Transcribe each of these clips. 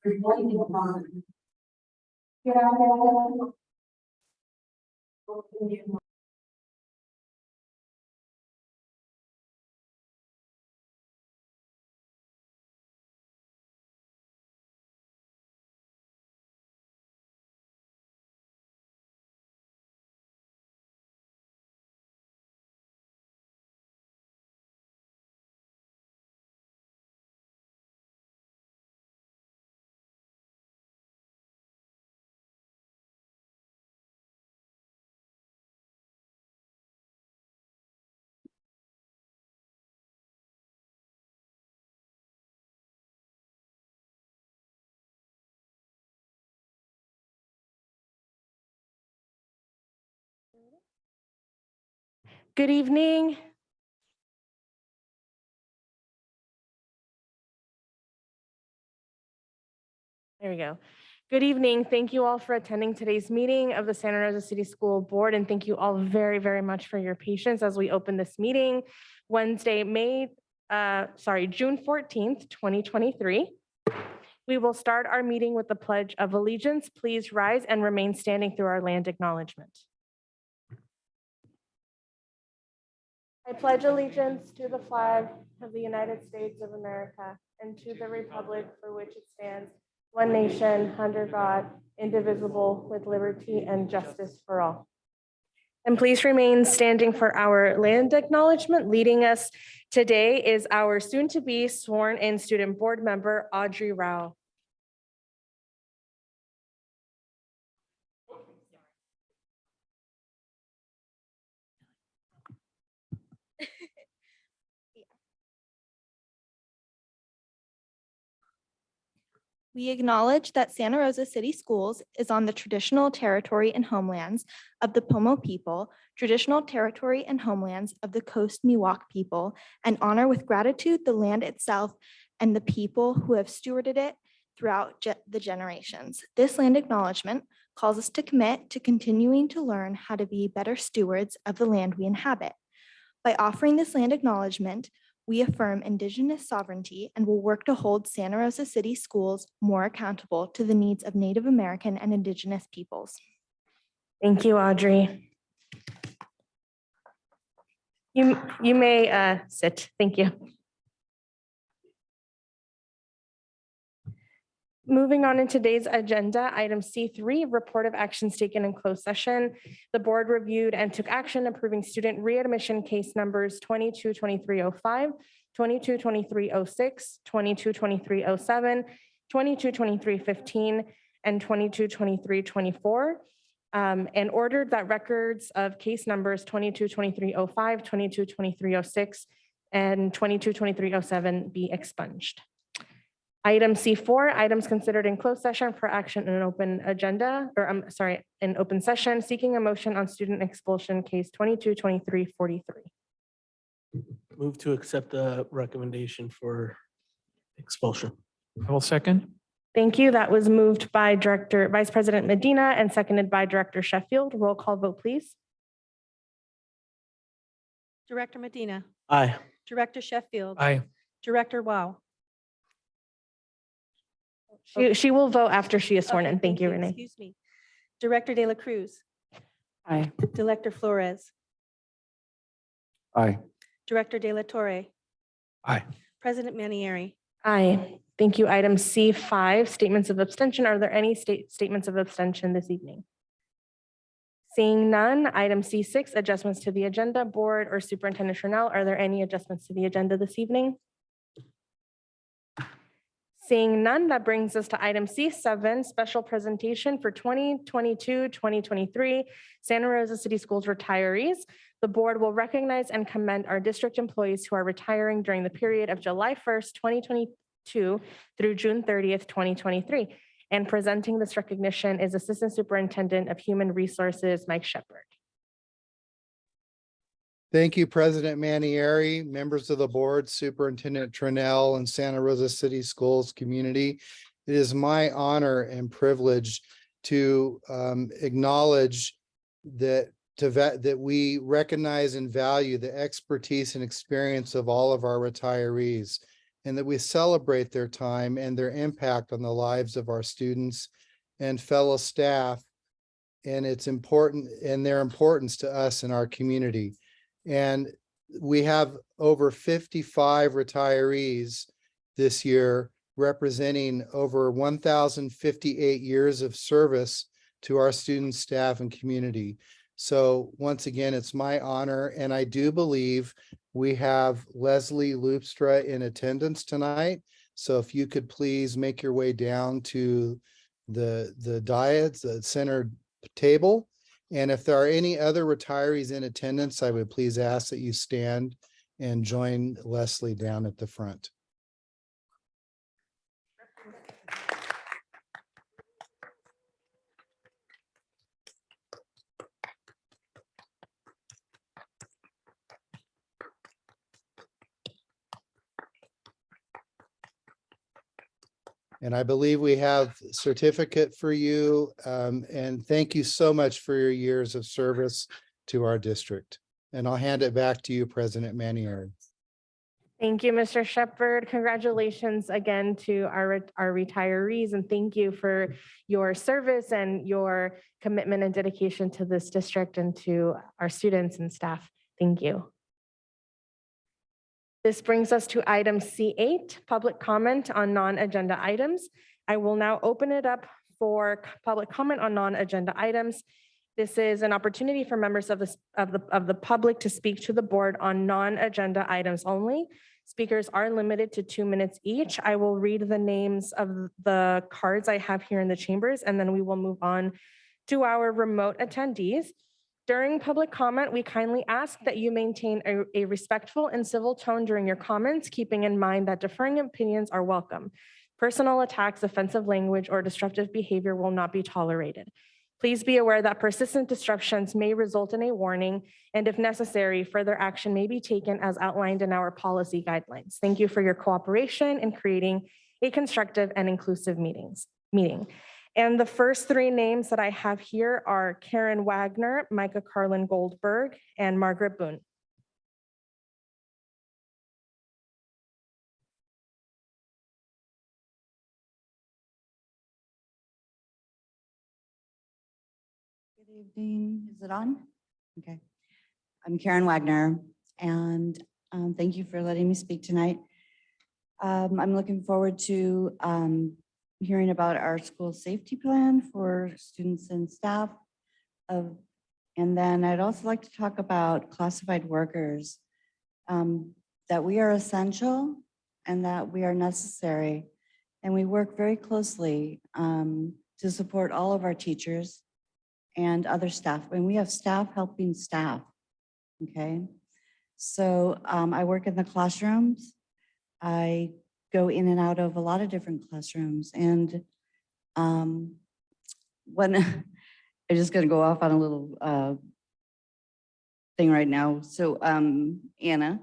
Good evening. There we go. Good evening. Thank you all for attending today's meeting of the Santa Rosa City School Board, and thank you all very, very much for your patience as we open this meeting Wednesday, June 14th, 2023. We will start our meeting with the Pledge of Allegiance. Please rise and remain standing through our land acknowledgement. I pledge allegiance to the flag of the United States of America and to the republic for which it stands, one nation, under God, indivisible, with liberty and justice for all. And please remain standing for our land acknowledgement. Leading us today is our soon-to-be sworn-in student board member, Audrey Rao. We acknowledge that Santa Rosa City Schools is on the traditional territory and homelands of the Pomo people, traditional territory and homelands of the Coast Miwok people, and honor with gratitude the land itself and the people who have stewarded it throughout the generations. This land acknowledgement calls us to commit to continuing to learn how to be better stewards of the land we inhabit. By offering this land acknowledgement, we affirm Indigenous sovereignty and will work to hold Santa Rosa City Schools more accountable to the needs of Native American and Indigenous peoples. Thank you, Audrey. You may sit. Thank you. Moving on in today's agenda, item C3, report of actions taken in closed session. The board reviewed and took action approving student readmission case numbers 222305, 222306, 222307, 222315, and 222324, and ordered that records of case numbers 222305, 222306, and 222307 be expunged. Item C4, items considered in closed session for action in an open agenda, or in open session, seeking a motion on student expulsion case 222343. Move to accept the recommendation for expulsion. I will second. Thank you. That was moved by Vice President Medina and seconded by Director Sheffield. Roll call vote, please. Director Medina. Aye. Director Sheffield. Aye. Director Wow. She will vote after she is sworn in. Thank you, Renee. Excuse me. Director De La Cruz. Aye. Director Flores. Aye. Director De La Torre. Aye. President Manieri. Aye. Thank you. Item C5, statements of abstention. Are there any statements of abstention this evening? Seeing none, item C6, adjustments to the agenda. Board or Superintendent Chanel, are there any adjustments to the agenda this evening? Seeing none, that brings us to item C7, special presentation for 2022-2023 Santa Rosa City Schools retirees. The board will recognize and commend our district employees who are retiring during the period of July 1st, 2022 through June 30th, 2023. And presenting this recognition is Assistant Superintendent of Human Resources, Mike Shepard. Thank you, President Manieri, members of the board, Superintendent Trinell, and Santa Rosa City Schools community. It is my honor and privilege to acknowledge that we recognize and value the expertise and experience of all of our retirees. and that we celebrate their time and their impact on the lives of our students and fellow staff, and it's important, and their importance to us in our community. And we have over 55 retirees this year, representing over 1,058 years of service to our students, staff, and community. So once again, it's my honor, and I do believe we have Leslie Loopstra in attendance tonight. So if you could please make your way down to the dais, the center table. And if there are any other retirees in attendance, I would please ask that you stand and join Leslie down at the front. And I believe we have a certificate for you. And thank you so much for your years of service to our district. And I'll hand it back to you, President Manieri. Thank you, Mr. Shepherd. Congratulations again to our retirees, and thank you for your service and your commitment and dedication to this district and to our students and staff. Thank you. This brings us to item C8, public comment on non-agenda items. I will now open it up for public comment on non-agenda items. This is an opportunity for members of the public to speak to the board on non-agenda items only. Speakers are limited to 2 minutes each. I will read the names of the cards I have here in the chambers, and then we will move on to our remote attendees. During public comment, we kindly ask that you maintain a respectful and civil tone during your comments, keeping in mind that differing opinions are welcome. Personal attacks, offensive language, or disruptive behavior will not be tolerated. Please be aware that persistent disruptions may result in a warning, and if necessary, further action may be taken as outlined in our policy guidelines. Thank you for your cooperation in creating a constructive and inclusive meeting. And the first three names that I have here are Karen Wagner, Micah Carlin Goldberg, and Margaret Boone. Good evening. Is it on? Okay. I'm Karen Wagner, and thank you for letting me speak tonight. I'm looking forward to hearing about our school safety plan for students and staff. And then I'd also like to talk about classified workers, that we are essential and that we are necessary. And we work very closely to support all of our teachers and other staff. And we have staff helping staff, okay? So I work in the classrooms. I go in and out of a lot of different classrooms. And when I'm just gonna go off on a little thing right now. So Anna,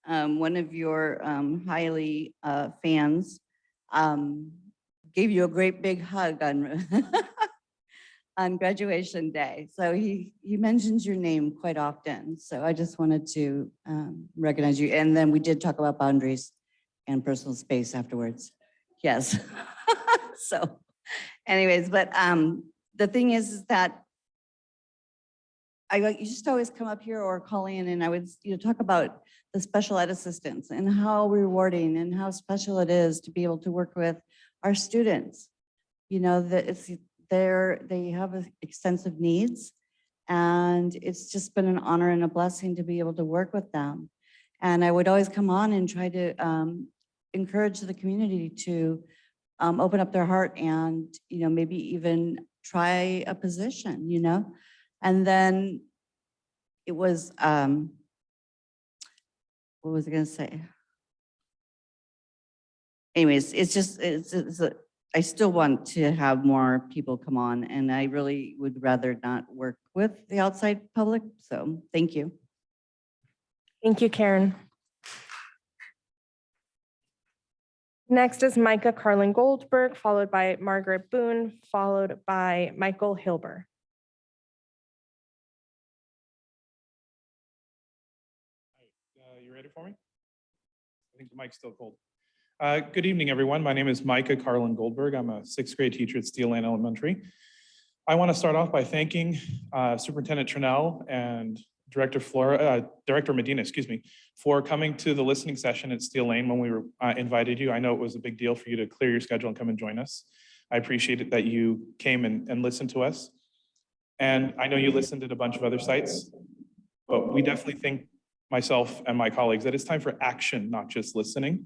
one of your highly fans gave you a great big hug on on graduation day. So he mentions your name quite often. So I just wanted to recognize you. And then we did talk about boundaries and personal space afterwards. Yes. So anyways, but the thing is that you just always come up here or call in and I would talk about the special ed assistants and how rewarding and how special it is to be able to work with our students. You know, that they have extensive needs, and it's just been an honor and a blessing to be able to work with them. And I would always come on and try to encourage the community to open up their heart and, maybe even try a position, And then it was, what was I gonna say? Anyways, I still want to have more people come on, and I really would rather not work with the outside public. So thank you. Thank you, Karen. Next is Micah Carlin Goldberg, followed by Margaret Boone, followed by Michael Hilber. You ready for me? I think the mic's still cold. Good evening, everyone. My name is Micah Carlin Goldberg. I'm a sixth grade teacher at Steel Lane Elementary. I want to start off by thanking Superintendent Trinnell and Director Medina, for coming to the listening session at Steel Lane when we were invited you. I know it was a big deal for you to clear your schedule and come and join us. I appreciate it that you came and listened to us. And I know you listened at a bunch of other sites, but we definitely think, myself and my colleagues, that it's time for action, not just listening.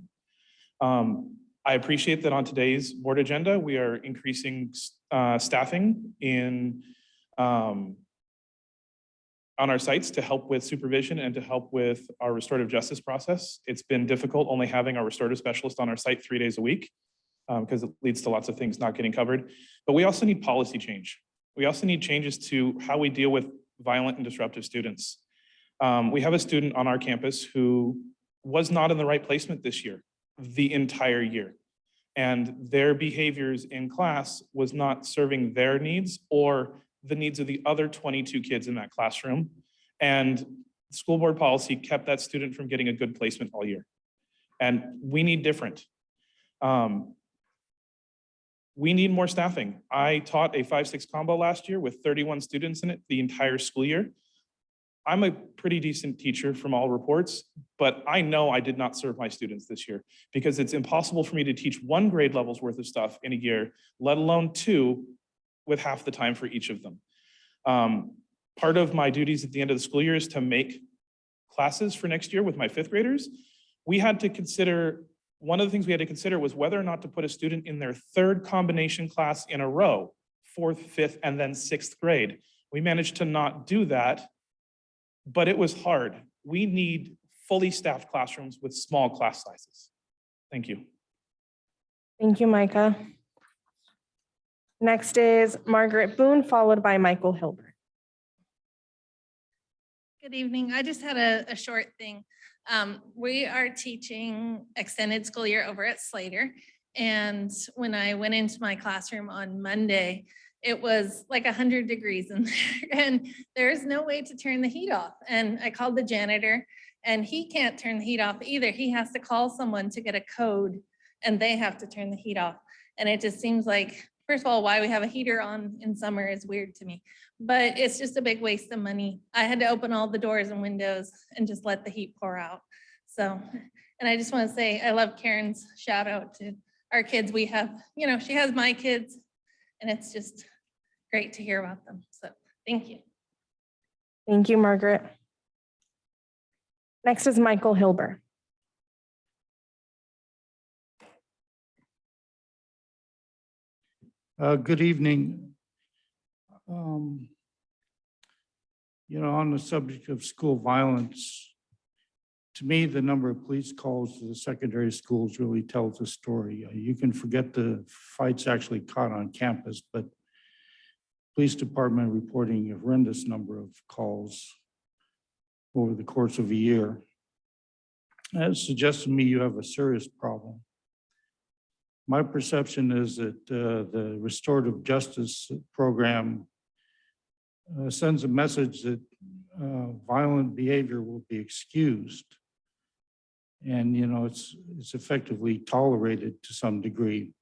I appreciate that on today's board agenda, we are increasing staffing on our sites to help with supervision and to help with our restorative justice process. It's been difficult only having our restorative specialist on our site 3 days a week because it leads to lots of things not getting covered. But we also need policy change. We also need changes to how we deal with violent and disruptive students. We have a student on our campus who was not in the right placement this year, the entire year. And their behaviors in class was not serving their needs or the needs of the other 22 kids in that classroom. And school board policy kept that student from getting a good placement all year. And we need different. We need more staffing. I taught a 5-6 combo last year with 31 students in it the entire school year. I'm a pretty decent teacher from all reports, but I know I did not serve my students this year because it's impossible for me to teach 1 grade level's worth of stuff in a year, let alone 2 with half the time for each of them. Part of my duties at the end of the school year is to make classes for next year with my 5th graders. One of the things we had to consider was whether or not to put a student in their 3rd combination class in a row, 4th, 5th, and then 6th grade. We managed to not do that, but it was hard. We need fully staffed classrooms with small class sizes. Thank you. Thank you, Micah. Next is Margaret Boone, followed by Michael Hilbert. Good evening. I just had a short thing. We are teaching extended school year over at Slater. And when I went into my classroom on Monday, it was like 100 degrees in there and there's no way to turn the heat off. And I called the janitor and he can't turn the heat off either. He has to call someone to get a code and they have to turn the heat off. And it just seems like, first of all, why we have a heater on in summer is weird to me, but it's just a big waste of money. I had to open all the doors and windows and just let the heat pour out. So, and I just want to say, I love Karen's shout out to our kids. We have, she has my kids and it's just great to hear about them. So thank you. Thank you, Margaret. Next is Michael Hilbert. Good evening. On the subject of school violence, to me, the number of police calls to the secondary schools really tells the story. You can forget the fights actually caught on campus, but police department reporting a horrendous number of calls over the course of a year. That suggests to me you have a serious problem. My perception is that the restorative justice program sends a message that violent behavior will be excused. And, it's effectively tolerated to some degree.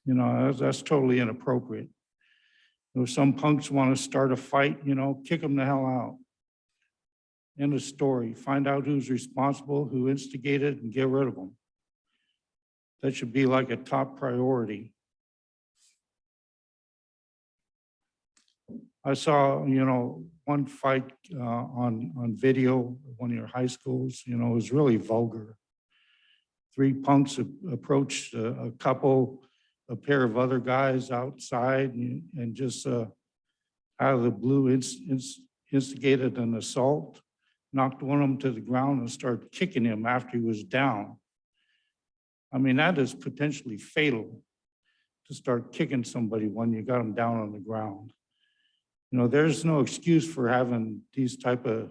That's totally inappropriate. If some punks want to start a fight, kick them the hell out. End of story. Find out who's responsible, who instigated, and get rid of them. That should be like a top priority. I saw, one fight on video at one of your high schools, it was really vulgar. 3 punks approached a couple, a pair of other guys outside and just out of the blue instigated an assault, knocked one of them to the ground and started kicking him after he was down. I mean, that is potentially fatal to start kicking somebody when you got them down on the ground. There's no excuse for having these type of,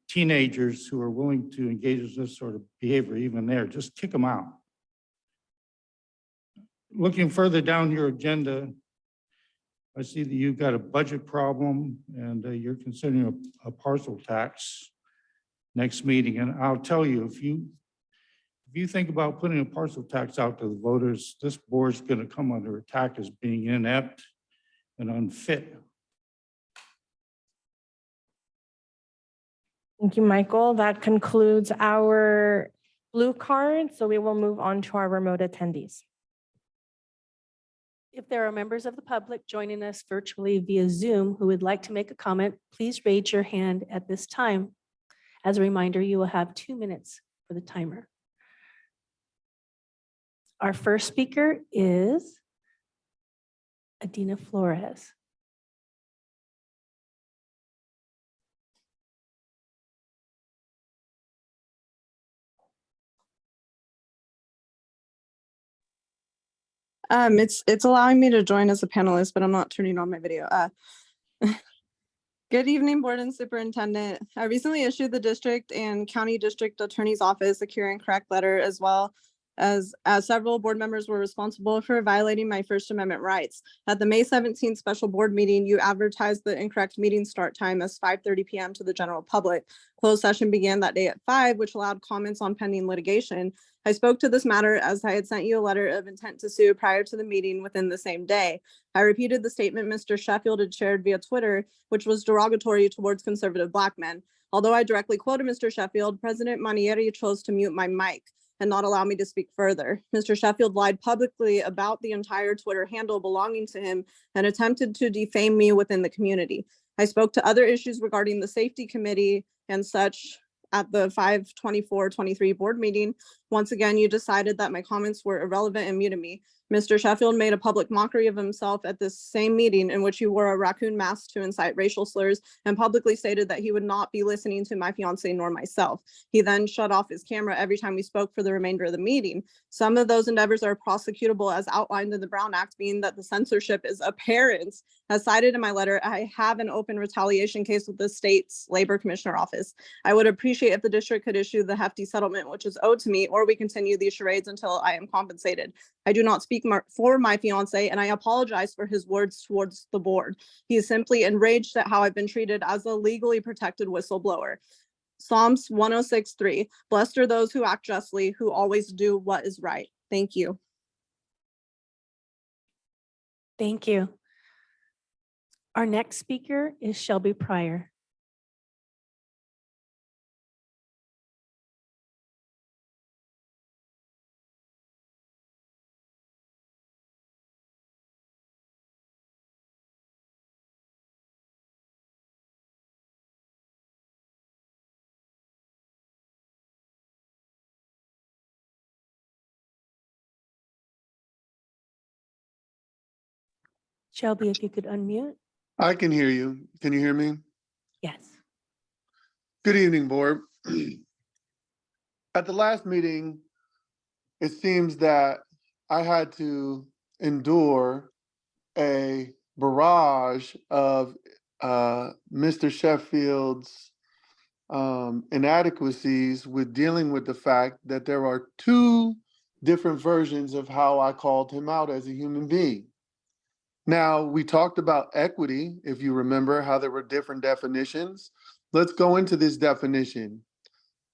teenagers who are willing to engage in this sort of behavior even there. Just kick them out. Looking further down your agenda, I see that you've got a budget problem and you're considering a parcel tax. next meeting. And I'll tell you, if you think about putting a parcel tax out to the voters, this board's going to come under attack as being inept and unfit. Thank you, Michael. That concludes our blue card. So we will move on to our remote attendees. If there are members of the public joining us virtually via Zoom who would like to make a comment, please raise your hand at this time. As a reminder, you will have 2 minutes for the timer. Our first speaker is Adina Flores. It's allowing me to join as a panelist, but I'm not turning on my video. Good evening, Board and Superintendent. I recently issued the District and County District Attorney's Office a clear and correct letter, as well as several board members were responsible for violating my First Amendment rights. At the May 17th special board meeting, you advertised the incorrect meeting start time as 5:30 p.m. to the general public. Closed session began that day at 5, which allowed comments on pending litigation. I spoke to this matter as I had sent you a letter of intent to sue prior to the meeting within the same day. I repeated the statement Mr. Sheffield had shared via Twitter, which was derogatory towards conservative Black men. Although I directly quoted Mr. Sheffield, President Manieri chose to mute my mic and not allow me to speak further. Mr. Sheffield lied publicly about the entire Twitter handle belonging to him and attempted to defame me within the community. I spoke to other issues regarding the safety committee and such at the 5/24/23 board meeting. Once again, you decided that my comments were irrelevant and muted me. Mr. Sheffield made a public mockery of himself at this same meeting in which he wore a raccoon mask to incite racial slurs and publicly stated that he would not be listening to my fiance nor myself. He then shut off his camera every time we spoke for the remainder of the meeting. Some of those endeavors are prosecutable as outlined in the Brown Act, meaning that the censorship is apparent. As cited in my letter, I have an open retaliation case with the state's labor commissioner office. I would appreciate if the district could issue the hefty settlement which is owed to me, or we continue these charades until I am compensated. I do not speak for my fiance, and I apologize for his words towards the board. He is simply enraged at how I've been treated as a legally protected whistleblower. Psalms 106:3, blessed are those who act justly, who always do what is right. Thank you. Thank you. Our next speaker is Shelby Pryor. Shelby, if you could unmute. I can hear you. Can you hear me? Yes. Good evening, board. At the last meeting, it seems that I had to endure a barrage of Mr. Sheffield's inadequacies with dealing with the fact that there are two different versions of how I called him out as a human being. Now, we talked about equity, if you remember how there were different definitions. Let's go into this definition.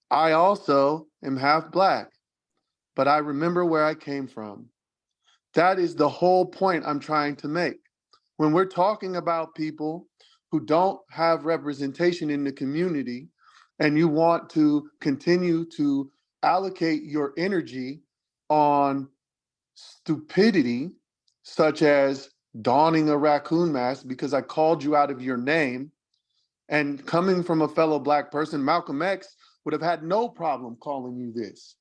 I also am half Black, but I remember where I came from. That is the whole point I'm trying to make. When we're talking about people who don't have representation in the community, and you want to continue to allocate your energy on stupidity, such as donning a raccoon mask because I called you out of your name, and coming from a fellow Black person, Malcolm X would have had no problem calling you this.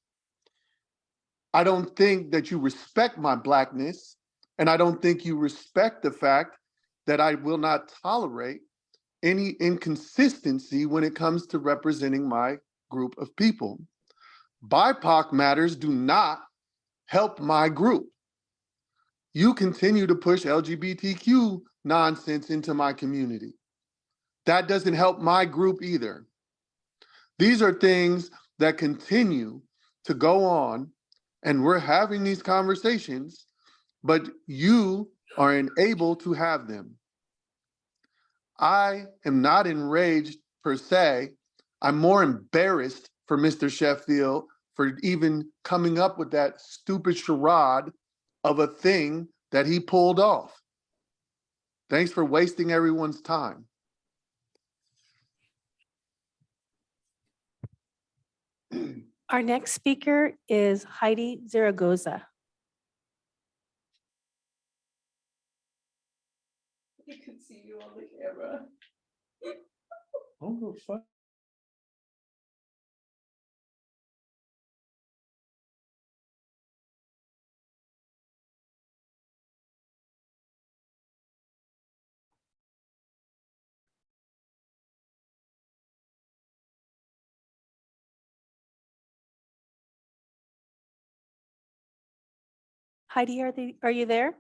I don't think that you respect my Blackness, and I don't think you respect the fact that I will not tolerate any inconsistency when it comes to representing my group of people. BIPOC matters do not help my group. You continue to push LGBTQ nonsense into my community. That doesn't help my group either. These are things that continue to go on, and we're having these conversations, but you are unable to have them. I am not enraged per se. I'm more embarrassed for Mr. Sheffield for even coming up with that stupid charade of a thing that he pulled off. Thanks for wasting everyone's time. Our next speaker is Heidi Zaragoza. You can see you on the camera. Oh, fuck. Heidi, are you there?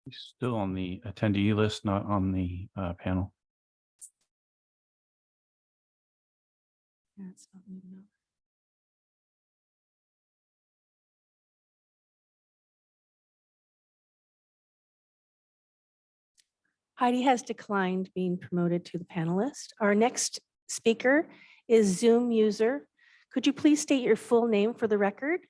He's still on the attendee list, not on the panel. Yeah, it's not moving over. Heidi has declined being promoted to the panelist. Our next speaker is Zoom user. Could you please state your full name for the record?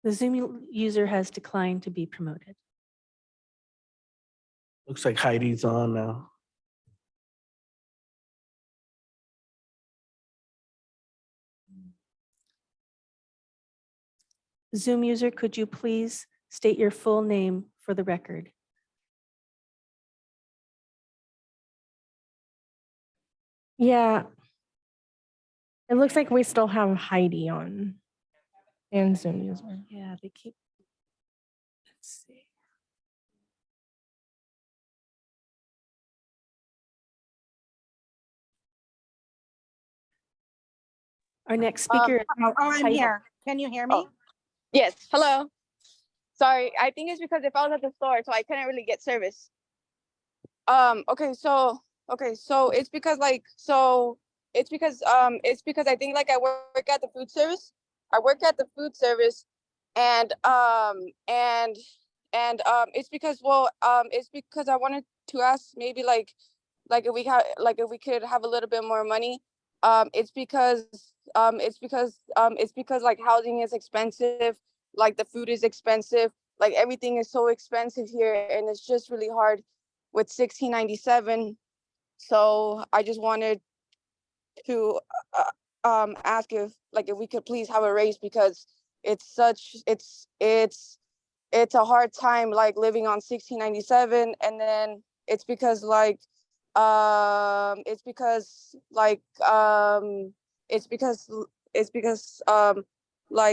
The Zoom user has declined to be promoted. Looks like Heidi's on now. Zoom user, could you please state your full name for the record? Yeah. It looks like we still have Heidi on and Zoom user. Yeah, they keep. Let's see. Our next speaker. Oh, I'm Heidi. here. Can you hear me? Oh, yes, hello. Sorry, I think it's because if I was at the store, so I couldn't really get service. Okay, so it's because it's because I think like I work at the food service. I work at the food service, and it's because I wanted to ask maybe like if we could have a little bit more money. It's because like housing is expensive, like the food is expensive, like everything is so expensive here, and it's just really hard with 1697. So I just wanted to ask if we could please have a raise, because it's a hard time like living on 1697, and then it's because like it's because like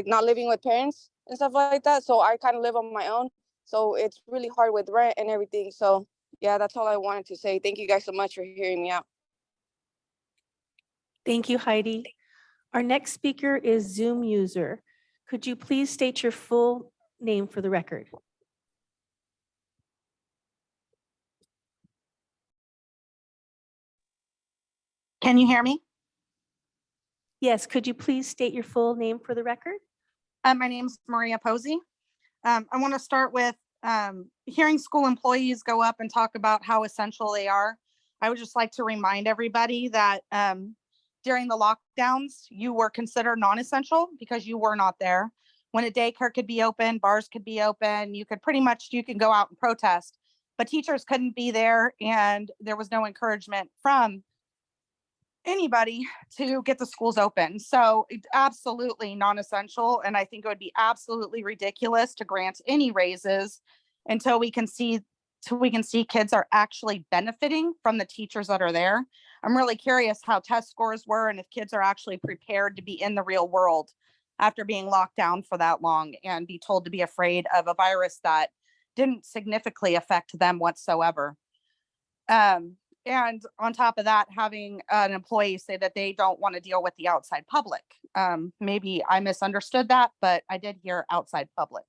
not living with parents and stuff like that. So I kind of live on my own. So it's really hard with rent and everything. So yeah, that's all I wanted to say. Thank you guys so much for hearing me out. Thank you, Heidi. Our next speaker is Zoom user. Could you please state your full name for the record? Can you hear me? Yes, could you please state your full name for the record? My name's Maria Posey. I want to start with hearing school employees go up and talk about how essential they are. I would just like to remind everybody that during the lockdowns, you were considered non-essential because you were not there. When a daycare could be open, bars could be open, you can go out and protest, but teachers couldn't be there, and there was no encouragement from anybody to get the schools open. So it's absolutely non-essential. And I think it would be absolutely ridiculous to grant any raises until we can see kids are actually benefiting from the teachers that are there. I'm really curious how test scores were and if kids are actually prepared to be in the real world after being locked down for that long and be told to be afraid of a virus that didn't significantly affect them whatsoever. And on top of that, having an employee say that they don't want to deal with the outside public. Maybe I misunderstood that, but I did hear outside public.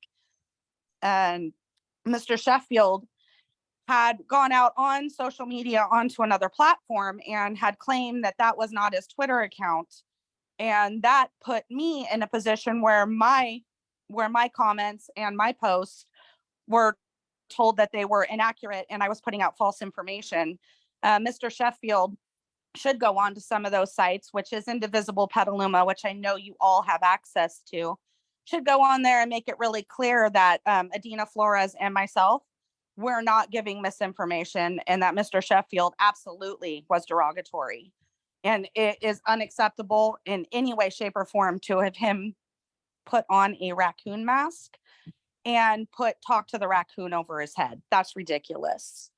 And Mr. Sheffield had gone out on social media onto another platform and had claimed that that was not his Twitter account. And that put me in a position where my comments and my posts were told that they were inaccurate and I was putting out false information. Mr. Sheffield should go on to some of those sites, which is Indivisible Petaluma, which I know you all have access to. Should go on there and make it really clear that Adina Flores and myself, we're not giving misinformation, and that Mr. Sheffield absolutely was derogatory. And it is unacceptable in any way, shape, or form to have him put on a raccoon mask and talk to the raccoon over his head. That's ridiculous.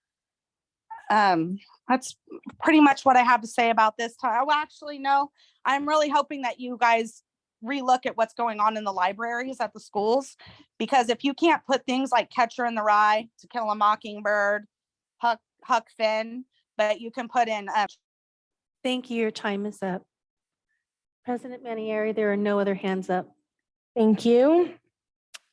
That's pretty much what I have to say about this time. Well, actually, no, I'm really hoping that you guys relook at what's going on in the libraries at the schools, because if you can't put things like Catcher in the Rye, To Kill a Mockingbird, Huck Finn, but you can put in. Thank you. Your time is up. President Manieri, there are no other hands up. Thank you.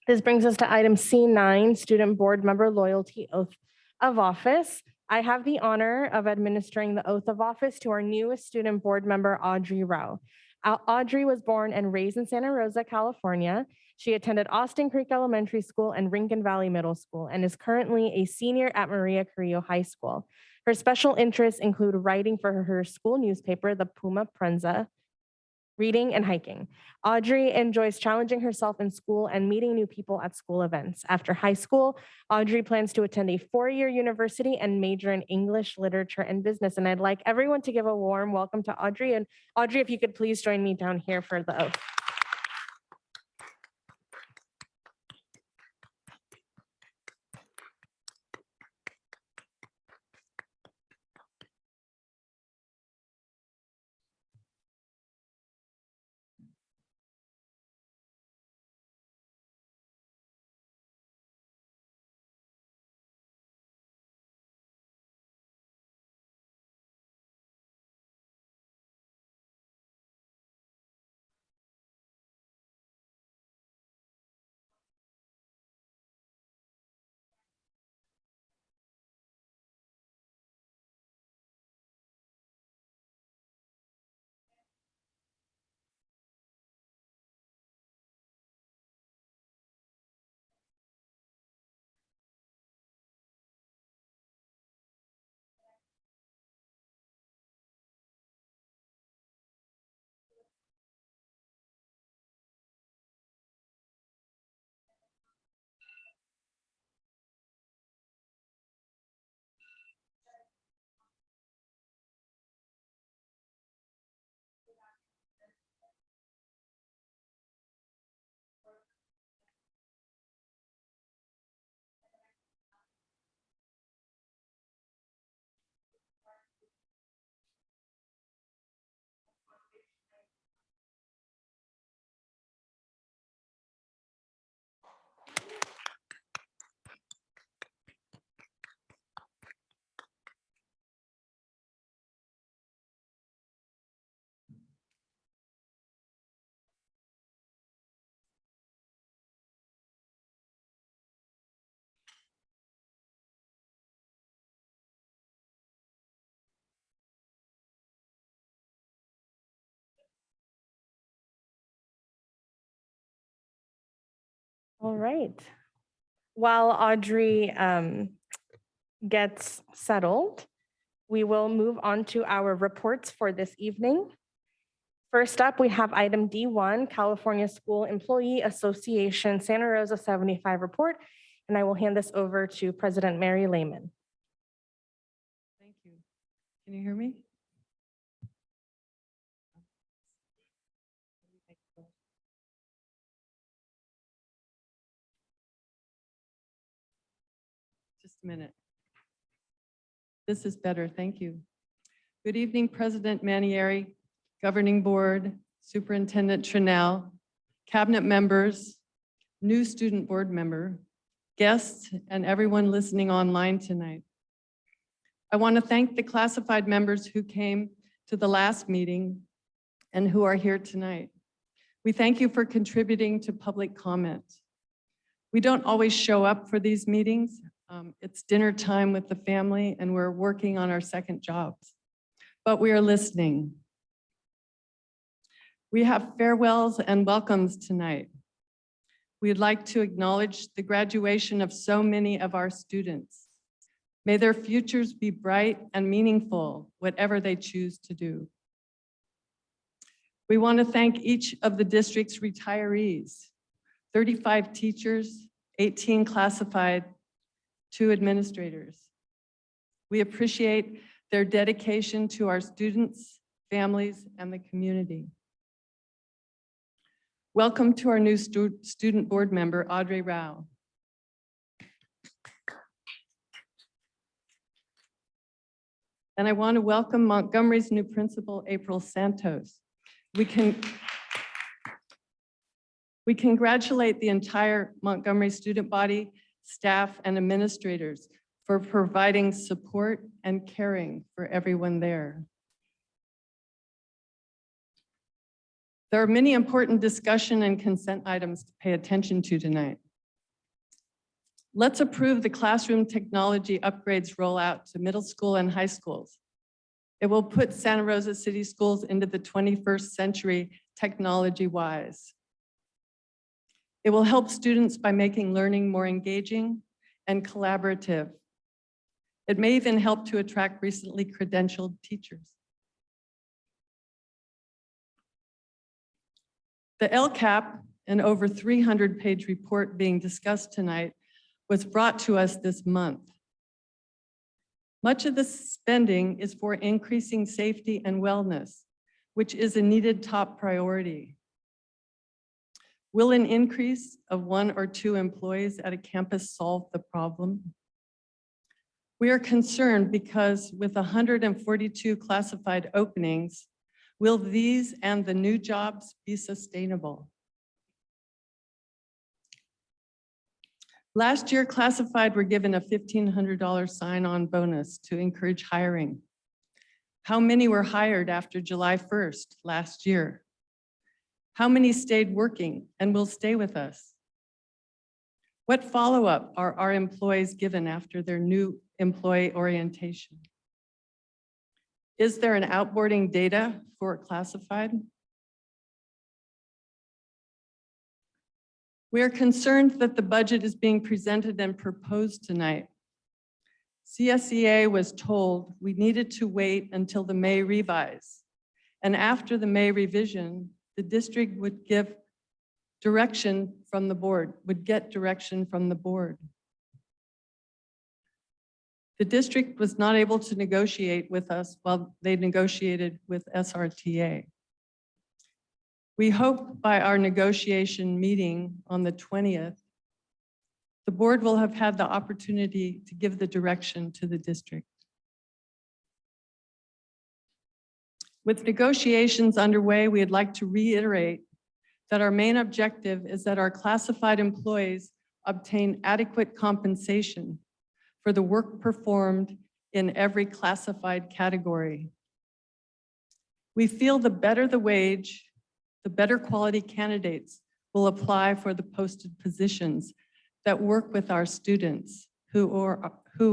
This brings us to item C9, Student Board Member Loyalty Oath of Office. I have the honor of administering the oath of office to our newest student board member, Audrey Rowe. Audrey was born and raised in Santa Rosa, California. She attended Austin Creek Elementary School and Rincon Valley Middle School and is currently a senior at Maria Carrillo High School. Her special interests include writing for her school newspaper, the Puma Prensa, reading and hiking. Audrey enjoys challenging herself in school and meeting new people at school events. After high school, Audrey plans to attend a four-year university and major in English, literature, and business. And I'd like everyone to give a warm welcome to Audrey. And Audrey, if you could please join me down here for the oath. All right. While Audrey gets settled, we will move on to our reports for this evening. First up, we have item D1, California School Employee Association Santa Rosa 75 report, and I will hand this over to President Mary Lehman. Thank you. Can you hear me? Just a minute. This is better. Thank you. Good evening, President Manieri, Governing Board, Superintendent Trinnell, Cabinet members, new student board member, guests, and everyone listening online tonight. I want to thank the classified members who came to the last meeting and who are here tonight. We thank you for contributing to public comment. We don't always show up for these meetings. It's dinner time with the family and we're working on our second jobs, but we are listening. We have farewells and welcomes tonight. We'd like to acknowledge the graduation of so many of our students. May their futures be bright and meaningful, whatever they choose to do. We want to thank each of the district's retirees, 35 teachers, 18 classified, 2 administrators. We appreciate their dedication to our students, families, and the community. Welcome to our new student board member, Audrey Rao. And I want to welcome Montgomery's new principal, April Santos. We congratulate the entire Montgomery student body, staff, and administrators for providing support and caring for everyone there. There are many important discussion and consent items to pay attention to tonight. Let's approve the classroom technology upgrades rollout to middle school and high schools. It will put Santa Rosa City Schools into the 21st century technology-wise. It will help students by making learning more engaging and collaborative. It may even help to attract recently credentialed teachers. The LCAP, an over 300-page report being discussed tonight, was brought to us this month. Much of the spending is for increasing safety and wellness, which is a needed top priority. Will an increase of 1 or 2 employees at a campus solve the problem? We are concerned because with 142 classified openings, will these and the new jobs be sustainable? Last year, classified were given a $1,500 sign-on bonus to encourage hiring. How many were hired after July 1st last year? How many stayed working and will stay with us? What follow-up are our employees given after their new employee orientation? Is there an outboarding data for classified? We are concerned that the budget is being presented and proposed tonight. CSEA was told we needed to wait until the May revise. And after the May revision, the district would give direction from the board, would get direction from the board. The district was not able to negotiate with us while they negotiated with SRTA. We hope by our negotiation meeting on the 20th, the board will have had the opportunity to give the direction to the district. With negotiations underway, we'd like to reiterate that our main objective is that our classified employees obtain adequate compensation for the work performed in every classified category. We feel the better the wage, the better quality candidates will apply for the posted positions that work with our students who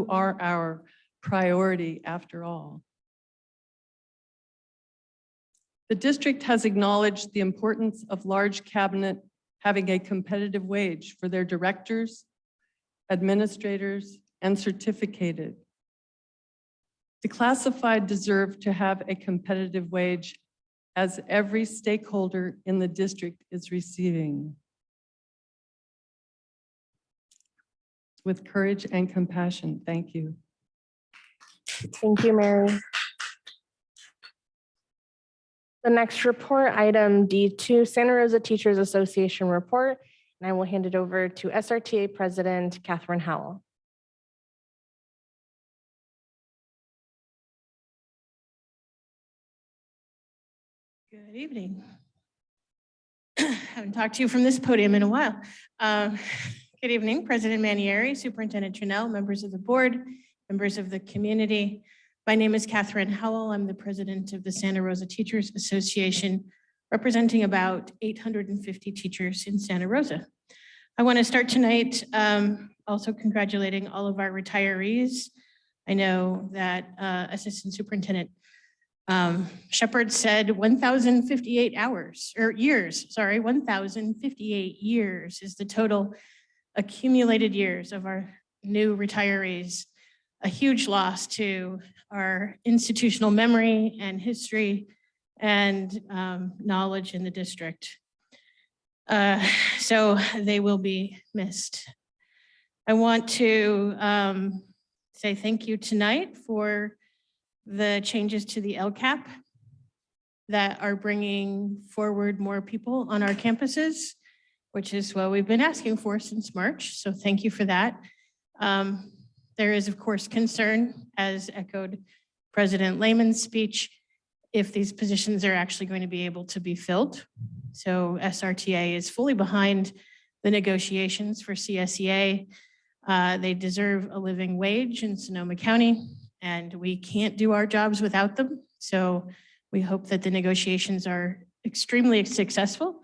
are our priority after all. The district has acknowledged the importance of large cabinet having a competitive wage for their directors, administrators, and certificated. The classified deserve to have a competitive wage as every stakeholder in the district is receiving. With courage and compassion, thank you. Thank you, Mary. The next report, item D2, Santa Rosa Teachers Association report, and I will hand it over to SRTA President Catherine Howell. Good evening. Haven't talked to you from this podium in a while. Good evening, President Manieri, Superintendent Trinnell, members of the board, members of the community. My name is Catherine Howell. I'm the president of the Santa Rosa Teachers Association, representing about 850 teachers in Santa Rosa. I want to start tonight also congratulating all of our retirees. I know that Assistant Superintendent Shepard said 1,058 hours or years, sorry, 1,058 years is the total accumulated years of our new retirees. A huge loss to our institutional memory and history and knowledge in the district. So they will be missed. I want to say thank you tonight for the changes to the LCAP that are bringing forward more people on our campuses, which is what we've been asking for since March. So thank you for that. There is, of course, concern, as echoed President Lehman's speech, if these positions are actually going to be able to be filled. So SRTA is fully behind the negotiations for CSEA. They deserve a living wage in Sonoma County, and we can't do our jobs without them. So we hope that the negotiations are extremely successful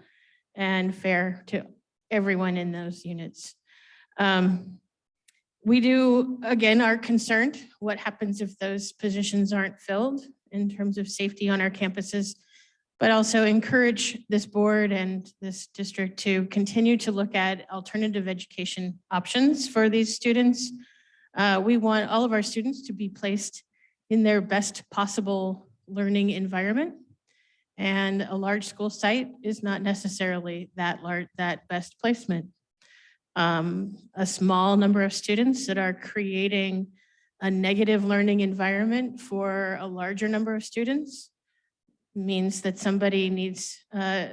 and fair to everyone in those units. We do, again, are concerned what happens if those positions aren't filled in terms of safety on our campuses, but also encourage this board and this district to continue to look at alternative education options for these students. We want all of our students to be placed in their best possible learning environment. And a large school site is not necessarily that best placement. A small number of students that are creating a negative learning environment for a larger number of students means that somebody needs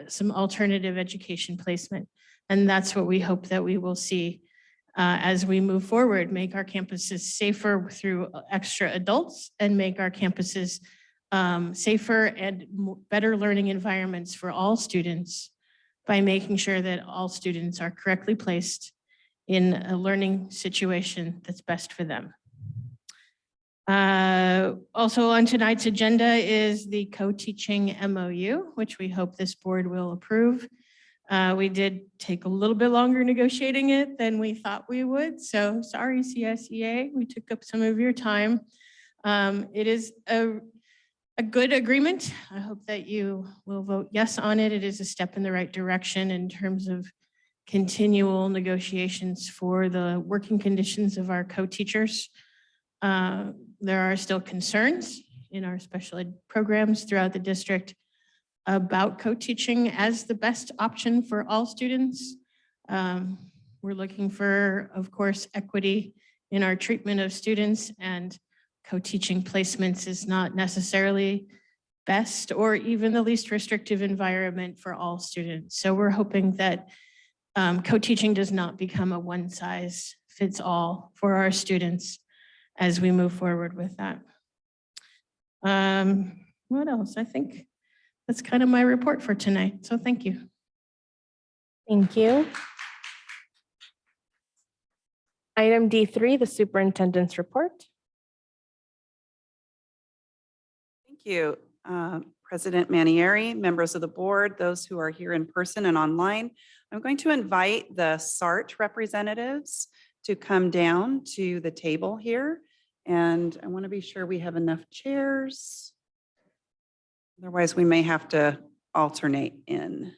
some alternative education placement. And that's what we hope that we will see as we move forward, make our campuses safer through extra adults and make our campuses safer and better learning environments for all students by making sure that all students are correctly placed in a learning situation that's best for them. Also on tonight's agenda is the co-teaching MOU, which we hope this board will approve. We did take a little bit longer negotiating it than we thought we would. So sorry, CSEA, we took up some of your time. It is a good agreement. I hope that you will vote yes on it. It is a step in the right direction in terms of continual negotiations for the working conditions of our co-teachers. There are still concerns in our special ed programs throughout the district about co-teaching as the best option for all students. We're looking for, of course, equity in our treatment of students, and co-teaching placements is not necessarily best or even the least restrictive environment for all students. So we're hoping that co-teaching does not become a one-size-fits-all for our students as we move forward with that. What else? I think that's kind of my report for tonight. So thank you. Thank you. Item D3, the superintendent's report. Thank you, President Manieri, members of the board, those who are here in person and online. I'm going to invite the SART representatives to come down to the table here. And I want to be sure we have enough chairs. Otherwise, we may have to alternate in.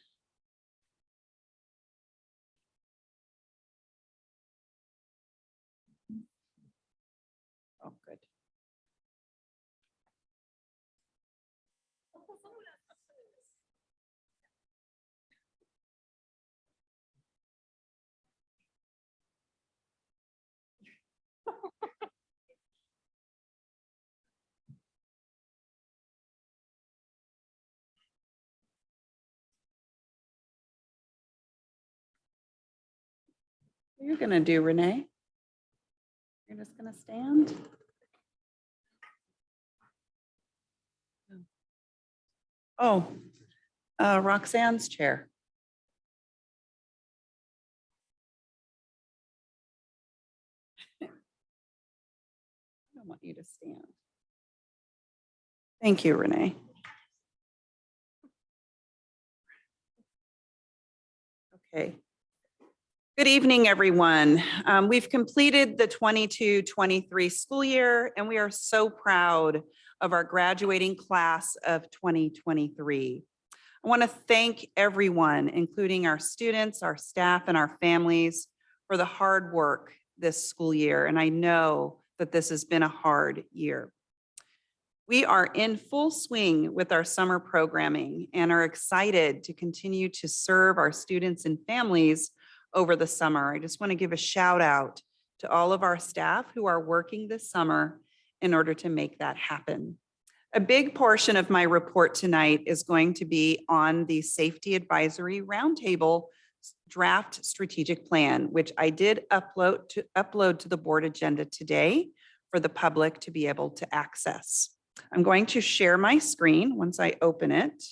Oh, good. What are you going to do, Renee? You're just going to stand? Oh, Roxanne's chair. I don't want you to stand. Thank you, Renee. Okay. Good evening, everyone. We've completed the 22-23 school year, and we are so proud of our graduating class of 2023. I want to thank everyone, including our students, our staff, and our families for the hard work this school year. And I know that this has been a hard year. We are in full swing with our summer programming and are excited to continue to serve our students and families over the summer. I just want to give a shout out to all of our staff who are working this summer in order to make that happen. A big portion of my report tonight is going to be on the Safety Advisory Roundtable draft strategic plan, which I did upload to the board agenda today for the public to be able to access. I'm going to share my screen once I open it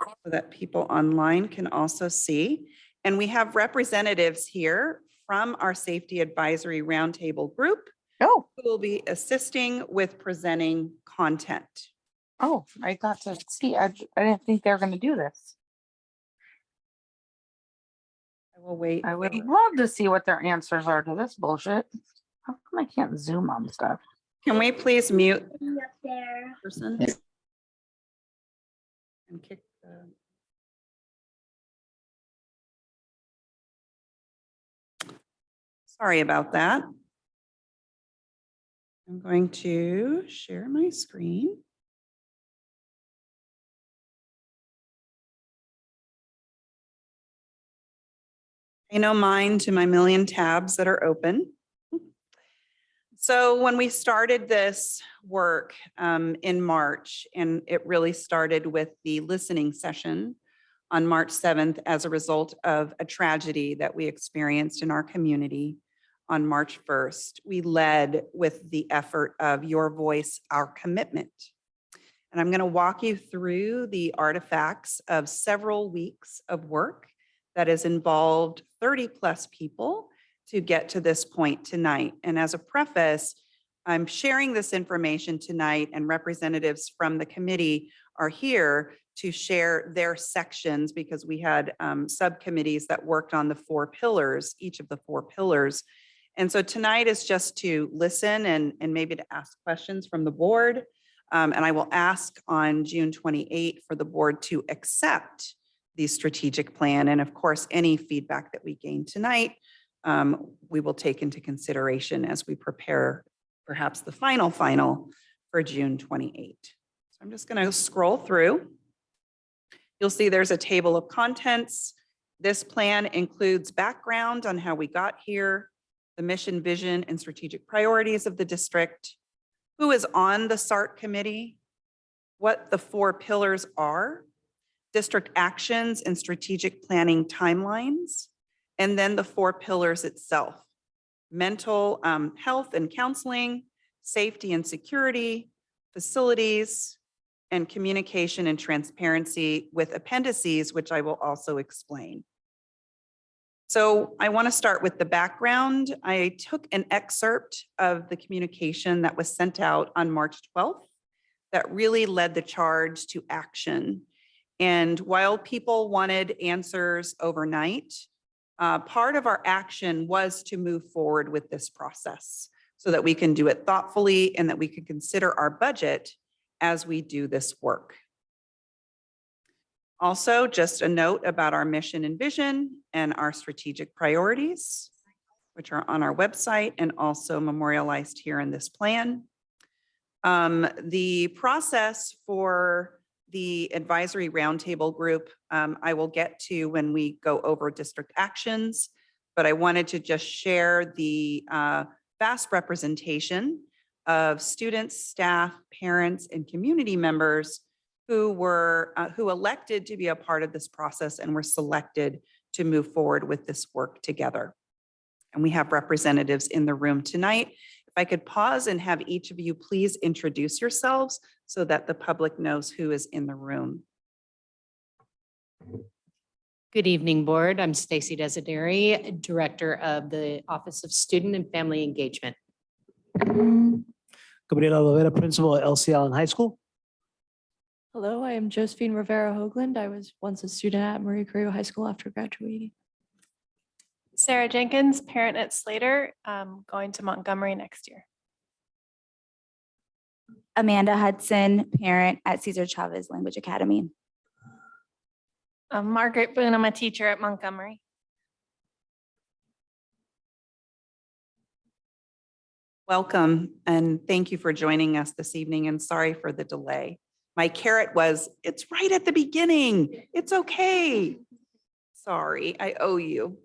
so that people online can also see. And we have representatives here from our Safety Advisory Roundtable group who will be assisting with presenting content. Oh, I got to see. I didn't think they were going to do this. I will wait. I would love to see what their answers are to this bullshit. How come I can't zoom on stuff? Can we please mute person? And kick the... Sorry about that. I'm going to share my screen. Pay no mind to my million tabs that are open. So when we started this work in March, and it really started with the listening session on March 7th as a result of a tragedy that we experienced in our community on March 1st, we led with the effort of Your Voice, Our Commitment. And I'm going to walk you through the artifacts of several weeks of work that has involved 30+ people to get to this point tonight. And as a preface, I'm sharing this information tonight, and representatives from the committee are here to share their sections because we had subcommittees that worked on the 4 pillars, each of the 4 pillars. And so tonight is just to listen and maybe to ask questions from the board. And I will ask on June 28 for the board to accept the strategic plan. And of course, any feedback that we gain tonight, we will take into consideration as we prepare perhaps the final for June 28. So I'm just going to scroll through. You'll see there's a table of contents. This plan includes background on how we got here, the mission, vision, and strategic priorities of the district, who is on the SART committee, what the 4 pillars are, district actions and strategic planning timelines, and then the 4 pillars itself: mental health and counseling, safety and security, facilities, and communication and transparency, with appendices, which I will also explain. So I want to start with the background. I took an excerpt of the communication that was sent out on March 12th that really led the charge to action. And while people wanted answers overnight, part of our action was to move forward with this process so that we can do it thoughtfully and that we can consider our budget as we do this work. Also, just a note about our mission and vision and our strategic priorities, which are on our website and also memorialized here in this plan. The process for the advisory roundtable group, I will get to when we go over district actions, but I wanted to just share the vast representation of students, staff, parents, and community members who elected to be a part of this process and were selected to move forward with this work together. And we have representatives in the room tonight. If I could pause and have each of you please introduce yourselves so that the public knows who is in the room. Good evening, board. I'm Stacy Desideri, Director of the Office of Student and Family Engagement. Gabriela Lovera, Principal at LC Allen High School. Hello, I am Josephine Rivera Hoagland. I was once a student at Marie Carrillo High School after graduating. Sarah Jenkins, parent at Slater, going to Montgomery next year. Amanda Hudson, parent at Cesar Chavez Language Academy. Margaret Boone, I'm a teacher at Montgomery. Welcome, and thank you for joining us this evening, and sorry for the delay. My carrot was, it's right at the beginning. It's okay. Sorry, I owe you.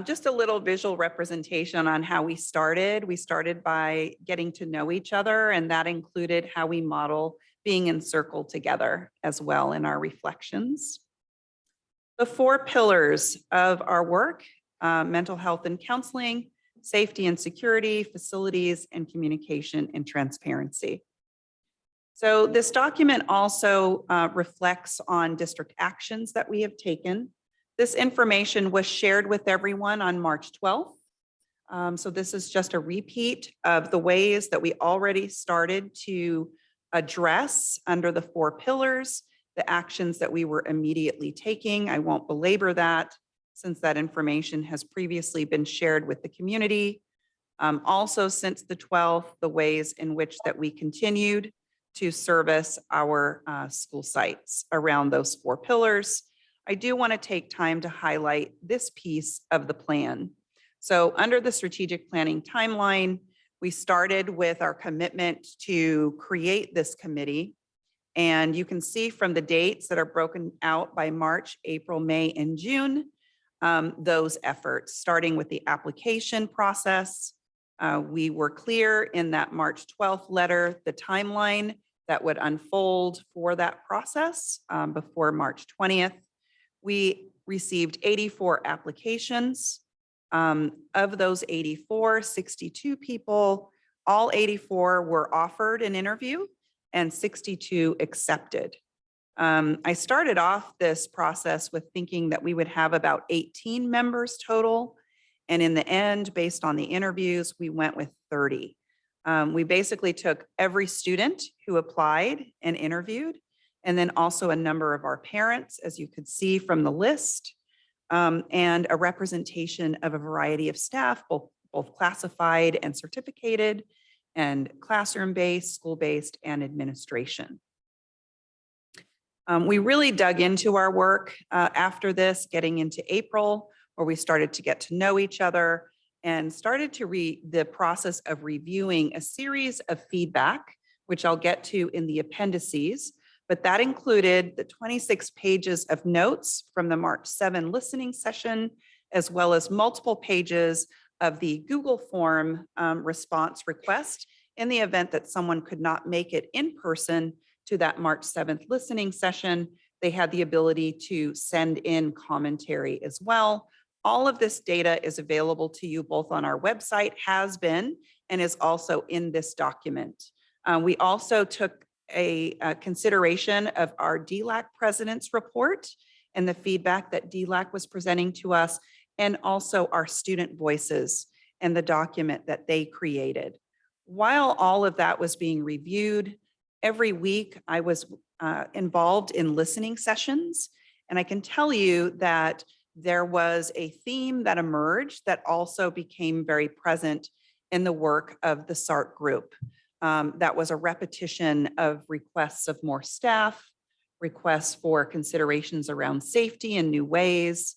Just a little visual representation on how we started. We started by getting to know each other, and that included how we model being in circle together as well in our reflections. The 4 pillars of our work, mental health and counseling, safety and security, facilities, and communication and transparency. So this document also reflects on district actions that we have taken. This information was shared with everyone on March 12th. So this is just a repeat of the ways that we already started to address under the 4 pillars, the actions that we were immediately taking. I won't belabor that since that information has previously been shared with the community. Also since the 12th, the ways in which that we continued to service our school sites around those 4 pillars. I do want to take time to highlight this piece of the plan. So under the strategic planning timeline, we started with our commitment to create this committee. And you can see from the dates that are broken out by March, April, May, and June, those efforts, starting with the application process. We were clear in that March 12th letter, the timeline that would unfold for that process before March 20th. We received 84 applications. Of those 84, 62 people, all 84 were offered an interview and 62 accepted. I started off this process with thinking that we would have about 18 members total. And in the end, based on the interviews, we went with 30. We basically took every student who applied and interviewed, and then also a number of our parents, as you could see from the list, and a representation of a variety of staff, both classified and certificated, and classroom-based, school-based, and administration. We really dug into our work after this, getting into April, where we started to get to know each other and started to read the process of reviewing a series of feedback, which I'll get to in the appendices, but that included the 26 pages of notes from the March 7 listening session, as well as multiple pages of the Google form response request in the event that someone could not make it in person to that March 7th listening session. They had the ability to send in commentary as well. All of this data is available to you both on our website, has been, and is also in this document. We also took a consideration of our DLAC president's report and the feedback that DLAC was presenting to us, and also our student voices and the document that they created. While all of that was being reviewed, every week I was involved in listening sessions, and I can tell you that there was a theme that emerged that also became very present in the work of the SART group. That was a repetition of requests of more staff, requests for considerations around safety in new ways,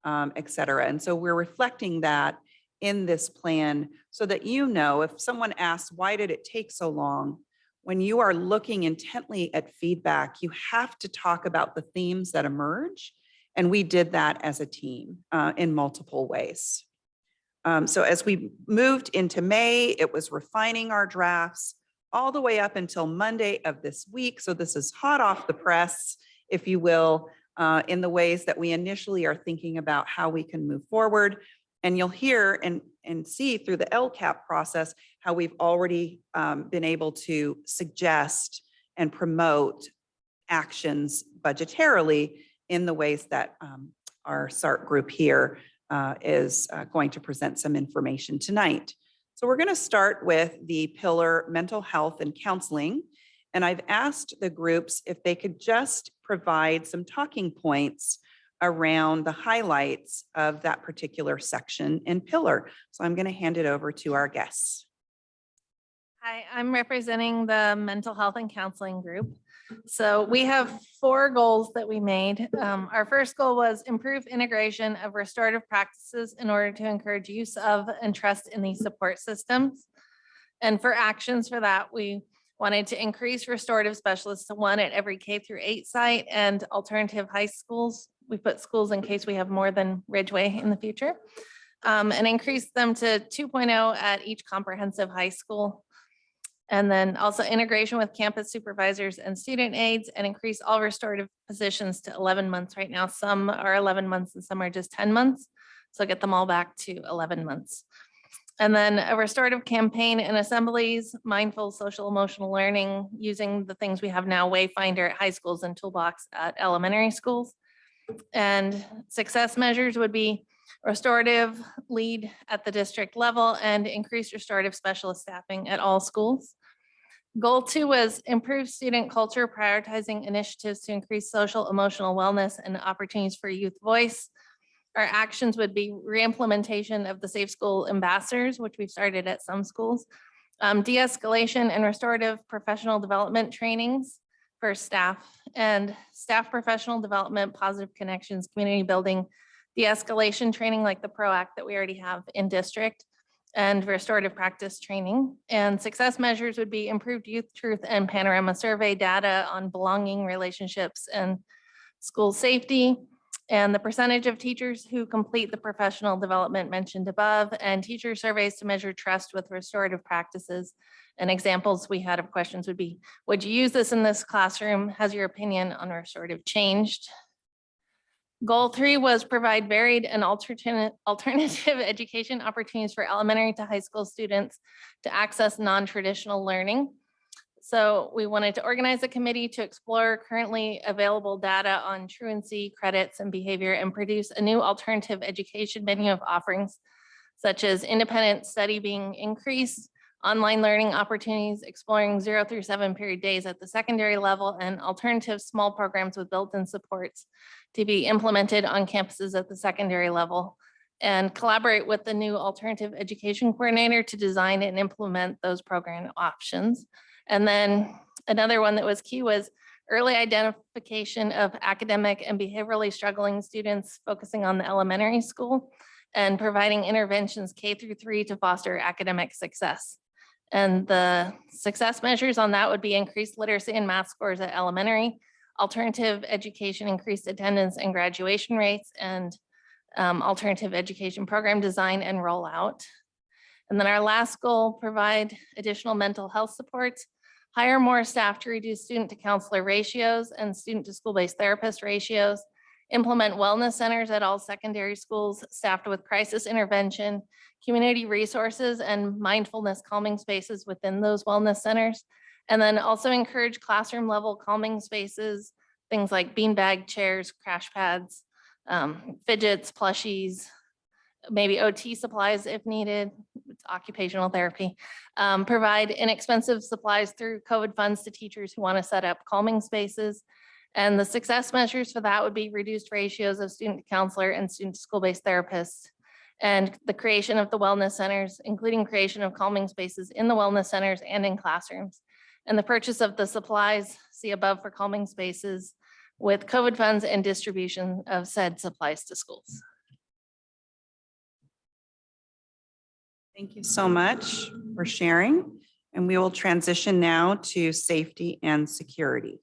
et cetera. And so we're reflecting that in this plan so that you know, if someone asks, why did it take so long? When you are looking intently at feedback, you have to talk about the themes that emerge. And we did that as a team in multiple ways. So as we moved into May, it was refining our drafts all the way up until Monday of this week. So this is hot off the press, if you will, in the ways that we initially are thinking about how we can move forward. And you'll hear and see through the LCAP process how we've already been able to suggest and promote actions budgetarily in the ways that our SART group here is going to present some information tonight. So we're going to start with the pillar mental health and counseling. And I've asked the groups if they could just provide some talking points around the highlights of that particular section and pillar. So I'm going to hand it over to our guests. Hi, I'm representing the mental health and counseling group. So we have 4 goals that we made. Our first goal was improve integration of restorative practices in order to encourage use of and trust in these support systems. And for actions for that, we wanted to increase restorative specialists to 1 at every K-8 site and alternative high schools. We put schools in case we have more than Ridgeway in the future. And increase them to 2.0 at each comprehensive high school. And then also integration with campus supervisors and student aides, and increase all restorative positions to 11 months right now. Some are 11 months and some are just 10 months. So get them all back to 11 months. And then a restorative campaign in assemblies, mindful social emotional learning, using the things we have now, Wayfinder at high schools and Toolbox at elementary schools. And success measures would be restorative lead at the district level and increase restorative specialist staffing at all schools. Goal 2 was improve student culture, prioritizing initiatives to increase social emotional wellness and opportunities for youth voice. Our actions would be reimplementation of the Safe School Ambassadors, which we've started at some schools, de-escalation and restorative professional development trainings for staff, and staff professional development, positive connections, community building, de-escalation training like the PRO-ACT that we already have in district, and restorative practice training. And success measures would be improved youth truth and panorama survey data on belonging, relationships, and school safety, and the percentage of teachers who complete the professional development mentioned above, and teacher surveys to measure trust with restorative practices. And examples we had of questions would be, would you use this in this classroom? Has your opinion on restorative changed? Goal 3 was provide varied and alternative education opportunities for elementary to high school students to access non-traditional learning. So we wanted to organize a committee to explore currently available data on truancy, credits, and behavior, and produce a new alternative education menu of offerings, such as independent study being increased, online learning opportunities, exploring 0 through 7 period days at the secondary level, and alternative small programs with built-in supports to be implemented on campuses at the secondary level, and collaborate with the new alternative education coordinator to design and implement those program options. And then another one that was key was early identification of academic and behaviorally struggling students, focusing on the elementary school, and providing interventions K-3 to foster academic success. And the success measures on that would be increased literacy and math scores at elementary, alternative education, increased attendance and graduation rates, and alternative education program design and rollout. And then our last goal, provide additional mental health supports, hire more staff to reduce student to counselor ratios and student to school-based therapist ratios, implement wellness centers at all secondary schools staffed with crisis intervention, community resources, and mindfulness calming spaces within those wellness centers. And then also encourage classroom level calming spaces, things like beanbag chairs, crash pads, fidgets, plushies, maybe OT supplies if needed, it's occupational therapy. Provide inexpensive supplies through COVID funds to teachers who want to set up calming spaces. And the success measures for that would be reduced ratios of student to counselor and student to school-based therapists, and the creation of the wellness centers, including creation of calming spaces in the wellness centers and in classrooms, and the purchase of the supplies, see above, for calming spaces with COVID funds and distribution of said supplies to schools. Thank you so much for sharing. And we will transition now to safety and security.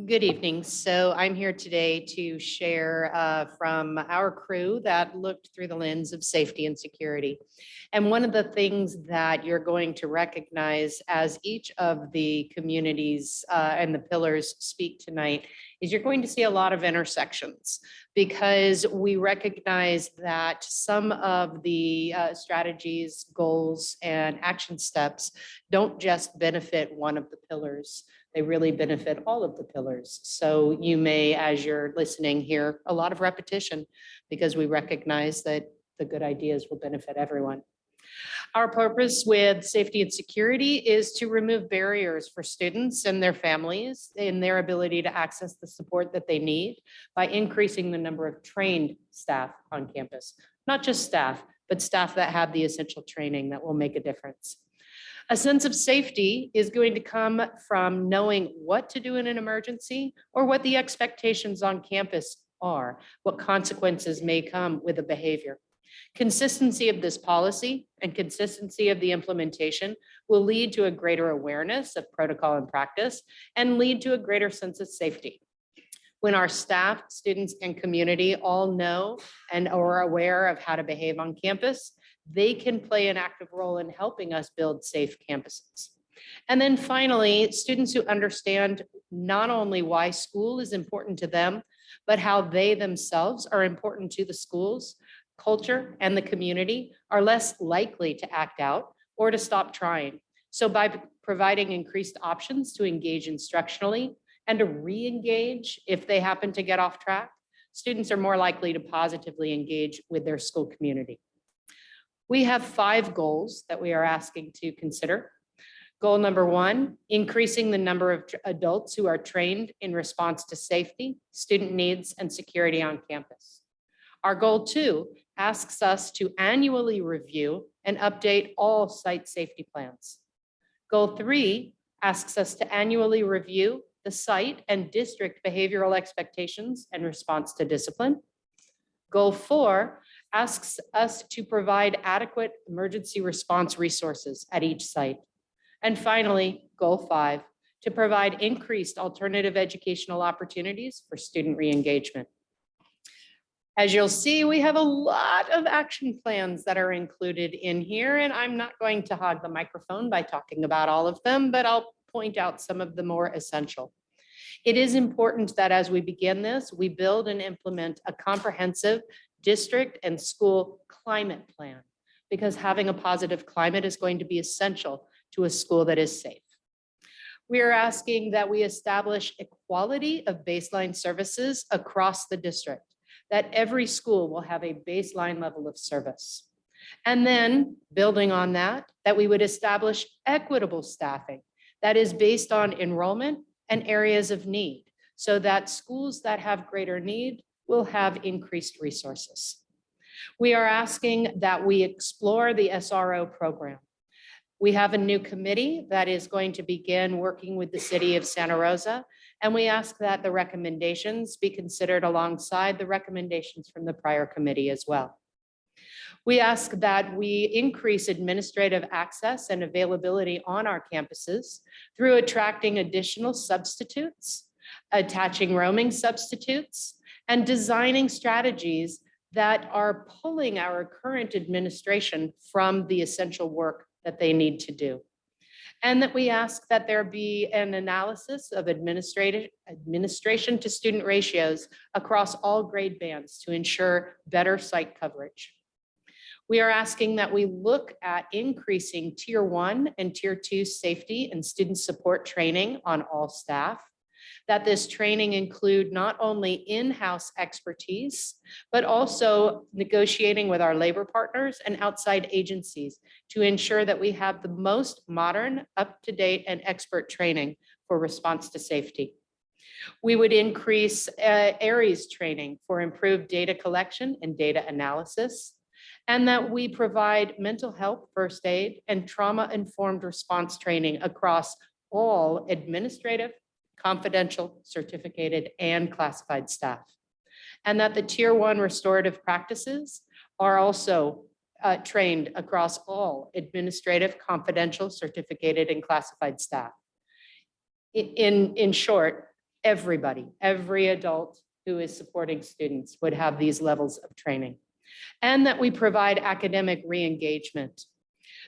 Good evening. So I'm here today to share from our crew that looked through the lens of safety and security. And one of the things that you're going to recognize as each of the communities and the pillars speak tonight is you're going to see a lot of intersections, because we recognize that some of the strategies, goals, and action steps don't just benefit one of the pillars. They really benefit all of the pillars. So you may, as you're listening, hear a lot of repetition, because we recognize that the good ideas will benefit everyone. Our purpose with safety and security is to remove barriers for students and their families in their ability to access the support that they need by increasing the number of trained staff on campus. Not just staff, but staff that have the essential training that will make a difference. A sense of safety is going to come from knowing what to do in an emergency or what the expectations on campus are, what consequences may come with a behavior. Consistency of this policy and consistency of the implementation will lead to a greater awareness of protocol and practice and lead to a greater sense of safety. When our staff, students, and community all know and are aware of how to behave on campus, they can play an active role in helping us build safe campuses. And then finally, students who understand not only why school is important to them, but how they themselves are important to the schools, culture, and the community are less likely to act out or to stop trying. So by providing increased options to engage instructionally and to re-engage if they happen to get off track, students are more likely to positively engage with their school community. We have 5 goals that we are asking to consider. Goal number 1, increasing the number of adults who are trained in response to safety, student needs, and security on campus. Our goal 2 asks us to annually review and update all site safety plans. Goal 3 asks us to annually review the site and district behavioral expectations and response to discipline. Goal 4 asks us to provide adequate emergency response resources at each site. And finally, goal 5, to provide increased alternative educational opportunities for student re-engagement. As you'll see, we have a lot of action plans that are included in here, and I'm not going to hog the microphone by talking about all of them, but I'll point out some of the more essential. It is important that as we begin this, we build and implement a comprehensive district and school climate plan, because having a positive climate is going to be essential to a school that is safe. We are asking that we establish equality of baseline services across the district, that every school will have a baseline level of service. And then building on that, that we would establish equitable staffing that is based on enrollment and areas of need, so that schools that have greater need will have increased resources. We are asking that we explore the SRO program. We have a new committee that is going to begin working with the city of Santa Rosa, and we ask that the recommendations be considered alongside the recommendations from the prior committee as well. We ask that we increase administrative access and availability on our campuses through attracting additional substitutes, attaching roaming substitutes, and designing strategies that are pulling our current administration from the essential work that they need to do. And that we ask that there be an analysis of administration to student ratios across all grade bands to ensure better site coverage. We are asking that we look at increasing Tier 1 and Tier 2 safety and student support training on all staff, that this training include not only in-house expertise, but also negotiating with our labor partners and outside agencies to ensure that we have the most modern, up-to-date, and expert training for response to safety. We would increase ARES training for improved data collection and data analysis, and that we provide mental health first aid and trauma-informed response training across all administrative, confidential, certificated, and classified staff. And that the Tier 1 restorative practices are also trained across all administrative, confidential, certificated, and classified staff. In short, everybody, every adult who is supporting students would have these levels of training. And that we provide academic re-engagement,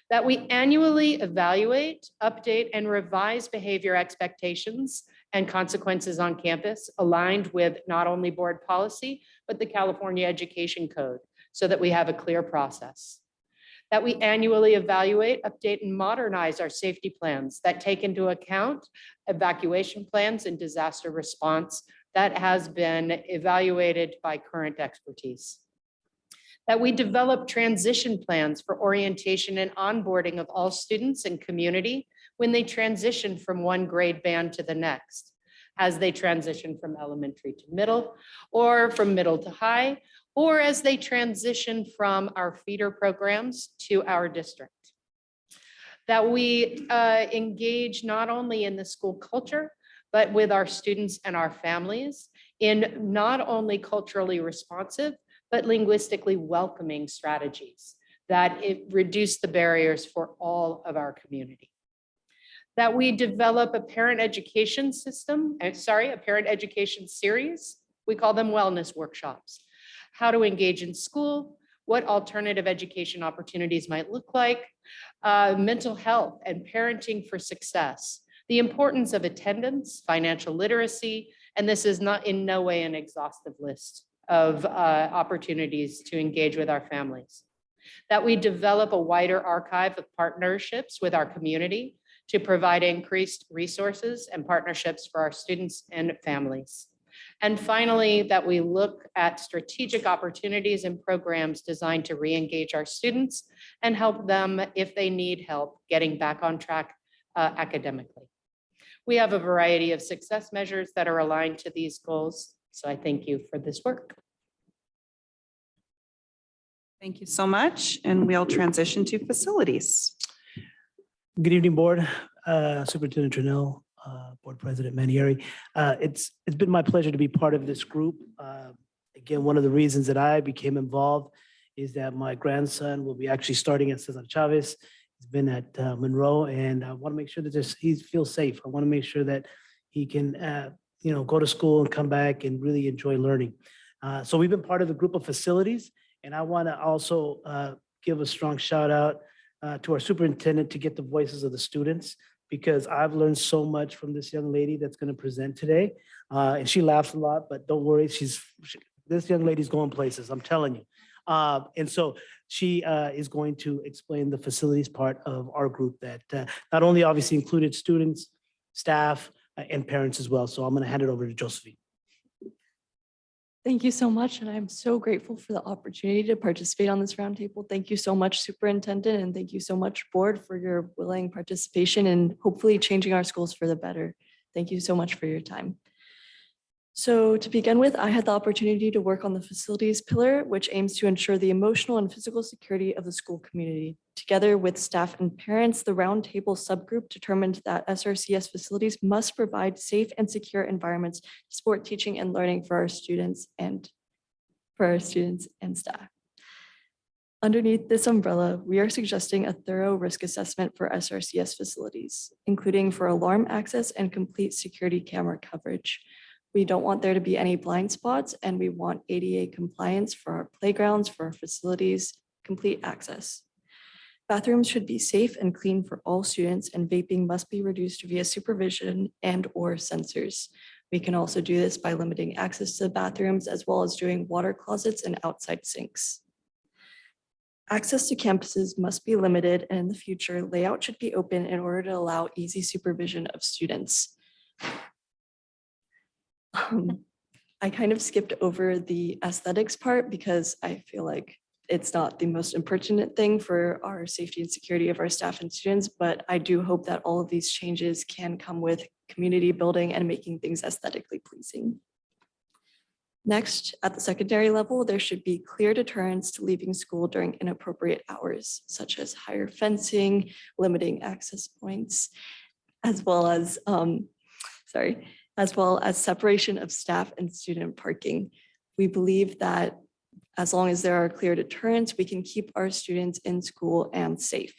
that we annually evaluate, update, and revise behavior expectations and consequences on campus aligned with not only board policy, but the California Education Code, so that we have a clear process. That we annually evaluate, update, and modernize our safety plans that take into account evacuation plans and disaster response that has been evaluated by current expertise. That we develop transition plans for orientation and onboarding of all students and community when they transition from one grade band to the next, as they transition from elementary to middle, or from middle to high, or as they transition from our feeder programs to our district. That we engage not only in the school culture, but with our students and our families in not only culturally responsive, but linguistically welcoming strategies that it reduce the barriers for all of our community. That we develop a parent education system, a parent education series. We call them wellness workshops. How to engage in school, what alternative education opportunities might look like, mental health and parenting for success, the importance of attendance, financial literacy, and this is not in no way an exhaustive list of opportunities to engage with our families. That we develop a wider archive of partnerships with our community to provide increased resources and partnerships for our students and families. And finally, that we look at strategic opportunities and programs designed to re-engage our students and help them if they need help getting back on track academically. We have a variety of success measures that are aligned to these goals. So I thank you for this work. Thank you so much. And we'll transition to facilities. Good evening, Board. Superintendent Trinnell, Board President Manieri. It's been my pleasure to be part of this group. Again, one of the reasons that I became involved is that my grandson will be actually starting at Cesar Chavez. He's been at Monroe, and I want to make sure that he feels safe. I want to make sure that he can, go to school and come back and really enjoy learning. So we've been part of the group of facilities, and I want to also give a strong shout out to our superintendent to get the voices of the students, because I've learned so much from this young lady that's going to present today. And she laughs a lot, but don't worry, this young lady's going places, I'm telling you. And so she is going to explain the facilities part of our group that not only obviously included students, staff, and parents as well. So I'm going to hand it over to Josephine. Thank you so much, and I'm so grateful for the opportunity to participate on this roundtable. Thank you so much, Superintendent, and thank you so much, Board, for your willing participation and hopefully changing our schools for the better. Thank you so much for your time. So to begin with, I had the opportunity to work on the facilities pillar, which aims to ensure the emotional and physical security of the school community. Together with staff and parents, the roundtable subgroup determined that SRCS facilities must provide safe and secure environments to support teaching and learning for our students and staff. Underneath this umbrella, we are suggesting a thorough risk assessment for SRCS facilities, including for alarm access and complete security camera coverage. We don't want there to be any blind spots, and we want ADA compliance for our playgrounds, for our facilities, complete access. Bathrooms should be safe and clean for all students, and vaping must be reduced via supervision and/or sensors. We can also do this by limiting access to the bathrooms, as well as doing water closets and outside sinks. Access to campuses must be limited, and in the future, layout should be open in order to allow easy supervision of students. I kind of skipped over the aesthetics part because I feel like it's not the most important thing for our safety and security of our staff and students, but I do hope that all of these changes can come with community building and making things aesthetically pleasing. Next, at the secondary level, there should be clear deterrents to leaving school during inappropriate hours, such as higher fencing, limiting access points, as well as separation of staff and student parking. We believe that as long as there are clear deterrents, we can keep our students in school and safe.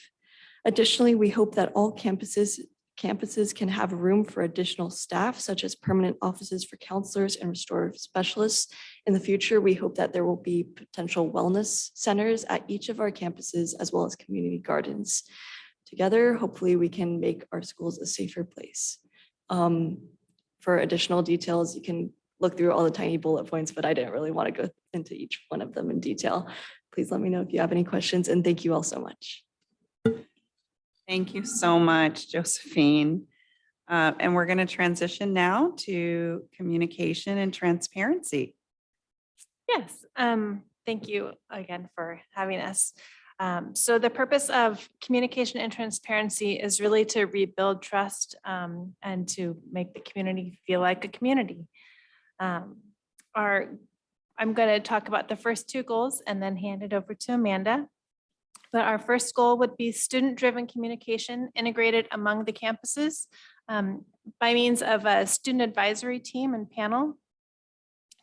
Additionally, we hope that all campuses can have room for additional staff, such as permanent offices for counselors and restorative specialists. In the future, we hope that there will be potential wellness centers at each of our campuses, as well as community gardens. Together, hopefully we can make our schools a safer place. For additional details, you can look through all the tiny bullet points, but I didn't really want to go into each one of them in detail. Please let me know if you have any questions, and thank you all so much. Thank you so much, Josephine. And we're going to transition now to communication and transparency. Yes, Thank you again for having us. So the purpose of communication and transparency is really to rebuild trust and to make the community feel like a community. I'm going to talk about the first two goals and then hand it over to Amanda. But our first goal would be student-driven communication integrated among the campuses by means of a student advisory team and panel.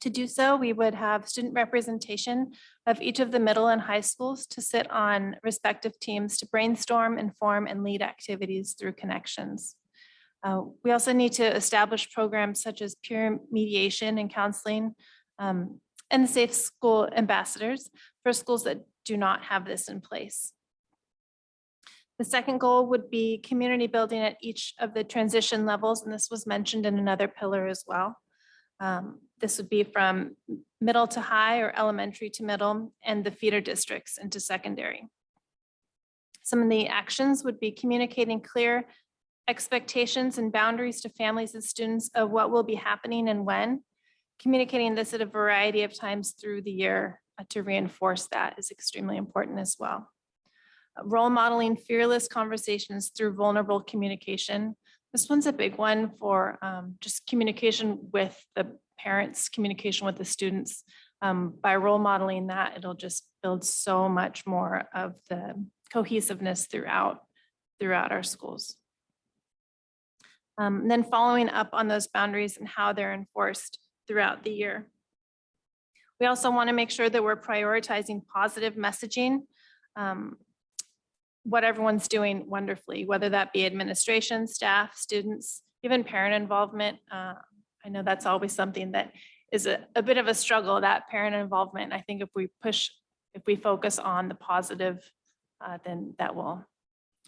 To do so, we would have student representation of each of the middle and high schools to sit on respective teams to brainstorm, inform, and lead activities through connections. We also need to establish programs such as peer mediation and counseling and the Safe School Ambassadors for schools that do not have this in place. The second goal would be community building at each of the transition levels, and this was mentioned in another pillar as well. This would be from middle to high or elementary to middle and the feeder districts into secondary. Some of the actions would be communicating clear expectations and boundaries to families and students of what will be happening and when. Communicating this at a variety of times through the year to reinforce that is extremely important as well. Role modeling fearless conversations through vulnerable communication. This one's a big one for just communication with the parents, communication with the students. By role modeling that, it'll just build so much more of the cohesiveness throughout our schools. And then following up on those boundaries and how they're enforced throughout the year. We also want to make sure that we're prioritizing positive messaging. What everyone's doing wonderfully, whether that be administration, staff, students, even parent involvement. I know that's always something that is a bit of a struggle, that parent involvement. I think if we focus on the positive, then that will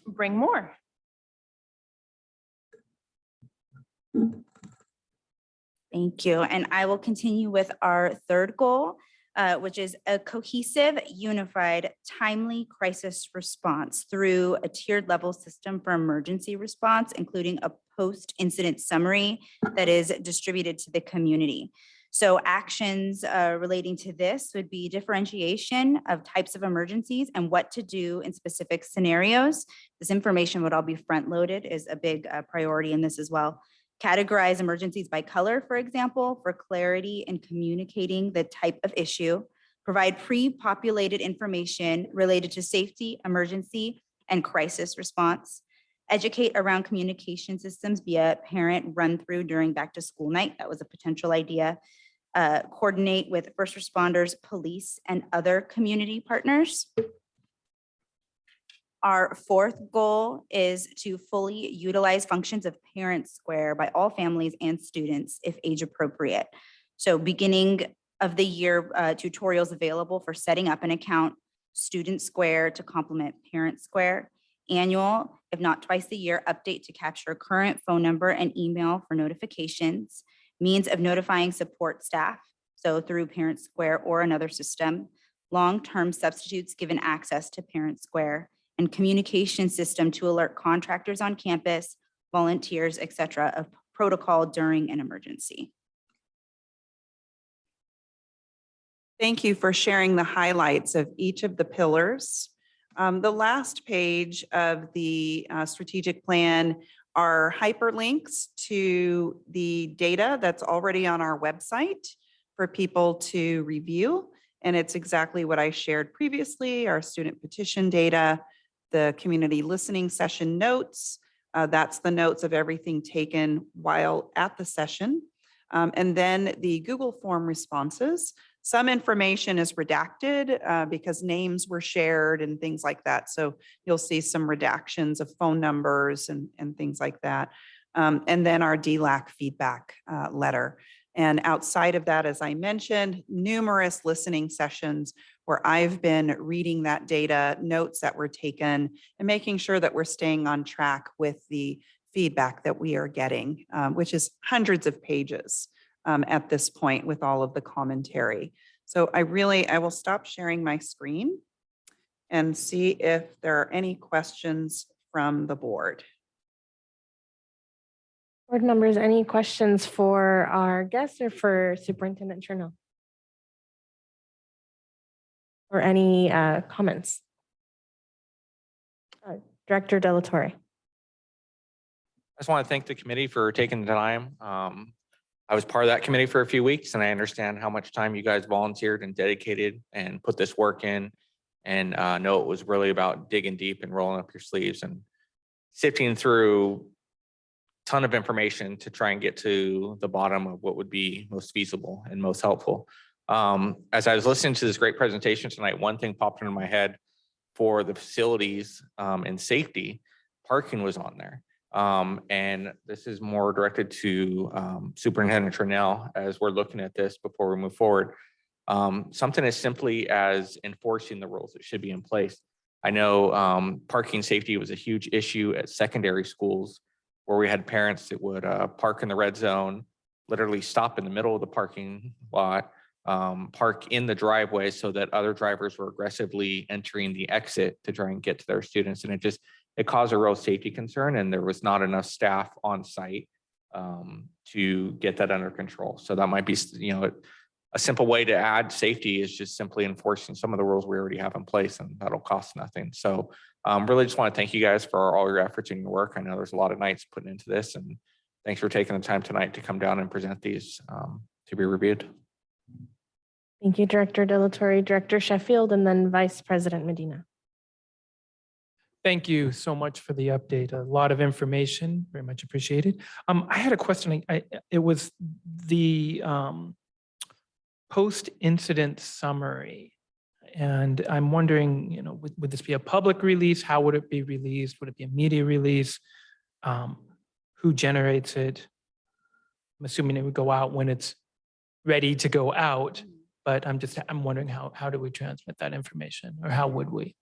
bring more. Thank you. And I will continue with our third goal, which is a cohesive, unified, timely crisis response through a tiered level system for emergency response, including a post-incident summary that is distributed to the community. So actions relating to this would be differentiation of types of emergencies and what to do in specific scenarios. This information would all be front-loaded is a big priority in this as well. Categorize emergencies by color, for example, for clarity in communicating the type of issue. Provide pre-populated information related to safety, emergency, and crisis response. Educate around communication systems via parent run-through during back-to-school night. That was a potential idea. Coordinate with first responders, police, and other community partners. Our fourth goal is to fully utilize functions of Parent Square by all families and students if age appropriate. So beginning of the year, tutorials available for setting up an account, Student Square to complement Parent Square, annual, if not twice a year, update to capture current phone number and email for notifications, means of notifying support staff, so through Parent Square or another system, long-term substitutes given access to Parent Square, and communication system to alert contractors on campus, volunteers, et cetera, of protocol during an emergency. Thank you for sharing the highlights of each of the pillars. The last page of the strategic plan are hyperlinks to the data that's already on our website for people to review. And it's exactly what I shared previously, our student petition data, the community listening session notes. That's the notes of everything taken while at the session. And then the Google form responses. Some information is redacted because names were shared and things like that. So you'll see some redactions of phone numbers and things like that. And then our DLAC feedback letter. And outside of that, as I mentioned, numerous listening sessions where I've been reading that data, notes that were taken, and making sure that we're staying on track with the feedback that we are getting, which is hundreds of pages at this point with all of the commentary. So I will stop sharing my screen and see if there are any questions from the board. Board members, any questions for our guests or for Superintendent Chernow? or any comments? Director Delatorre. I just want to thank the committee for taking the time. I was part of that committee for a few weeks, and I understand how much time you guys volunteered and dedicated and put this work in, and know it was really about digging deep and rolling up your sleeves and sifting through a ton of information to try and get to the bottom of what would be most feasible and most helpful. As I was listening to this great presentation tonight, one thing popped into my head for the facilities and safety. Parking was on there. And this is more directed to Superintendent Trinnell as we're looking at this before we move forward. Something as simply as enforcing the rules that should be in place. I know parking safety was a huge issue at secondary schools where we had parents that would park in the red zone, literally stop in the middle of the parking lot, park in the driveway so that other drivers were aggressively entering the exit to try and get to their students. And it caused a real safety concern, and there was not enough staff on site to get that under control. So that might be, a simple way to add safety is just simply enforcing some of the rules we already have in place, and that'll cost nothing. So really just want to thank you guys for all your efforts and your work. I know there's a lot of nights putting into this, and thanks for taking the time tonight to come down and present these to be reviewed. Thank you, Director Delatorre. Director Sheffield, and then Vice President Medina. Thank you so much for the update. A lot of information, very much appreciated. I had a question. It was the post-incident summary. And I'm wondering, would this be a public release? How would it be released? Would it be a media release? Who generates it? I'm assuming it would go out when it's ready to go out, but I'm wondering how do we transmit that information, or how would we?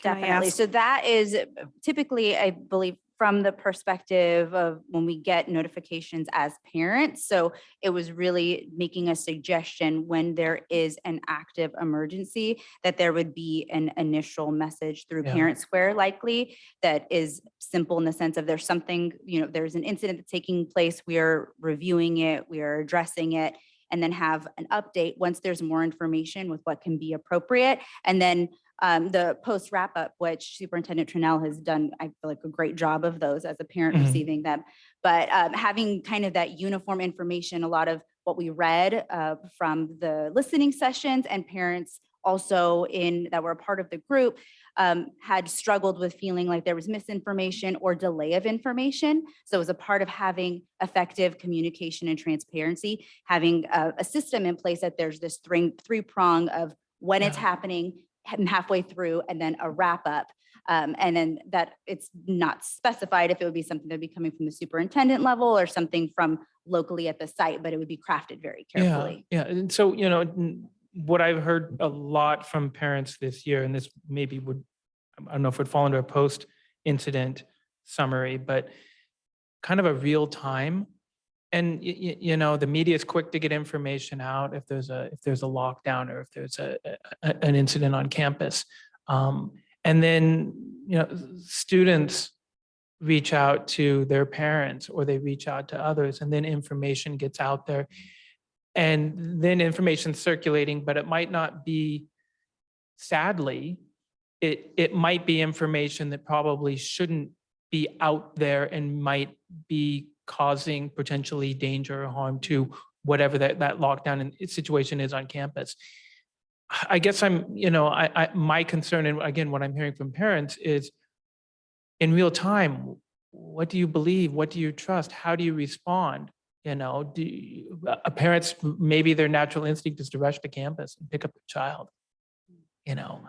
Definitely. So that is typically, I believe, from the perspective of when we get notifications as parents. So it was really making a suggestion when there is an active emergency that there would be an initial message through Parent Square, likely, that is simple in the sense of there's something, there's an incident that's taking place, we are reviewing it, we are addressing it, and then have an update once there's more information with what can be appropriate. And then the post wrap up, which Superintendent Trinnell has done, I feel like, a great job of those as a parent receiving them. But having kind of that uniform information, a lot of what we read from the listening sessions, and parents also that were a part of the group had struggled with feeling like there was misinformation or delay of information. So as a part of having effective communication and transparency, having a system in place that there's this three-prong of when it's happening, halfway through, and then a wrap up. And then that it's not specified if it would be something that would be coming from the superintendent level or something from locally at the site, but it would be crafted very carefully. Yeah. And so, what I've heard a lot from parents this year, and this maybe I don't know if it would fall under a post-incident summary, but kind of a real time. And the media is quick to get information out if there's a lockdown or if there's an incident on campus. And then students reach out to their parents, or they reach out to others, and then information gets out there. And then information circulating, but it might not be, sadly, it might be information that probably shouldn't be out there and might be causing potentially danger or harm to whatever that lockdown and situation is on campus. I guess my concern, and again, what I'm hearing from parents is, in real time, what do you believe? What do you trust? How do you respond? Parents, maybe their natural instinct is to rush to campus and pick up their child,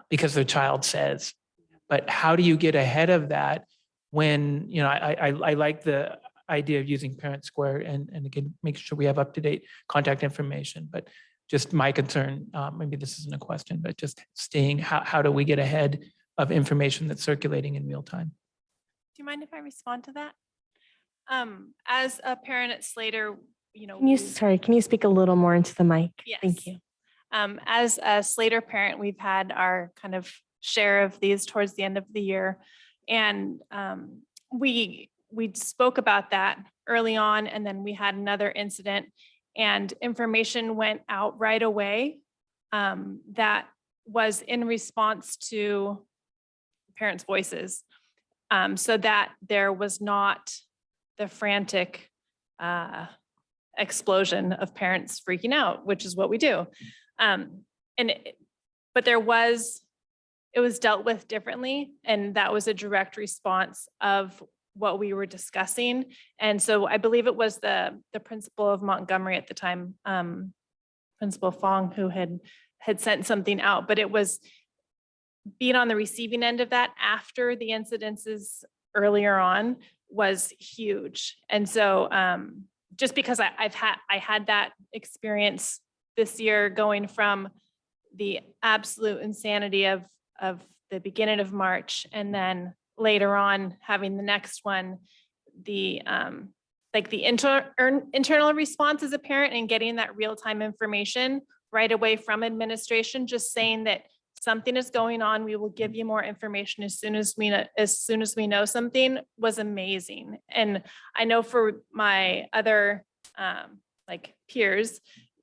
because their child says. But how do you get ahead of that when, I like the idea of using Parent Square and again, make sure we have up-to-date contact information. But just my concern, maybe this isn't a question, but just staying, how do we get ahead of information that's circulating in real time? Do you mind if I respond to that? As a parent at Slater, Can you speak a little more into the mic? Yes. Thank you. As a Slater parent, we've had our kind of share of these towards the end of the year. And we spoke about that early on, and then we had another incident, and information went out right away that was in response to parents' voices, so that there was not the frantic explosion of parents freaking out, which is what we do. But it was dealt with differently, and that was a direct response of what we were discussing. And so I believe it was the principal of Montgomery at the time, Principal Fong, who had sent something out, but it was being on the receiving end of that after the incidences earlier on was huge. And so just because I had that experience this year, going from the absolute insanity of the beginning of March, and then later on having the next one, the internal response as a parent and getting that real-time information right away from administration, just saying that something is going on, we will give you more information as soon as we know something, was amazing. And I know for my other peers,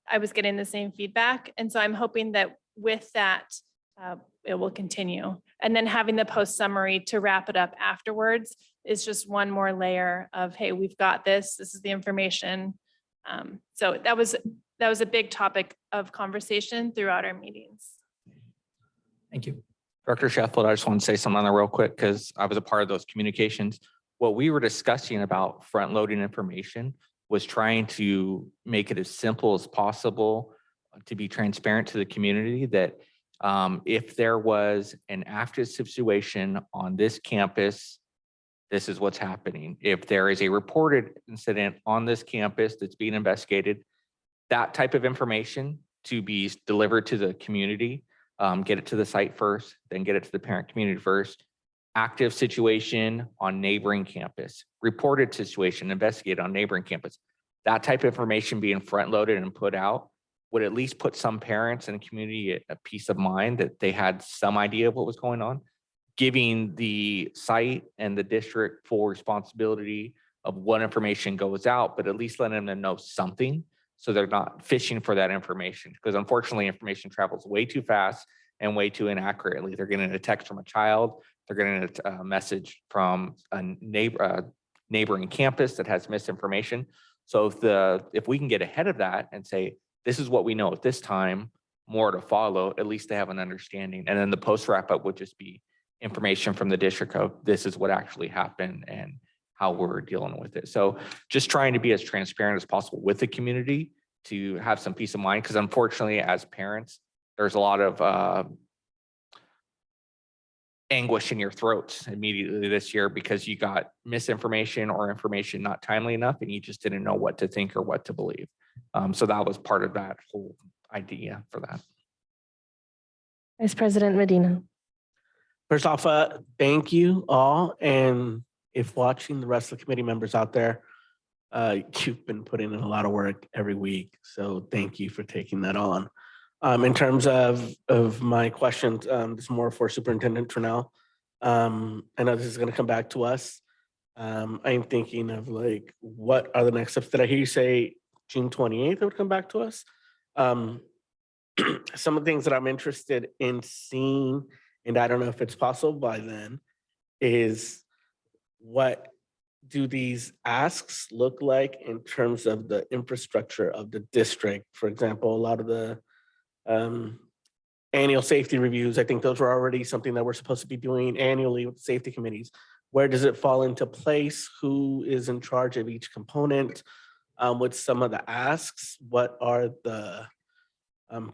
I was getting the same feedback. And so I'm hoping that with that, it will continue. And then having the post summary to wrap it up afterwards is just one more layer of, hey, we've got this. This is the information. So that was a big topic of conversation throughout our meetings. Thank you. Director Sheffield, I just want to say something on that real quick because I was a part of those communications. What we were discussing about front loading information was trying to make it as simple as possible to be transparent to the community that if there was an active situation on this campus, this is what's happening. If there is a reported incident on this campus that's being investigated, that type of information to be delivered to the community, get it to the site first, then get it to the parent community first. Active situation on neighboring campus, reported situation investigated on neighboring campus. That type of information being front loaded and put out would at least put some parents and community a peace of mind that they had some idea of what was going on, giving the site and the district full responsibility of what information goes out, but at least letting them know something so they're not fishing for that information. Because unfortunately, information travels way too fast and way too inaccurately. They're getting a text from a child, they're getting a message from a neighboring campus that has misinformation. So if we can get ahead of that and say, this is what we know at this time, more to follow, at least they have an understanding. And then the post wrap up would just be information from the district of this is what actually happened and how we're dealing with it. So just trying to be as transparent as possible with the community to have some peace of mind. Because unfortunately, as parents, there's a lot of anguish in your throats immediately this year because you got misinformation or information not timely enough and you just didn't know what to think or what to believe. So that was part of that whole idea for that. Vice President Medina. First off, thank you all. And if watching, the rest of the committee members out there, you've been putting in a lot of work every week. So thank you for taking that on. In terms of my questions, this is more for Superintendent Trinnell. I know this is going to come back to us. I'm thinking of what are the next steps? Did I hear you say June 28th it would come back to us? Some of the things that I'm interested in seeing, and I don't know if it's possible by then, is what do these asks look like in terms of the infrastructure of the district? For example, a lot of the annual safety reviews, I think those were already something that we're supposed to be doing annually with safety committees. Where does it fall into place? Who is in charge of each component? With some of the asks, what are the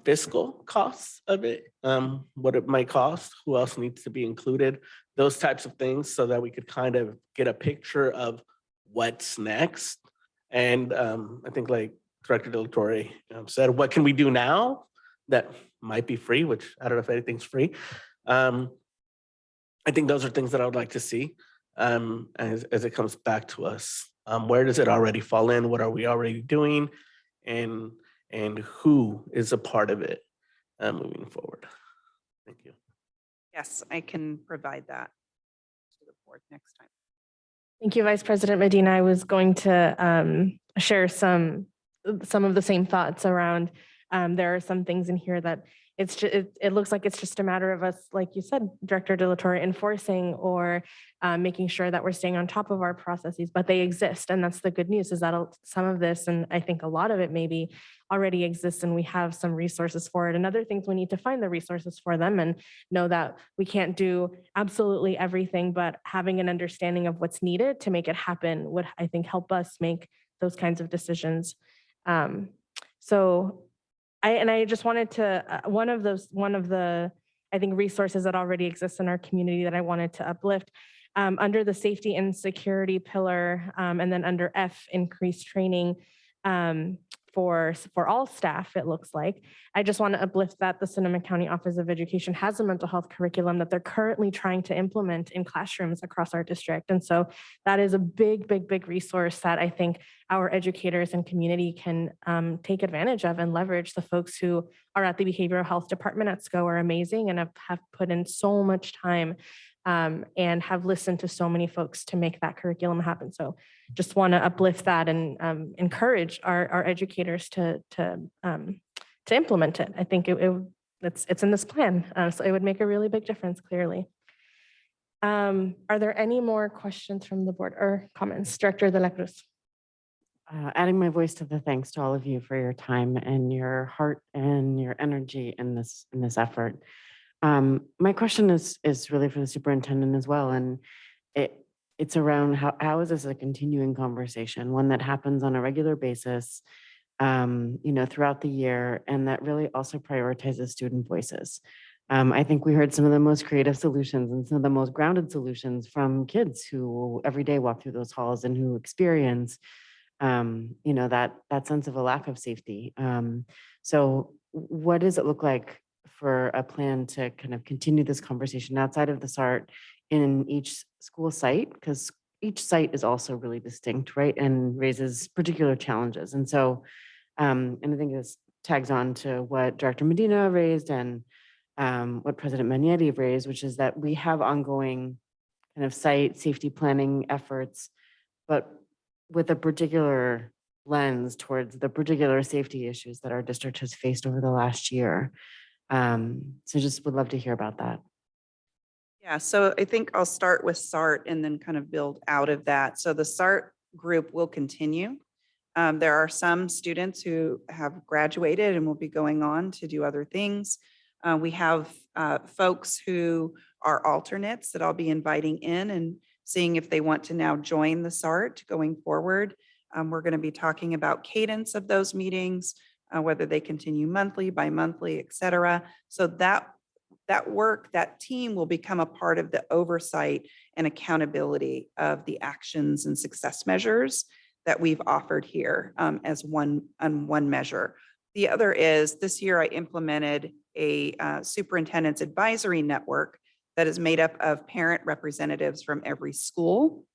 fiscal costs of it? What it might cost? Who else needs to be included? Those types of things so that we could kind of get a picture of what's next. And I think like Director De La Torre said, what can we do now that might be free, which I don't know if anything's free. I think those are things that I would like to see as it comes back to us. Where does it already fall in? What are we already doing? And who is a part of it moving forward? Thank you. Yes, I can provide that to the board next time. Thank you, Vice President Medina. I was going to share some of the same thoughts around There are some things in here that it's just, it looks like it's just a matter of us, like you said, Director De La Torre, enforcing or making sure that we're staying on top of our processes, but they exist. And that's the good news, is that some of this, and I think a lot of it maybe already exists, and we have some resources for it. And other things, we need to find the resources for them and know that we can't do absolutely everything, but having an understanding of what's needed to make it happen would, I think, help us make those kinds of decisions. So I just wanted to, one of the, I think, resources that already exists in our community that I wanted to uplift, under the safety and security pillar, and then under F, increased training for all staff, it looks like. I just want to uplift that the Sonoma County Office of Education has a mental health curriculum that they're currently trying to implement in classrooms across our district. And so that is a big, big, big resource that I think our educators and community can take advantage of and leverage. The folks who are at the behavioral health department at SCO are amazing and have put in so much time and have listened to so many folks to make that curriculum happen. So just want to uplift that and encourage our educators to implement it. I think it's in this plan, so it would make a really big difference, clearly. Are there any more questions from the board or comments? Director De La Cruz. Adding my voice to the thanks to all of you for your time and your heart and your energy in this effort. My question is really for the superintendent as well, and it's around how is this a continuing conversation, one that happens on a regular basis, throughout the year, and that really also prioritizes student voices. I think we heard some of the most creative solutions and some of the most grounded solutions from kids who every day walk through those halls and who experience, that sense of a lack of safety. So what does it look like for a plan to kind of continue this conversation outside of the SART in each school site? Because each site is also really distinct, right? And raises particular challenges. And so, and I think this tags on to what Director Medina raised and what President Manieri raised, which is that we have ongoing kind of site safety planning efforts, but with a particular lens towards the particular safety issues that our district has faced over the last year. So just would love to hear about that. Yeah, so I think I'll start with SART and then kind of build out of that. So the SART group will continue. There are some students who have graduated and will be going on to do other things. We have folks who are alternates that I'll be inviting in and seeing if they want to now join the SART going forward. We're going to be talking about cadence of those meetings, whether they continue monthly, bi-monthly, et cetera. So that work, that team will become a part of the oversight and accountability of the actions and success measures that we've offered here as one measure. The other is this year I implemented a superintendent's advisory network that is made up of parent representatives from every school.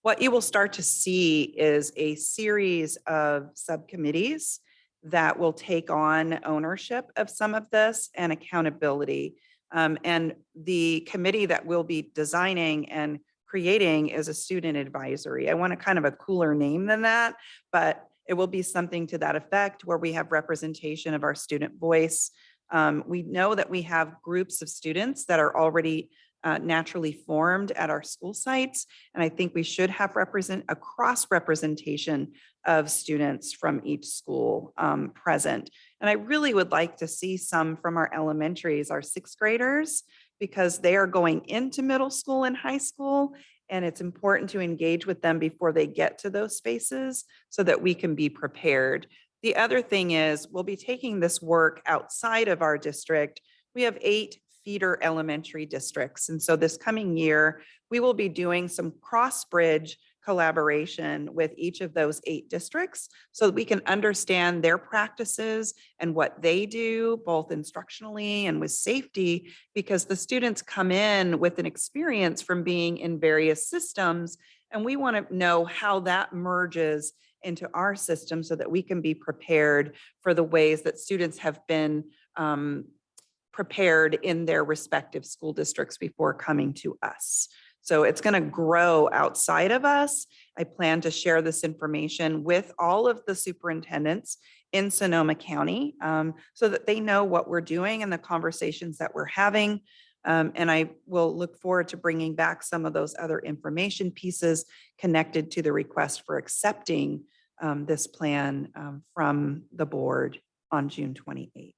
What you will start to see is a series of subcommittees that will take on ownership of some of this and accountability. And the committee that we'll be designing and creating is a student advisory. I want a kind of a cooler name than that, but it will be something to that effect where we have representation of our student voice. We know that we have groups of students that are already naturally formed at our school sites. And I think we should have a cross representation of students from each school present. And I really would like to see some from our elementaries, our sixth graders, because they are going into middle school and high school. And it's important to engage with them before they get to those spaces so that we can be prepared. The other thing is we'll be taking this work outside of our district. We have 8 feeder elementary districts. And so this coming year, we will be doing some cross-bridge collaboration with each of those 8 districts so that we can understand their practices and what they do, both instructionally and with safety, because the students come in with an experience from being in various systems, and we want to know how that merges into our system so that we can be prepared for the ways that students have been prepared in their respective school districts before coming to us. So it's going to grow outside of us. I plan to share this information with all of the superintendents in Sonoma County, so that they know what we're doing and the conversations that we're having. And I will look forward to bringing back some of those other information pieces connected to the request for accepting this plan from the board on June 28th.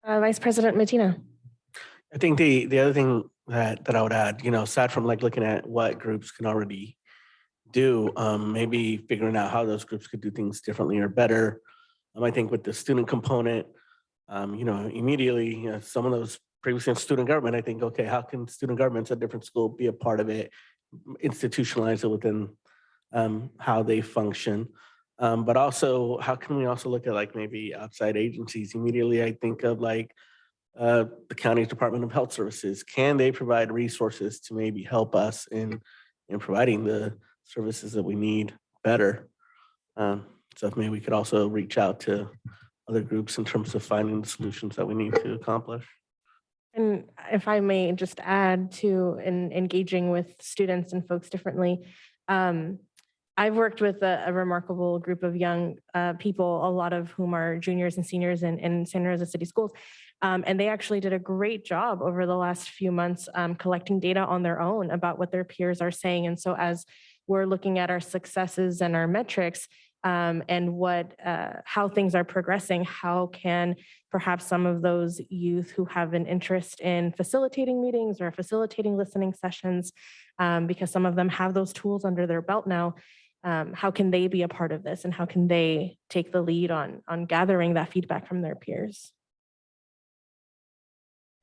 Vice President Medina. I think the other thing that I would add, aside from like looking at what groups can already do, maybe figuring out how those groups could do things differently or better. I think with the student component, immediately, some of those previously in student government, I think, okay, how can student governments at different schools be a part of it, institutionalize it within how they function? But also, how can we also look at like maybe outside agencies? Immediately, I think of like the county Department of Health Services. Can they provide resources to maybe help us in providing the services that we need better? So if maybe we could also reach out to other groups in terms of finding the solutions that we need to accomplish. And if I may just add to in engaging with students and folks differently, I've worked with a remarkable group of young people, a lot of whom are juniors and seniors in Santa Rosa City Schools. And they actually did a great job over the last few months collecting data on their own about what their peers are saying. And so as we're looking at our successes and our metrics, and how things are progressing, how can perhaps some of those youth who have an interest in facilitating meetings or facilitating listening sessions, because some of them have those tools under their belt now, how can they be a part of this and how can they take the lead on gathering that feedback from their peers?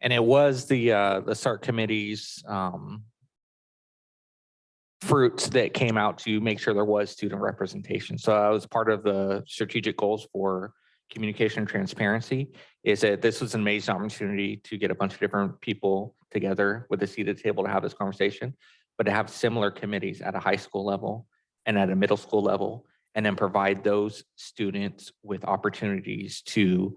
And it was the SRC committee's fruits that came out to make sure there was student representation. So that was part of the strategic goals for communication and transparency, is that this was an amazing opportunity to get a bunch of different people together with a seat at the table to have this conversation, but to have similar committees at a high school level and at a middle school level, and then provide those students with opportunities to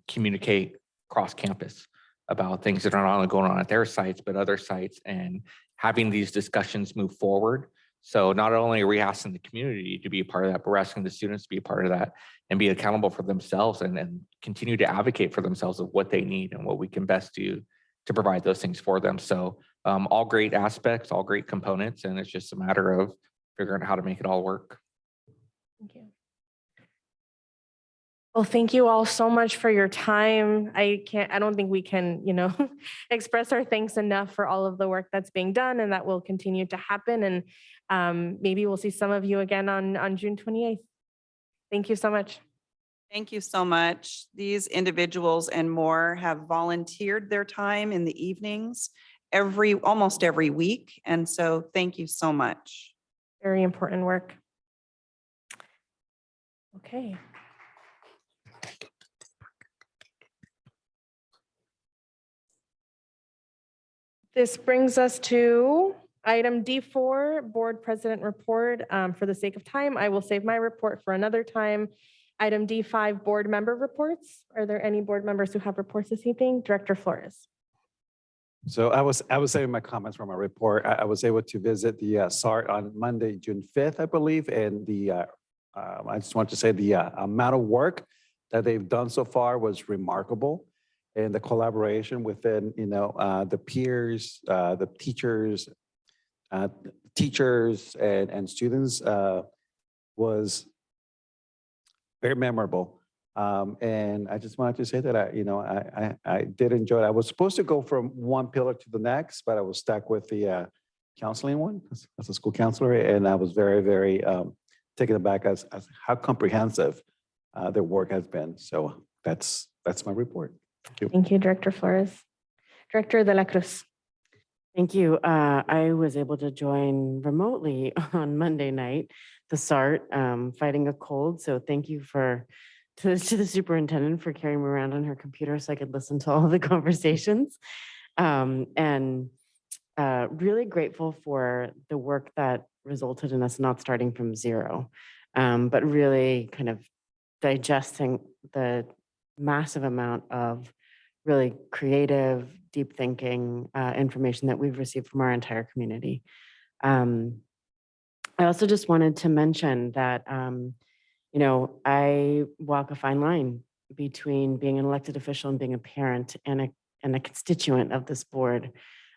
communicate cross campus about things that are not only going on at their sites, but other sites, and having these discussions move forward. So not only are we asking the community to be a part of that, but we're asking the students to be a part of that and be accountable for themselves and continue to advocate for themselves of what they need and what we can best do to provide those things for them. So all great aspects, all great components, and it's just a matter of figuring out how to make it all work. Thank you. Well, thank you all so much for your time. I don't think we can, express our thanks enough for all of the work that's being done and that will continue to happen. And maybe we'll see some of you again on June 28th. Thank you so much. Thank you so much. These individuals and more have volunteered their time in the evenings almost every week. And so thank you so much. Very important work. Okay. This brings us to item D4, Board President Report. For the sake of time, I will save my report for another time. Item D5, Board Member Reports. Are there any board members who have reports this evening? Director Flores. So I was saving my comments from my report. I was able to visit the SART on Monday, June 5th, I believe, and I just want to say the amount of work that they've done so far was remarkable. And the collaboration within, the peers, the teachers and students was very memorable. And I just wanted to say that I did enjoy it. I was supposed to go from one pillar to the next, but I was stuck with the counseling one as a school counselor. And I was very, very taken aback as how comprehensive their work has been. So that's my report. Thank you, Director Flores. Director De La Cruz. Thank you. I was able to join remotely on Monday night, the SART, fighting a cold. So thank you to the superintendent for carrying me around on her computer so I could listen to all of the conversations. And really grateful for the work that resulted in us not starting from zero, but really kind of digesting the massive amount of really creative, deep thinking information that we've received from our entire community. I I also just wanted to mention that, I walk a fine line between being an elected official and being a parent and a constituent of this board.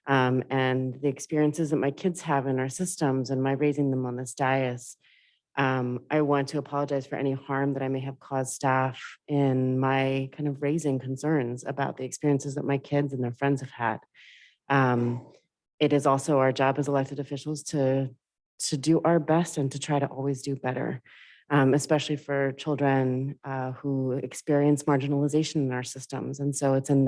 And the experiences that my kids have in our systems and my raising them on this dais. I want to apologize for any harm that I may have caused staff in my kind of raising concerns about the experiences that my kids and their friends have had. It is also our job as elected officials to do our best and to try to always do better, especially for children who experience marginalization in our systems. And so it's in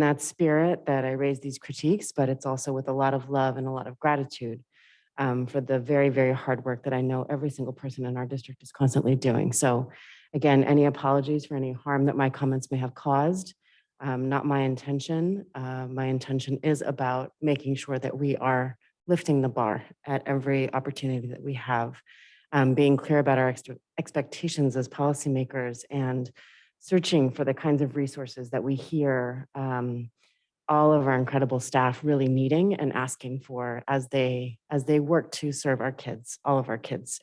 that spirit that I raise these critiques, but it's also with a lot of love and a lot of gratitude for the very, very hard work that I know every single person in our district is constantly doing. So again, any apologies for any harm that my comments may have caused. Not my intention. My intention is about making sure that we are lifting the bar at every opportunity that we have, being clear about our expectations as policymakers and searching for the kinds of resources that we hear all of our incredible staff really needing and asking for as they work to serve our kids, all of our kids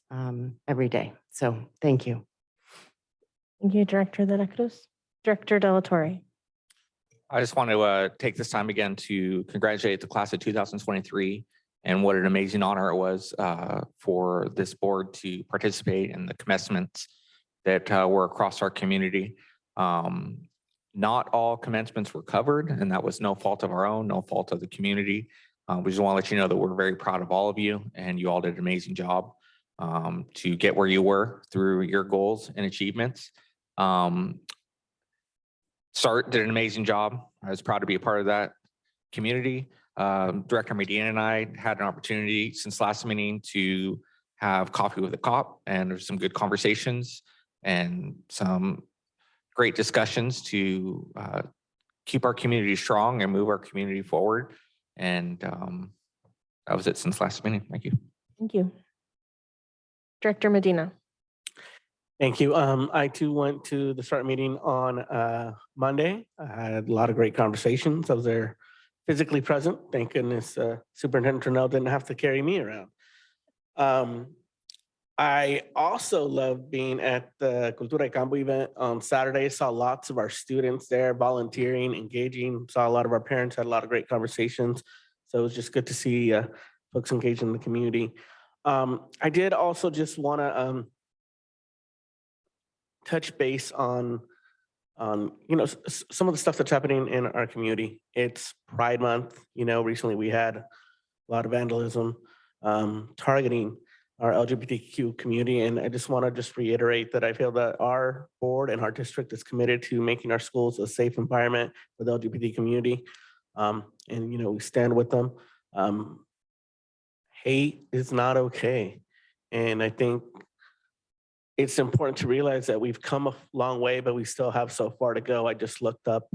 every day. So thank you. Thank you, Director De La Cruz. Director De La Torre. I just want to take this time again to congratulate the class of 2023 and what an amazing honor it was for this board to participate in the commencements that were across our community. Not all commencements were covered, and that was no fault of our own, no fault of the community. We just want to let you know that we're very proud of all of you, and you all did an amazing job to get where you were through your goals and achievements. SART did an amazing job. I was proud to be a part of that community. Director Medina and I had an opportunity since last meeting to have coffee with a cop, and there's some good conversations and some great discussions to keep our community strong and move our community forward. And that was it since last meeting. Thank you. Thank you. Director Medina. Thank you. I too went to the START meeting on Monday. I had a lot of great conversations. I was there physically present. Thank goodness Superintendent Turnell didn't have to carry me around. I also loved being at the Cultura de Campo event on Saturday. Saw lots of our students there volunteering, engaging. Saw a lot of our parents, had a lot of great conversations. So it was just good to see folks engaged in the community. I did also just want to touch base on some of the stuff that's happening in our community. It's Pride Month. Recently we had a lot of vandalism targeting our LGBTQ community. And I just want to reiterate that I feel that our board and our district is committed to making our schools a safe environment for the LGBT community. And we stand with them. Hate is not okay. And I think it's important to realize that we've come a long way, but we still have so far to go. I just looked up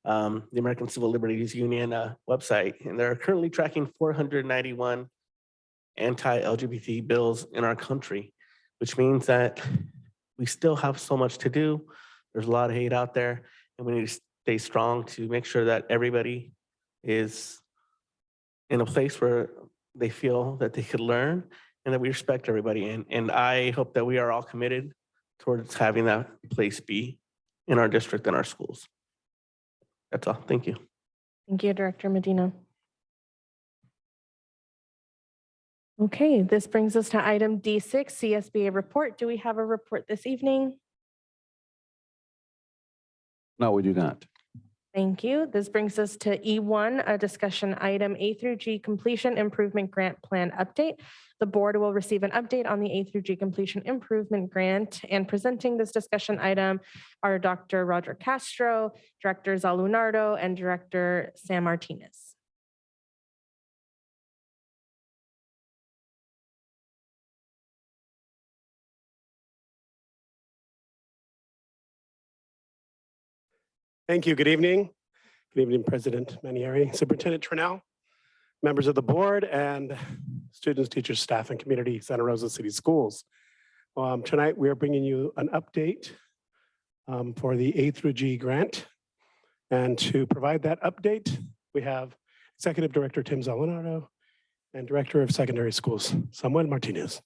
the American Civil Liberties Union website, and they're currently tracking 491 anti-LGBT bills in our country, which means that we still have so much to do. There's a lot of hate out there, and we need to stay strong to make sure that everybody is in a place where they feel that they could learn and that we respect everybody. And I hope that we are all committed towards having that place be in our district and our schools. That's all. Thank you. Thank you, Director Medina. Okay, this brings us to item D6, CSBA report. Do we have a report this evening? No, we do not. Thank you. This brings us to E1, a discussion item A through G completion improvement grant plan update. The board will receive an update on the A through G completion improvement grant, and presenting this discussion item are Dr. Roger Castro, Director Zalunardo, and Director Sam Martinez. Thank you. Good evening. Good evening, President Manieri, Superintendent Turnell, members of the board, and students, teachers, staff, and community, Santa Rosa City Schools. Tonight, we are bringing you an update for the A through G grant. And to provide that update, we have Executive Director Tim Zalunardo and Director of Secondary Schools, Samuel Martinez.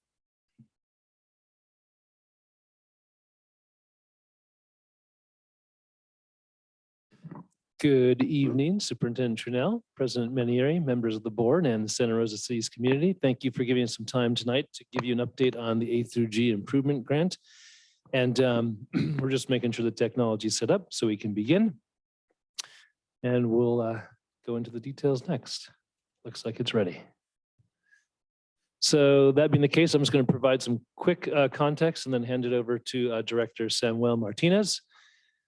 Good evening, Superintendent Trunell, President Manieri, members of the board, and the Santa Rosa City's community. Thank you for giving us some time tonight to give you an update on the A through G improvement grant. And we're just making sure the technology is set up so we can begin. And we'll go into the details next. Looks like it's ready. So that being the case, I'm just going to provide some quick context and then hand it over to Director Samuel Martinez.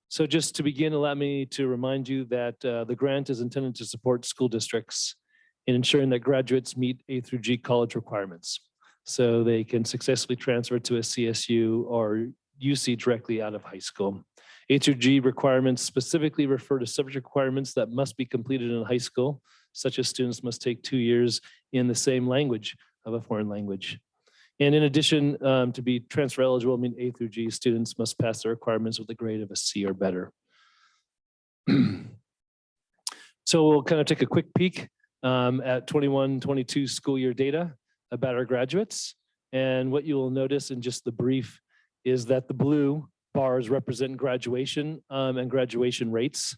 So just to begin, allow me to remind you that the grant is intended to support school districts in ensuring that graduates meet A through G college requirements, so they can successfully transfer to a CSU or UC directly out of high school. A through G requirements specifically refer to subject requirements that must be completed in high school, such as students must take 2 years in the same language of a foreign language. And in addition, to be transfer eligible, I mean A through G students must pass the requirements with a grade of a C or better. So we'll kind of take a quick peek at 21-22 school year data about our graduates. And what you will notice in just the brief is that the blue bars represent graduation and graduation rates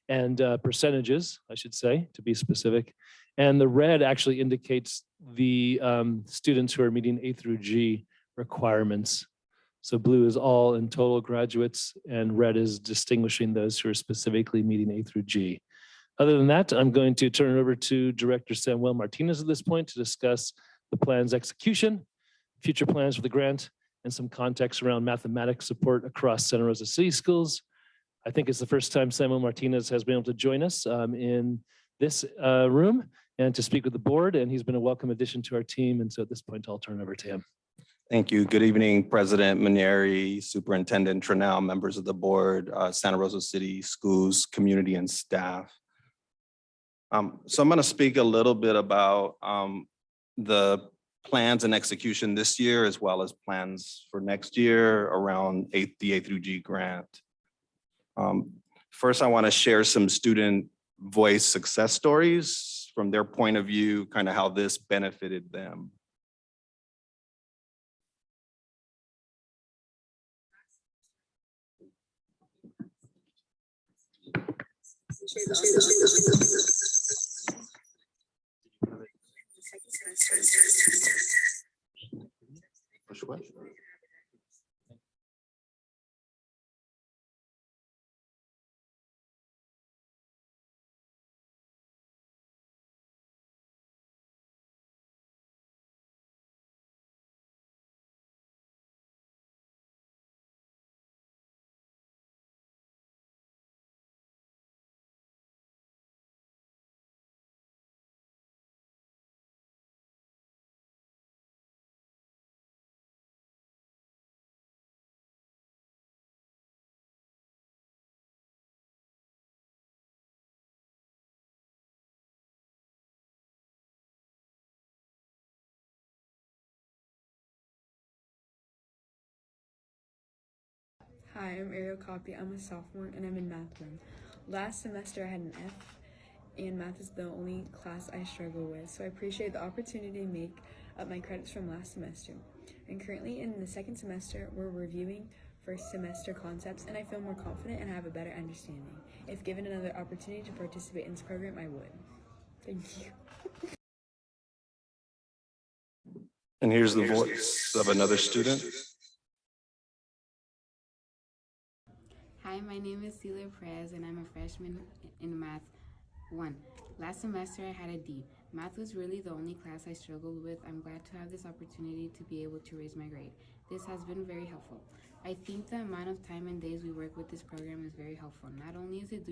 and percentages, I should say, to be specific. And the red actually indicates the students who are meeting A through G requirements. So blue is all in total graduates and red is distinguishing those who are specifically meeting A through G. Other than that, I'm going to turn it over to Director Samuel Martinez at this point to discuss the plan's execution, future plans for the grant, and some context around mathematics support across Santa Rosa City Schools. I think it's the first time Samuel Martinez has been able to join us in this room and to speak with the board, and he's been a welcome addition to our team. And so at this point, I'll turn it over to him. Thank you. Good evening, President Manieri, Superintendent Trunell, members of the board, Santa Rosa City Schools, community, and staff. So I'm going to speak a little bit about the plans and execution this year, as well as plans for next year around the A through G grant. First, I want to share some student voice success stories from their point of view, kind of how this benefited them. Hi, I'm Ariel Copy. I'm a sophomore and I'm in Math 1. Last semester I had an F, and math is the only class I struggle with, so I appreciate the opportunity to make up my credits from last semester. And currently in the second semester, we're reviewing first semester concepts, and I feel more confident and have a better understanding. If given another opportunity to participate in this program, I would. Thank you. And here's the voice of another student. Hi, my name is Celia Perez and I'm a freshman in Math 1. Last semester I had a D. Math was really the only class I struggled with. I'm glad to have this opportunity to be able to raise my grade. This has been very helpful. I think the amount of time and days we work with this program is very helpful. Not only is it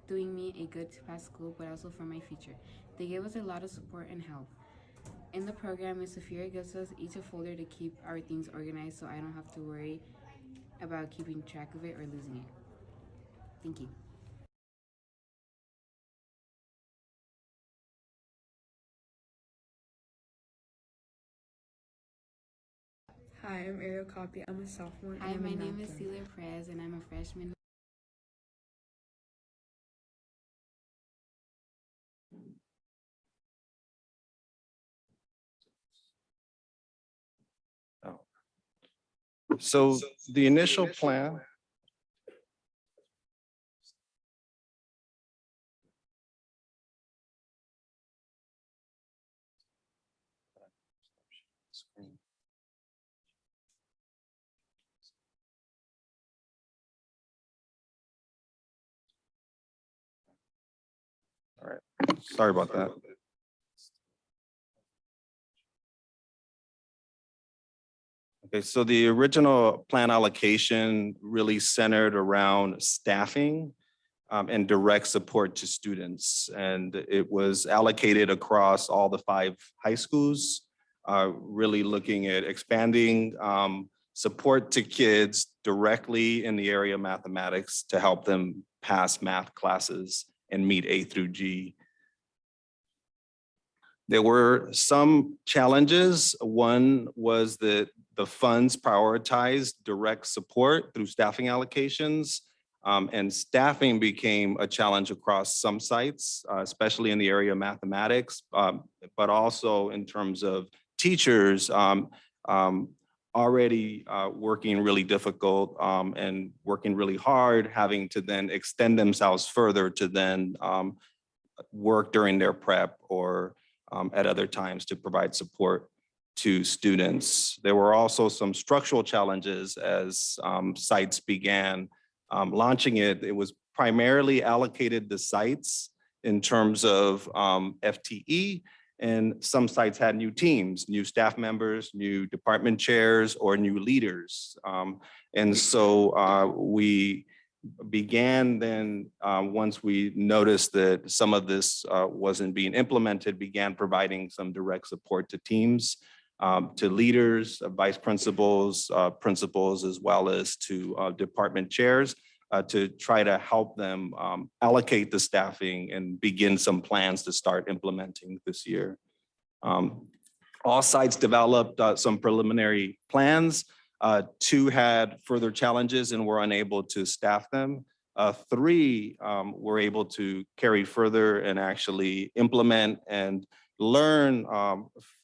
doing me a good to pass school, but also for my future. They give us a lot of support and help. In the program, Ms. Safira gives us each a folder to keep our things organized so I don't have to worry about keeping track of it or losing it. Thank you. Hi, I'm Ariel Copy. I'm a sophomore. Hi, my name is Celia Perez and I'm a freshman. So the initial plan. All right, sorry about that. Okay, so the original plan allocation really centered around staffing and direct support to students. And it was allocated across all the 5 high schools, really looking at expanding support to kids directly in the area of mathematics to help them pass math classes and meet A through G. There were some challenges. One was that the funds prioritized direct support through staffing allocations, and staffing became a challenge across some sites, especially in the area of mathematics, but also in terms of teachers already working really difficult and working really hard, having to then extend themselves further to then work during their prep or at other times to provide support to students. There were also some structural challenges as sites began launching it. It was primarily allocated to sites in terms of FTE, and some sites had new teams, new staff members, new department chairs, or new leaders. And so we began then, once we noticed that some of this wasn't being implemented, began providing some direct support to teams, to leaders, vice principals, principals, as well as to department chairs to try to help them allocate the staffing and begin some plans to start implementing this year. All sites developed some preliminary plans. 2 had further challenges and were unable to staff them. 3 were able to carry further and actually implement and learn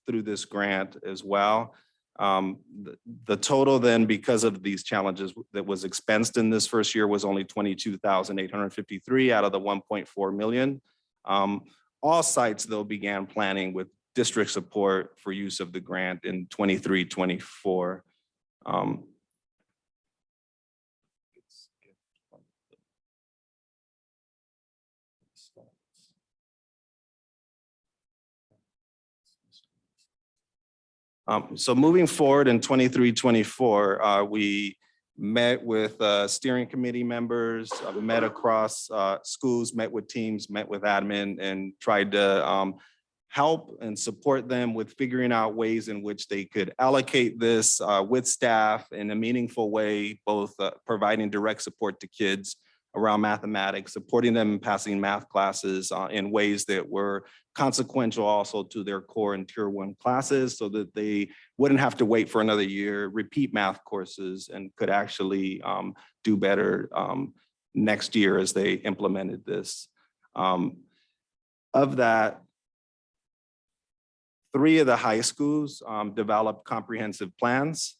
through this grant as well. The total then, because of these challenges that was expensed in this first year, was only $22,853 out of the 1.4 million. All sites though began planning with district support for use of the grant in 23-24. So moving forward in 23-24, we met with steering committee members, met across schools, met with teams, met with admin, and tried to help and support them with figuring out ways in which they could allocate this with staff in a meaningful way, both providing direct support to kids around mathematics, supporting them in passing math classes in ways that were consequential also to their core and tier 1 classes so that they wouldn't have to wait for another year, repeat math courses, and could actually do better next year as they implemented this. Of that, 3 of the high schools developed comprehensive plans.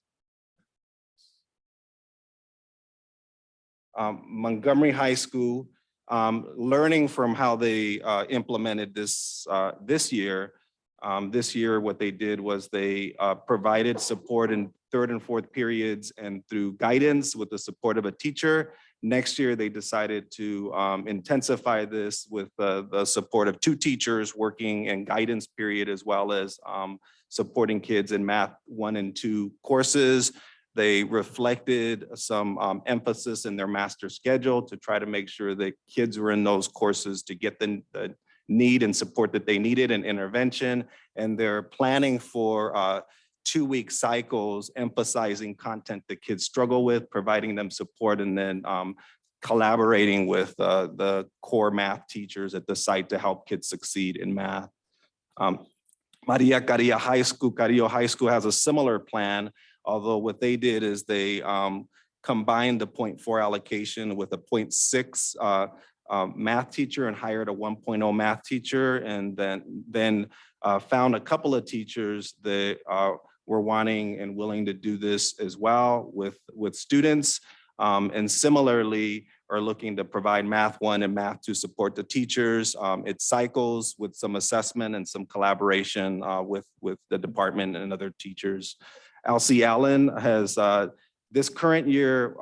Montgomery High School, learning from how they implemented this this year. This year, what they did was they provided support in 3rd and 4th periods and through guidance with the support of a teacher. Next year, they decided to intensify this with the support of 2 teachers working in guidance period, as well as supporting kids in math 1 and 2 courses. They reflected some emphasis in their master schedule to try to make sure that kids were in those courses to get the need and support that they needed and intervention. And they're planning for 2-week cycles, emphasizing content that kids struggle with, providing them support, and then collaborating with the core math teachers at the site to help kids succeed in math. Maria Carrillo High School has a similar plan, although what they did is they combined the 0.4 allocation with a 0.6 math teacher and hired a 1.0 math teacher, and then found a couple of teachers that we're wanting and willing to do this as well with students. And similarly, are looking to provide Math 1 and Math 2 support to teachers. It cycles with some assessment and some collaboration with the department and other teachers. Elsie Allen has this current year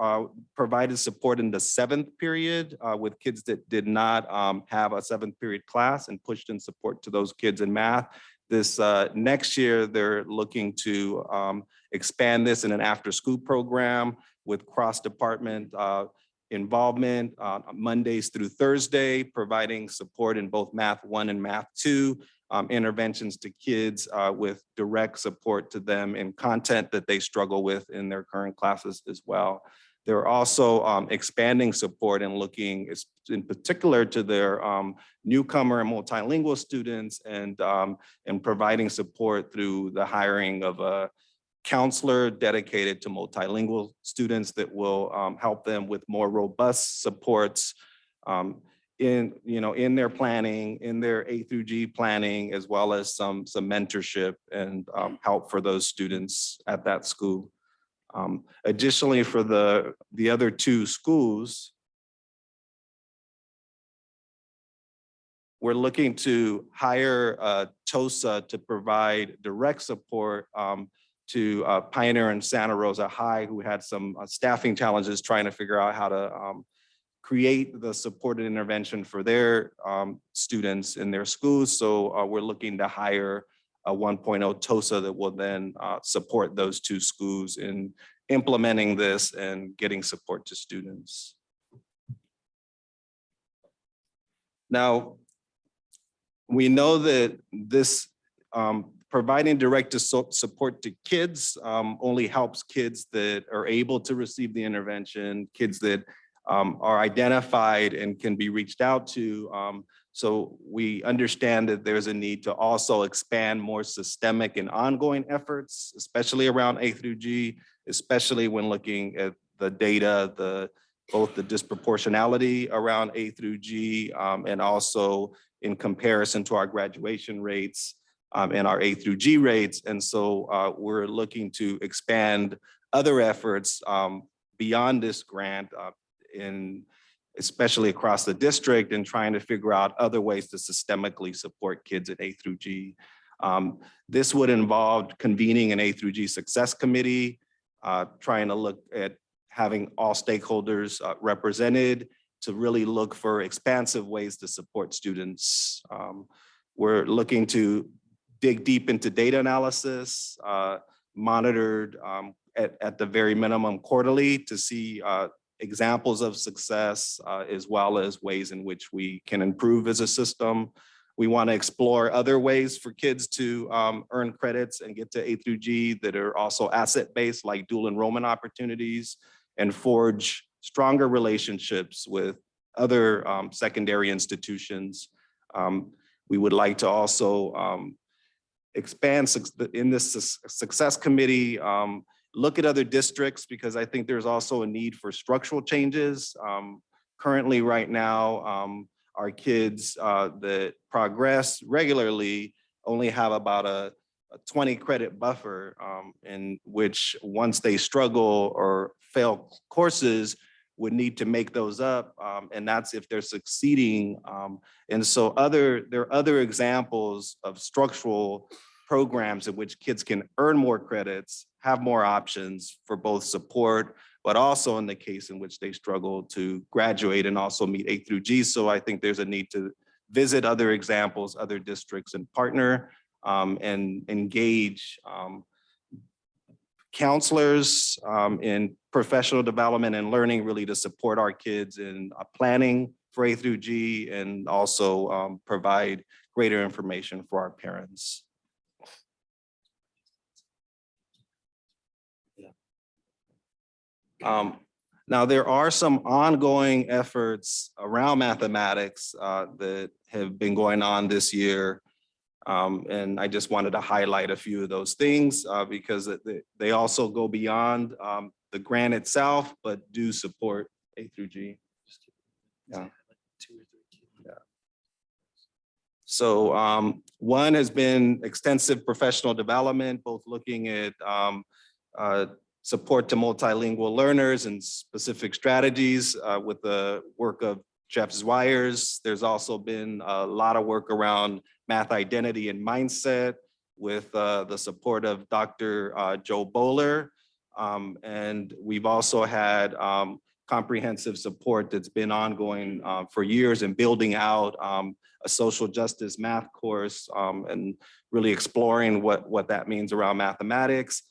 provided support in the 7th period with kids that did not have a 7th period class and pushed in support to those kids in math. This next year, they're looking to expand this in an after-school program with cross-department involvement Mondays through Thursday, providing support in both Math 1 and Math 2, interventions to kids with direct support to them in content that they struggle with in their current classes as well. They're also expanding support and looking in particular to their newcomer and multilingual students and providing support through the hiring of a counselor dedicated to multilingual students that will help them with more robust supports in their planning, in their A through G planning, as well as some mentorship and help for those students at that school. Additionally, for the other 2 schools, we're looking to hire TOSA to provide direct support to Pioneer and Santa Rosa High, who had some staffing challenges trying to figure out how to create the supported intervention for their students in their schools. So we're looking to hire a 1.0 TOSA that will then support those 2 schools in implementing this and getting support to students. Now, we know that this providing direct support to kids only helps kids that are able to receive the intervention, kids that are identified and can be reached out to. So we understand that there's a need to also expand more systemic and ongoing efforts, especially around A through G, especially when looking at the data, both the disproportionality around A through G and also in comparison to our graduation rates and our A through G rates. And so we're looking to expand other efforts beyond this grant especially across the district and trying to figure out other ways to systemically support kids at A through G. This would involve convening an A through G success committee, trying to look at having all stakeholders represented to really look for expansive ways to support students. We're looking to dig deep into data analysis, monitored at the very minimum quarterly to see examples of success, as well as ways in which we can improve as a system. We want to explore other ways for kids to earn credits and get to A through G that are also asset-based, like dual enrollment opportunities, and forge stronger relationships with other secondary institutions. We would like to also expand in this success committee, look at other districts, because I think there's also a need for structural changes. Currently, right now, our kids that progress regularly only have about a 20 credit buffer in which once they struggle or fail courses would need to make those up. And that's if they're succeeding. And so there are other examples of structural programs in which kids can earn more credits, have more options for both support, but also in the case in which they struggle to graduate and also meet A through G. So I think there's a need to visit other examples, other districts, and partner and engage counselors in professional development and learning, really to support our kids in planning for A through G and also provide greater information for our parents. Now, there are some ongoing efforts around mathematics that have been going on this year. And I just wanted to highlight a few of those things because they also go beyond the grant itself, but do support A through G. Yeah. So one has been extensive professional development, both looking at support to multilingual learners and specific strategies with the work of Jeff Zwires. There's also been a lot of work around math identity and mindset with the support of Dr. Joe Bowler. And we've also had comprehensive support that's been ongoing for years in building out a social justice math course and really exploring what that means around mathematics.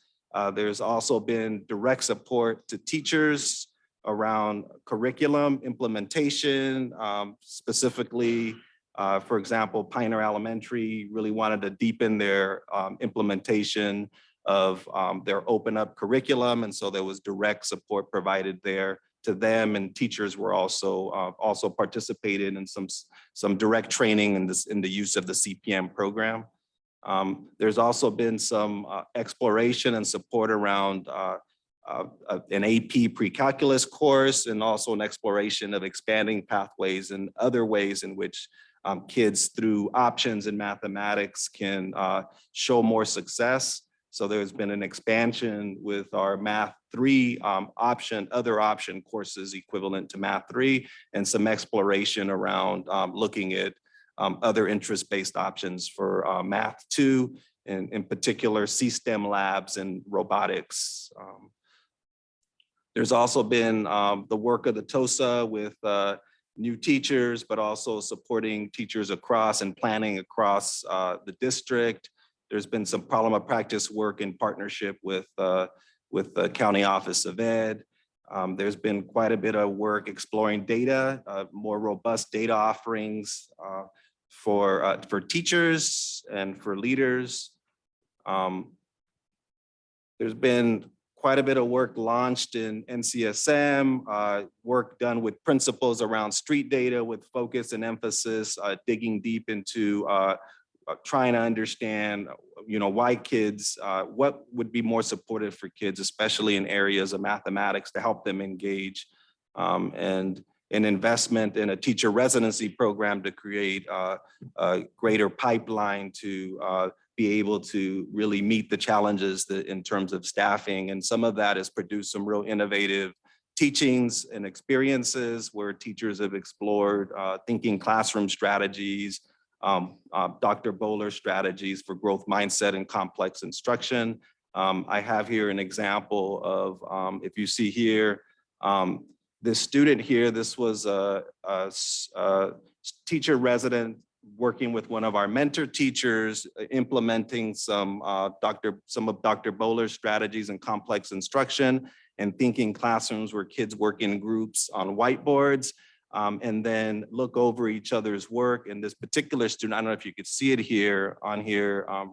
There's also been direct support to teachers around curriculum implementation, specifically, for example, Pioneer Elementary really wanted to deepen their implementation of their open up curriculum. And so there was direct support provided there to them, and teachers were also participated in some direct training in the use of the CPM program. There's also been some exploration and support around an AP pre-calculus course, and also an exploration of expanding pathways and other ways in which kids through options in mathematics can show more success. So there's been an expansion with our Math 3 other option courses equivalent to Math 3, and some exploration around looking at other interest-based options for Math 2, and in particular C-STEM labs and robotics. There's also been the work of the TOSA with new teachers, but also supporting teachers across and planning across the district. There's been some problem of practice work in partnership with the County Office of Ed. There's been quite a bit of work exploring data, more robust data offerings for teachers and for leaders. There's been quite a bit of work launched in NCSM, work done with principals around street data with focus and emphasis, digging deep into trying to understand, why kids, what would be more supportive for kids, especially in areas of mathematics to help them engage, and an investment in a teacher residency program to create a greater pipeline to be able to really meet the challenges in terms of staffing. And some of that has produced some real innovative teachings and experiences where teachers have explored thinking classroom strategies, Dr. Bowler strategies for growth mindset and complex instruction. I have here an example of, if you see here, this student here, this was a teacher resident working with one of our mentor teachers, implementing some of Dr. Bowler's strategies in complex instruction and thinking classrooms where kids work in groups on whiteboards, and then look over each other's work. And this particular student, I don't know if you could see it here,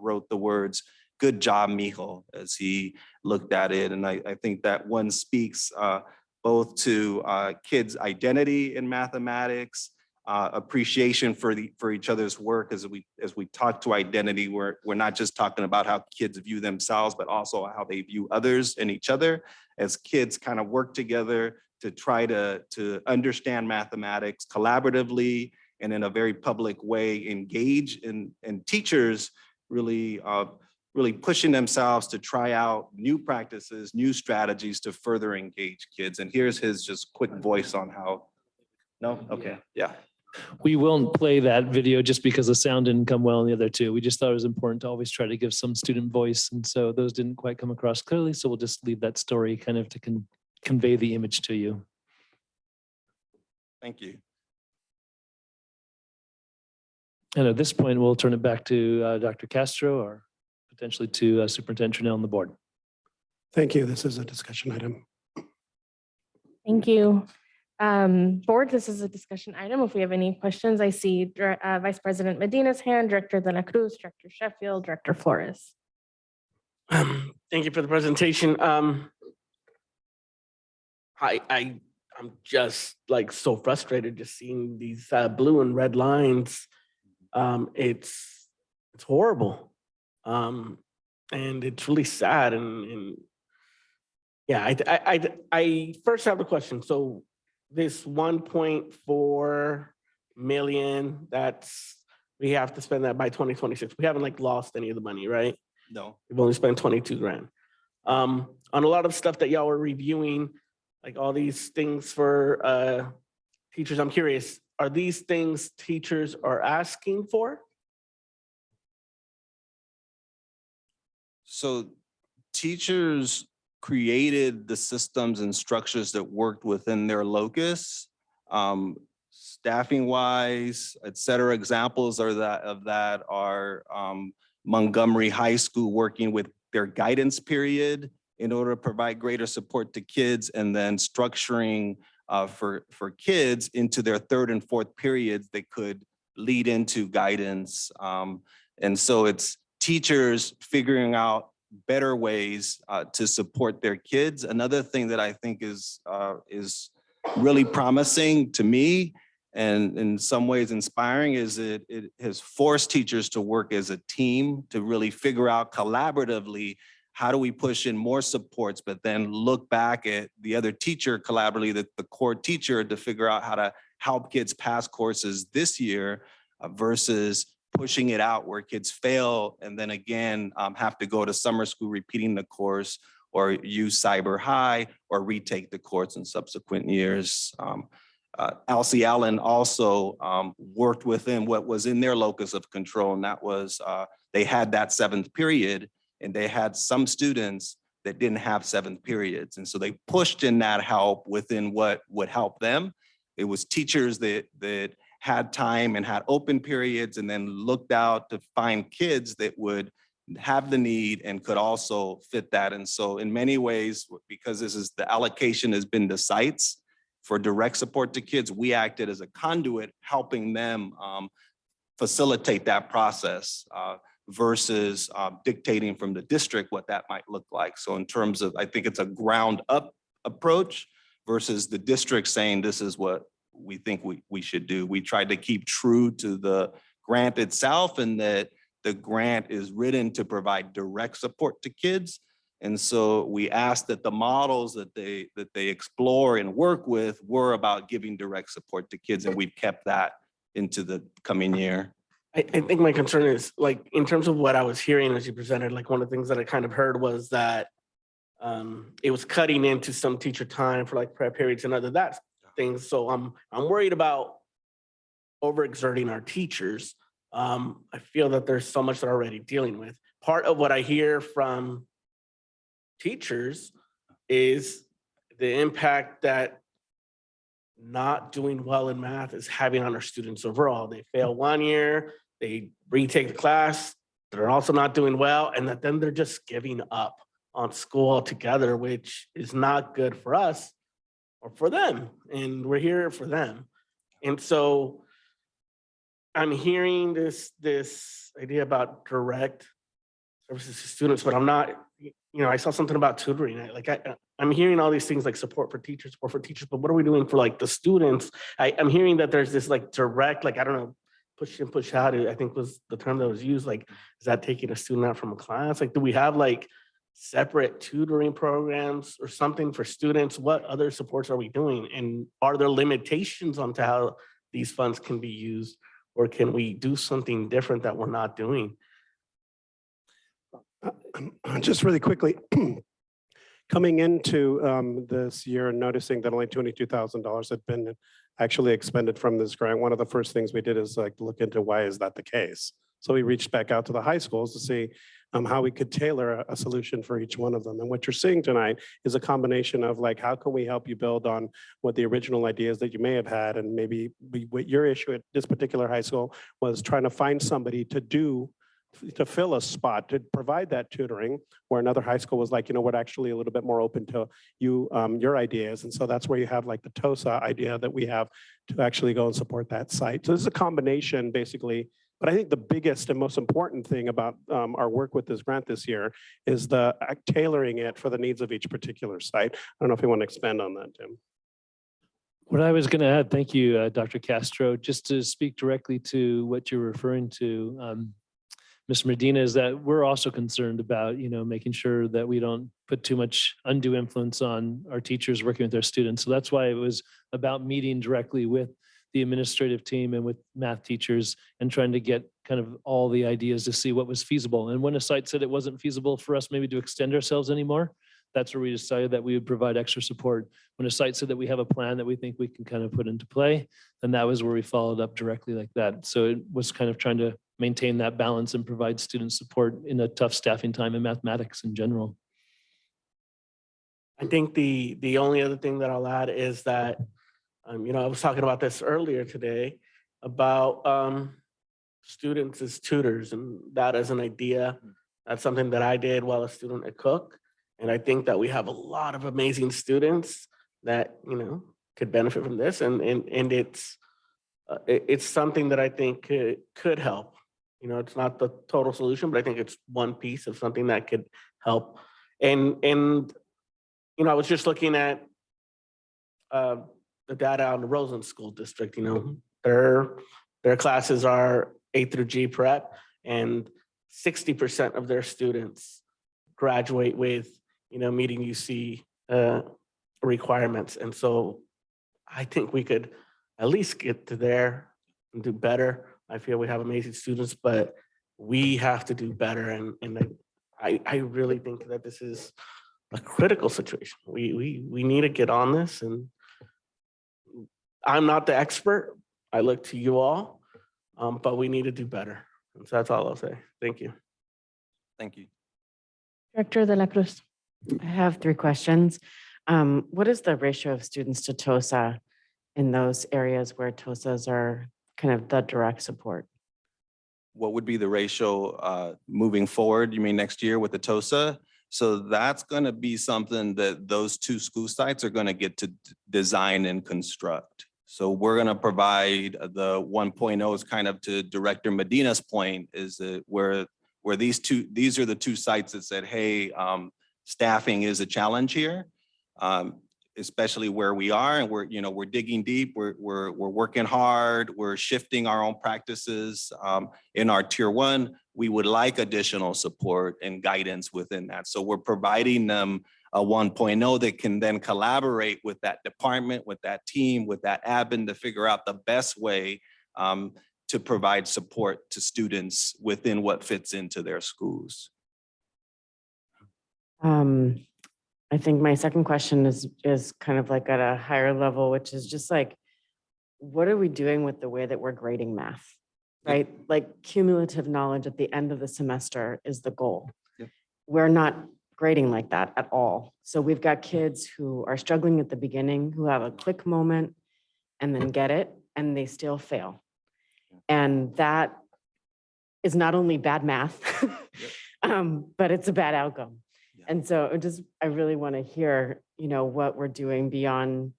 wrote the words, "Good job, mijo," as he looked at it. And I think that one speaks both to kids' identity in mathematics, appreciation for each other's work. As we talk to identity, we're not just talking about how kids view themselves, but also how they view others and each other, as kids kind of work together to try to understand mathematics collaboratively and in a very public way, engage, and teachers really pushing themselves to try out new practices, new strategies to further engage kids. And here's his just quick voice on how. No? Okay, yeah. We won't play that video just because the sound didn't come well in the other two. We just thought it was important to always try to give some student voice. And so those didn't quite come across clearly. So we'll just leave that story kind of to convey the image to you. Thank you. And at this point, we'll turn it back to Dr. Castro or potentially to Superintendent Trinnell on the board. Thank you. This is a discussion item. Thank you. Board, this is a discussion item. If we have any questions, I see Vice President Medina's hand, Director De La Cruz, Director Sheffield, Director Flores. Thank you for the presentation. I'm just like so frustrated just seeing these blue and red lines. It's horrible. And it's really sad. And yeah, I first have a question. So this 1.4 million, that's we have to spend that by 2026. We haven't like lost any of the money, right? No. We've only spent 22 grand. On a lot of stuff that y'all were reviewing, like all these things for teachers, I'm curious, are these things teachers are asking for? So teachers created the systems and structures that worked within their locus. Staffing wise, et cetera. Examples of that are Montgomery High School working with their guidance period in order to provide greater support to kids, and then structuring for kids into their third and fourth periods that could lead into guidance. And so it's teachers figuring out better ways to support their kids. Another thing that I think is really promising to me and in some ways inspiring is it has forced teachers to work as a team to really figure out collaboratively how do we push in more supports, but then look back at the other teacher collaboratively, the core teacher, to figure out how to help kids pass courses this year versus pushing it out where kids fail and then again have to go to summer school repeating the course or use cyber high or retake the course in subsequent years. Elsie Allen also worked within what was in their locus of control, and that was they had that seventh period, and they had some students that didn't have seventh periods. And so they pushed in that help within what would help them. It was teachers that had time and had open periods and then looked out to find kids that would have the need and could also fit that. And so in many ways, because this is the allocation has been to sites for direct support to kids, we acted as a conduit helping them facilitate that process versus dictating from the district what that might look like. So in terms of, I think it's a ground up approach versus the district saying this is what we think we should do. We tried to keep true to the grant itself and that the grant is written to provide direct support to kids. And so we asked that the models that they explore and work with were about giving direct support to kids, and we've kept that into the coming year. I think my concern is like, in terms of what I was hearing as you presented, like one of the things that I kind of heard was that it was cutting into some teacher time for like prep periods and other that things. So I'm worried about overexerting our teachers. I feel that there's so much they're already dealing with. Part of what I hear from teachers is the impact that not doing well in math is having on our students overall. They fail one year, they retake the class, they're also not doing well, and that then they're just giving up on school altogether, which is not good for us or for them. And we're here for them. And so I'm hearing this idea about direct services to students, but I'm not, I saw something about tutoring. I'm hearing all these things like support for teachers, but what are we doing for like the students? I'm hearing that there's this like direct, like, I don't know, push in, push out, I think was the term that was used. Like, is that taking a student out from a class? Like, do we have like separate tutoring programs or something for students? What other supports are we doing? And are there limitations onto how these funds can be used? Or can we do something different that we're not doing? Just really quickly, coming into this year and noticing that only $22,000 had been actually expended from this grant, one of the first things we did is like look into why is that the case. So we reached back out to the high schools to see how we could tailor a solution for each one of them. And what you're seeing tonight is a combination of like, how can we help you build on what the original ideas that you may have had, and maybe what your issue at this particular high school was trying to find somebody to fill a spot, to provide that tutoring, where another high school was like, we're actually a little bit more open to you, your ideas. And so that's where you have like the TOSA idea that we have to actually go and support that site. So this is a combination basically, but I think the biggest and most important thing about our work with this grant this year is the tailoring it for the needs of each particular site. I don't know if you want to expand on that, Tim. What I was going to add, thank you, Dr. Castro, just to speak directly to what you're referring to, Mr. Medina, is that we're also concerned about, making sure that we don't put too much undue influence on our teachers working with their students. So that's why it was about meeting directly with the administrative team and with math teachers and trying to get kind of all the ideas to see what was feasible. And when a site said it wasn't feasible for us maybe to extend ourselves anymore, that's where we decided that we would provide extra support. When a site said that we have a plan that we think we can kind of put into play, then that was where we followed up directly like that. So it was kind of trying to maintain that balance and provide student support in a tough staffing time in mathematics in general. I think the only other thing that I'll add is that, I was talking about this earlier today about students as tutors, and that is an idea. That's something that I did while a student at Cook. And I think that we have a lot of amazing students that, could benefit from this. And it's something that I think could help. It's not the total solution, but I think it's one piece of something that could help. And I was just looking at the data on the Roseland School District. Their classes are A through G prep, and 60% of their students graduate with, meeting UC requirements. And so I think we could at least get to there and do better. I feel we have amazing students, but we have to do better. And I really think that this is a critical situation. We need to get on this, and I'm not the expert. I look to you all, but we need to do better. And so that's all I'll say. Thank you. Thank you. Director De La Cruz. I have 3 questions. What is the ratio of students to TOSA in those areas where TOSAs are kind of the direct support? What would be the ratio moving forward? You mean next year with the TOSA? So that's going to be something that those 2 school sites are going to get to design and construct. So we're going to provide the 1.0 is kind of to Director Medina's point, is that where these are the 2 sites that said, hey, staffing is a challenge here, especially where we are, and we're digging deep, we're working hard, we're shifting our own practices. In our tier 1, we would like additional support and guidance within that. So we're providing them a 1.0 that can then collaborate with that department, with that team, with that admin to figure out the best way to provide support to students within what fits into their schools. I think my second question is kind of like at a higher level, which is just like, what are we doing with the way that we're grading math, right? Like cumulative knowledge at the end of the semester is the goal. Yep. We're not grading like that at all. So we've got kids who are struggling at the beginning, who have a click moment and then get it, and they still fail. And that is not only bad math, but it's a bad outcome. And so I really want to hear, what we're doing beyond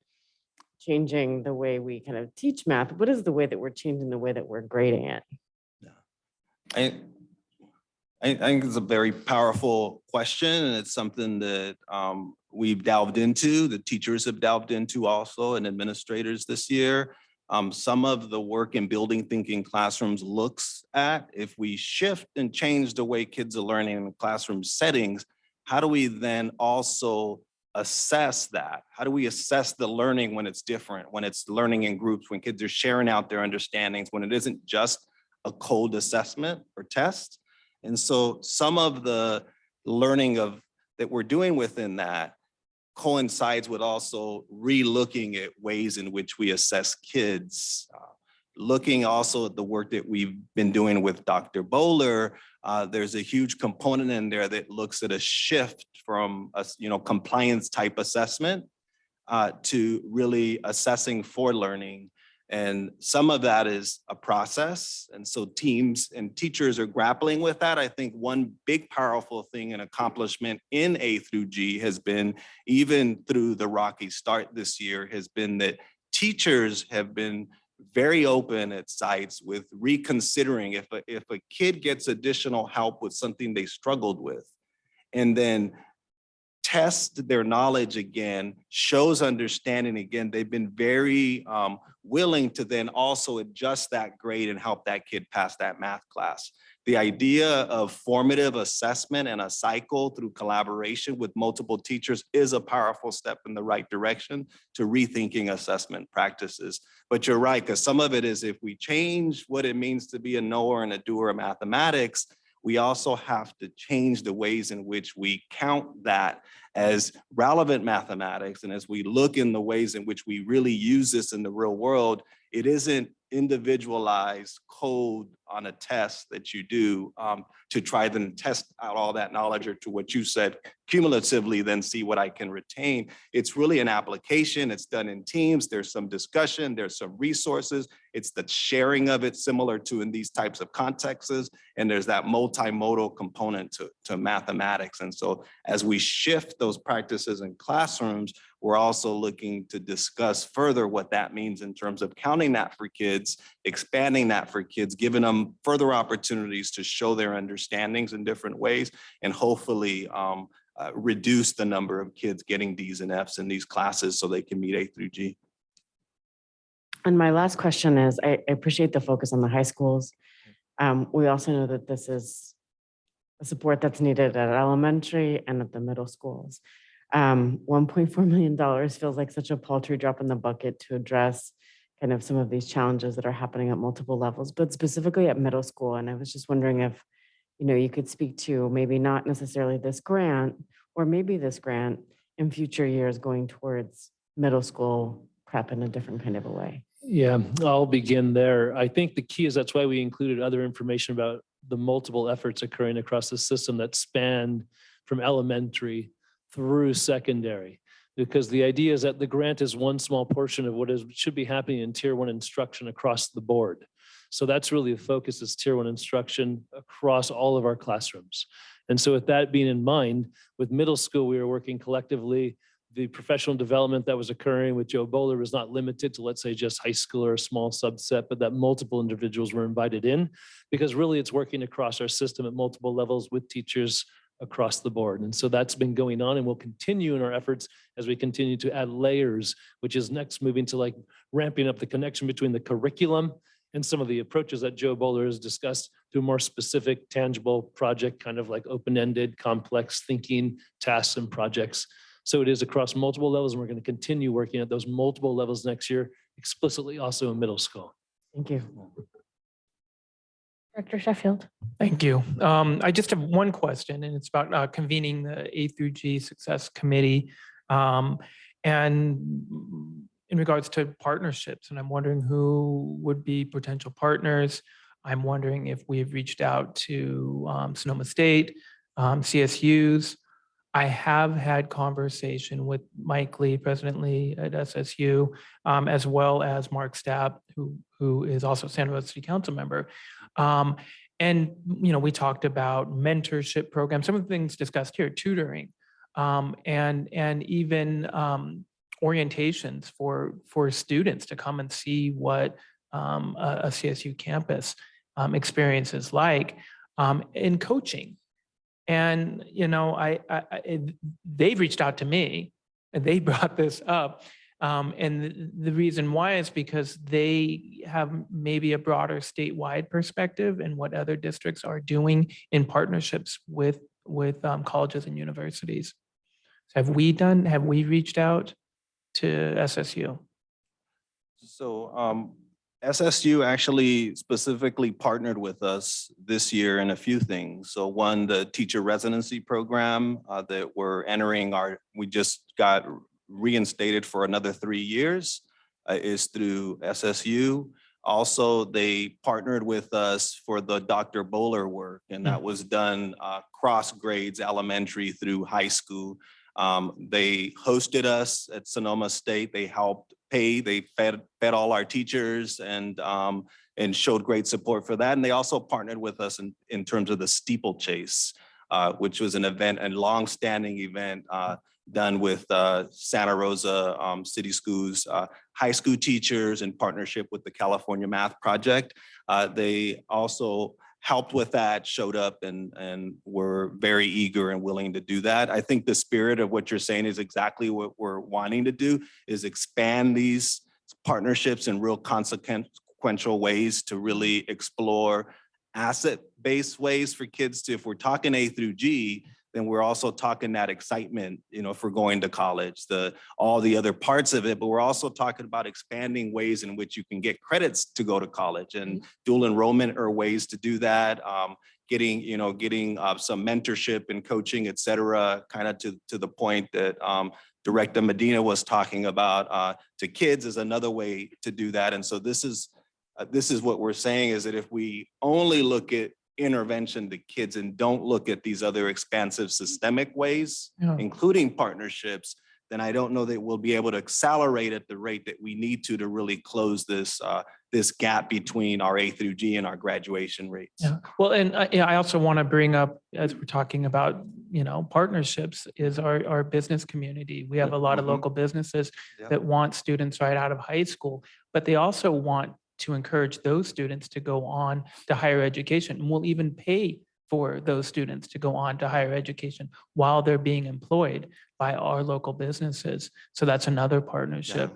changing the way we kind of teach math. What is the way that we're changing the way that we're grading it? I think it's a very powerful question, and it's something that we've delved into, the teachers have delved into also, and administrators this year. Some of the work in building thinking classrooms looks at, if we shift and change the way kids are learning in classroom settings, how do we then also assess that? How do we assess the learning when it's different, when it's learning in groups, when kids are sharing out their understandings, when it isn't just a cold assessment or test? And so some of the learning that we're doing within that coincides with also re-looking at ways in which we assess kids, looking also at the work that we've been doing with Dr. Bowler. There's a huge component in there that looks at a shift from a compliance type assessment to really assessing for learning. And some of that is a process. And so teams and teachers are grappling with that. I think one big powerful thing and accomplishment in A through G has been, even through the rocky start this year, has been that teachers have been very open at sites with reconsidering if a kid gets additional help with something they struggled with, and then test their knowledge again, shows understanding again, they've been very willing to then also adjust that grade and help that kid pass that math class. The idea of formative assessment and a cycle through collaboration with multiple teachers is a powerful step in the right direction to rethinking assessment practices. But you're right, because some of it is if we change what it means to be a knower and a doer of mathematics, we also have to change the ways in which we count that as relevant mathematics. And as we look in the ways in which we really use this in the real world, it isn't individualized code on a test that you do to try to test out all that knowledge, or to what you said, cumulatively then see what I can retain. It's really an application. It's done in teams. There's some discussion. There's some resources. It's the sharing of it, similar to in these types of contexts. And there's that multimodal component to mathematics. And so as we shift those practices in classrooms, we're also looking to discuss further what that means in terms of counting that for kids, expanding that for kids, giving them further opportunities to show their understandings in different ways, and hopefully reduce the number of kids getting Ds and Fs in these classes so they can meet A through G. And my last question is, I appreciate the focus on the high schools. We also know that this is a support that's needed at elementary and at the middle schools. $1.4 million feels like such a paltry drop in the bucket to address kind of some of these challenges that are happening at multiple levels, but specifically at middle school. And I was just wondering if, you could speak to maybe not necessarily this grant, or maybe this grant in future years going towards middle school prep in a different kind of a way. Yeah, I'll begin there. I think the key is that's why we included other information about the multiple efforts occurring across the system that span from elementary through secondary. Because the idea is that the grant is one small portion of what should be happening in tier 1 instruction across the board. So that's really the focus, is tier 1 instruction across all of our classrooms. And so with that being in mind, with middle school, we were working collectively. The professional development that was occurring with Joe Bowler was not limited to, let's say, just high school or a small subset, but that multiple individuals were invited in, because really it's working across our system at multiple levels with teachers across the board. And so that's been going on, and we'll continue in our efforts as we continue to add layers, which is next moving to like ramping up the connection between the curriculum and some of the approaches that Joe Bowler has discussed to a more specific, tangible project, kind of like open-ended, complex thinking tasks and projects. So it is across multiple levels, and we're going to continue working at those multiple levels next year, explicitly also in middle school. Thank you. Director Sheffield. Thank you. I just have one question, and it's about convening the A through G Success Committee. And in regards to partnerships, and I'm wondering who would be potential partners. I'm wondering if we've reached out to Sonoma State, CSUs. I have had conversation with Mike Lee, President Lee at SSU, as well as Mark Stapp, who is also Santa Rosa City Council member. And we talked about mentorship programs, some of the things discussed here, tutoring, and even orientations for students to come and see what a CSU campus experience is like, in coaching. And, they've reached out to me and they brought this up. And the reason why is because they have maybe a broader statewide perspective and what other districts are doing in partnerships with colleges and universities. Have we reached out to SSU? So SSU actually specifically partnered with us this year in a few things. So one, the teacher residency program that we're entering, we just got reinstated for another 3 years is through SSU. Also, they partnered with us for the Dr. Bowler work, and that was done cross grades, elementary through high school. They hosted us at Sonoma State. They helped pay, they fed all our teachers and showed great support for that. And they also partnered with us in terms of the steeplechase, which was an event, a long-standing event done with Santa Rosa City Schools, high school teachers in partnership with the California Math Project. They also helped with that, showed up and were very eager and willing to do that. I think the spirit of what you're saying is exactly what we're wanting to do, is expand these partnerships in real consequential ways to really explore based ways for kids to, if we're talking A through G, then we're also talking that excitement, for going to college, all the other parts of it, but we're also talking about expanding ways in which you can get credits to go to college, and dual enrollment are ways to do that. Getting some mentorship and coaching, et cetera, kind of to the point that Director Medina was talking about to kids is another way to do that. And so this is what we're saying, is that if we only look at intervention to kids and don't look at these other expansive systemic ways, including partnerships, then I don't know that we'll be able to accelerate at the rate that we need to really close this gap between our A through G and our graduation rates. Yeah. Well, and I also want to bring up, as we're talking about, partnerships, is our business community. We have a lot of local businesses that want students right out of high school, but they also want to encourage those students to go on to higher education. And we'll even pay for those students to go on to higher education while they're being employed by our local businesses. So that's another partnership.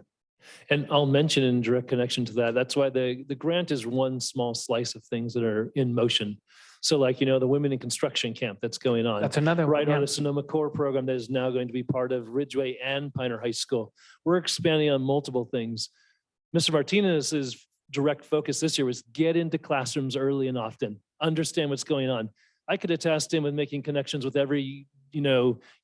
And I'll mention in direct connection to that, that's why the grant is one small slice of things that are in motion. So like, the Women in Construction Camp that's going on. That's another one, Right on yeah. a Sonoma Core program that is now going to be part of Ridgeway and Pioneer High School. We're expanding on multiple things. Mr. Martinez's direct focus this year was get into classrooms early and often, understand what's going on. I could attest him with making connections with every,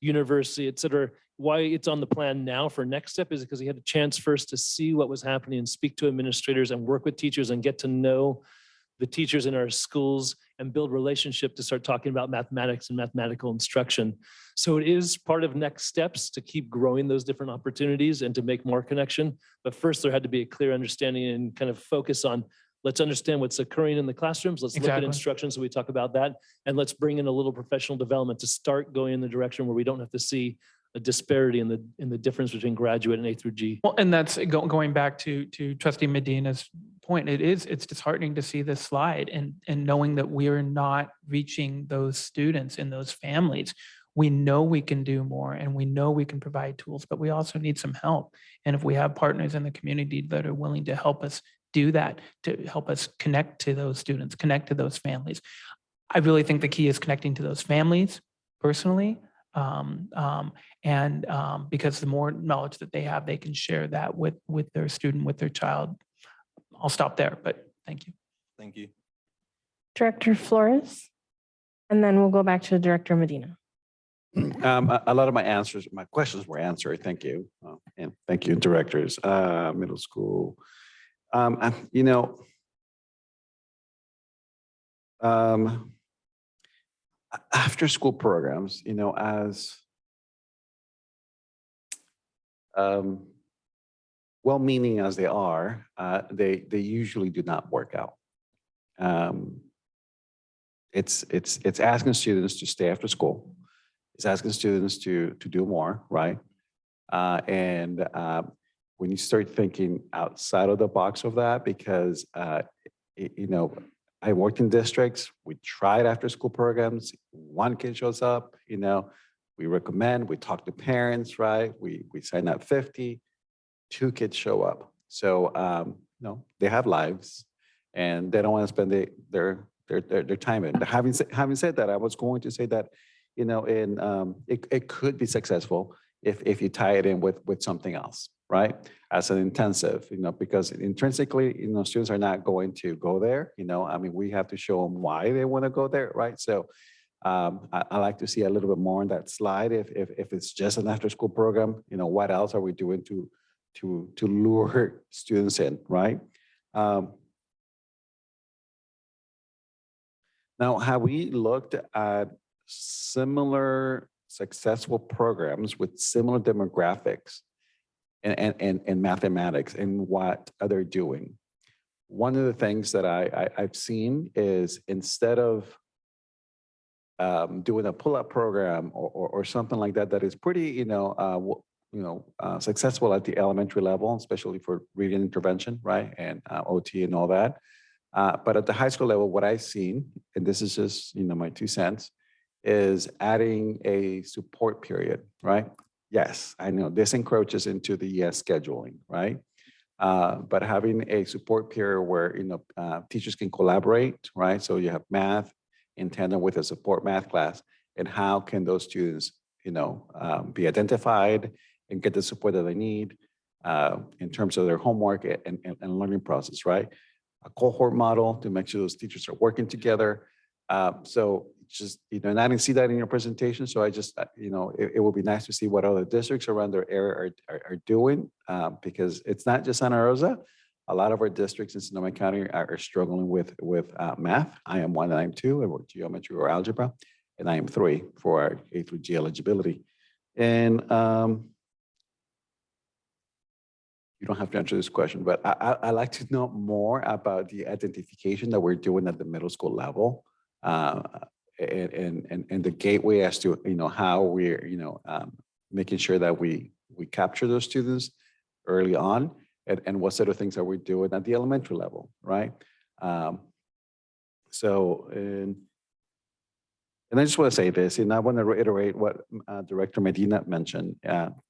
university, et cetera. Why it's on the plan now for next step is because he had a chance first to see what was happening and speak to administrators and work with teachers and get to know the teachers in our schools and build relationship to start talking about mathematics and mathematical instruction. So it is part of next steps to keep growing those different opportunities and to make more connection. But first there had to be a clear understanding and kind of focus on, let's understand what's occurring in the classrooms. Let's look at Exactly. instruction. So we talk about that, and let's bring in a little professional development to start going in the direction where we don't have to see a disparity in the difference between graduate and A through G. Well, and that's going back to Trustee Medina's point. It's disheartening to see this slide and knowing that we are not reaching those students and those families. We know we can do more and we know we can provide tools, but we also need some help. And if we have partners in the community that are willing to help us do that, to help us connect to those students, connect to those families. I really think the key is connecting to those families personally. Because the more knowledge that they have, they can share that with their student, with their child. I'll stop there, but thank you. Thank you. Director Flores, and then we'll go back to Director Medina. A lot of my questions were answered. Thank you. And thank you, directors. Middle school. After school programs, as well-meaning as they are, they usually do not work out. It's asking students to stay after school. It's asking students to do more, right? When you start thinking outside of the box of that, because I worked in districts, we tried after school programs, one kid shows up, we recommend, we talk to parents, right? We sign up 50, 2 kids show up. So, they have lives and they don't want to spend their time in. Having said that, I was going to say that, it could be successful if you tie it in with something else, right? As an intensive, because intrinsically, students are not going to go there. We have to show them why they want to go there, right? So I like to see a little bit more on that slide. If it's just an after-school program, what else are we doing to lure students in, right? Now, have we looked at similar successful programs with similar demographics and mathematics and what they're doing? One of the things that I've seen is instead of doing a pull-up program or something like that is pretty successful at the elementary level, especially for reading intervention, right, and OT and all that. But at the high school level, what I've seen, and this is just my 2 cents, is adding a support period, right? Yes, I know this encroaches into the scheduling, right? But having a support period where teachers can collaborate, right? So you have math, in tandem with a support math class, and how can those students, be identified and get the support that they need in terms of their homework and learning process, right? A cohort model to make sure those teachers are working together. So just, and I didn't see that in your presentation. So I just, it would be nice to see what other districts around their area are doing because it's not just Santa Rosa. A lot of our districts in Sonoma County are struggling with math. I am 1 and I am 2, and geometry or algebra, and I am 3 for our A through G eligibility. And you don't have to answer this question, but I'd like to know more about the identification that we're doing at the middle school level and the gateway as to, how we're, making sure that we capture those students early on and what sort of things are we doing at the elementary level, right? And I just want to say this, and I want to reiterate what Director Medina mentioned.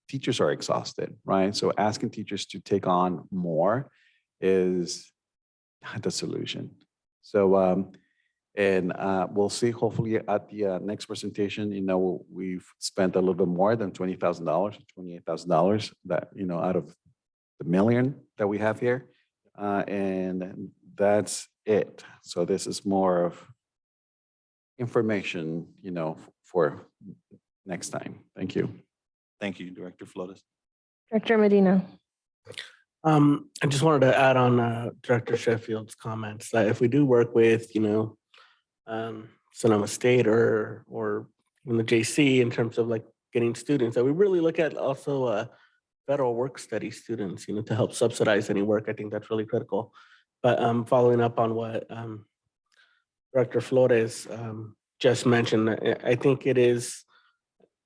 Teachers are exhausted, right? So asking teachers to take on more is not the solution. So, we'll see, hopefully at the next presentation, we've spent a little bit more than $20,000, $28,000 that, out of the million that we have here. And that's it. So this is more of information, for next time. Thank you. Thank you, Director Flores. Director Medina. I just wanted to add on Director Sheffield's comments that if we do work with, Sonoma State or even the JC in terms of like getting students, that we really look at also federal work study students, to help subsidize any work. I think that's really critical. But following up on what Director Flores just mentioned, I think it is,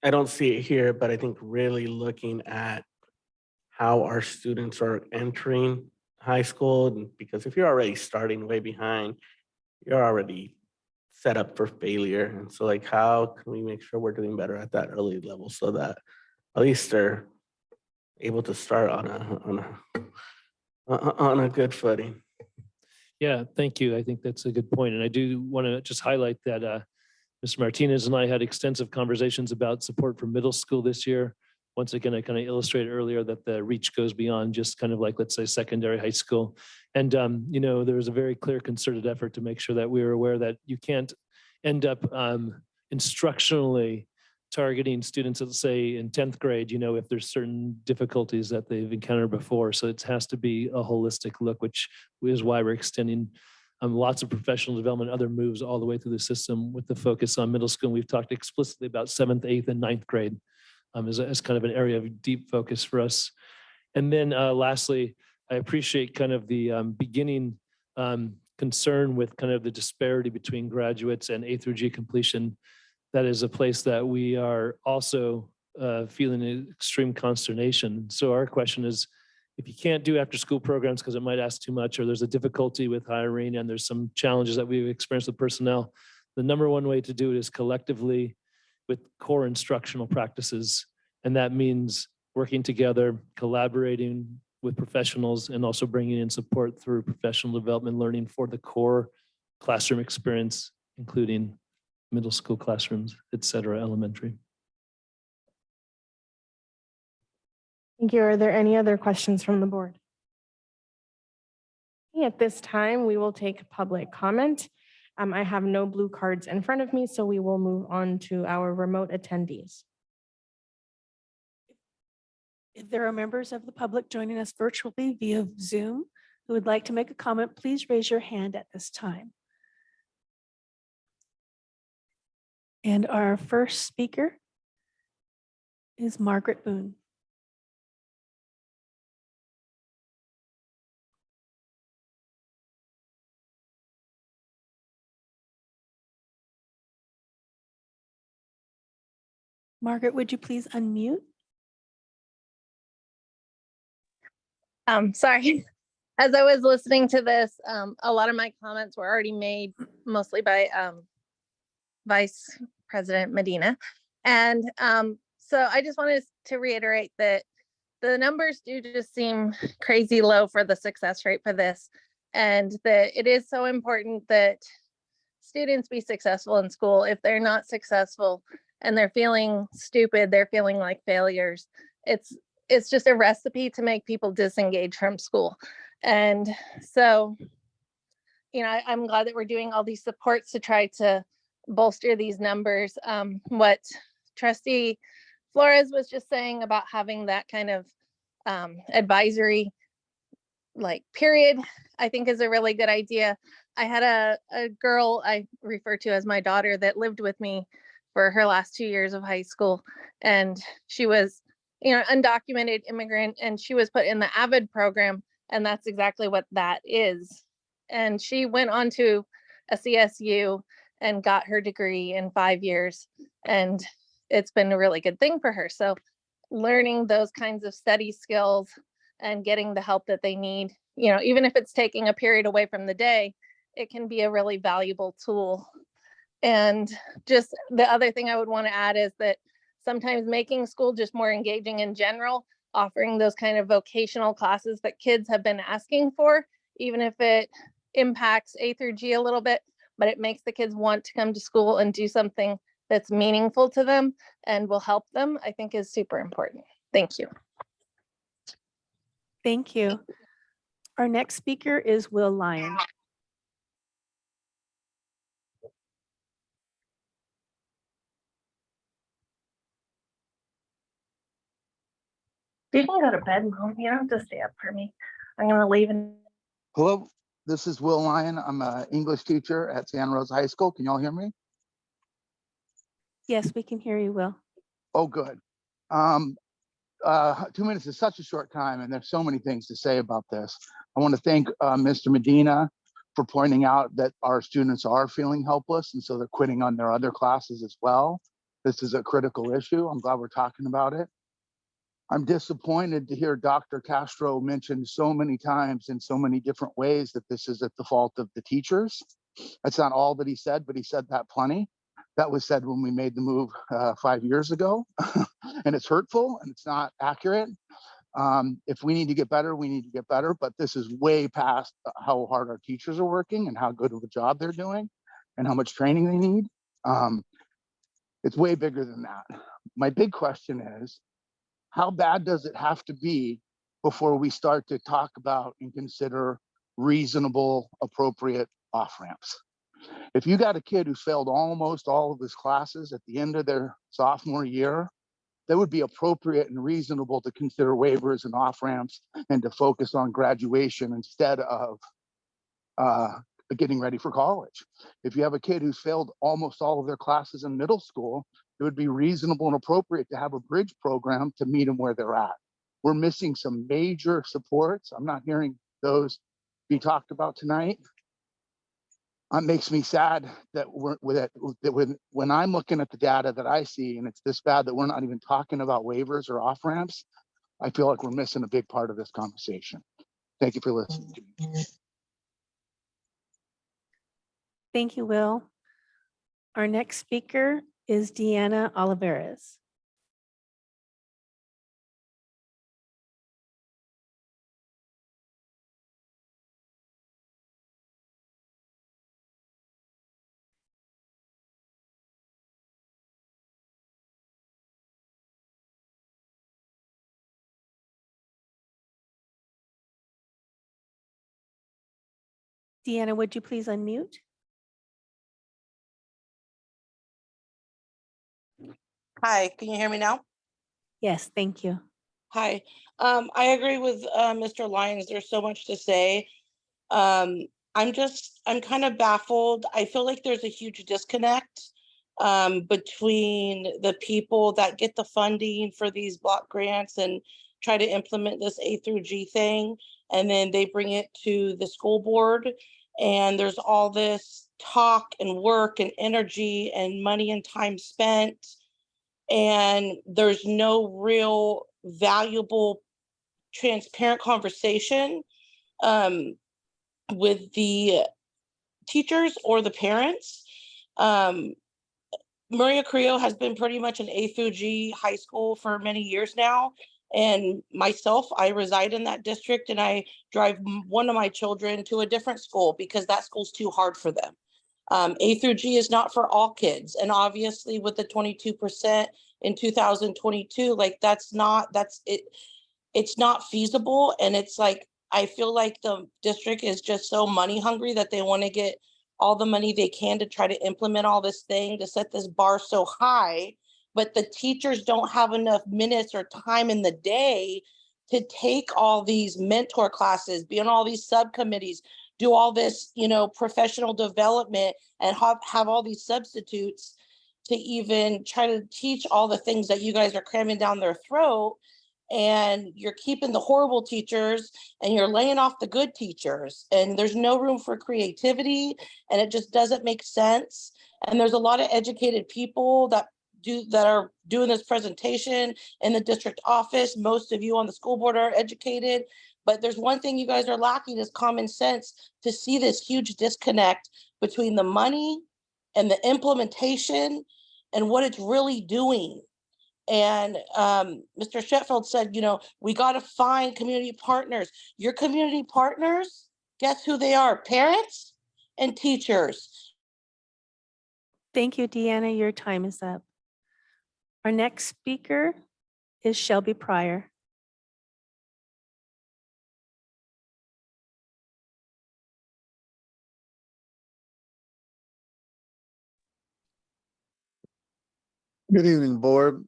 I don't see it here, but I think really looking at how our students are entering high school, because if you're already starting way behind, you're already set up for failure. And so like, how can we make sure we're doing better at that early level so that at least they're able to start on a good footing? Yeah, thank you. I think that's a good point. And I do want to just highlight that Mr. Martinez and I had extensive conversations about support for middle school this year. Once again, I kind of illustrated earlier that the reach goes beyond just kind of like, let's say, secondary high school. And, there was a very clear concerted effort to make sure that we were aware that you can't end up instructionally targeting students, let's say in 10th grade, if there's certain difficulties that they've encountered before. So it has to be a holistic look, which is why we're extending lots of professional development, other moves all the way through the system with the focus on middle school. We've talked explicitly about 7th, 8th, and 9th grade as kind of an area of deep focus for us. And then lastly, I appreciate kind of the beginning concern with kind of the disparity between graduates and A through G completion. That is a place that we are also feeling extreme consternation. So our question is, if you can't do after school programs because it might ask too much, or there's a difficulty with hiring and there's some challenges that we've experienced with personnel, the number one way to do it is collectively with core instructional practices. And that means working together, collaborating with professionals, and also bringing in support through professional development learning for the core classroom experience, including middle school classrooms, et cetera, elementary. Thank you. Are there any other questions from the board? At this time, we will take public comment. I have no blue cards in front of me, so we will move on to our remote attendees. If there are members of the public joining us virtually via Zoom who would like to make a comment, please raise your hand at this time. And our first speaker is Margaret Boone. Margaret, would you please unmute? Sorry. As I was listening to this, a lot of my comments were already made mostly by Vice President Medina. And so I just wanted to reiterate that the numbers do just seem crazy low for the success rate for this. And that it is so important that students be successful in school. If they're not successful and they're feeling stupid, they're feeling like failures, it's just a recipe to make people disengage from school. And so, I'm glad that we're doing all these supports to try to bolster these numbers. What Trustee Flores was just saying about having that kind of advisory period, I think is a really good idea. I had a girl I refer to as my daughter that lived with me for her last 2 years of high school. And she was, undocumented immigrant, and she was put in the AVID program. And that's exactly what that is. And she went on to a CSU and got her degree in 5 years. And it's been a really good thing for her. So learning those kinds of study skills and getting the help that they need, even if it's taking a period away from the day, it can be a really valuable tool. And just the other thing I would want to add is that sometimes making school just more engaging in general, offering those kind of vocational classes that kids have been asking for, even if it impacts A through G a little bit, but it makes the kids want to come to school and do something that's meaningful to them and will help them, I think is super important. Thank you. Thank you. Our next speaker is Will Lyon. You can go to bed, Mom. You don't have to stay up for me. I'm going to leave. Hello, this is Will Lyon. I'm an English teacher at Santa Rosa High School. Can y'all hear me? Yes, we can hear you, Will. Oh, good. 2 minutes is such a short time, and there's so many things to say about this. I want to thank Mr. Medina for pointing out that our students are feeling helpless, and so they're quitting on their other classes as well. This is a critical issue. I'm glad we're talking about it. I'm disappointed to hear Dr. Castro mention so many times in so many different ways that this is at the fault of the teachers. That's not all that he said, but he said that plenty. That was said when we made the move 5 years ago, and it's hurtful and it's not accurate. If we need to get better, we need to get better, but this is way past how hard our teachers are working and how good of a job they're doing and how much training they need. It's way bigger than that. My big question is, how bad does it have to be before we start to talk about and consider reasonable, appropriate off-ramps? If you got a kid who failed almost all of his classes at the end of their sophomore year, that would be appropriate and reasonable to consider waivers and off-ramps and to focus on graduation instead of getting ready for college. If you have a kid who's failed almost all of their classes in middle school, it would be reasonable and appropriate to have a bridge program to meet them where they're at. We're missing some major supports. I'm not hearing those be talked about tonight. It makes me sad that when I'm looking at the data that I see, and it's this bad that we're not even talking about waivers or off ramps, I feel like we're missing a big part of this conversation. Thank you for listening to me. Thank you, Will. Our next speaker is Deanna Olivares. Deanna, would you please unmute? Hi, can you hear me now? Yes, thank you. Hi, I agree with Mr. Lyons. There's so much to say. I'm kind of baffled. I feel like there's a huge disconnect between the people that get the funding for these block grants and try to implement this A through G thing, and then they bring it to the school board, and there's all this talk and work and energy and money and time spent, and there's no real valuable, transparent conversation with the teachers or the parents. Maria Creo has been pretty much an A through G high school for many years now. And myself, I reside in that district, and I drive one of my children to a different school because that school's too hard for them. A through G is not for all kids. And obviously with the 22% in 2022, like it's not feasible. And it's like, I feel like the district is just so money hungry that they want to get all the money they can to try to implement all this thing, to set this bar so high, but the teachers don't have enough minutes or time in the day to take all these mentor classes, be on all these subcommittees, do all this, professional development, and have all these substitutes to even try to teach all the things that you guys are cramming down their throat. And you're keeping the horrible teachers and you're laying off the good teachers, and there's no room for creativity, and it just doesn't make sense. And there's a lot of educated people that are doing this presentation in the district office. Most of you on the school board are educated, but there's one thing you guys are lacking is common sense to see this huge disconnect between the money and the implementation and what it's really doing. And Mr. Sheffield said, we got to find community partners. Your community partners, guess who they are? Parents and teachers. Thank you, Deanna. Your time is up. Our next speaker is Shelby Pryor. Good evening, board.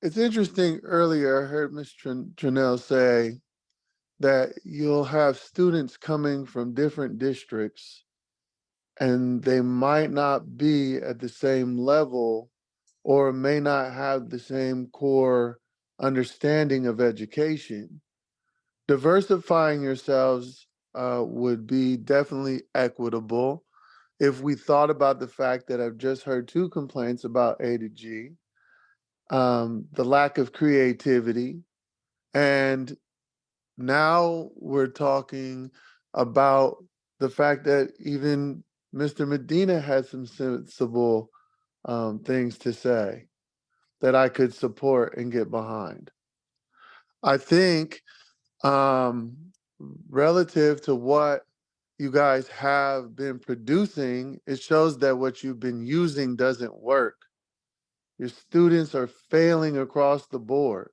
It's interesting, earlier I heard Ms. Tranel say that you'll have students coming from different districts and they might not be at the same level or may not have the same core understanding of education. Diversifying yourselves would be definitely equitable if we thought about the fact that I've just heard 2 complaints about A to G, the lack of creativity, and now we're talking about the fact that even Mr. Medina has some sensible things to say that I could support and get behind. I think relative to what you guys have been producing, it shows that what you've been using doesn't work. Your students are failing across the board.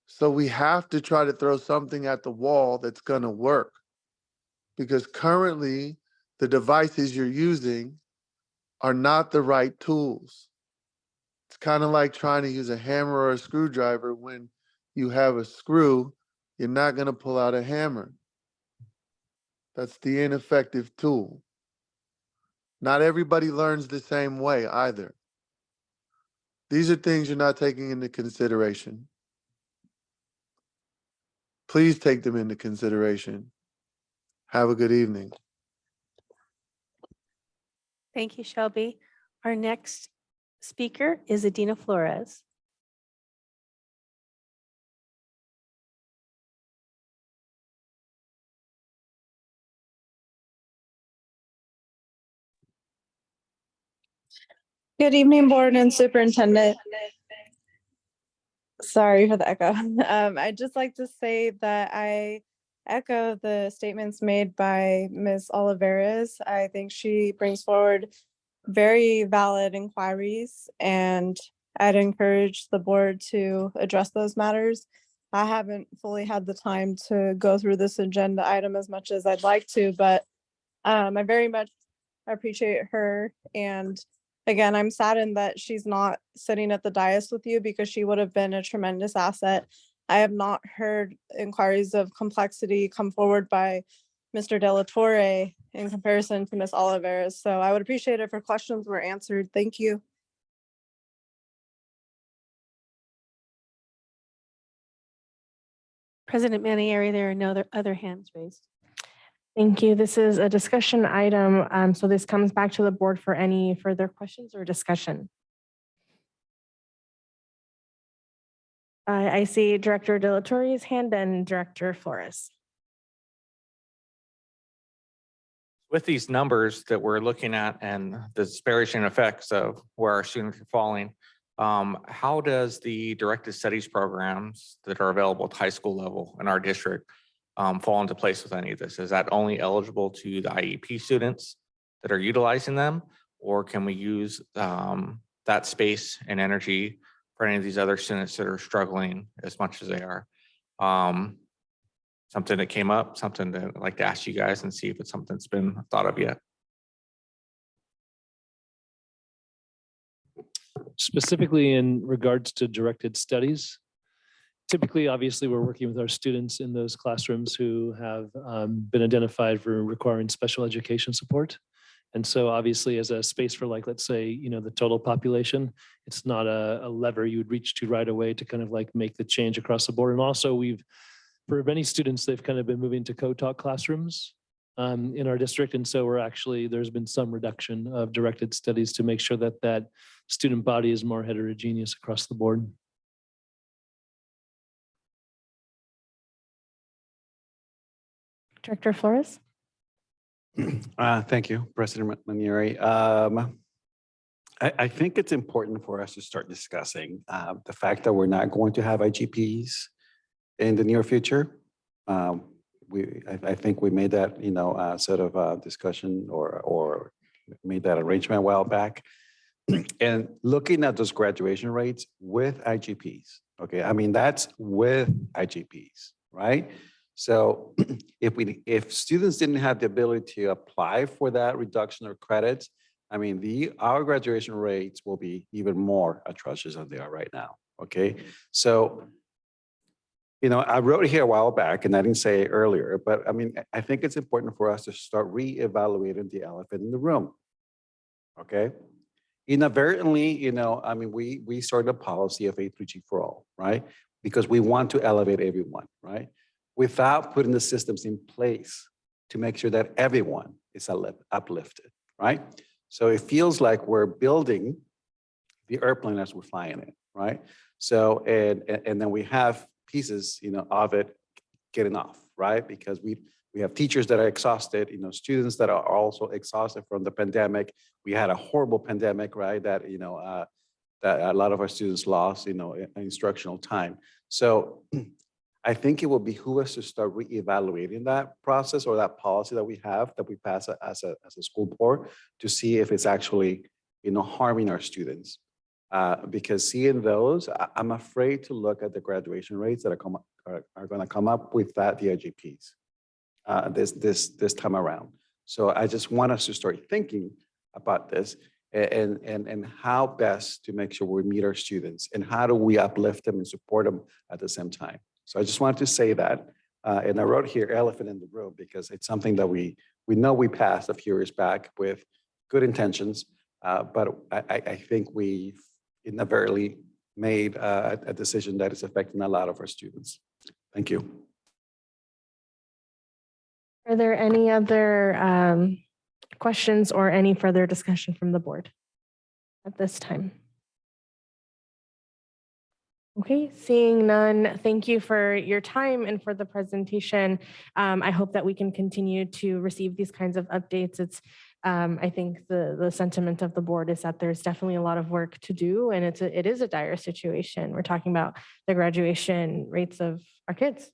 So we have to try to throw something at the wall that's gonna work. Because currently, the devices you're using are not the right tools. It's kind of like trying to use a hammer or a screwdriver when you have a screw, you're not gonna pull out a hammer. That's the ineffective tool. Not everybody learns the same way either. These are things you're not taking into consideration. Please take them into consideration. Have a good evening. Thank you, Shelby. Our next speaker is Adina Flores. Good evening, board and superintendent. Sorry for the echo. I'd just like to say that I echo the statements made by Ms. Olivares. I think she brings forward very valid inquiries, and I'd encourage the board to address those matters. I haven't fully had the time to go through this agenda item as much as I'd like to, but I very much appreciate her. And again, I'm saddened that she's not sitting at the dais with you because she would have been a tremendous asset. I have not heard inquiries of complexity come forward by Mr. De La Torre in comparison to Ms. Olivares. So I would appreciate it if her questions were answered. Thank you. President Manieri, there are no other hands raised. Thank you. This is a discussion item. So this comes back to the board for any further questions or discussion. I see Director De La Torre's hand and Director Flores. With these numbers that we're looking at and the disparaging effects of where our students are falling, how does the directed studies programs that are available at high school level in our district fall into place with any of this? Is that only eligible to the IEP students? that are utilizing them? Or can we use that space and energy for any of these other students that are struggling as much as they are? Something that came up, something that I'd like to ask you guys and see if it's something that's been thought of yet. Specifically in regards to directed studies, typically, obviously, we're working with our students in those classrooms who have been identified for requiring special education support. And so obviously as a space for, like, let's say, the total population, it's not a lever you would reach to right away to kind of like make the change across the board. And also for many students, they've kind of been moving to co-taught classrooms in our district. And so there's been some reduction of directed studies to make sure that that student body is more heterogeneous across the board. Director Flores? Thank you, President Manieri. I think it's important for us to start discussing the fact that we're not going to have IGPs in the near future. I think we made that, sort of discussion or made that arrangement a while back. And looking at those graduation rates with IGPs, okay, I mean, that's with IGPs, right? So if students didn't have the ability to apply for that reduction of credits, I mean, our graduation rates will be even more atrocious than they are right now, okay? So, I wrote here a while back, and I didn't say it earlier, but I mean, I think it's important for us to start reevaluating the elephant in the room, okay? Inadvertently, I mean, we started a policy of A through G for all, right? Because we want to elevate everyone, right? Without putting the systems in place to make sure that everyone is uplifted, right? So it feels like we're building the airplane as we're flying it, right? So, and then we have pieces, of it getting off, right? Because we have teachers that are exhausted, students that are also exhausted from the pandemic. We had a horrible pandemic, right? That, that a lot of our students lost, instructional time. So I think it will behoove us to start reevaluating that process or that policy that we have, that we pass as a school board, to see if it's actually, harming our students. Because seeing those, I'm afraid to look at the graduation rates that are going to come up with the IGPs this time around. So I just want us to start thinking about this and how best to make sure we meet our students and how do we uplift them and support them at the same time. So I just wanted to say that. And I wrote here elephant in the room because it's something that we know we passed a few years back with good intentions, but I think we've inadvertently made a decision that is affecting a lot of our students. Thank you. Are there any other questions or any further discussion from the board at this time? Okay, seeing none, thank you for your time and for the presentation. I hope that we can continue to receive these kinds of updates. It's, I think the sentiment of the board is that there's definitely a lot of work to do, and it is a dire situation. We're talking about the graduation rates of our kids,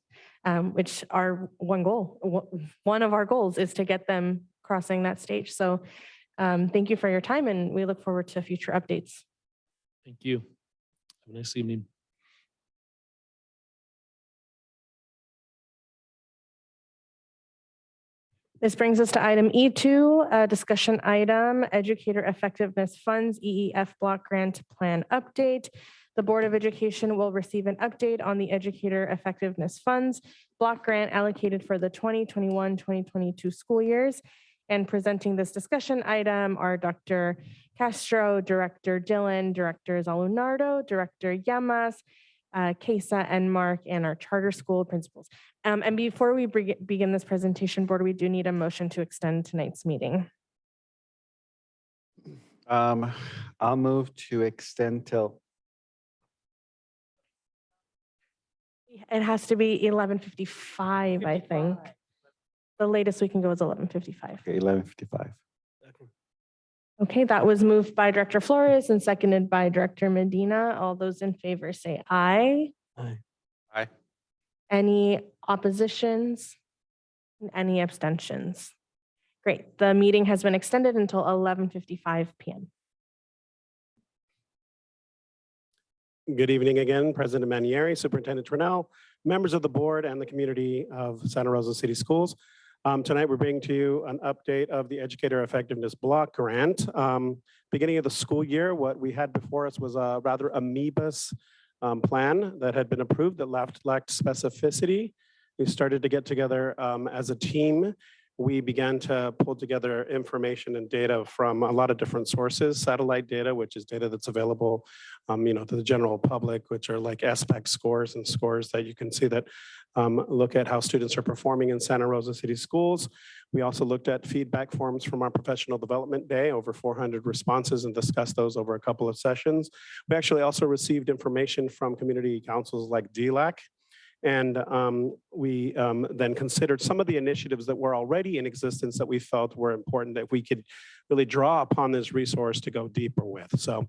which are one of our goals is to get them crossing that stage. So thank you for your time, and we look forward to future updates. Thank you. Have a nice evening. This brings us to item E2, discussion item, Educator Effectiveness Funds, EEF Block Grant Plan Update. The Board of Education will receive an update on the Educator Effectiveness Funds block grant allocated for the 2021-2022 school years. And presenting this discussion item are Dr. Castro, Director Dillon, Director Zalunardo, Director Llamas, Kesa and Mark, and our charter school principals. And before we begin this presentation, board, we do need a motion to extend tonight's meeting. I'll move to extend till. It has to be 11:55, I think. The latest we can go is 11:55. Okay, 11:55. Okay, that was moved by Director Flores and seconded by Director Medina. All those in favor say aye. Aye. Aye. Any oppositions? Any abstentions? Great. The meeting has been extended until 11:55 p.m. Good evening again, President Manieri, Superintendent Trinnell, members of the board and the community of Santa Rosa City Schools. Tonight, we're bringing to you an update of the Educator Effectiveness Block Grant. Beginning of the school year, what we had before us was a rather amoebus plan that had been approved that lacked specificity. We started to get together as a team. We began to pull together information and data from a lot of different sources, satellite data, which is data that's available to the general public, which are like SPEC scores and scores that you can see that look at how students are performing in Santa Rosa City Schools. We also looked at feedback forms from our professional development day, over 400 responses, and discussed those over a couple of sessions. We actually also received information from community councils like DLAC. And we then considered some of the initiatives that were already in existence that we felt were important that we could really draw upon this resource to go deeper with. So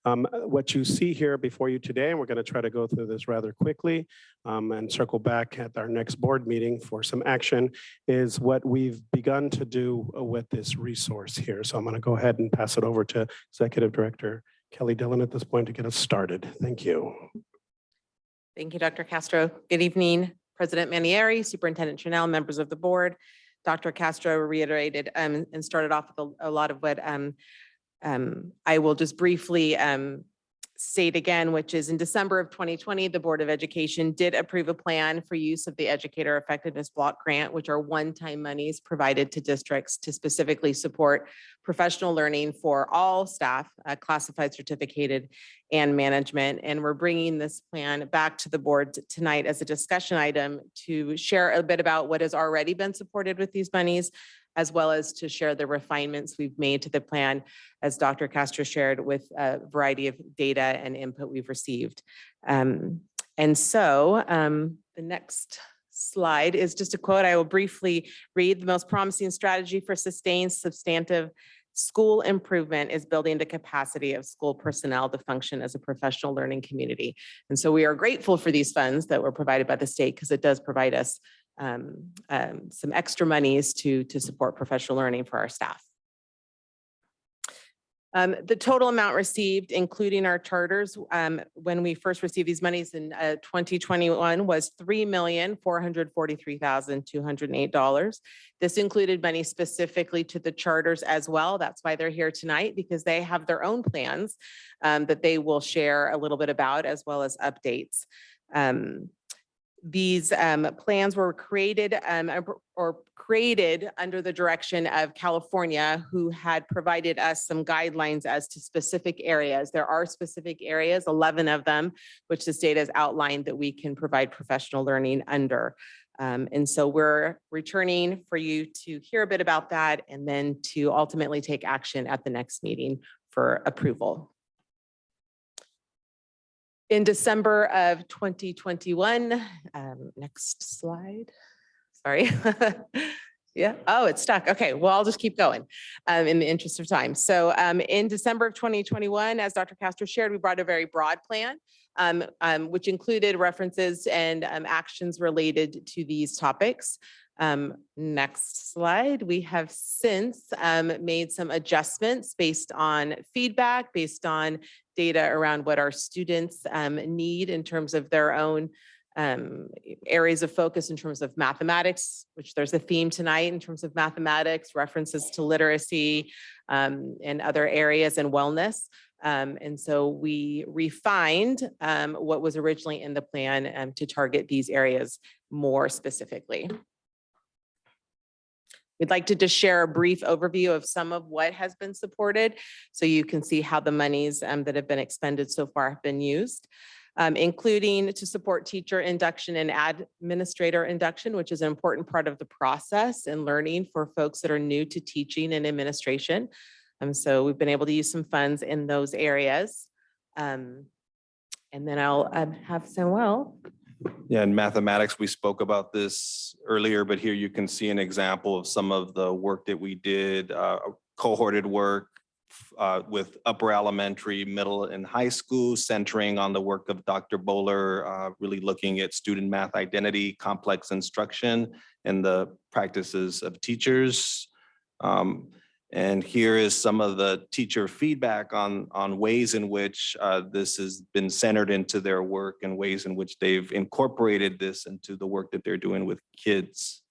what you see here before you today, and we're going to try to go through this rather quickly and circle back at our next board meeting for some action, is what we've begun to do with this resource here. So I'm going to go ahead and pass it over to Executive Director Kelly Dillon at this point to get us started. Thank you. Thank you, Dr. Castro. Good evening, President Manieri, Superintendent Trinnell, members of the board. Dr. Castro reiterated and started off with a lot of what I will just briefly state again, which is in December of 2020, the Board of Education did approve a plan for use of the Educator Effectiveness Block Grant, which are one-time monies provided to districts to specifically support professional learning for all staff, classified, certificated, and management. And we're bringing this plan back to the board tonight as a discussion item to share a bit about what has already been supported with these monies, as well as to share the refinements we've made to the plan, as Dr. Castro shared, with a variety of data and input we've received. And so the next slide is just a quote. I will briefly read. The most promising strategy for sustained substantive school improvement is building the capacity of school personnel to function as a professional learning community. And so we are grateful for these funds that were provided by the state, because it does provide us some extra monies to support professional learning for our staff. The total amount received, including our charters, when we first received these monies in 2021 was $3,443,208. This included money specifically to the charters as well. That's why they're here tonight, because they have their own plans that they will share a little bit about, as well as updates. These plans were created under the direction of California, who had provided us some guidelines as to specific areas. There are specific areas, 11 of them, which the state has outlined that we can provide professional learning under. And so we're returning for you to hear a bit about that, and then to ultimately take action at the next meeting for approval. In December of 2021, next slide, sorry. Yeah, oh, it's stuck. Okay, well, I'll just keep going in the interest of time. So in December of 2021, as Dr. Castro shared, we brought a very broad plan, which included references and actions related to these topics. Next slide. We have since made some adjustments based on feedback, based on data around what our students need in terms of their own areas of focus in terms of mathematics, which there's a theme tonight in terms of mathematics, references to literacy and other areas, and wellness. And so we refined what was originally in the plan to target these areas more specifically. We'd like to just share a brief overview of some of what has been supported, so you can see how the monies that have been expended so far have been used, including to support teacher induction and administrator induction, which is an important part of the process and learning for folks that are new to teaching and administration. So we've been able to use some funds in those areas. And then I'll have Samuel. Yeah, in mathematics, we spoke about this earlier, but here you can see an example of some of the work that we did, cohorted work with upper elementary, middle, and high school, centering on the work of Dr. Bowler, really looking at student math identity, complex instruction, and the practices of teachers. And here is some of the teacher feedback on ways in which this has been centered into their work and ways in which they've incorporated this into the work that they're doing with kids.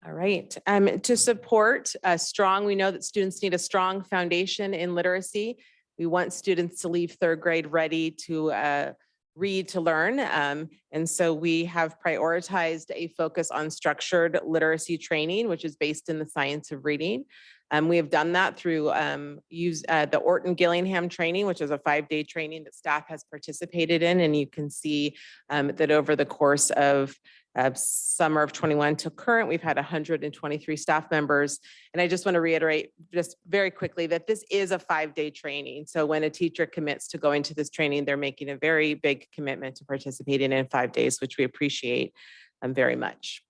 All right. To support a strong, we know that students need a strong foundation in literacy. We want students to leave third grade ready to read to learn. And so we have prioritized a focus on structured literacy training, which is based in the science of reading. We have done that through the Orton Gillingham training, which is a 5-day training that staff has participated in. And you can see that over the course of summer of 21 to current, we've had 123 staff members. And I just want to reiterate just very quickly that this is a 5-day training. So when a teacher commits to going to this training, they're making a very big commitment to participating in 5 days, which we appreciate very much.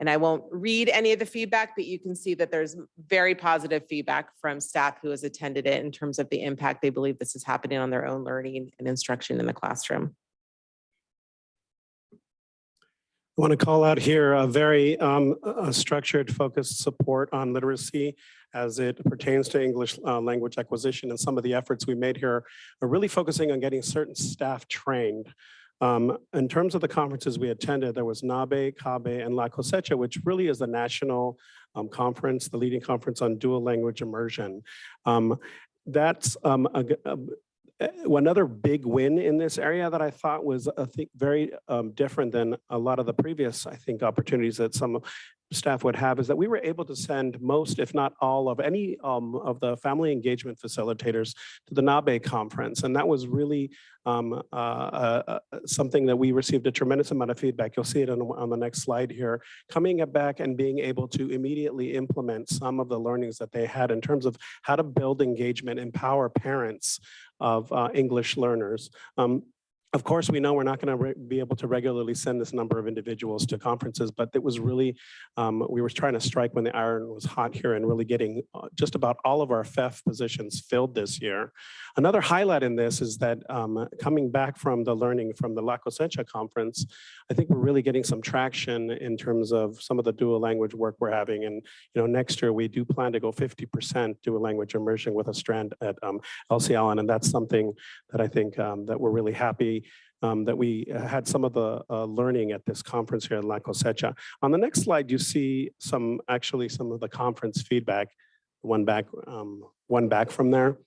And I won't read any of the feedback, but you can see that there's very positive feedback from staff who has attended it in terms of the impact they believe this is happening on their own learning and instruction in the classroom. I want to call out here a very structured, focused support on literacy as it pertains to English language acquisition. And some of the efforts we made here are really focusing on getting certain staff trained. In terms of the conferences we attended, there was NABE, CABE, and La Cosecha, which really is the national conference, the leading conference on dual language immersion. That's another big win in this area that I thought was, I think, very different than a lot of the previous, I think, opportunities that some staff would have, is that we were able to send most, if not all, of any of the family engagement facilitators to the NABE conference. And that was really something that we received a tremendous amount of feedback. You'll see it on the next slide here, coming back and being able to immediately implement some of the learnings that they had in terms of how to build engagement, empower parents of English learners. Of course, we know we're not going to be able to regularly send this number of individuals to conferences, but it was really, we were trying to strike when the iron was hot here and really getting just about all of our FEF positions filled this year. Another highlight in this is that coming back from the learning from the La Cosecha conference, I think we're really getting some traction in terms of some of the dual language work we're having. And next year we do plan to go 50% dual language immersion with a strand at LC Allen, and that's something that I think that we're really happy that we had some of the learning at this conference here in La Cosecha. On the next slide, you see some of the conference feedback, one back from there.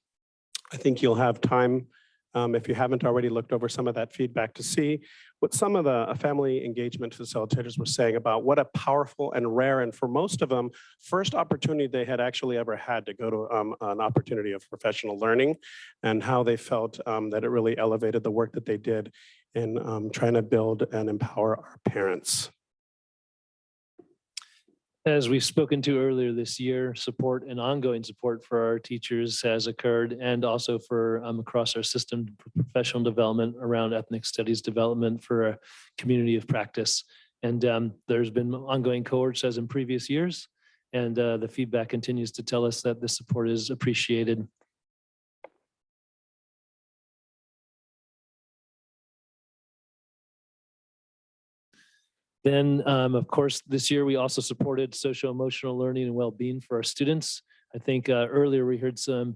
I think you'll have time, if you haven't already looked over some of that feedback, to see what some of the family engagement facilitators were saying about what a powerful and rare, and for most of them, first opportunity they had actually ever had to go to an opportunity of professional learning, and how they felt that it really elevated the work that they did in trying to build and empower our parents. As we've spoken to earlier this year, support and ongoing support for our teachers has occurred, and also for across our system for professional development around ethnic studies development for a community of practice. And there's been ongoing cohorts as in previous years, and the feedback continues to tell us that the support is appreciated. Then, of course, this year we also supported social emotional learning and well-being for our students. I think earlier we heard some,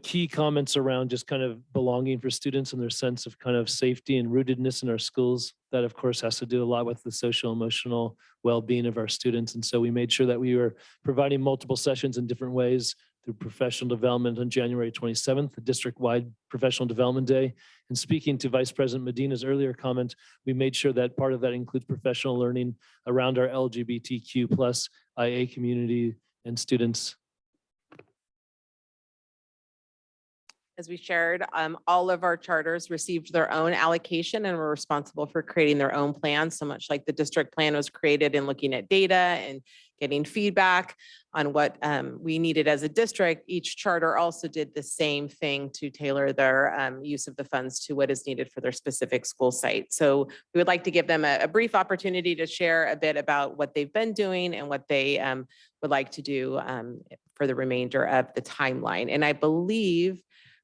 key comments around just kind of belonging for students and their sense of kind of safety and rootedness in our schools. That, of course, has to do a lot with the social emotional well-being of our students. And so we made sure that we were providing multiple sessions in different ways through professional development on January 27th, the district-wide professional development day. And speaking to Vice President Medina's earlier comment, we made sure that part of that includes professional learning around our LGBTQ plus IA community and students. As we shared, all of our charters received their own allocation and were responsible for creating their own plans. So much like the district plan was created in looking at data and getting feedback on what we needed as a district, each charter also did the same thing to tailor their use of the funds to what is needed for their specific school site. So we would like to give them a brief opportunity to share a bit about what they've been doing and what they would like to do for the remainder of the timeline. And I believe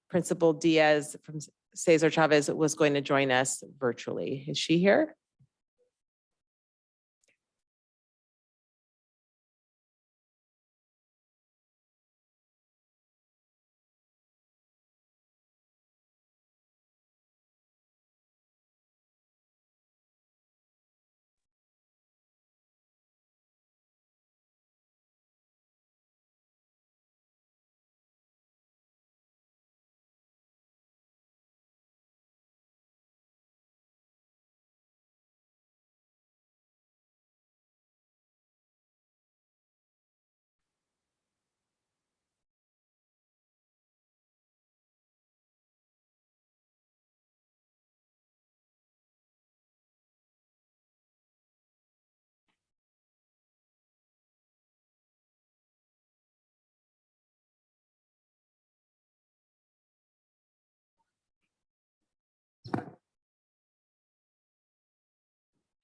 Principal Diaz from Cesar Chavez was going to join us virtually. Is she here?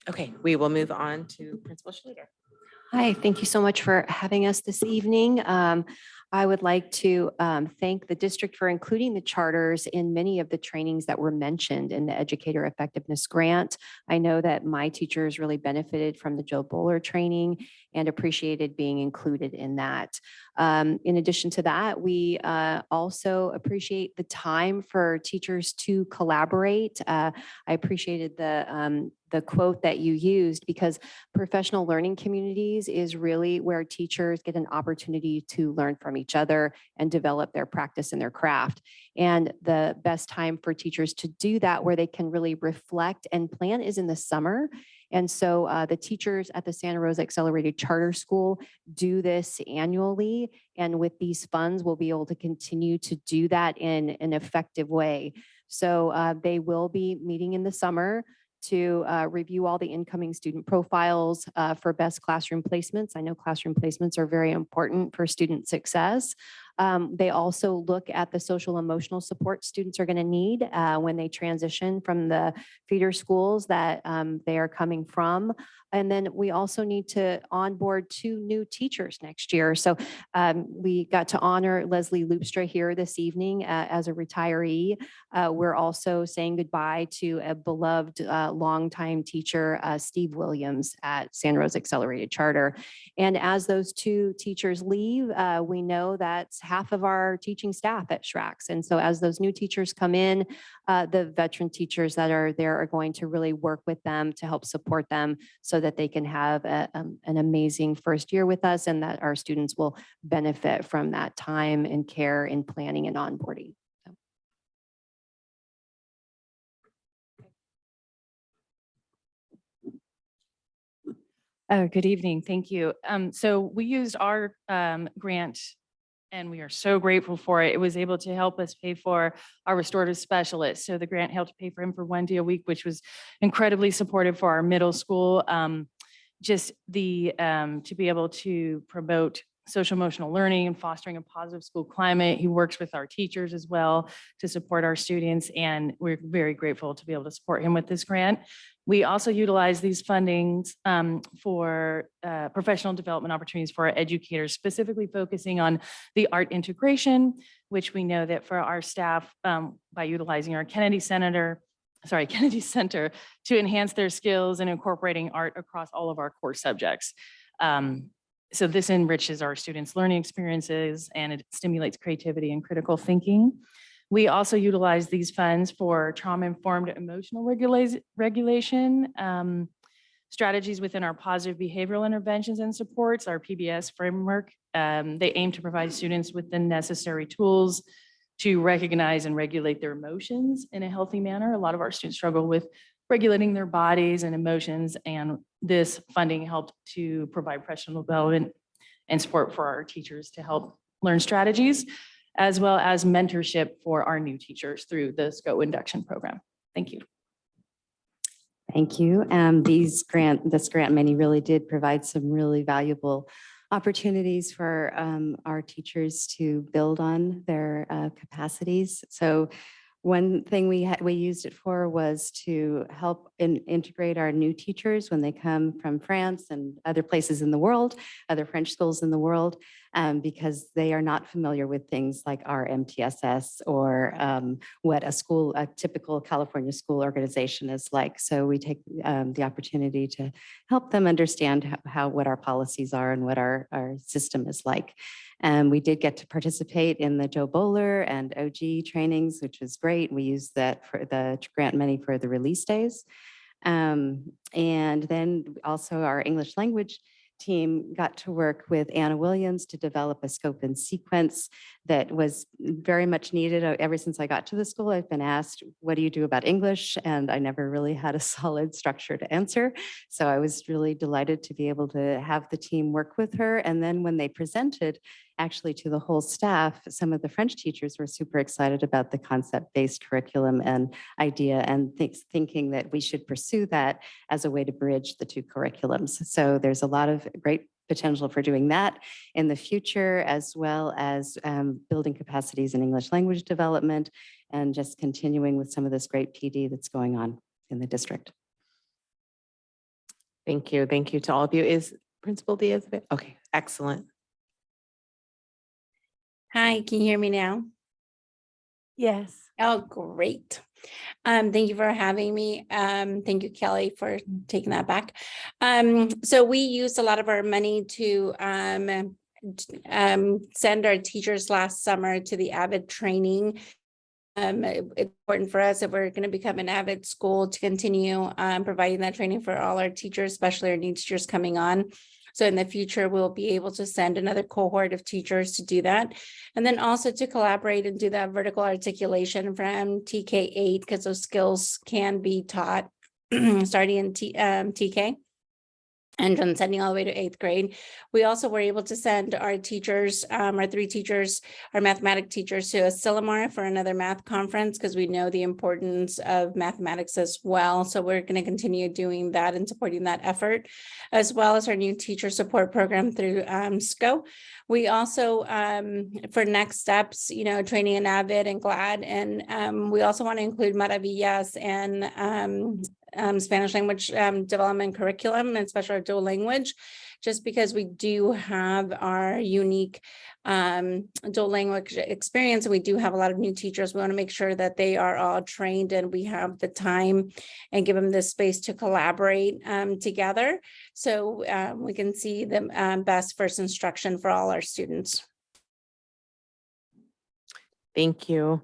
Okay, we will move on to Principal Schluter. Hi, thank you so much for having us this evening. I would like to thank the district for including the charters in many of the trainings that were mentioned in the Educator Effectiveness Grant. I know that my teachers really benefited from the Joe Bowler training and appreciated being included in that. In addition to that, we also appreciate the time for teachers to collaborate. I appreciated the quote that you used, because professional learning communities is really where teachers get an opportunity to learn from each other and develop their practice and their craft. And the best time for teachers to do that, where they can really reflect and plan, is in the summer. And so the teachers at the Santa Rosa Accelerated Charter School do this annually. And with these funds, we'll be able to continue to do that in an effective way. So they will be meeting in the summer to review all the incoming student profiles for best classroom placements. I know classroom placements are very important for student success. They also look at the social emotional support students are going to need when they transition from the feeder schools that they are coming from. And then we also need to onboard 2 new teachers next year. So we got to honor Leslie Loopstra here this evening as a retiree. We're also saying goodbye to a beloved longtime teacher, Steve Williams at Santa Rosa Accelerated Charter. And as those 2 teachers leave, we know that's half of our teaching staff at SRCS. And so as those new teachers come in, the veteran teachers that are there are going to really work with them to help support them so that they can have an amazing first year with us, and that our students will benefit from that time and care in planning and onboarding. Good evening. Thank you. So we used our grant, and we are so grateful for it. It was able to help us pay for our restorative specialist. So the grant helped pay for him for 1 day a week, which was incredibly supportive for our middle school. Just to be able to promote social emotional learning and fostering a positive school climate. He works with our teachers as well to support our students, and we're very grateful to be able to support him with this grant. We also utilize these fundings for professional development opportunities for our educators, specifically focusing on the art integration, which we know that for our staff, by utilizing our Kennedy Center to enhance their skills and incorporating art across all of our core subjects. So this enriches our students' learning experiences, and it stimulates creativity and critical thinking. We also utilize these funds for trauma-informed emotional regulation, strategies within our positive behavioral interventions and supports, our PBS framework. They aim to provide students with the necessary tools to recognize and regulate their emotions in a healthy manner. A lot of our students struggle with regulating their bodies and emotions, and this funding helped to provide professional development and support for our teachers to help learn strategies, as well as mentorship for our new teachers through the SCO induction program. Thank you. Thank you. This grant money really did provide some really valuable opportunities for our teachers to build on their capacities. So one thing we used it for was to help integrate our new teachers when they come from France and other places in the world, other French schools in the world, because they are not familiar with things like our MTSS or what a typical California school organization is like. So we take the opportunity to help them understand what our policies are and what our system is like. We did get to participate in the Joe Bowler and OG trainings, which was great. We used that for the grant money for the release days. And then also our English language team got to work with Anna Williams to develop a scope and sequence that was very much needed. Ever since I got to the school, I've been asked, what do you do about English? And I never really had a solid structure to answer. So I was really delighted to be able to have the team work with her. And then when they presented actually to the whole staff, some of the French teachers were super excited about the concept-based curriculum and idea, and thinking that we should pursue that as a way to bridge the 2 curriculums. So there's a lot of great potential for doing that in the future, as well as building capacities in English language development and just continuing with some of this great PD that's going on in the district. Thank you. Thank you to all of you. Is Principal Diaz? Okay, excellent. Hi, can you hear me now? Yes. Oh, great. Thank you for having me. Thank you, Kelly, for taking that back. So we used a lot of our money to send our teachers last summer to the AVID training. It's important for us if we're going to become an AVID school to continue providing that training for all our teachers, especially our new teachers coming on. So in the future, we'll be able to send another cohort of teachers to do that. And then also to collaborate and do that vertical articulation from TK8, because those skills can be taught starting in TK. And then sending all the way to 8th grade. We also were able to send our teachers, our 3 teachers, our mathematics teachers to Asilomar for another math conference because we know the importance of mathematics as well. So we're going to continue doing that and supporting that effort, as well as our new teacher support program through SCO. We also, for next steps, training in AVID and GLAD, and we also want to include Maravillas and Spanish language development curriculum, and especially our dual language, just because we do have our unique dual language experience and we do have a lot of new teachers. We want to make sure that they are all trained and we have the time and give them this space to collaborate together so we can see the best first instruction for all our students. Thank you.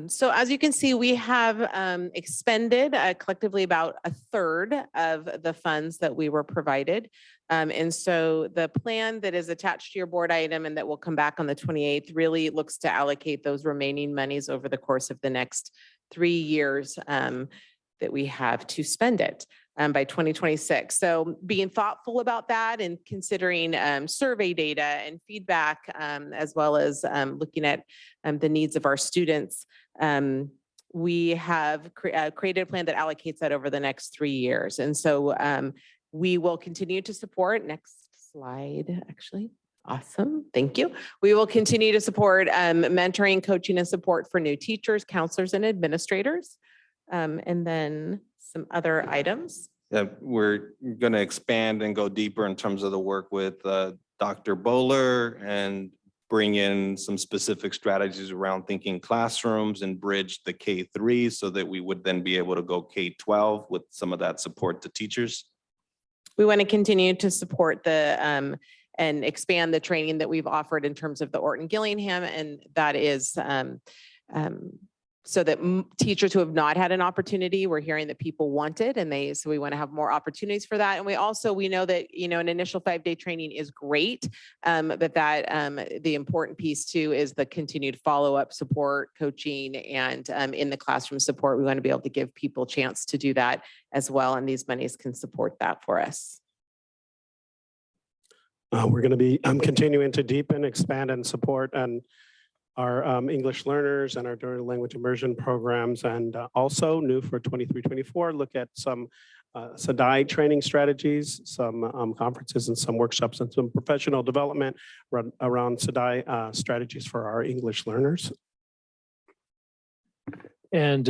So as you can see, we have expended collectively about a third of the funds that we were provided. And so the plan that is attached to your board item and that will come back on the 28th really looks to allocate those remaining monies over the course of the next 3 years that we have to spend it by 2026. So being thoughtful about that and considering survey data and feedback, as well as looking at the needs of our students, we have created a plan that allocates that over the next 3 years. And so we will continue to support, next slide, actually. Awesome, thank you. We will continue to support mentoring, coaching, and support for new teachers, counselors, and administrators. And then some other items. Yeah, we're going to expand and go deeper in terms of the work with Dr. Bowler and bring in some specific strategies around thinking classrooms and bridge the K-3 so that we would then be able to go K-12 with some of that support to teachers. We want to continue to support the and expand the training that we've offered in terms of the Orton Gillingham, and that is so that teachers who have not had an opportunity, we're hearing that people want it, and so we want to have more opportunities for that. And we know that an initial 5-day training is great, but that the important piece too is the continued follow-up support, coaching, and in the classroom support. We want to be able to give people a chance to do that as well, and these monies can support that for us. We're going to be continuing to deepen, expand, and support and our English learners and our dual language immersion programs, and also new for 23-24, look at some SDI training strategies, some conferences and some workshops and some professional development around SDI strategies for our English learners. And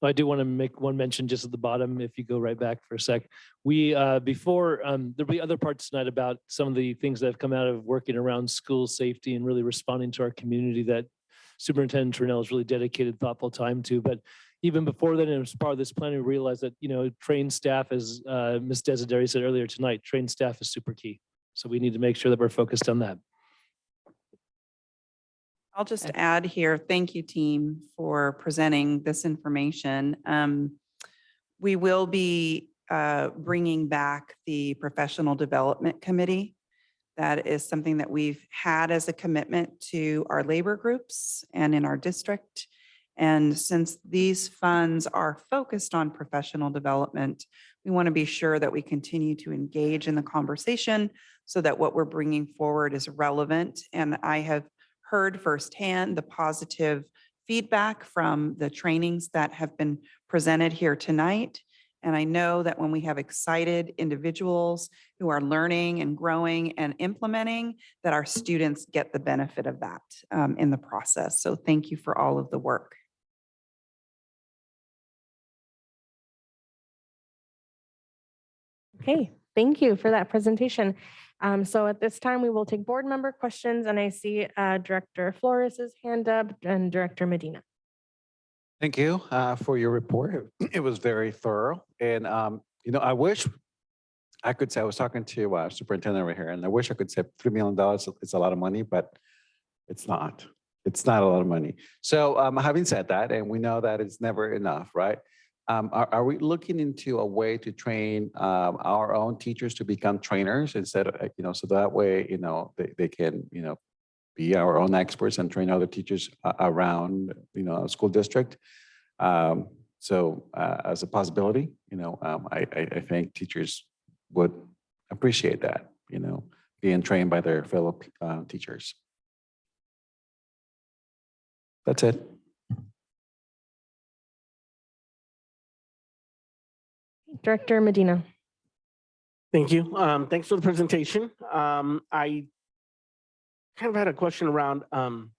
I do want to make one mention just at the bottom, if you go right back for a sec. We, before, there'll be other parts tonight about some of the things that have come out of working around school safety and really responding to our community that Superintendent Turnell has really dedicated thoughtful time to. But even before that, and as part of this plan, we realized that, trained staff, as Ms. Desideri said earlier tonight, trained staff is super key. So we need to make sure that we're focused on that. I'll just add here, thank you, team, for presenting this information. We will be bringing back the Professional Development Committee. That is something that we've had as a commitment to our labor groups and in our district. And since these funds are focused on professional development, we want to be sure that we continue to engage in the conversation so that what we're bringing forward is relevant. And I have heard firsthand the positive feedback from the trainings that have been presented here tonight. And I know that when we have excited individuals who are learning and growing and implementing, that our students get the benefit of that in the process. So thank you for all of the work. Okay, thank you for that presentation. So at this time, we will take board member questions, and I see Director Flores's hand up and Director Medina. Thank you for your report. It was very thorough. And, I wish I could say, I was talking to superintendent over here, and I wish I could say $3 million is a lot of money, but it's not. It's not a lot of money. So having said that, and we know that it's never enough, right? Are we looking into a way to train our own teachers to become trainers instead of, so that way, they can, be our own experts and train other teachers around, a school district? So as a possibility, I think teachers would appreciate that, being trained by their fellow teachers. That's it. Director Medina. Thank you. Thanks for the presentation. I kind of had a question around, well,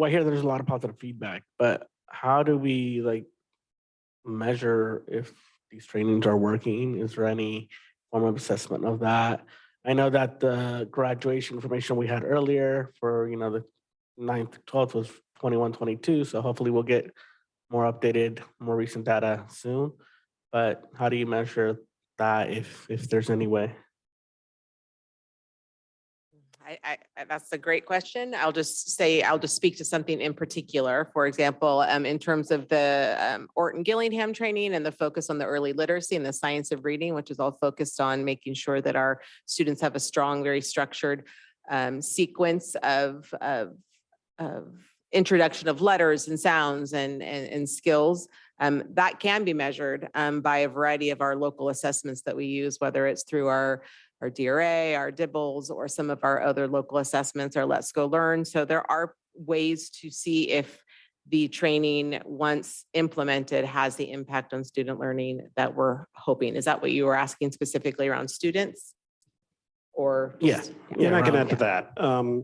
I hear there's a lot of positive feedback, but how do we measure if these trainings are working? Is there any form of assessment of that? I know that the graduation information we had earlier for, the 9th to 12th was 21, 22. So hopefully we'll get more updated, more recent data soon. But how do you measure that if there's any way? That's a great question. I'll just speak to something in particular. For example, in terms of the Orton Gillingham training and the focus on the early literacy and the science of reading, which is all focused on making sure that our students have a strong, very structured sequence of introduction of letters and sounds and skills. That can be measured by a variety of our local assessments that we use, whether it's through our DRA, our DIBELS, or some of our other local assessments, our Let's Go Learn. So there are ways to see if the training, once implemented, has the impact on student learning that we're hoping. Is that what you were asking specifically around students? Or Yes, and I can add to yeah. that.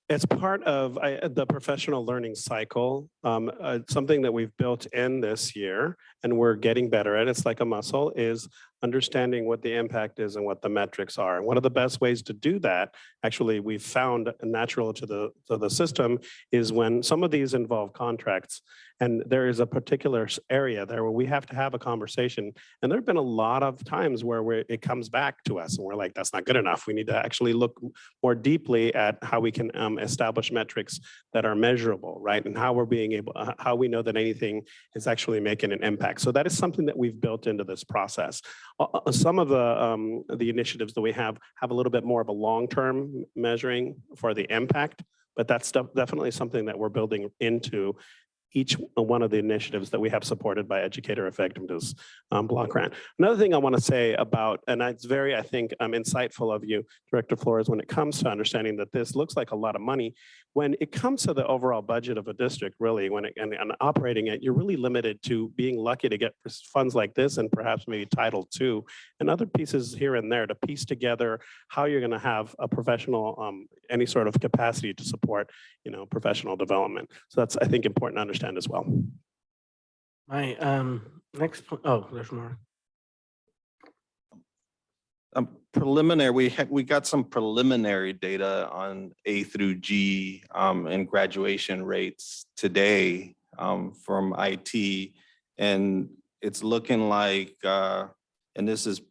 It's part of the professional learning cycle, something that we've built in this year and we're getting better at. It's like a muscle, is understanding what the impact is and what the metrics are. And one of the best ways to do that, actually, we've found natural to the system, is when some of these involve contracts and there is a particular area there where we have to have a conversation. And there have been a lot of times where it comes back to us and we're like, that's not good enough. We need to actually look more deeply at how we can establish metrics that are measurable, right? And how we're being able, how we know that anything is actually making an impact. So that is something that we've built into this process. Some of the initiatives that we have a little bit more of a long-term measuring for the impact, but that's definitely something that we're building into each one of the initiatives that we have supported by Educator Effectiveness Block Grant. Another thing I want to say about, and it's very, I think, insightful of you, Director Flores, when it comes to understanding that this looks like a lot of money. When it comes to the overall budget of a district, really, and operating it, you're really limited to being lucky to get funds like this and perhaps maybe Title II and other pieces here and there to piece together how you're going to have a professional, any sort of capacity to support, professional development. So that's, I think, important to understand as well. My next point, oh, there's more. Preliminary, we got some preliminary data on A through G and graduation rates today from IT. And it's looking like, and this is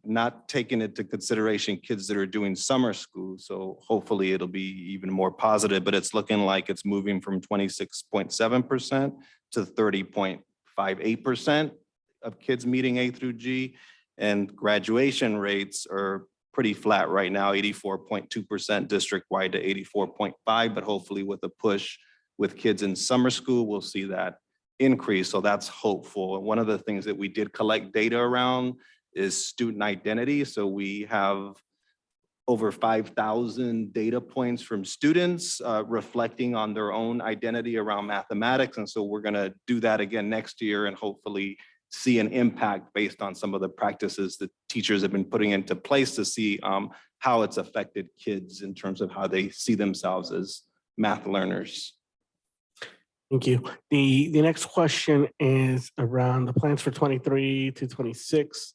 not taking into consideration kids that are doing summer school. So hopefully it'll be even more positive, but it's looking like it's moving from 26.7% to 30.58% of kids meeting A through G. And graduation rates are pretty flat right now, 84.2% district-wide to 84.5, but hopefully with a push with kids in summer school, we'll see that increase. So that's hopeful. And one of the things that we did collect data around is student identity. So we have over 5,000 data points from students reflecting on their own identity around mathematics. And so we're gonna do that again next year and hopefully see an impact based on some of the practices that teachers have been putting into place to see how it's affected kids in terms of how they see themselves as math learners. Thank you. The next question is around the plans for 23 to 26.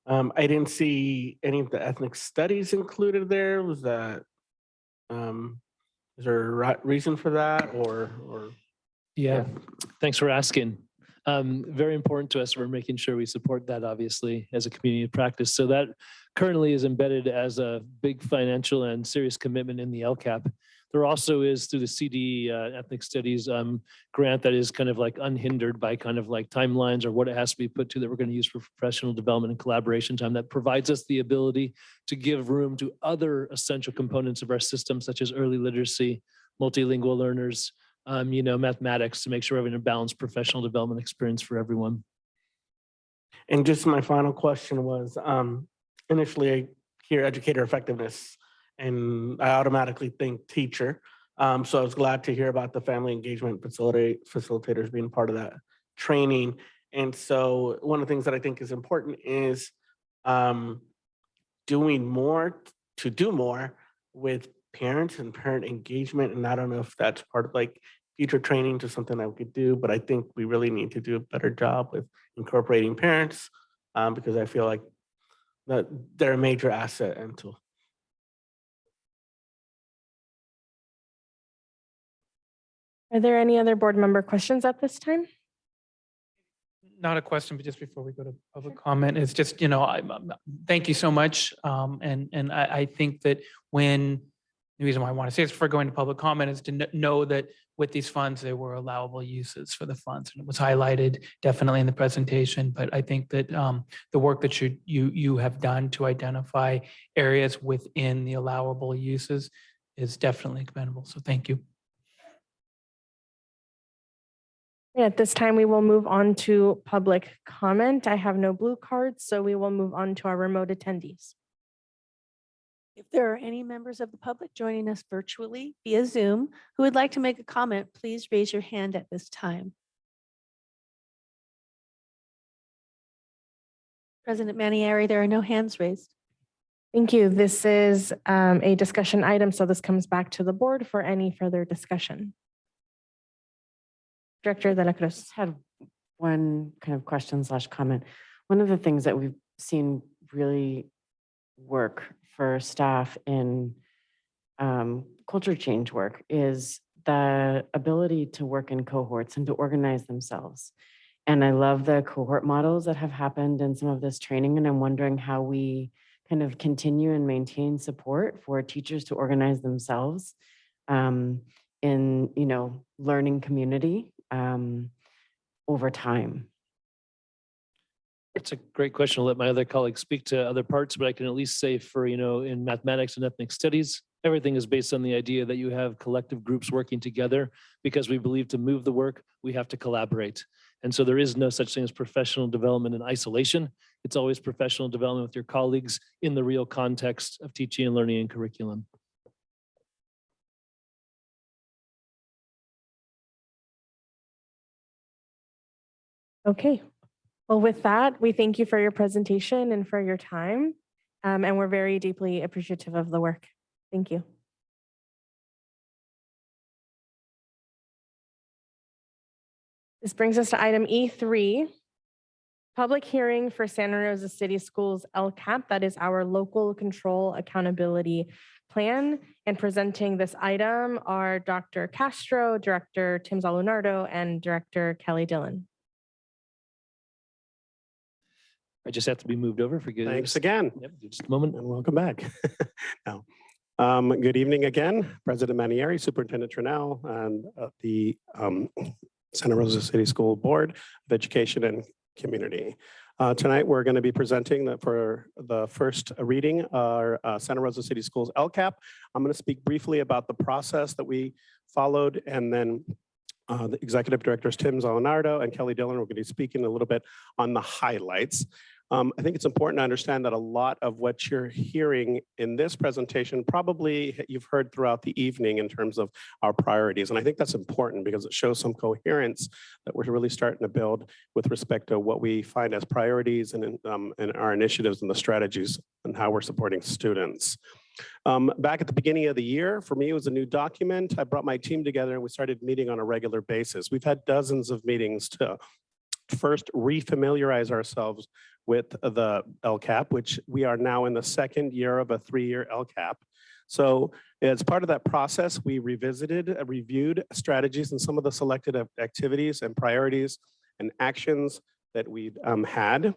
I didn't see any of the ethnic studies included there. Was that, is there a reason for that or? Yeah, thanks for asking. Very important to us. We're making sure we support that obviously as a community of practice. So that currently is embedded as a big financial and serious commitment in the LCAP. There also is through the CD Ethnic Studies grant that is kind of like unhindered by kind of like timelines or what it has to be put to that we're going to use for professional development and collaboration time that provides us the ability to give room to other essential components of our system, such as early literacy, multilingual learners, mathematics, to make sure we're having a balanced professional development experience for everyone. And just my final question was, initially I hear educator effectiveness and I automatically think teacher. So I was glad to hear about the family engagement facilitators being part of that training. And so one of the things that I think is important is doing more to do more with parents and parent engagement. And I don't know if that's part of like future training to something that we could do, but I think we really need to do a better job with incorporating parents because I feel like that they're a major asset and tool. Are there any other board member questions at this time? Not a question, but just before we go to public comment, it's just, thank you so much. And I think that the reason why I want to say this before going to public comment is to know that with these funds, there were allowable uses for the funds. And it was highlighted definitely in the presentation, but I think that the work that you have done to identify areas within the allowable uses is definitely commendable. So thank you. At this time, we will move on to public comment. I have no blue cards, so we will move on to our remote attendees. If there are any members of the public joining us virtually via Zoom who would like to make a comment, please raise your hand at this time. President Manieri, there are no hands raised. Thank you. This is a discussion item, so this comes back to the board for any further discussion. Director De La Cruz. Just had one kind of question / comment. One of the things that we've seen really work for staff in culture change work is the ability to work in cohorts and to organize themselves. And I love the cohort models that have happened in some of this training. And I'm wondering how we kind of continue and maintain support for teachers to organize themselves in, learning community over time. It's a great question. I'll let my other colleagues speak to other parts, but I can at least say for, in mathematics and ethnic studies, everything is based on the idea that you have collective groups working together because we believe to move the work, we have to collaborate. And so there is no such thing as professional development in isolation. It's always professional development with your colleagues in the real context of teaching and learning and curriculum. Okay. Well, with that, we thank you for your presentation and for your time. And we're very deeply appreciative of the work. Thank you. This brings us to item E3, public hearing for Santa Rosa City Schools LCAP. That is our local control accountability plan. And presenting this item are Dr. Castro, Director Tim Zalunardo, and Director Kelly Dillon. I just have to be moved over for good. Thanks again. Yep, just a moment. And welcome back. Now, good evening again, President Manieri, Superintendent Tranel, and the Santa Rosa City School Board of Education and Community. Tonight, we're going to be presenting for the first reading our Santa Rosa City Schools LCAP. I'm going to speak briefly about the process that we followed, and then the Executive Directors Tim Zalunardo and Kelly Dillon are going to be speaking a little bit on the highlights. I think it's important to understand that a lot of what you're hearing in this presentation probably you've heard throughout the evening in terms of our priorities. And I think that's important because it shows some coherence that we're really starting to build with respect to what we find as priorities and our initiatives and the strategies and how we're supporting students. Back at the beginning of the year, for me, it was a new document. I brought my team together and we started meeting on a regular basis. We've had dozens of meetings to first refamiliarize ourselves with the LCAP, which we are now in the second year of a 3-year LCAP. So as part of that process, we reviewed strategies and some of the selected activities and priorities and actions that we had.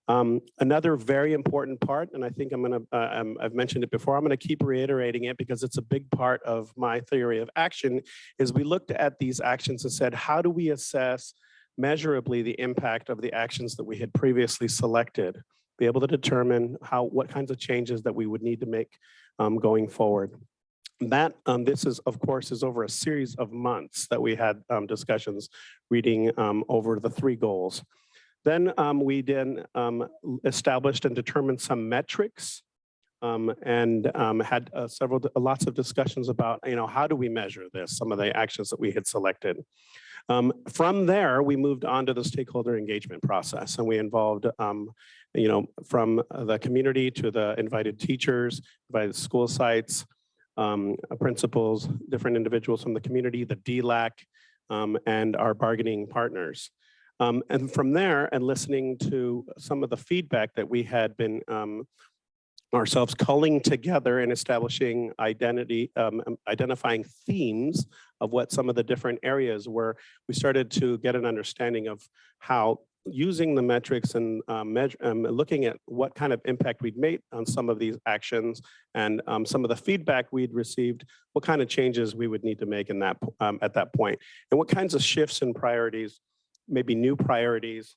Another very important part, and I think I've mentioned it before, I'm gonna keep reiterating it because it's a big part of my theory of action, is we looked at these actions and said, how do we assess measurably the impact of the actions that we had previously selected, be able to determine what kinds of changes that we would need to make going forward. That this is, of course, is over a series of months that we had discussions reading over the 3 goals. Then we established and determined some metrics and had lots of discussions about, how do we measure this, some of the actions that we had selected. From there, we moved on to the stakeholder engagement process, and we involved, from the community to the invited teachers, invited school sites, principals, different individuals from the community, the DLAC, and our bargaining partners. And from there, and listening to some of the feedback that we had been ourselves culling together and establishing identifying themes of what some of the different areas were, we started to get an understanding of how using the metrics and looking at what kind of impact we'd made on some of these actions and some of the feedback we'd received, what kind of changes we would need to make in that at that point, and what kinds of shifts and priorities, maybe new priorities,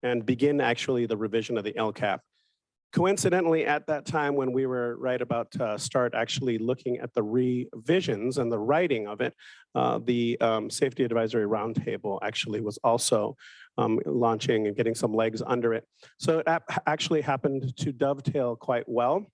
and begin actually the revision of the LCAP. Coincidentally, at that time when we were right about to start actually looking at the revisions and the writing of it, the Safety Advisory Roundtable actually was also launching and getting some legs under it. So it actually happened to dovetail quite well.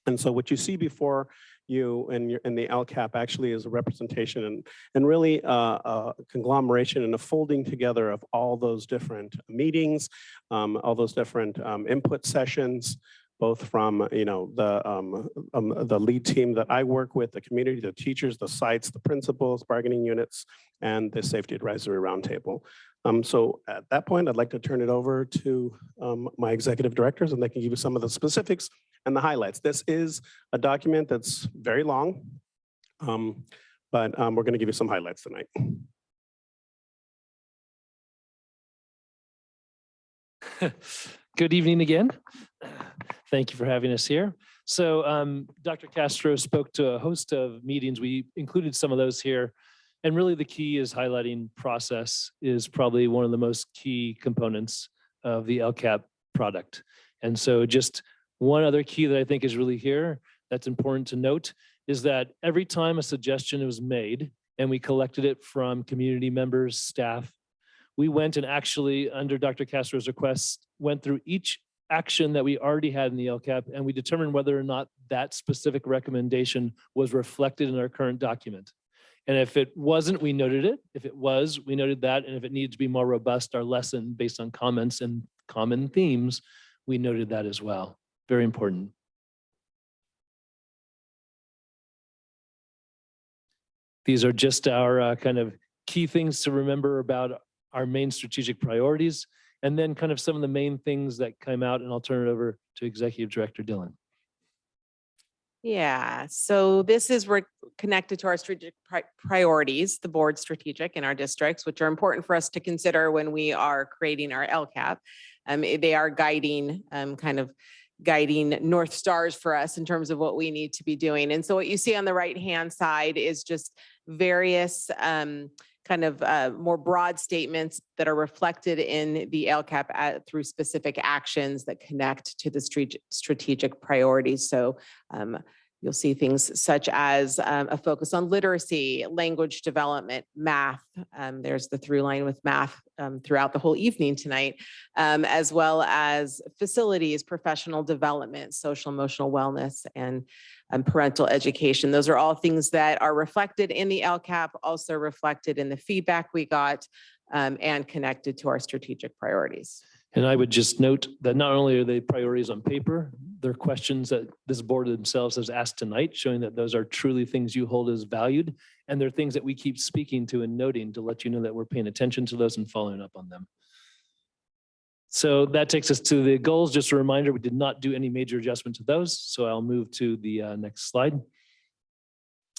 And so what you see before you in the LCAP actually is a representation and really a conglomeration and a folding together of all those different meetings, all those different input sessions, both from the lead team that I work with, the community, the teachers, the sites, the principals, bargaining units, and the Safety Advisory Roundtable. So at that point, I'd like to turn it over to my executive directors, and they can give you some of the specifics and the highlights. This is a document that's very long, but we're going to give you some highlights tonight. Good evening again. Thank you for having us here. So Dr. Castro spoke to a host of meetings. We included some of those here. And really the key is highlighting process is probably one of the most key components of the LCAP product. And so just one other key that I think is really here that's important to note is that every time a suggestion was made and we collected it from community members, staff, we went and actually, under Dr. Castro's request, went through each action that we already had in the LCAP, and we determined whether or not that specific recommendation was reflected in our current document. And if it wasn't, we noted it. If it was, we noted that. And if it needed to be more robust, our lesson based on comments and common themes, we noted that as well. Very important. These are just our kind of key things to remember about our main strategic priorities, and then kind of some of the main things that came out, and I'll turn it over to Executive Director Dillon. Yeah, so this is connected to our strategic priorities, the board strategic in our districts, which are important for us to consider when we are creating our LCAP. They are guiding, guiding North Stars for us in terms of what we need to be doing. And so what you see on the right-hand side is just various more broad statements that are reflected in the LCAP through specific actions that connect to the strategic priorities. So you'll see things such as a focus on literacy, language development, math. There's the through line with math throughout the whole evening tonight, as well as facilities, professional development, social emotional wellness, and parental education. Those are all things that are reflected in the LCAP, also reflected in the feedback we got, and connected to our strategic priorities. And I would just note that not only are they priorities on paper, they're questions that this board themselves has asked tonight, showing that those are truly things you hold as valued. And they're things that we keep speaking to and noting to let you know that we're paying attention to those and following up on them. So that takes us to the goals. Just a reminder, we did not do any major adjustment to those. So I'll move to the next slide.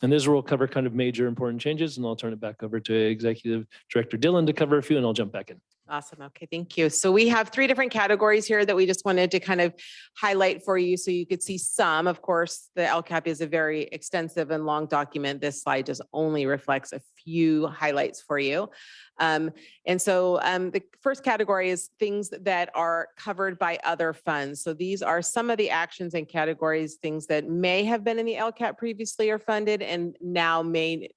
And this will cover kind of major important changes, and I'll turn it back over to Executive Director Dillon to cover a few, and I'll jump back in. Awesome. Okay, thank you. So we have 3 different categories here that we just wanted to kind of highlight for you so you could see some. Of course, the LCAP is a very extensive and long document. This slide just only reflects a few highlights for you. The first category is things that are covered by other funds. So these are some of the actions and categories, things that may have been in the LCAP previously or funded and now may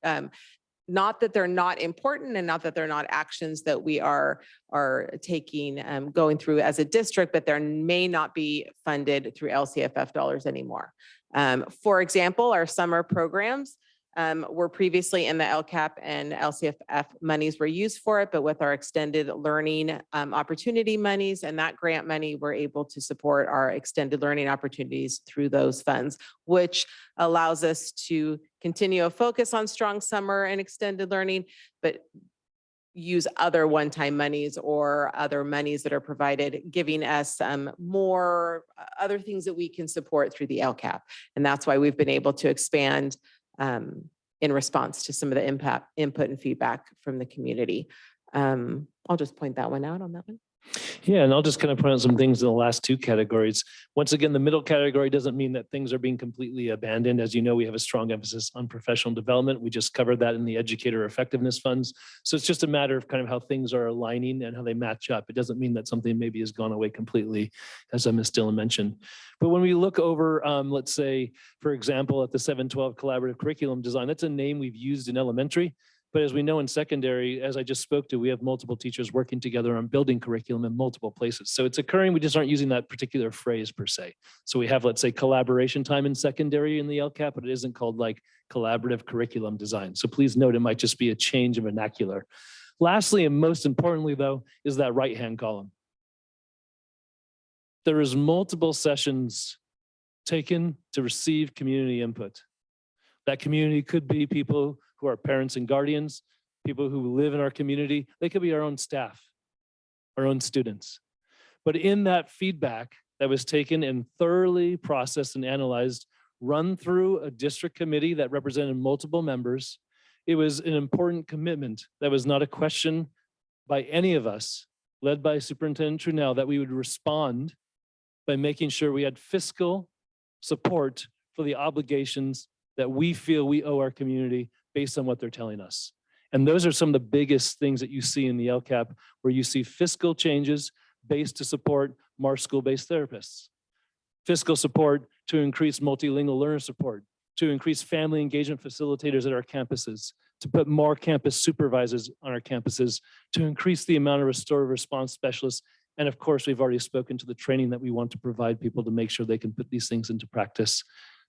not that they're not important and not that they're not actions that we are taking, going through as a district, but there may not be funded through LCFF dollars anymore. For example, our summer programs were previously in the LCAP and LCFF monies were used for it, but with our extended learning opportunity monies and that grant money, we're able to support our extended learning opportunities through those funds, which allows us to continue a focus on strong summer and extended learning, but use other one-time monies or other monies that are provided, giving us more other things that we can support through the LCAP. And that's why we've been able to expand in response to some of the input and feedback from the community. I'll just point that one out on that one. Yeah, and I'll just kind of point out some things in the last 2 categories. Once again, the middle category doesn't mean that things are being completely abandoned. As you know, we have a strong emphasis on professional development. We just covered that in the educator effectiveness funds. So it's just a matter of kind of how things are aligning and how they match up. It doesn't mean that something maybe has gone away completely, as Ms. Dillon mentioned. But when we look over, let's say, for example, at the 712 collaborative curriculum design, that's a name we've used in elementary. But as we know in secondary, as I just spoke to, we have multiple teachers working together on building curriculum in multiple places. So it's occurring, we just aren't using that particular phrase per se. So we have, let's say, collaboration time in secondary in the LCAP, but it isn't called like collaborative curriculum design. So please note, it might just be a change of vernacular. Lastly, and most importantly though, is that right-hand column. There is multiple sessions taken to receive community input. That community could be people who are parents and guardians, people who live in our community. They could be our own staff, our own students. But in that feedback that was taken and thoroughly processed and analyzed, run through a district committee that represented multiple members, it was an important commitment that was not a question by any of us, led by Superintendent Trunell, that we would respond by making sure we had fiscal support for the obligations that we feel we owe our community based on what they're telling us. And those are some of the biggest things that you see in the LCAP, where you see fiscal changes based to support more school-based therapists, fiscal support to increase multilingual learner support, to increase family engagement facilitators at our campuses, to put more campus supervisors on our campuses, to increase the amount of restorative response specialists. And of course, we've already spoken to the training that we want to provide people to make sure they can put these things into practice.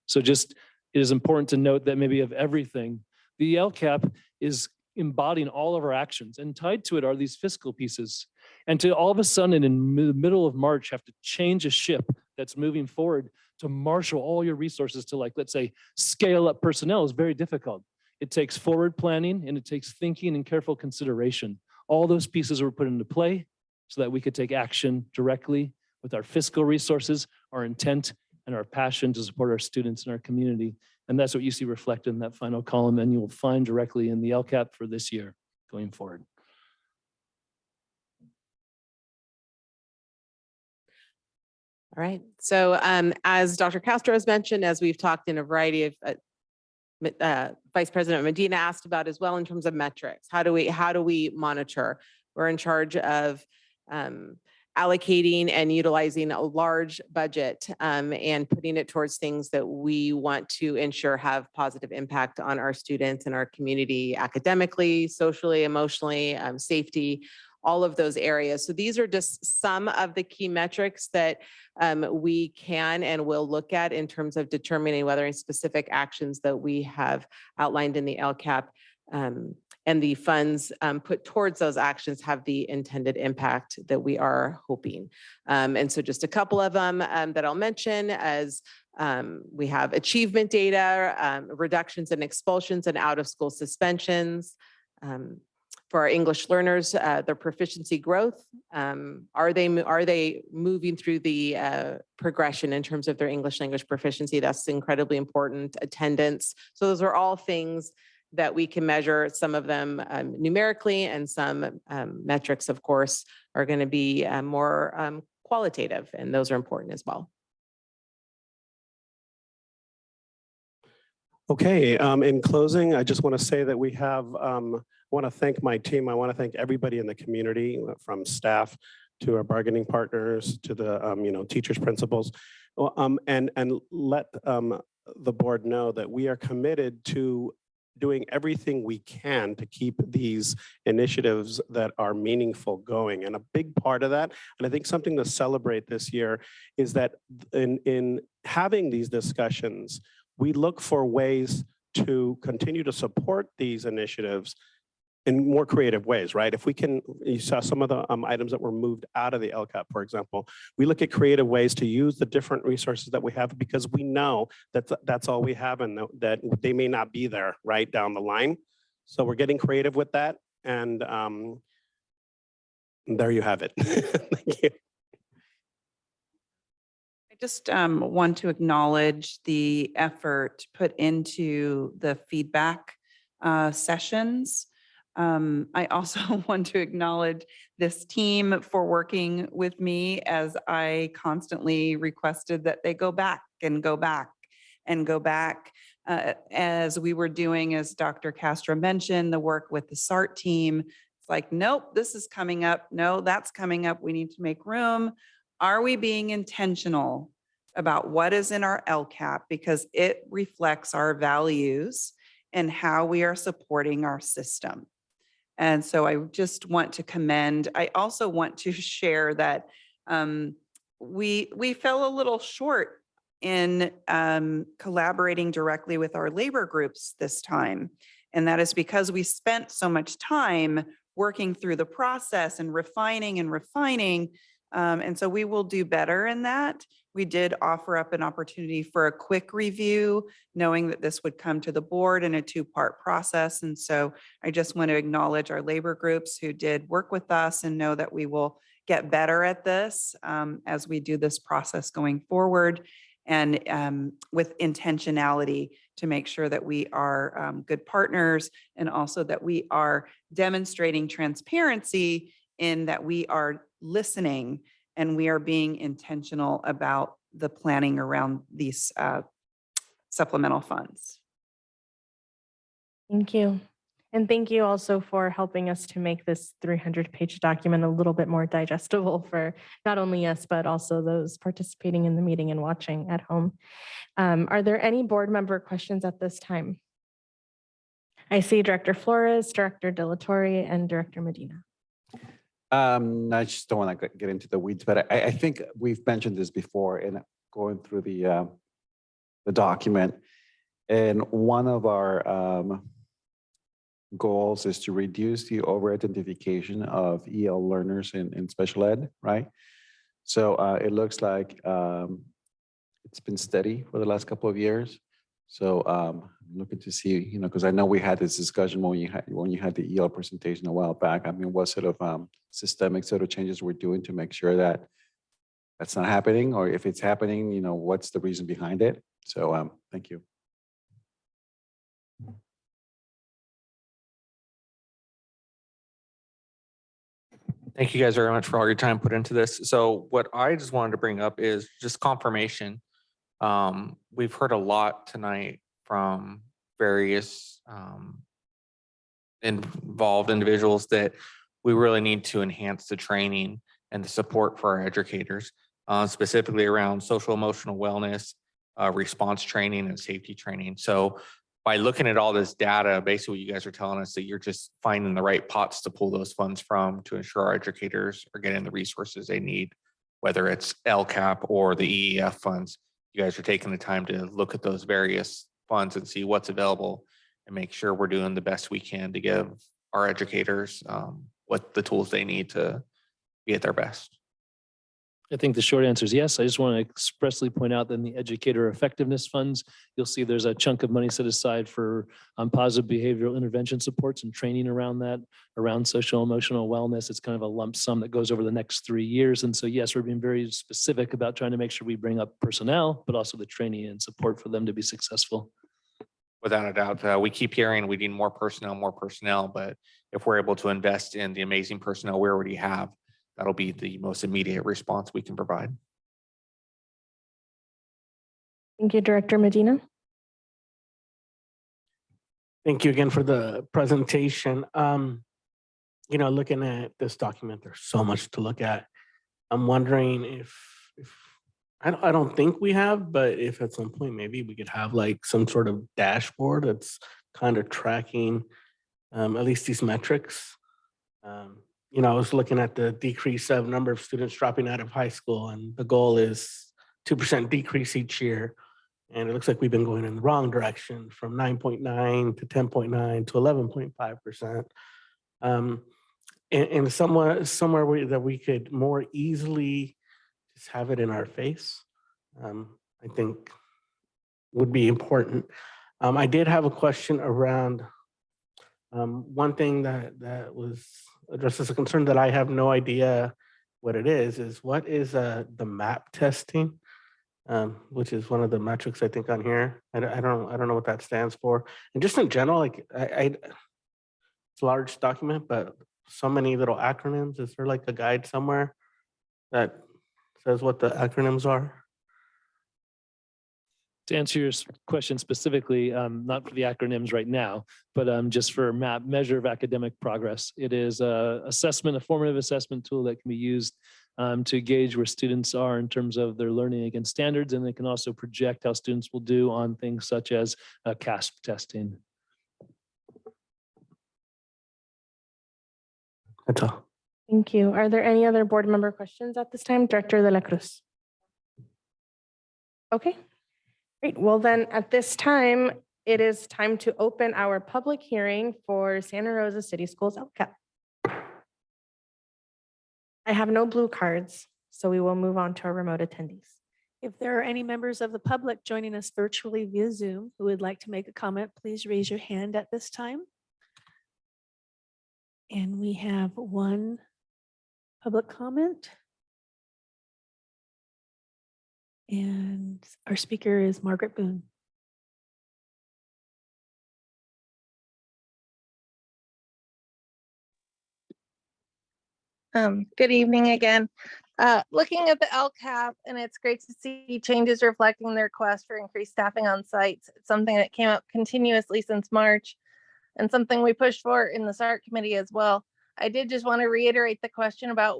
So just, it is important to note that maybe of everything, the LCAP is embodying all of our actions, and tied to it are these fiscal pieces. And to all of a sudden in the middle of March have to change a ship that's moving forward to marshal all your resources to, like, let's say, scale up personnel is very difficult. It takes forward planning and it takes thinking and careful consideration. All those pieces were put into play so that we could take action directly with our fiscal resources, our intent, and our passion to support our students and our community. And that's what you see reflected in that final column, and you will find directly in the LCAP for this year going forward. All right. So as Dr. Castro has mentioned, as we've talked in a variety of Vice President Medina asked about as well in terms of metrics. How do we monitor? We're in charge of allocating and utilizing a large budget and putting it towards things that we want to ensure have positive impact on our students and our community academically, socially, emotionally, safety, all of those areas. So these are just some of the key metrics that we can and will look at in terms of determining whether any specific actions that we have outlined in the LCAP and the funds put towards those actions have the intended impact that we are hoping. And so just a couple of them that I'll mention as we have achievement data, reductions in expulsions and out of school suspensions, for our English learners, their proficiency growth. Are they moving through the progression in terms of their English language proficiency? That's incredibly important. Attendance. So those are all things that we can measure, some of them numerically, and some metrics, of course, are going to be more qualitative, and those are important as well. Okay, in closing, I just want to say that we have, I want to thank my team. I want to thank everybody in the community, from staff to our bargaining partners to the teachers, principals, and let the board know that we are committed to doing everything we can to keep these initiatives that are meaningful going. And a big part of that, and I think something to celebrate this year, is that in having these discussions, we look for ways to continue to support these initiatives in more creative ways, right? If we can, you saw some of the items that were moved out of the LCAP, for example. We look at creative ways to use the different resources that we have, because we know that that's all we have, and that they may not be there right down the line. So we're getting creative with that. And there you have it. Thank you. I just want to acknowledge the effort put into the feedback sessions. I also want to acknowledge this team for working with me, as I constantly requested that they go back and go back and go back. As we were doing, as Dr. Castro mentioned, the work with the SART team, it's like, nope, this is coming up. No, that's coming up. We need to make room. Are we being intentional about what is in our LCAP? Because it reflects our values and how we are supporting our system. And so I just want to commend. I also want to share that we fell a little short in collaborating directly with our labor groups this time. And that is because we spent so much time working through the process and refining and refining. And so we will do better in that. We did offer up an opportunity for a quick review, knowing that this would come to the board in a two-part process. And so I just want to acknowledge our labor groups who did work with us, and know that we will get better at this as we do this process going forward, and with intentionality to make sure that we are good partners, and also that we are demonstrating transparency in that we are listening and we are being intentional about the planning around these supplemental funds. Thank you. And thank you also for helping us to make this 300-page document a little bit more digestible for not only us, but also those participating in the meeting and watching at home. Are there any board member questions at this time? I see Director Flores, Director De La Torre, and Director Medina. I just don't want to get into the weeds, but I think we've mentioned this before in going through the document. And one of our goals is to reduce the over-identification of EL learners in special ed, right? So it looks like it's been steady for the last couple of years. So I'm looking to see, because I know we had this discussion when you had the EL presentation a while back. I mean, what sort of systemic sort of changes we're doing to make sure that that's not happening, or if it's happening, what's the reason behind it? So thank you. Thank you guys very much for all your time put into this. So what I just wanted to bring up is just confirmation. We've heard a lot tonight from various involved individuals that we really need to enhance the training and the support for our educators, specifically around social emotional wellness, response training, and safety training. So by looking at all this data, basically what you guys are telling us that you're just finding the right pots to pull those funds from to ensure our educators are getting the resources they need, whether it's LCAP or the EEF funds. You guys are taking the time to look at those various funds and see what's available and make sure we're doing the best we can to give our educators what the tools they need to be at their best. I think the short answer is yes. I just want to expressly point out that in the educator effectiveness funds, you'll see there's a chunk of money set aside for positive behavioral intervention supports and training around that, around social emotional wellness. It's kind of a lump sum that goes over the next 3 years. And so, yes, we're being very specific about trying to make sure we bring up personnel, but also the training and support for them to be successful. Without a doubt, we keep hearing we need more personnel, but if we're able to invest in the amazing personnel we already have, that'll be the most immediate response we can provide. Thank you, Director Medina. Thank you again for the presentation. Looking at this document, there's so much to look at. I'm wondering if I don't think we have, but if at some point maybe we could have like some sort of dashboard that's kind of tracking at least these metrics. I was looking at the decrease of number of students dropping out of high school, and the goal is 2% decrease each year. And it looks like we've been going in the wrong direction from 9.9 to 10.9 to 11.5%. And somewhere that we could more easily just have it in our face, I think would be important. I did have a question around one thing that was addressed as a concern that I have no idea what it is what is the MAP testing, which is one of the metrics I think on here. I don't know what that stands for. And just in general, like it's a large document, but so many little acronyms. Is there like a guide somewhere that says what the acronyms are? To answer your question specifically, not for the acronyms right now, but just for MAP, measure of academic progress. It is a formative assessment tool that can be used to gauge where students are in terms of their learning against standards, and they can also project how students will do on things such as CASP testing. That's all. Thank you. Are there any other board member questions at this time? Director De La Cruz. Okay. Great. Well, then at this time, it is time to open our public hearing for Santa Rosa City Schools LCAP. I have no blue cards, so we will move on to our remote attendees. If there are any members of the public joining us virtually via Zoom who would like to make a comment, please raise your hand at this time. And we have one public comment. And our speaker is Margaret Boone. Good evening again. Looking at the LCAP, and it's great to see changes reflecting the request for increased staffing on sites. It's something that came up continuously since March and something we pushed for in the SART committee as well. I did just want to reiterate the question about,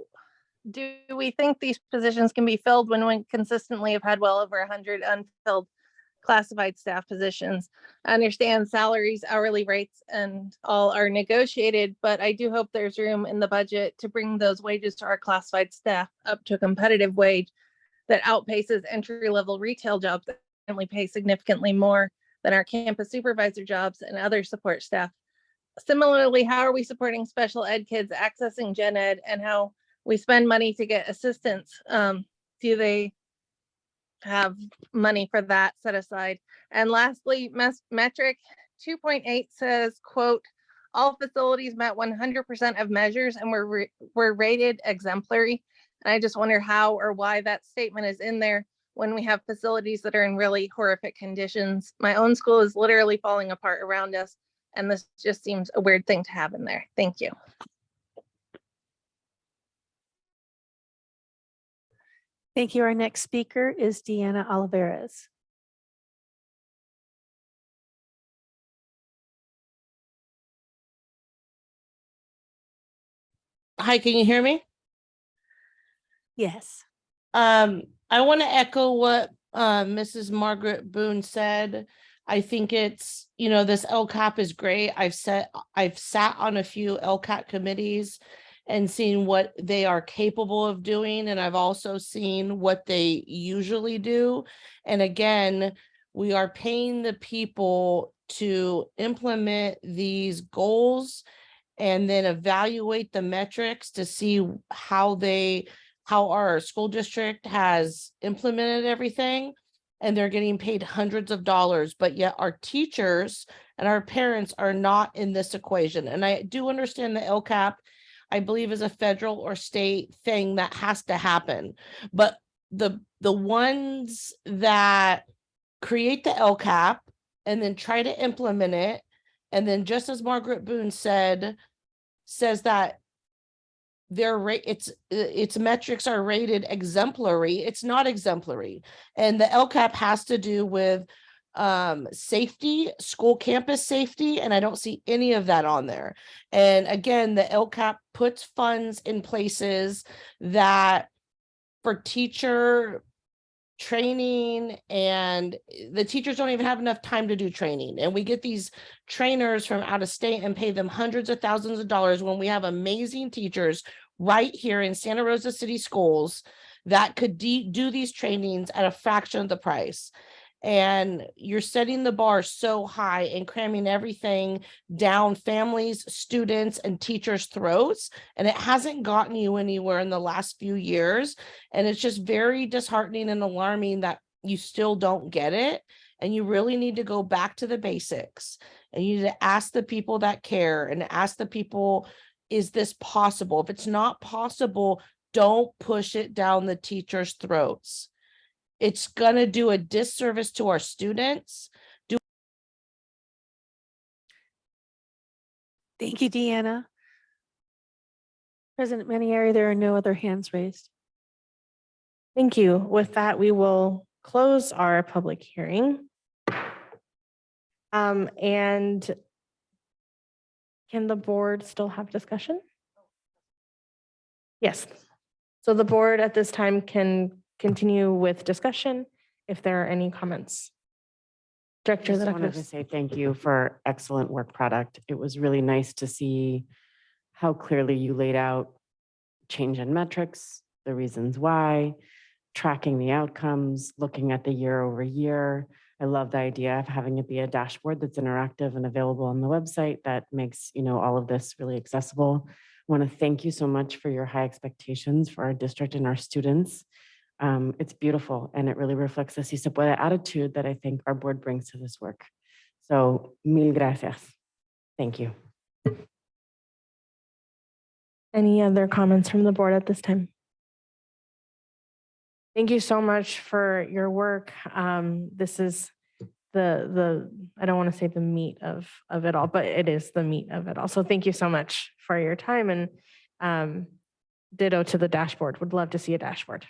do we think these positions can be filled when we consistently have had well over 100 unfilled classified staff positions? I understand salaries, hourly rates, and all are negotiated, but I do hope there's room in the budget to bring those wages to our classified staff up to a competitive wage that outpaces entry-level retail jobs that currently pay significantly more than our campus supervisor jobs and other support staff. Similarly, how are we supporting special ed kids accessing gen ed, and how we spend money to get assistance? Do they have money for that set aside? And lastly, metric 2.8 says, quote, all facilities met 100% of measures and were rated exemplary. And I just wonder how or why that statement is in there when we have facilities that are in really horrific conditions. My own school is literally falling apart around us, and this just seems a weird thing to have in there. Thank you. Thank you. Our next speaker is Deanna Olivares. Hi, can you hear me? Yes. I want to echo what Mrs. Margaret Boone said. I think it's, this LCAP is great. I've sat on a few LCAP committees and seen what they are capable of doing. And I've also seen what they usually do. And again, we are paying the people to implement these goals and then evaluate the metrics to see how they how our school district has implemented everything. And they're getting paid hundreds of dollars, but yet our teachers and our parents are not in this equation. And I do understand the LCAP, I believe, is a federal or state thing that has to happen. But the ones that create the LCAP and then try to implement it, and then just as Margaret Boone says that their rate, its metrics are rated exemplary. It's not exemplary. And the LCAP has to do with safety, school campus safety, and I don't see any of that on there. And again, the LCAP puts funds in places that for teacher training, and the teachers don't even have enough time to do training. And we get these trainers from out of state and pay them hundreds of thousands of dollars when we have amazing teachers right here in Santa Rosa City Schools that could do these trainings at a fraction of the price. And you're setting the bar so high and cramming everything down families, students, and teachers' throats. And it hasn't gotten you anywhere in the last few years. And it's just very disheartening and alarming that you still don't get it. And you really need to go back to the basics. And you need to ask the people that care and ask the people, is this possible? If it's not possible, don't push it down the teachers' throats. It's going to do a disservice to our students. Thank you, Deanna. President Manieri, there are no other hands raised. Thank you. With that, we will close our public hearing. And can the board still have discussion? Yes. So the board at this time can continue with discussion if there are any comments. Director, I just wanted to say thank you for excellent work product. It was really nice to see how clearly you laid out change in metrics, the reasons why, tracking the outcomes, looking at the year over year. I love the idea of having it be a dashboard that's interactive and available on the website that makes, all of this really accessible. I want to thank you so much for your high expectations for our district and our students. It's beautiful, and it really reflects the Si Se Puede attitude that I think our board brings to this work. So, mil gracias. Thank you. Any other comments from the board at this time? Thank you so much for your work. This is the I don't want to say the meat of it all, but it is the meat of it all. So thank you so much for your time, and ditto to the dashboard. Would love to see a dashboard.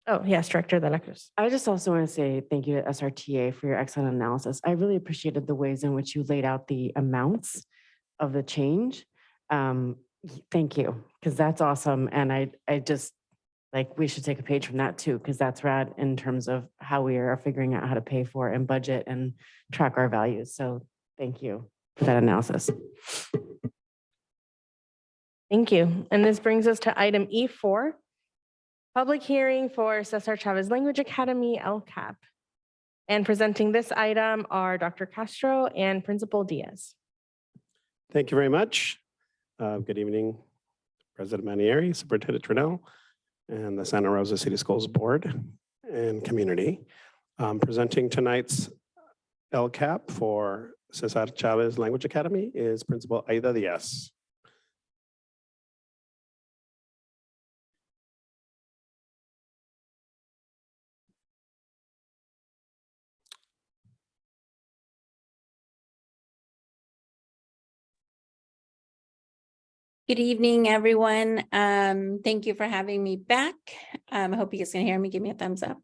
Oh, yes, Director De La Cruz. I just also want to say thank you to SRTA for your excellent analysis. I really appreciated the ways in which you laid out the amounts of the change. Thank you, because that's awesome. And I just, we should take a page from that too, because that's rad in terms of how we are figuring out how to pay for and budget and track our values. So thank you for that analysis. Thank you. And this brings us to item E4. Public hearing for Cesar Chavez Language Academy, LCAP. And presenting this item are Dr. Castro and Principal Diaz. Thank you very much. Good evening, President Manieri, Superintendent Trinnell, and the Santa Rosa City Schools Board and community. Presenting tonight's LCAP for Cesar Chavez Language Academy is Principal Aida Diaz. Good evening, everyone. Thank you for having me back. I hope you guys can hear me. Give me a thumbs up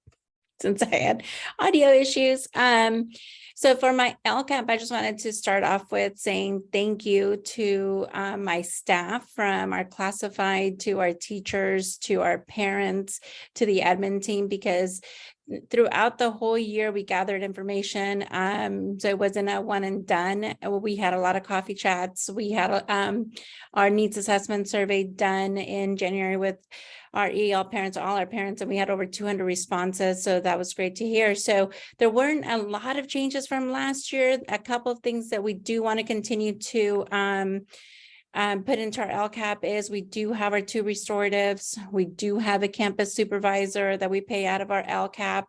since I had audio issues. So for my LCAP, I just wanted to start off with saying thank you to my staff, from our classified to our teachers, to our parents, to the admin team, because throughout the whole year, we gathered information. So it wasn't a one and done. We had a lot of coffee chats. We had our needs assessment survey done in January with our EL parents, all our parents, and we had over 200 responses. So that was great to hear. So there weren't a lot of changes from last year. A couple of things that we do want to continue to put into our LCAP is we do have our 2 restoratives. We do have a campus supervisor that we pay out of our LCAP.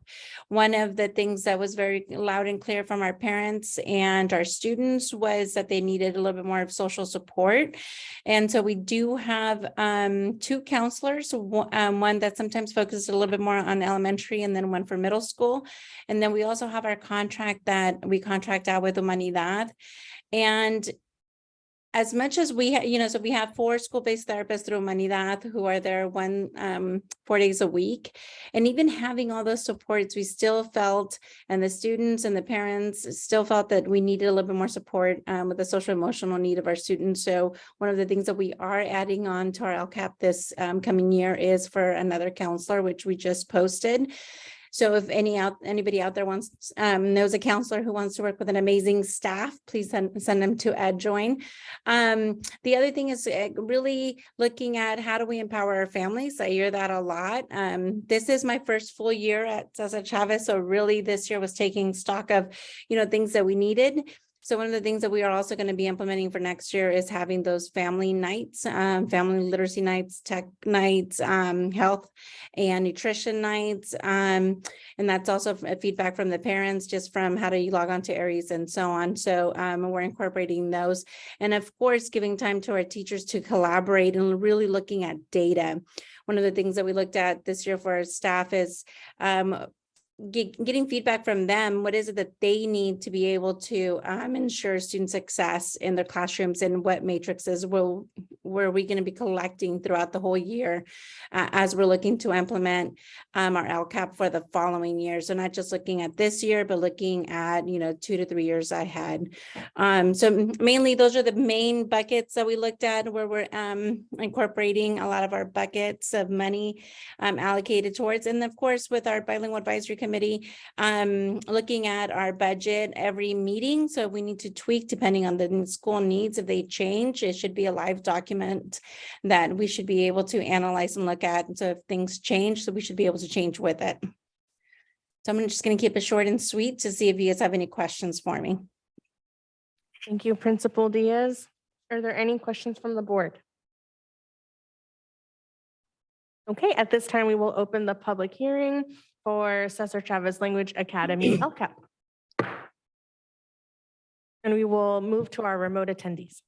One of the things that was very loud and clear from our parents and our students was that they needed a little bit more of social support. And so we do have 2 counselors, one that sometimes focuses a little bit more on elementary and then one for middle school. And then we also have our contract that we contract out with Humanidad. And as much as we, so we have 4 school-based therapists through Humanidad who are there 4 days a week. And even having all those supports, we still felt, and the students and the parents still felt that we needed a little bit more support with the social emotional need of our students. So one of the things that we are adding on to our LCAP this coming year is for another counselor, which we just posted. So if anybody out there knows a counselor who wants to work with an amazing staff, please send them to adjoin. The other thing is really looking at how do we empower our families. I hear that a lot. This is my first full year at Cesar Chavez. So really this year was taking stock of, things that we needed. So one of the things that we are also going to be implementing for next year is having those family nights, family literacy nights, tech nights, health and nutrition nights. And that's also a feedback from the parents, just from how do you log on to Aries and so on. So we're incorporating those. And of course, giving time to our teachers to collaborate and really looking at data. One of the things that we looked at this year for our staff is getting feedback from them. What is it that they need to be able to ensure student success in their classrooms, and what matrices were we going to be collecting throughout the whole year as we're looking to implement our LCAP for the following year. So not just looking at this year, but looking at 2 to 3 years ahead. So mainly those are the main buckets that we looked at, where we're incorporating a lot of our buckets of money allocated towards. And of course, with our bilingual advisory committee, looking at our budget every meeting. So we need to tweak depending on the school needs. If they change, it should be a live document that we should be able to analyze and look at. And so if things change, so we should be able to change with it. So I'm just going to keep it short and sweet to see if you guys have any questions for me. Thank you, Principal Diaz. Are there any questions from the board? Okay, at this time, we will open the public hearing for Cesar Chavez Language Academy LCAP. And we will move to our remote attendees.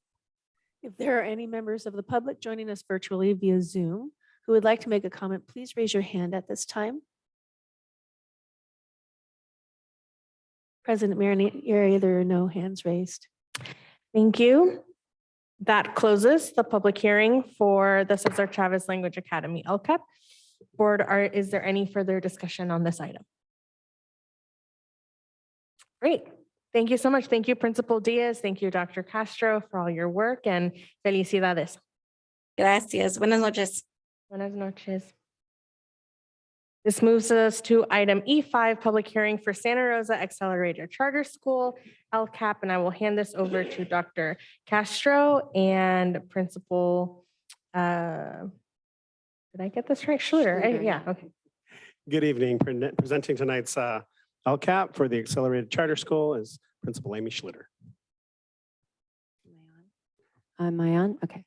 If there are any members of the public joining us virtually via Zoom who would like to make a comment, please raise your hand at this time. President Mariani, there are no hands raised. Thank you. That closes the public hearing for the Cesar Chavez Language Academy LCAP. Board, is there any further discussion on this item? Great. Thank you so much. Thank you, Principal Diaz. Thank you, Dr. Castro, for all your work, and felicidades. Gracias. Buenas noches. Buenas noches. This moves us to item E5, public hearing for Santa Rosa Accelerated Charter School, LCAP, and I will hand this over to Dr. Castro and Principal, did I get this right? Schluter, yeah, okay. Good evening. Presenting tonight's LCAP for the Accelerated Charter School is Principal Amy Schluter. Am I on? Okay.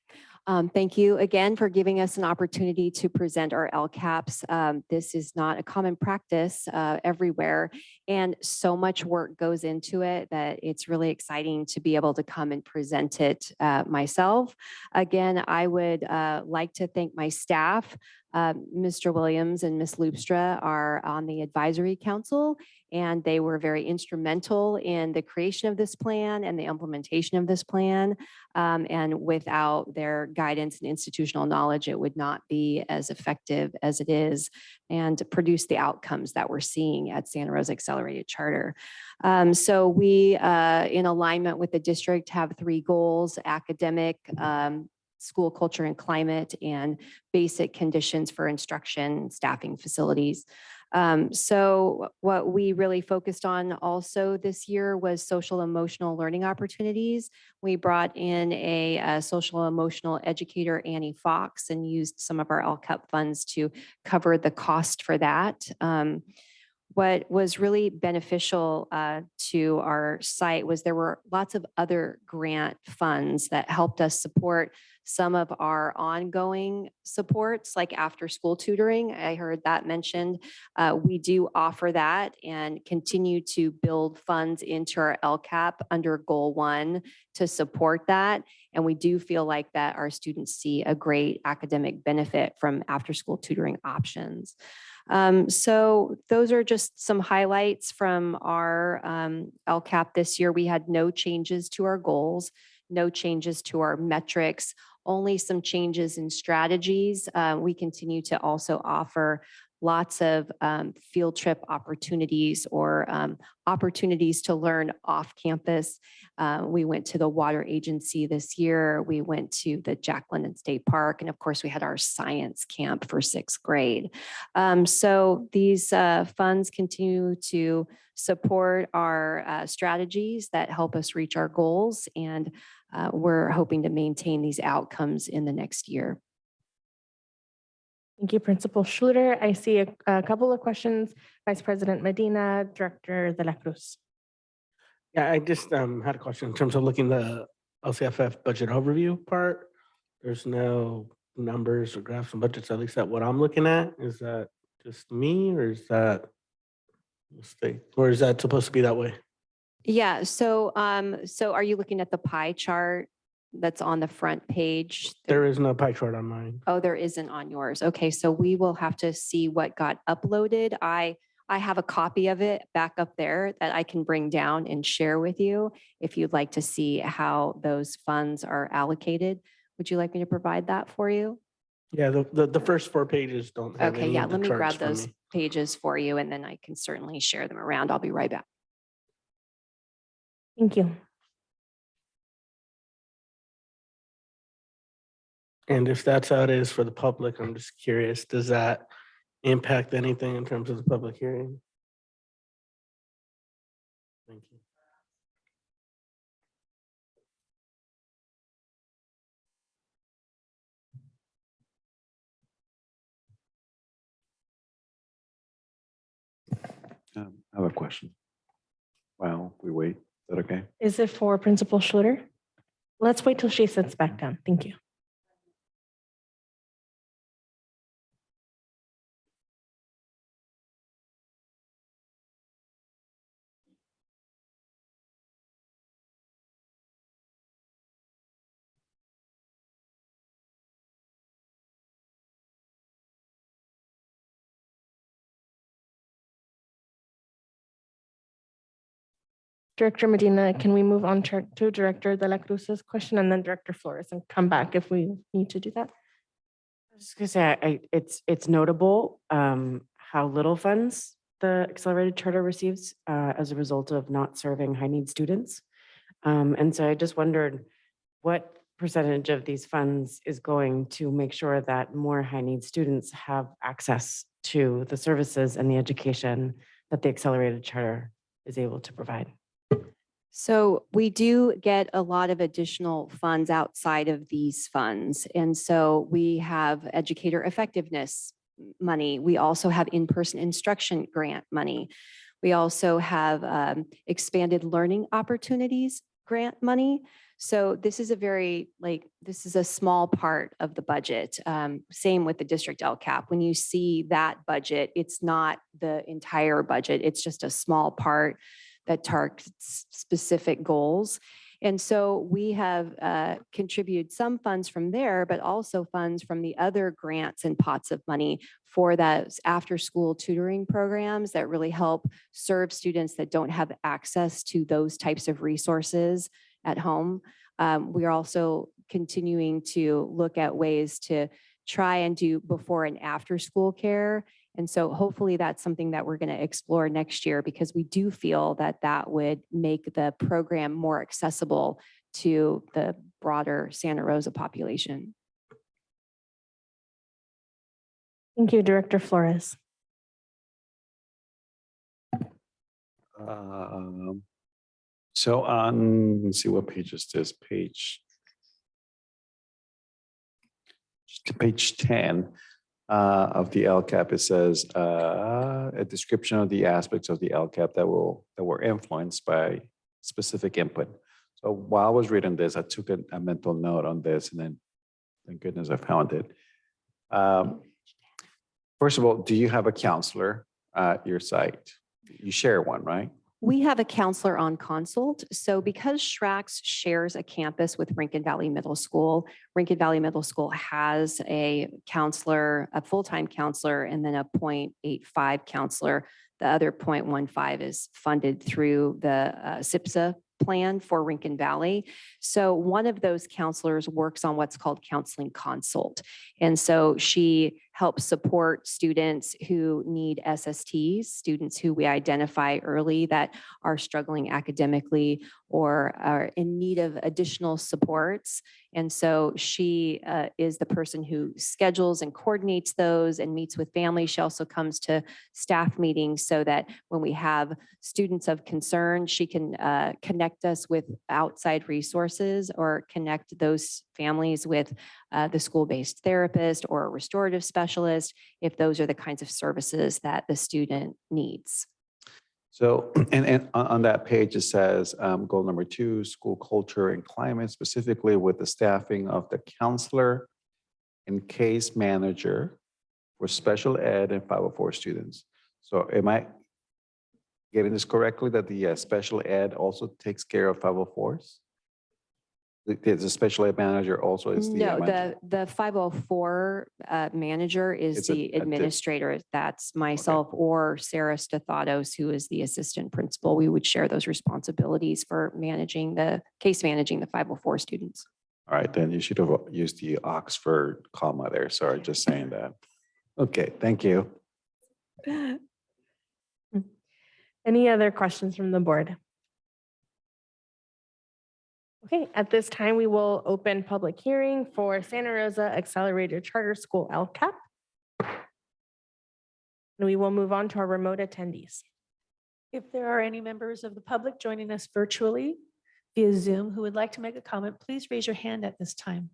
Thank you again for giving us an opportunity to present our LCAPs. This is not a common practice everywhere, and so much work goes into it that it's really exciting to be able to come and present it myself. Again, I would like to thank my staff. Mr. Williams and Ms. Loopstra are on the advisory council, and they were very instrumental in the creation of this plan and the implementation of this plan. And without their guidance and institutional knowledge, it would not be as effective as it is and produce the outcomes that we're seeing at Santa Rosa Accelerated Charter. So we, in alignment with the district, have 3 goals: academic, school culture and climate, and basic conditions for instruction, staffing, facilities. So what we really focused on also this year was social emotional learning opportunities. We brought in a social emotional educator, Annie Fox, and used some of our LCAP funds to cover the cost for that. What was really beneficial to our site was there were lots of other grant funds that helped us support some of our ongoing supports, like after-school tutoring. I heard that mentioned. We do offer that and continue to build funds into our LCAP under Goal 1 to support that. And we do feel like that our students see a great academic benefit from after-school tutoring options. So those are just some highlights from our LCAP this year. We had no changes to our goals, no changes to our metrics, only some changes in strategies. We continue to also offer lots of field trip opportunities or opportunities to learn off campus. We went to the water agency this year. We went to the Jack London State Park. And of course, we had our science camp for 6th grade. So these funds continue to support our strategies that help us reach our goals. And we're hoping to maintain these outcomes in the next year. Thank you, Principal Schluter. I see a couple of questions. Vice President Medina, Director De La Cruz. Yeah, I just had a question in terms of looking the LCFF budget overview part. There's no numbers or graphs and budgets, at least that what I'm looking at. Is that just me or is that a mistake? Or is that supposed to be that way? Yeah, so are you looking at the pie chart that's on the front page? There is no pie chart on mine. Oh, there isn't on yours. Okay, so we will have to see what got uploaded. I have a copy of it back up there that I can bring down and share with you if you'd like to see how those funds are allocated. Would you like me to provide that for you? Yeah, the first 4 pages don't have Okay, any yeah, of the let me charts grab for those me. pages for you and then I can certainly share them around. I'll be right back. Thank you. And if that's how it is for the public, I'm just curious, does that impact anything in terms of the public hearing? Thank you. I have a question. While we wait, is that okay? Is it for Principal Schluter? Let's wait till she sits back down. Thank you. Director Medina, can we move on to Director De La Cruz's question and then Director Flores and come back if we need to do that? I was just gonna say, it's notable how little funds the accelerated charter receives as a result of not serving high need students. And so I just wondered what percentage of these funds is going to make sure that more high need students have access to the services and the education that the accelerated charter is able to provide. So we do get a lot of additional funds outside of these funds. And so we have educator effectiveness money. We also have in-person instruction grant money. We also have expanded learning opportunities grant money. So this is this is a small part of the budget. Same with the district LCAP. When you see that budget, it's not the entire budget. It's just a small part that targets specific goals. And so we have contributed some funds from there, but also funds from the other grants and pots of money for those after-school tutoring programs that really help serve students that don't have access to those types of resources at home. We are also continuing to look at ways to try and do before and after school care. And so hopefully that's something that we're going to explore next year because we do feel that that would make the program more accessible to the broader Santa Rosa population. Thank you, Director Flores. So on, let's see, what page is this? Page 10. of the LCAP, it says a description of the aspects of the LCAP that were influenced by specific input. So while I was reading this, I took a mental note on this, and then thank goodness I found it. First of all, do you have a counselor at your site? You share one, right? We have a counselor on consult. So because Schrax shares a campus with Rankin Valley Middle School, Rankin Valley Middle School has a counselor, a full-time counselor, and then a 0.85 counselor. The other 0.15 is funded through the SIPSA plan for Rankin Valley. So one of those counselors works on what's called counseling consult. And so she helps support students who need SSTs, students who we identify early that are struggling academically or are in need of additional supports. And so she is the person who schedules and coordinates those and meets with families. She also comes to staff meetings so that when we have students of concern, she can connect us with outside resources or connect those families with the school-based therapist or a restorative specialist, if those are the kinds of services that the student needs. So, and on that page, it says goal number 2, school culture and climate, specifically with the staffing of the counselor and case manager for special ed and 504 students. So am I getting this correctly, that the special ed also takes care of 504s? The special ed manager also is the No, manager? the 504 manager is It's a the administrator. That's myself or Sarah Stathatos, who is the assistant principal. We would share those responsibilities for managing the 504 students. All right, then you should have used the Oxford comma there. Sorry, just saying that. Okay, thank you. Any other questions from the board? Okay, at this time, we will open public hearing for Santa Rosa Accelerated Charter School LCAP. And we will move on to our remote attendees. If there are any members of the public joining us virtually via Zoom who would like to make a comment, please raise your hand at this time.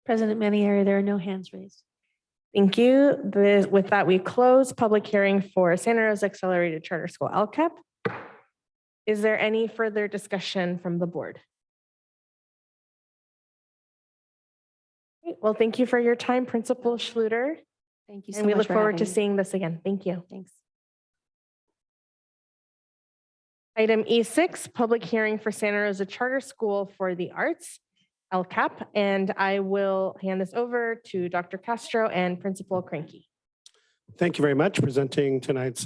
President Manieri, there are no hands raised. Thank you. With that, we close public hearing for Santa Rosa Accelerated Charter School LCAP. Is there any further discussion from the board? Great. Well, thank you for your time, Principal Schluter. Thank you so And we much look for forward to having me. seeing this again. Thank you. Thanks. Item E6, public hearing for Santa Rosa Charter School for the Arts, LCAP. And I will hand this over to Dr. Castro and Principal Cranky. Thank you very much. Presenting tonight's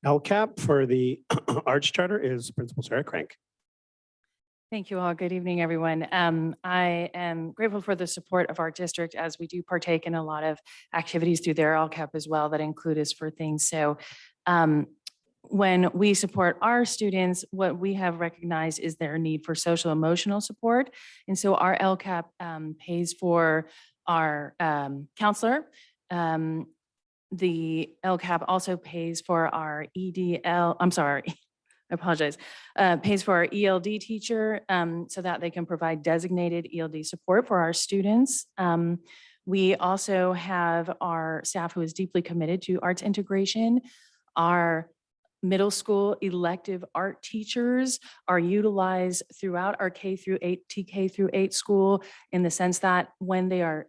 LCAP for the Arts Charter is Principal Sarah Crank. Thank you all. Good evening, everyone. I am grateful for the support of our district as we do partake in a lot of activities through their LCAP as well that include us for things. So when we support our students, what we have recognized is their need for social emotional support. And so our LCAP pays for our counselor. The LCAP also pays for our EDL, I'm sorry, I apologize, pays for our ELD teacher so that they can provide designated ELD support for our students. We also have our staff who is deeply committed to arts integration. Our middle school elective art teachers are utilized throughout our TK through 8 school in the sense that when they are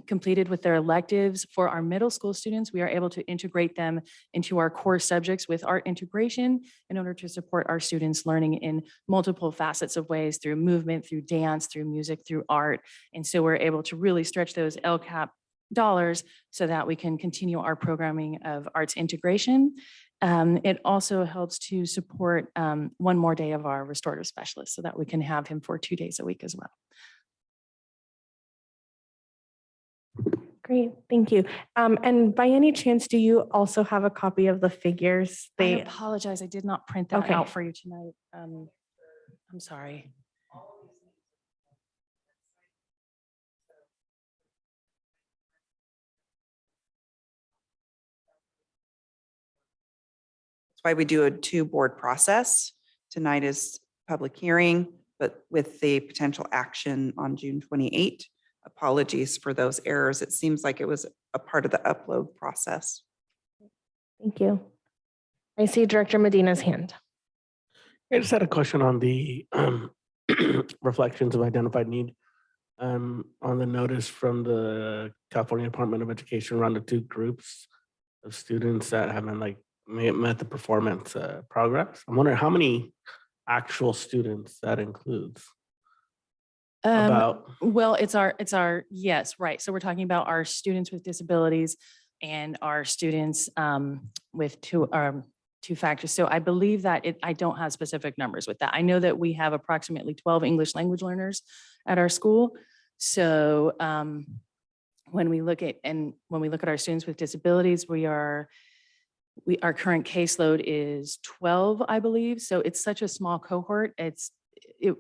completed with their electives for our middle school students, we are able to integrate them into our core subjects with art integration in order to support our students learning in multiple facets of ways through movement, through dance, through music, through art. And so we're able to really stretch those LCAP dollars so that we can continue our programming of arts integration. It also helps to support one more day of our restorative specialist so that we can have him for 2 days a week as well. Great, thank you. And by any chance, do you also have a copy of the figures? I apologize, I did not print that Okay. out for you tonight. I'm sorry. That's why we do a 2-board process. Tonight is public hearing, but with the potential action on June 28. Apologies for those errors. It seems like it was a part of the upload process. Thank you. I see Director Medina's hand. I just had a question on the reflections of identified need. On the notice from the California Department of Education around the two groups of students that haven't like met the performance progress. I'm wondering how many actual students that includes. About Well, it's our, yes, right. So we're talking about our students with disabilities and our students with two factors. So I believe that I don't have specific numbers with that. I know that we have approximately 12 English language learners at our school. So when we look at our students with disabilities, our current caseload is 12, I believe. So it's such a small cohort.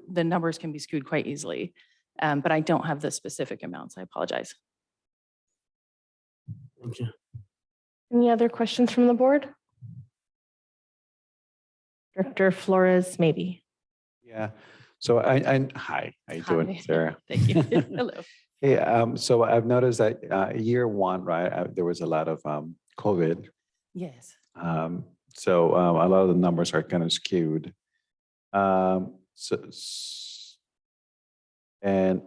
The numbers can be skewed quite easily, but I don't have the specific amounts. I apologize. Thank you. Any other questions from the board? Director Flores, maybe. Yeah. So hi, how you doing, Hi. Sarah? Thank you. Hello. Hey, so I've noticed that year one, right, there was a lot of COVID. Yes. So a lot of the numbers are kind of skewed. And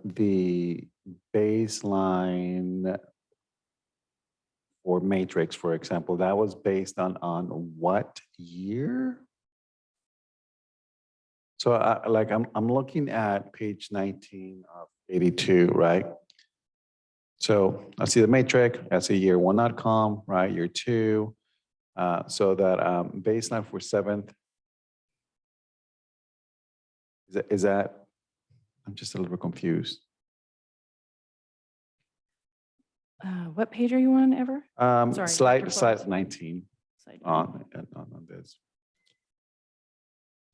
the baseline for matrix, for example, that was based on what year? So I'm looking at page 19 of 82, right? So I see the matrix, I see year one outcome, right? Year two. So that baseline for seventh, is that, I'm just a little bit confused. What page are you on, Ever? Sorry, Dr. Slide Flores. 19 Slide on this.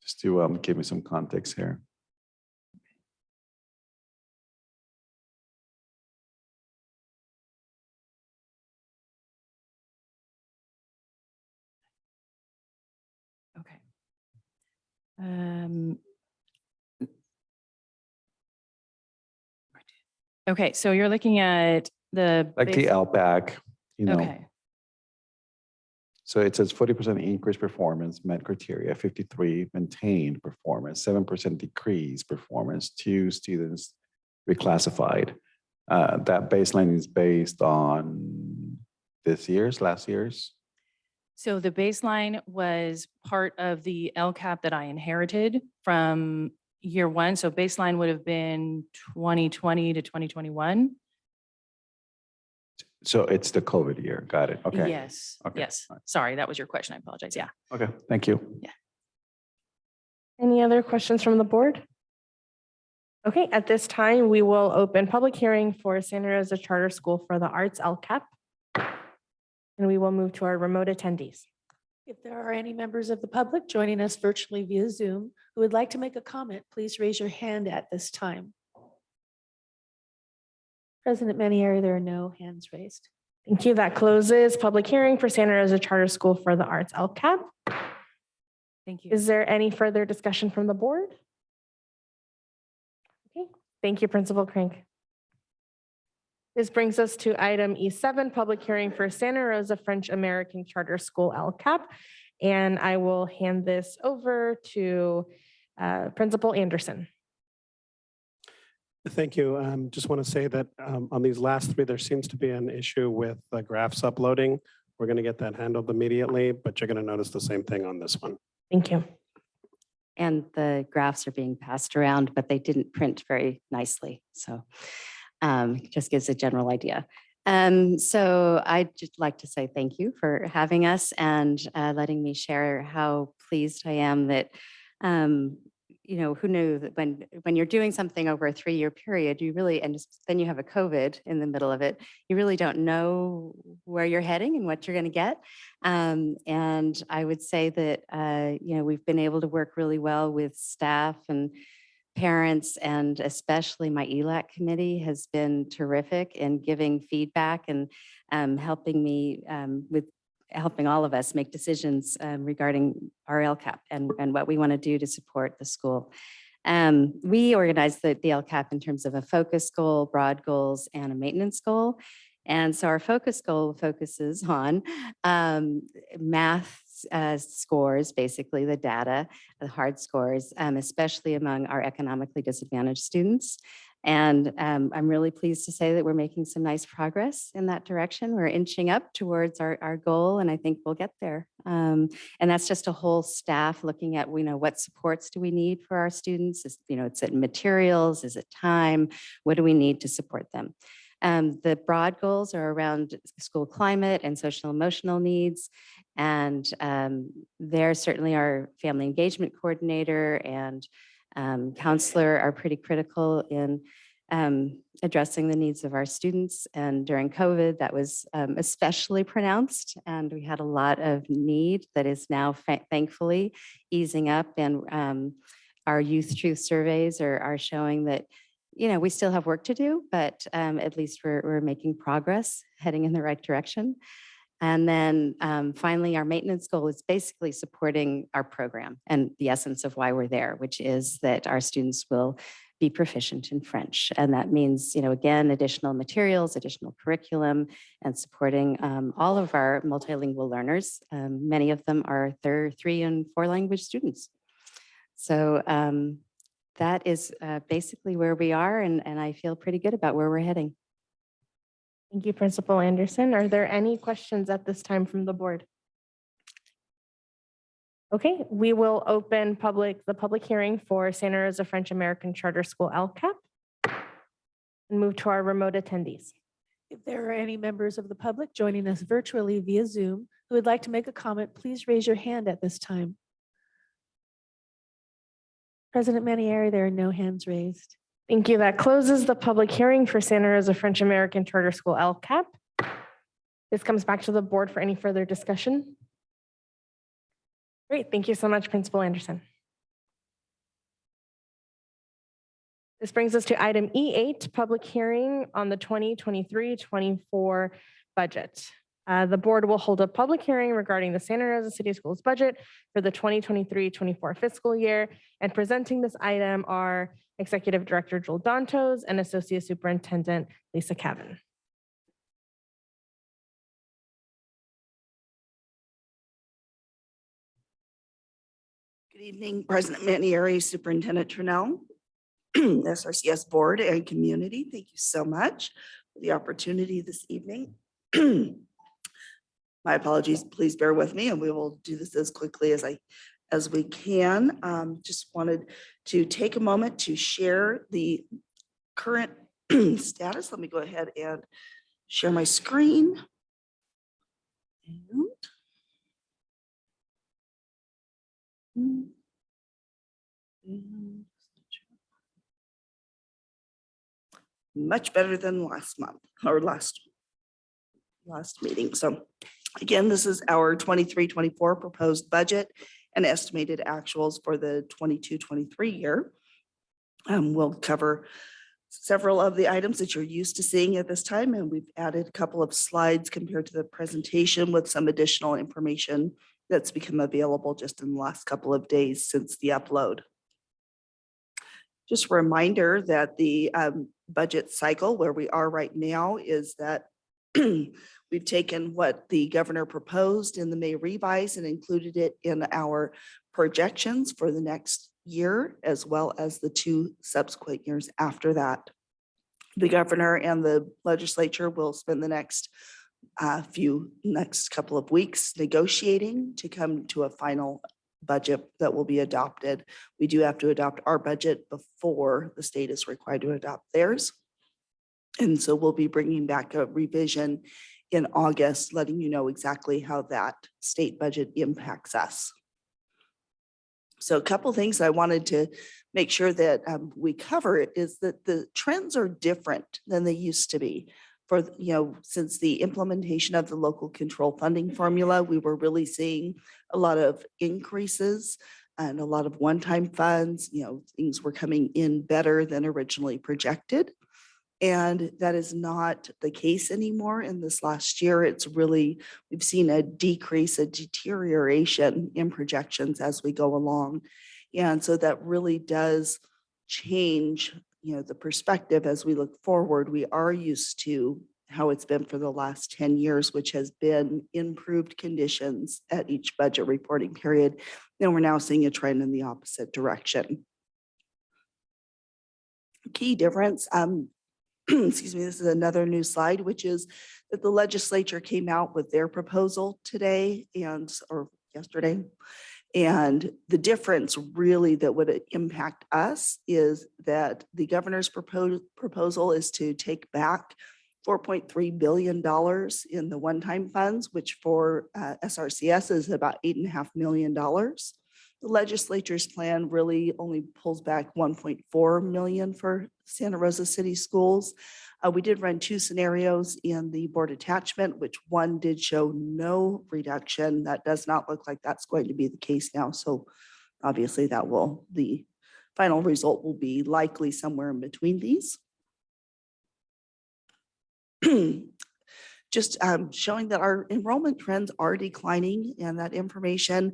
Just to give me some context here. Okay. Okay, so you're looking at the Like the LPAC, you know. Okay. So it says 40% increased performance, met criteria, 53 maintained performance, 7% decreased performance, 2 students reclassified. That baseline is based on last year's? So the baseline was part of the LCAP that I inherited from year one. So baseline would have been 2020 to 2021. So it's the COVID year. Got it. Okay. Yes, Okay. yes. Sorry, that was your question. I apologize. Yeah. Okay. Thank you. Any other questions from the board? Okay, at this time, we will open public hearing for Santa Rosa Charter School for the Arts LCAP. And we will move to our remote attendees. If there are any members of the public joining us virtually via Zoom who would like to make a comment, please raise your hand at this time. President Manieri, there are no hands raised. Thank you. That closes public hearing for Santa Rosa Charter School for the Arts LCAP. Thank you. Is there any further discussion from the board? Okay, thank you, Principal Crank. This brings us to item E7, public hearing for Santa Rosa French American Charter School LCAP. And I will hand this over to Principal Anderson. Thank you. Just want to say that on these last three, there seems to be an issue with the graphs uploading. We're going to get that handled immediately, but you're going to notice the same thing on this one. Thank you. And the graphs are being passed around, but they didn't print very nicely. So just gives a general idea. So I'd just like to say thank you for having us and letting me share how pleased I am that you know, who knew that when you're doing something over a 3-year period, you really, and then you have a COVID in the middle of it, you really don't know where you're heading and what you're going to get. And I would say that, you know, we've been able to work really well with staff and parents, and especially my ELAC committee has been terrific in giving feedback and helping me with helping all of us make decisions regarding our LCAP and what we want to do to support the school. We organized the LCAP in terms of a focus goal, broad goals, and a maintenance goal. And so our focus goal focuses on math scores, basically the data, the hard scores, especially among our economically disadvantaged students. And I'm really pleased to say that we're making some nice progress in that direction. We're inching up towards our goal, and I think we'll get there. And that's just a whole staff looking at, what supports do we need for our students? Is it materials? Is it time? What do we need to support them? The broad goals are around school climate and social emotional needs. And there certainly our family engagement coordinator and counselor are pretty critical in addressing the needs of our students. And during COVID, that was especially pronounced. And we had a lot of need that is now thankfully easing up. And our youth truth surveys are showing that we still have work to do, but at least we're making progress, heading in the right direction. And then finally, our maintenance goal is basically supporting our program and the essence of why we're there, which is that our students will be proficient in French. And that means, again, additional materials, additional curriculum, and supporting all of our multilingual learners. Many of them are 3 and 4 language students. So that is basically where we are, and I feel pretty good about where we're heading. Thank you, Principal Anderson. Are there any questions at this time from the board? Okay, we will open the public hearing for Santa Rosa French American Charter School LCAP and move to our remote attendees. If there are any members of the public joining us virtually via Zoom who would like to make a comment, please raise your hand at this time. President Manieri, there are no hands raised. Thank you. That closes the public hearing for Santa Rosa French American Charter School LCAP. This comes back to the board for any further discussion. Great. Thank you so much, Principal Anderson. This brings us to item E8, public hearing on the 2023-24 budget. The board will hold a public hearing regarding the Santa Rosa City Schools budget for the 2023-24 fiscal year. And presenting this item are Executive Director Joel Dantos and Associate Superintendent Lisa Cavan. Good evening, President Manieri, Superintendent Trinnell, SRCS Board and Community. Thank you so much for the opportunity this evening. My apologies, please bear with me and we will do this as quickly as we can. Just wanted to take a moment to share the current status. Let me go ahead and share my screen. Much better than last month or last meeting. So again, this is our 23-24 proposed budget and estimated actuals for the 22-23 year. We'll cover several of the items that you're used to seeing at this time, and we've added a couple of slides compared to the presentation with some additional information that's become available just in the last couple of days since the upload. Just a reminder that the budget cycle where we are right now is that we've taken what the governor proposed in the May revise and included it in our projections for the next year, as well as the 2 subsequent years after that. The governor and the legislature will spend the next couple of weeks negotiating to come to a final budget that will be adopted. We do have to adopt our budget before the state is required to adopt theirs. And so we'll be bringing back a revision in August, letting you know exactly how that state budget impacts us. So a couple of things I wanted to make sure that we cover is that the trends are different than they used to be. For, since the implementation of the local control funding formula, we were really seeing a lot of increases and a lot of one-time funds. Things were coming in better than originally projected. And that is not the case anymore in this last year. We've seen a decrease, a deterioration in projections as we go along. And so that really does change, the perspective as we look forward. We are used to how it's been for the last 10 years, which has been improved conditions at each budget reporting period. And we're now seeing a trend in the opposite direction. Key difference, excuse me, this is another new slide, which is that the legislature came out with their proposal today or yesterday. And the difference really that would impact us is that the governor's proposal is to take back $4.3 billion in the one-time funds, which for SRCS is about $8.5 million. The legislature's plan really only pulls back 1.4 million for Santa Rosa City Schools. We did run 2 scenarios in the board attachment, which one did show no reduction. That does not look like that's going to be the case now. So obviously the final result will be likely somewhere in between these. Just showing that our enrollment trends are declining, and that information,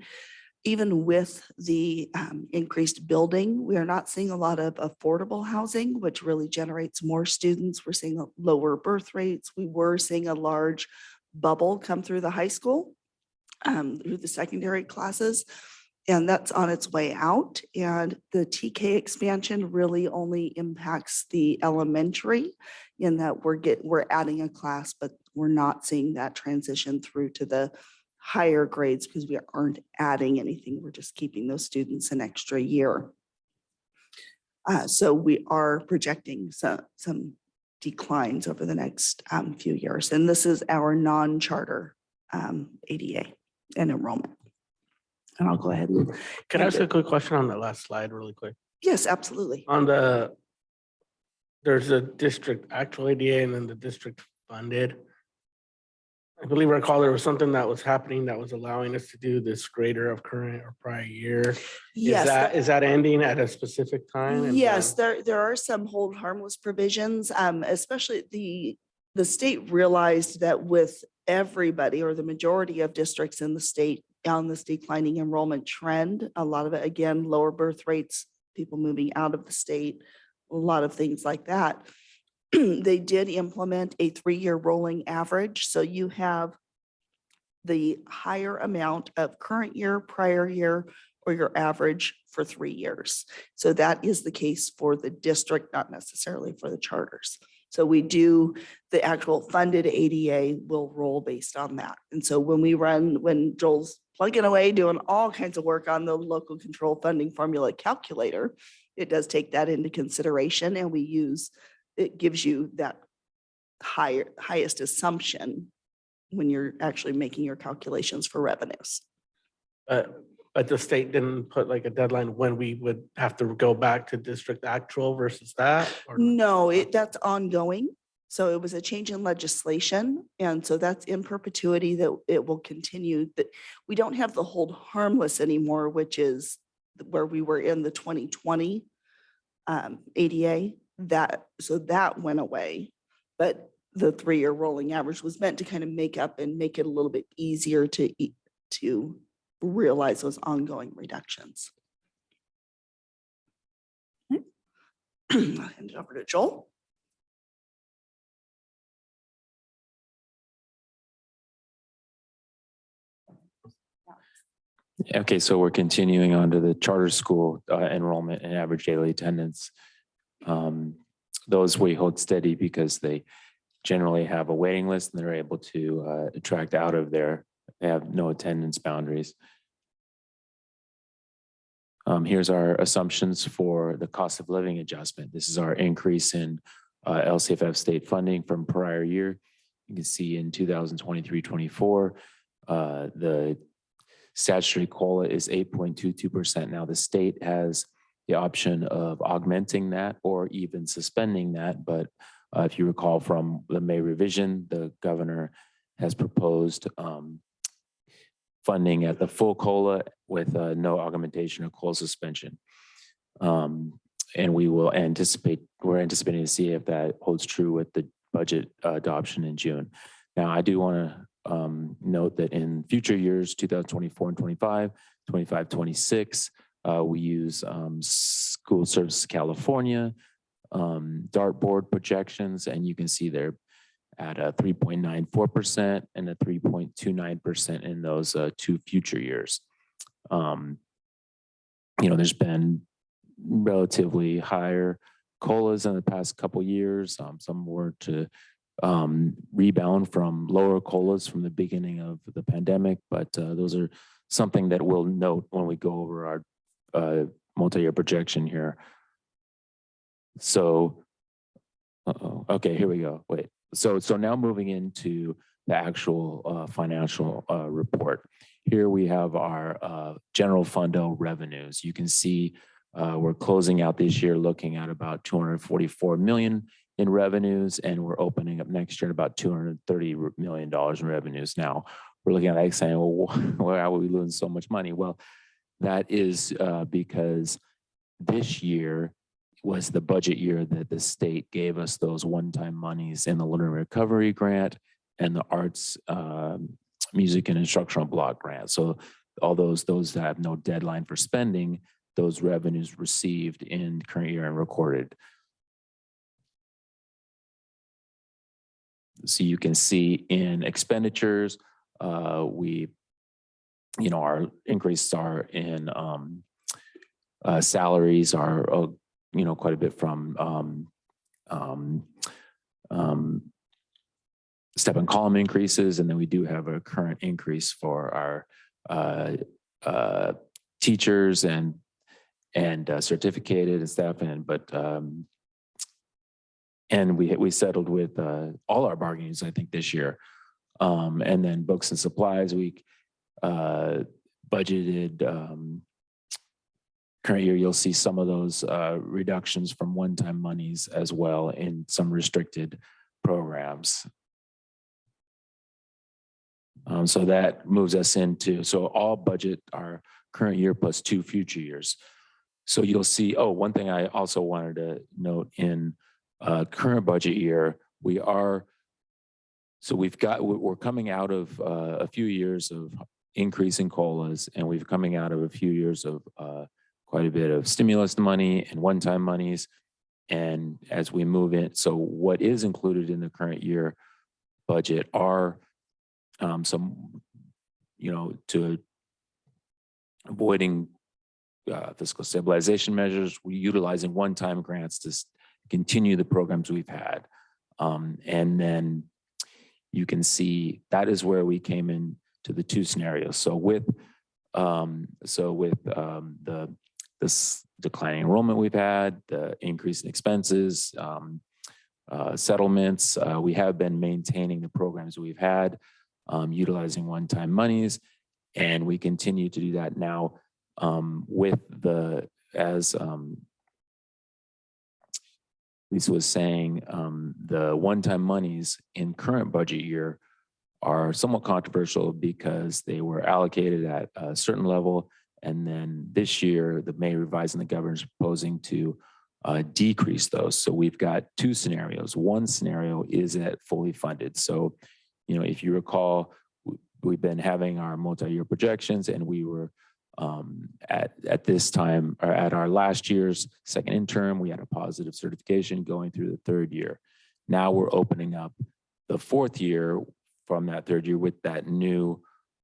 even with the increased building, we are not seeing a lot of affordable housing, which really generates more students. We're seeing lower birth rates. We were seeing a large bubble come through the high school, through the secondary classes, and that's on its way out. And the TK expansion really only impacts the elementary in that we're adding a class, but we're not seeing that transition through to the higher grades because we aren't adding anything. We're just keeping those students an extra year. So we are projecting some declines over the next few years. And this is our non-charter ADA and enrollment. And I'll go ahead and. Can I ask a quick question on that last slide really quick? Yes, absolutely. There's a district actual ADA and then the district funded. I believe I recall there was something that was happening that was allowing us to do this grader of current or prior year. Yes. Is that ending at a specific time? And Yes, there are some hold harmless provisions, especially the state realized that with everybody or the majority of districts in the state on this declining enrollment trend, a lot of it, again, lower birth rates, people moving out of the state, a lot of things like that. They did implement a 3-year rolling average. So you have the higher amount of current year, prior year, or your average for 3 years. So that is the case for the district, not necessarily for the charters. So the actual funded ADA will roll based on that. And so when Joel's plugging away, doing all kinds of work on the local control funding formula calculator, it does take that into consideration, and it gives you that highest assumption when you're actually making your calculations for revenues. But the state didn't put like a deadline when we would have to go back to district actual versus that? Or no, that's ongoing. So it was a change in legislation. And so that's in perpetuity that it will continue. That we don't have the hold harmless anymore, which is where we were in the 2020 ADA. So that went away, but the 3-year rolling average was meant to kind of make up and make it a little bit easier to realize those ongoing reductions. Okay. I'll hand it over to Joel. Okay, so we're continuing on to the charter school enrollment and average daily attendance. Those we hold steady because they generally have a waiting list and they're able to attract out of there. They have no attendance boundaries. Here's our assumptions for the cost of living adjustment. This is our increase in LCFF state funding from prior year. You can see in 2023-24, the statutory COLA is 8.22%. Now the state has the option of augmenting that or even suspending that. But if you recall from the May revision, the governor has proposed funding at the full COLA with no augmentation or COLA suspension. And we're anticipating to see if that holds true with the budget adoption in June. Now, I do want to note that in future years, 2024 and 25, 26, We use School Services California dartboard projections, and you can see they're at a 3.94% and a 3.29% in those 2 future years. There's been relatively higher COLAs in the past couple years. Some were to rebound from lower COLAs from the beginning of the pandemic, but those are something that we'll note when we go over our multi-year projection here. So, okay, here we go. Wait. So now moving into the actual financial report. Here we have our general fund revenues. You can see we're closing out this year looking at about 244 million in revenues, and we're opening up next year at about $230 million in revenues. Now we're looking at that saying, well, why are we losing so much money? Well, that is because this year was the budget year that the state gave us those one-time monies in the Learning Recovery Grant and the Arts, Music and Instructional Block Grant. So all those that have no deadline for spending, those revenues received in current year and recorded. So you can see in expenditures, our increases are in salaries are quite a bit from step and column increases, and then we do have a current increase for our teachers and certificated and staff, and we settled with all our bargainings, I think, this year. And then books and supplies, we budgeted current year. You'll see some of those reductions from one-time monies as well in some restricted programs. So that moves us into, so all budget our current year plus 2 future years. So you'll see, one thing I also wanted to note in current budget year, we're coming out of a few years of increasing COLAs, and we're coming out of a few years of quite a bit of stimulus money and one-time monies. And as we move in, so what is included in the current year budget are some, to avoiding fiscal stabilization measures, we're utilizing one-time grants to continue the programs we've had. And then you can see that is where we came in to the 2 scenarios. So with this declining enrollment we've had, the increase in expenses, settlements, we have been maintaining the programs we've had, utilizing one-time monies, and we continue to do that now with as Lisa was saying, the one-time monies in current budget year are somewhat controversial because they were allocated at a certain level. And then this year, the May revising the governor is proposing to decrease those. So we've got 2 scenarios. One scenario is at fully funded. So, if you recall, we've been having our multi-year projections, and we were at this time, or at our last year's second interim, we had a positive certification going through the 3rd year. Now we're opening up the 4th year from that 3rd year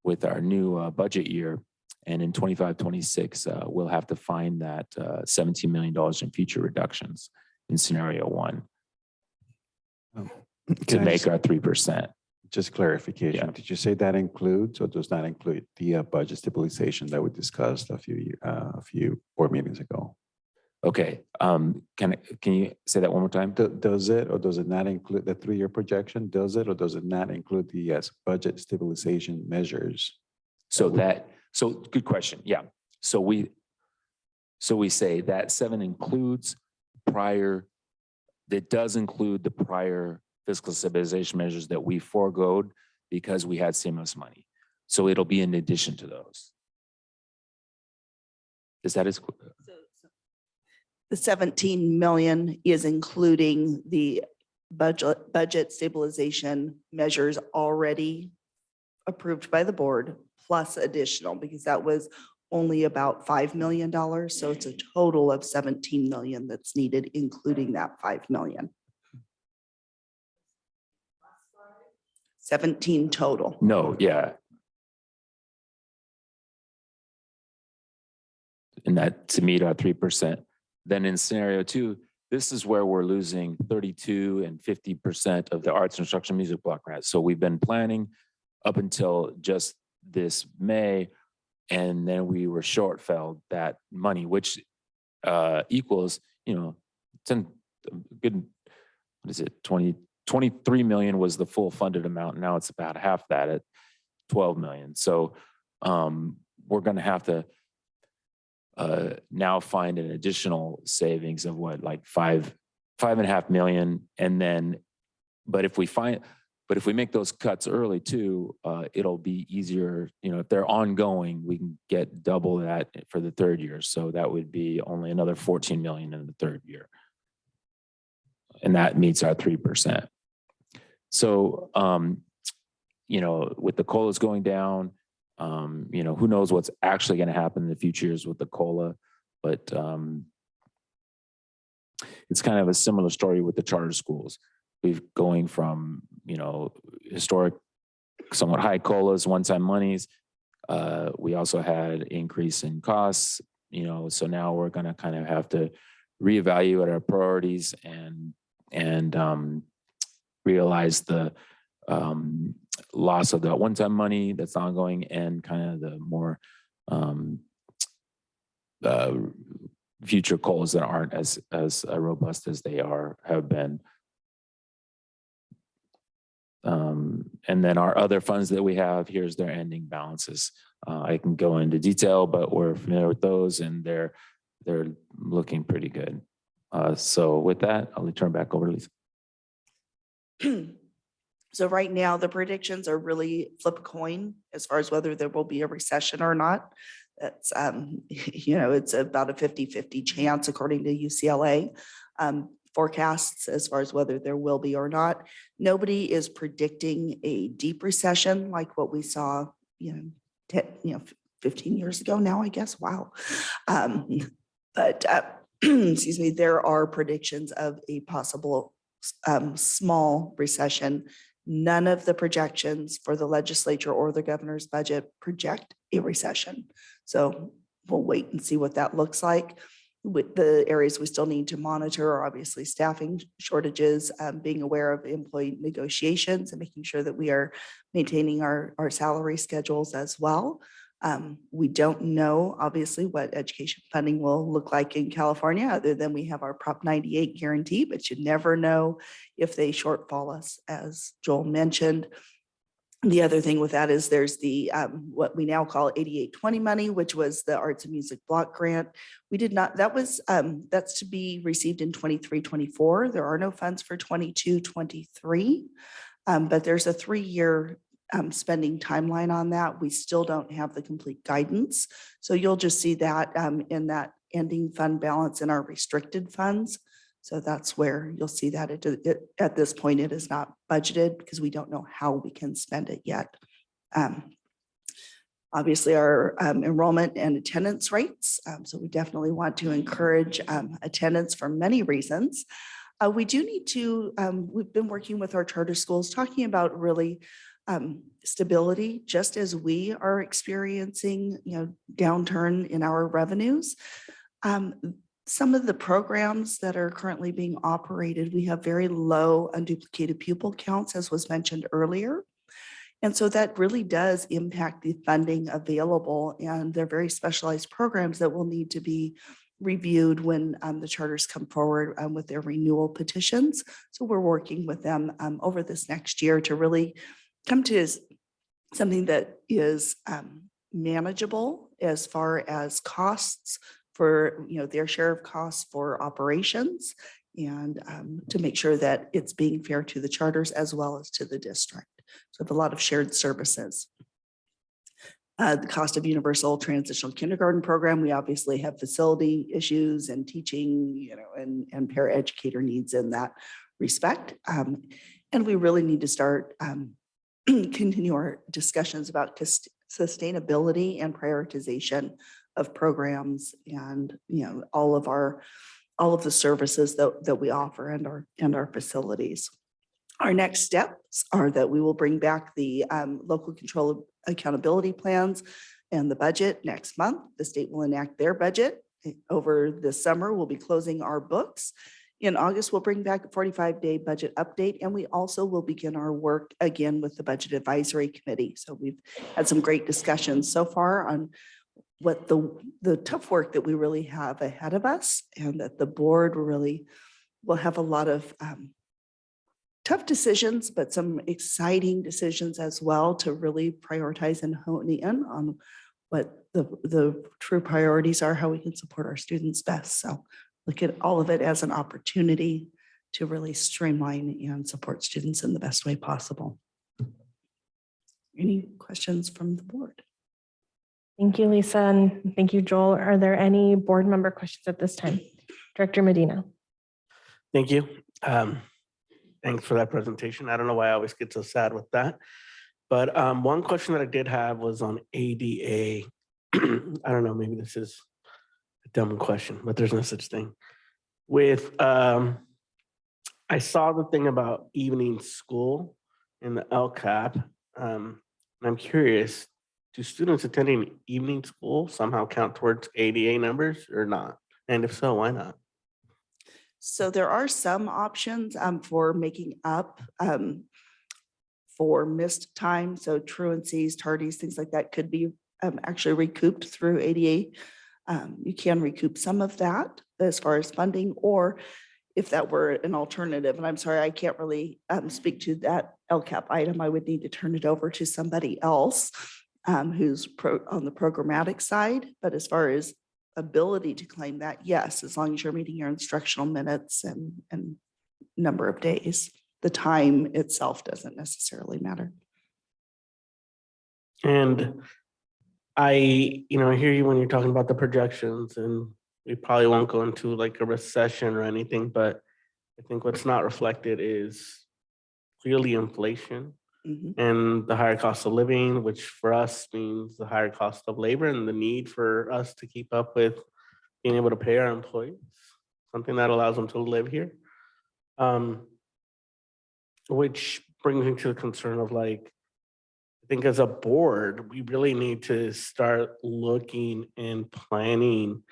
with our new budget year. And in 25-26, we'll have to find that $17 million in future reductions in scenario 1 to make our 3%. Just clarification. Yeah. Did you say that includes or does not include the budget stabilization that we discussed a few board meetings ago? Okay. Can you say that one more time? Does it or does it not include the 3-year projection? Does it or does it not include the budget stabilization measures? So good question. Yeah. So we say that 7 includes that does include the prior fiscal stabilization measures that we foregoed because we had stimulus money. So it'll be in addition to those. Is that as quick? The 17 million is including the budget stabilization measures already approved by the board, plus additional, because that was only about $5 million. So it's a total of 17 million that's needed, including that 5 million. 17 total. No, yeah. And that to meet our 3%. Then in scenario 2, this is where we're losing 32 and 50% of the arts instruction music block grants. So we've been planning up until just this May, and then we were shortfelled that money, which equals, 10 good, what is it, 23 million was the full funded amount. Now it's about half that at 12 million. So we're going to have to now find an additional savings of what, like 5.5 million. And then, but if we make those cuts early too, it'll be easier. If they're ongoing, we can get double that for the third year. So that would be only another 14 million in the third year. And that meets our 3%. So, with the COLAs going down, who knows what's actually going to happen in the future years with the COLA, but it's kind of a similar story with the charter schools. We've going from, historic, somewhat high COLAs, one-time monies. We also had increase in costs, so now we're going to kind of have to reevaluate our priorities and realize the loss of that one-time money that's ongoing and kind of the more future COLAs that aren't as robust as they have been. And then our other funds that we have, here's their ending balances. I can go into detail, but we're familiar with those and they're looking pretty good. So with that, I'll turn back over to Lisa. So right now, the predictions are really flip a coin as far as whether there will be a recession or not. That's, it's about a 50-50 chance according to UCLA forecasts as far as whether there will be or not. Nobody is predicting a deep recession like what we saw, 15 years ago now, I guess. Wow. But excuse me, there are predictions of a possible small recession. None of the projections for the legislature or the governor's budget project a recession. So we'll wait and see what that looks like. With the areas we still need to monitor are obviously staffing shortages, being aware of employee negotiations and making sure that we are maintaining our salary schedules as well. We don't know, obviously, what education funding will look like in California, other than we have our Prop 98 guarantee, but you never know if they shortfall us, as Joel mentioned. The other thing with that is there's the what we now call 8820 money, which was the arts and music block grant. We did not, that's to be received in 23-24. There are no funds for 22-23, but there's a 3-year spending timeline on that. We still don't have the complete guidance. So you'll just see that in that ending fund balance in our restricted funds. So that's where you'll see that at this point, it is not budgeted because we don't know how we can spend it yet. Obviously, our enrollment and attendance rates. So we definitely want to encourage attendance for many reasons. We do need to, we've been working with our charter schools, talking about really stability, just as we are experiencing, downturn in our revenues. Some of the programs that are currently being operated, we have very low unduplicated pupil counts, as was mentioned earlier. And so that really does impact the funding available, and they're very specialized programs that will need to be reviewed when the charters come forward with their renewal petitions. So we're working with them over this next year to really come to something that is manageable as far as costs for their share of costs for operations, and to make sure that it's being fair to the charters as well as to the district. So we have a lot of shared services. The cost of universal transitional kindergarten program, we obviously have facility issues and teaching, and paraeducator needs in that respect. And we really need to start continue our discussions about sustainability and prioritization of programs and, all of the services that we offer and our facilities. Our next steps are that we will bring back the local control accountability plans and the budget next month. The state will enact their budget. Over the summer, we'll be closing our books. In August, we'll bring back a 45-day budget update, and we also will begin our work again with the Budget Advisory Committee. So we've had some great discussions so far on what the tough work that we really have ahead of us, and that the board really will have a lot of tough decisions, but some exciting decisions as well to really prioritize and hone in on what the true priorities are, how we can support our students best. So look at all of it as an opportunity to really streamline and support students in the best way possible. Any questions from the board? Thank you, Lisa, and thank you, Joel. Are there any board member questions at this time? Director Medina. Thank you. Thanks for that presentation. I don't know why I always get so sad with that. But one question that I did have was on ADA. I don't know, maybe this is a dumb question, but there's no such thing. With, I saw the thing about evening school in the LCAP. And I'm curious, do students attending evening school somehow count towards ADA numbers or not? And if so, why not? So there are some options for making up for missed time. So truancies, tardies, things like that could be actually recouped through ADA. You can recoup some of that as far as funding, or if that were an alternative. And I'm sorry, I can't really speak to that LCAP item. I would need to turn it over to somebody else who's on the programmatic side. But as far as ability to claim that, yes, as long as you're meeting your instructional minutes and number of days. The time itself doesn't necessarily matter. And I hear you when you're talking about the projections, and we probably won't go into like a recession or anything, but I think what's not reflected is clearly inflation and the higher cost of living, which for us means the higher cost of labor and the need for us to keep up with being able to pay our employees, something that allows them to live here. Which brings me to the concern of like, I think as a board, we really need to start looking and planning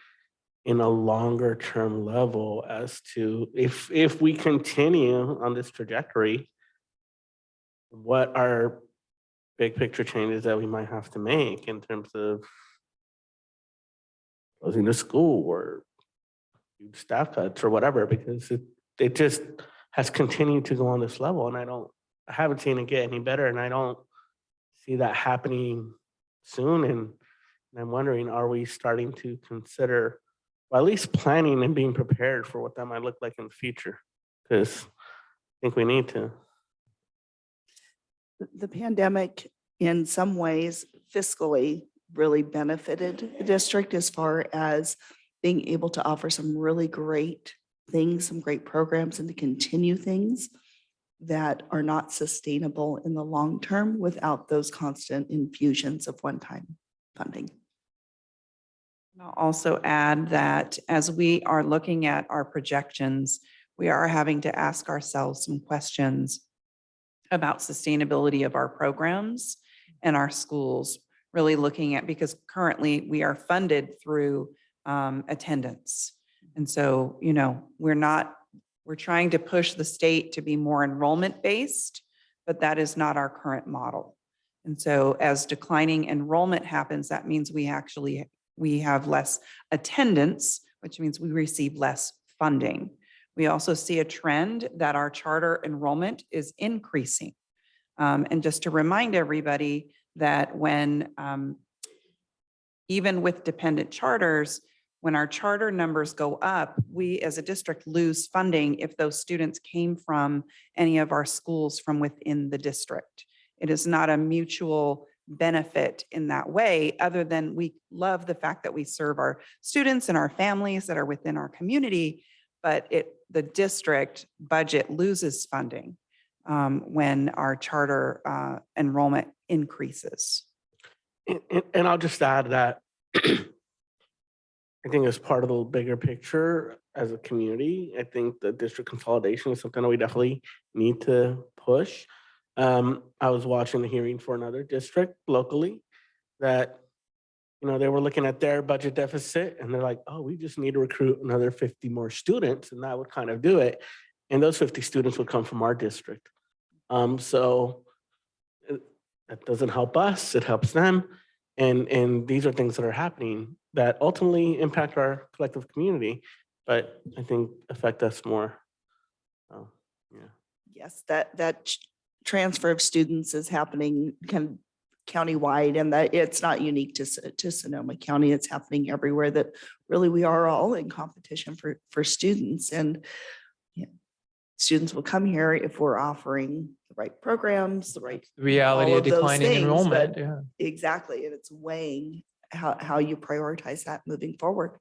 in a longer term level as to if we continue on this trajectory, what are big picture changes that we might have to make in terms of closing the school or huge staff cuts or whatever, because it just has continued to go on this level, and I haven't seen it get any better, and I don't see that happening soon. And I'm wondering, are we starting to consider, or at least planning and being prepared for what that might look like in the future? Because I think we need to. The pandemic, in some ways, fiscally really benefited the district as far as being able to offer some really great things, some great programs, and to continue things that are not sustainable in the long term without those constant infusions of one-time funding. I'll also add that as we are looking at our projections, we are having to ask ourselves some questions about sustainability of our programs and our schools, really looking at, because currently we are funded through attendance. And so, we're trying to push the state to be more enrollment based, but that is not our current model. And so as declining enrollment happens, that means we have less attendance, which means we receive less funding. We also see a trend that our charter enrollment is increasing. And just to remind everybody that when, even with dependent charters, when our charter numbers go up, we as a district lose funding if those students came from any of our schools from within the district. It is not a mutual benefit in that way, other than we love the fact that we serve our students and our families that are within our community, but the district budget loses funding when our charter enrollment increases. And I'll just add that I think as part of the bigger picture as a community, I think the district consolidation is something that we definitely need to push. I was watching the hearing for another district locally that, they were looking at their budget deficit and they're like, oh, we just need to recruit another 50 more students and that would kind of do it. And those 50 students would come from our district. So that doesn't help us, it helps them. And these are things that are happening that ultimately impact our collective community, but I think affect us more. Oh, yeah. Yes, that transfer of students is happening kind of countywide, and that it's not unique to Sonoma County. It's happening everywhere, that really we are all in competition for students. And students will come here if we're offering the right programs, the right Reality all of of those declining things, enrollment, but yeah. exactly, and it's weighing how you prioritize that moving forward.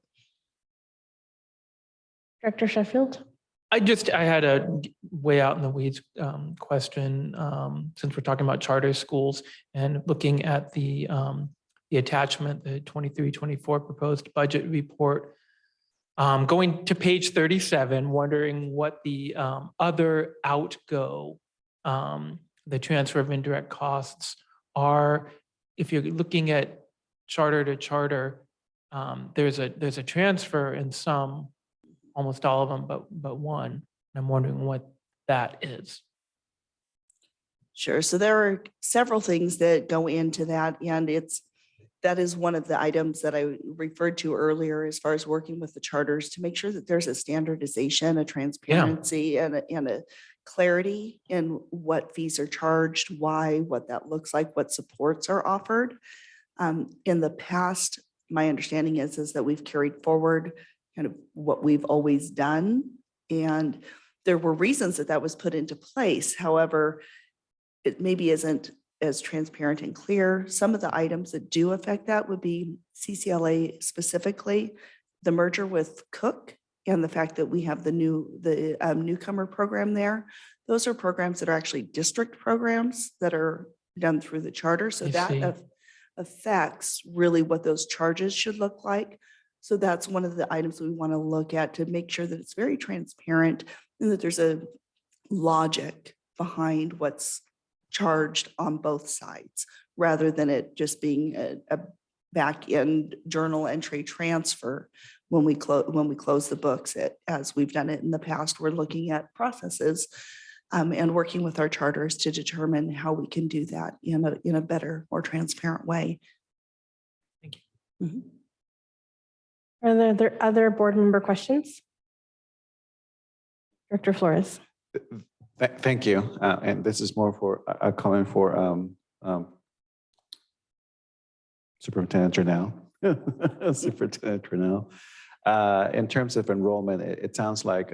Director Sheffield? I had a way out in the weeds question, since we're talking about charter schools and looking at the attachment, the 23-24 proposed budget report. Going to page 37, wondering what the other outgo, the transfer of indirect costs are. If you're looking at charter to charter, there's a transfer in some, almost all of them, but one. And I'm wondering what that is. Sure. So there are several things that go into that, and that is one of the items that I referred to earlier as far as working with the charters to make sure that there's a standardization, a transparency, and a clarity in what fees are charged, why, what that looks like, what supports are offered. In the past, my understanding is that we've carried forward kind of what we've always done. And there were reasons that was put into place. However, it maybe isn't as transparent and clear. Some of the items that do affect that would be CCLA specifically, the merger with Cook, and the fact that we have the newcomer program there. Those are programs that are actually district programs that are done through the charter. So that affects really what those charges should look like. So that's one of the items we want to look at to make sure that it's very transparent and that there's a logic behind what's charged on both sides, rather than it just being a back end journal entry transfer when we close the books. As we've done it in the past, we're looking at processes and working with our charters to determine how we can do that in a better, more transparent way. Thank you. Mhm. Are there other board member questions? Director Flores? Thank you. And this is more for a comment for Superintendent Turnell. Superintendent Turnell. In terms of enrollment, it sounds like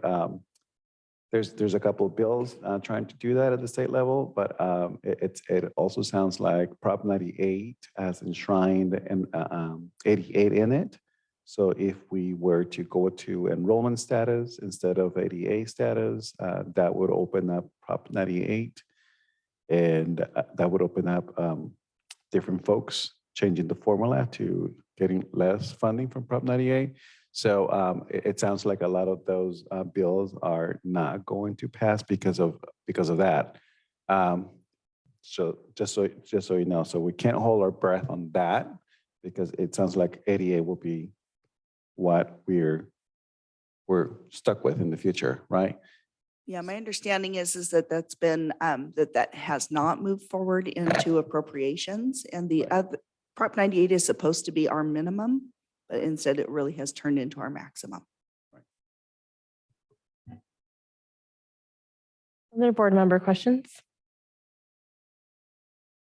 there's a couple of bills trying to do that at the state level, but it also sounds like Prop 98 has enshrined and 88 in it. So if we were to go to enrollment status instead of ADA status, that would open up Prop 98, and that would open up different folks changing the formula to getting less funding from Prop 98. So it sounds like a lot of those bills are not going to pass because of that. So just so you know, so we can't hold our breath on that, because it sounds like ADA will be what we're stuck with in the future, right? Yeah, my understanding is that that's been that has not moved forward into appropriations, and the other Prop 98 is supposed to be our minimum, but instead it really has turned into our maximum. Other board member questions?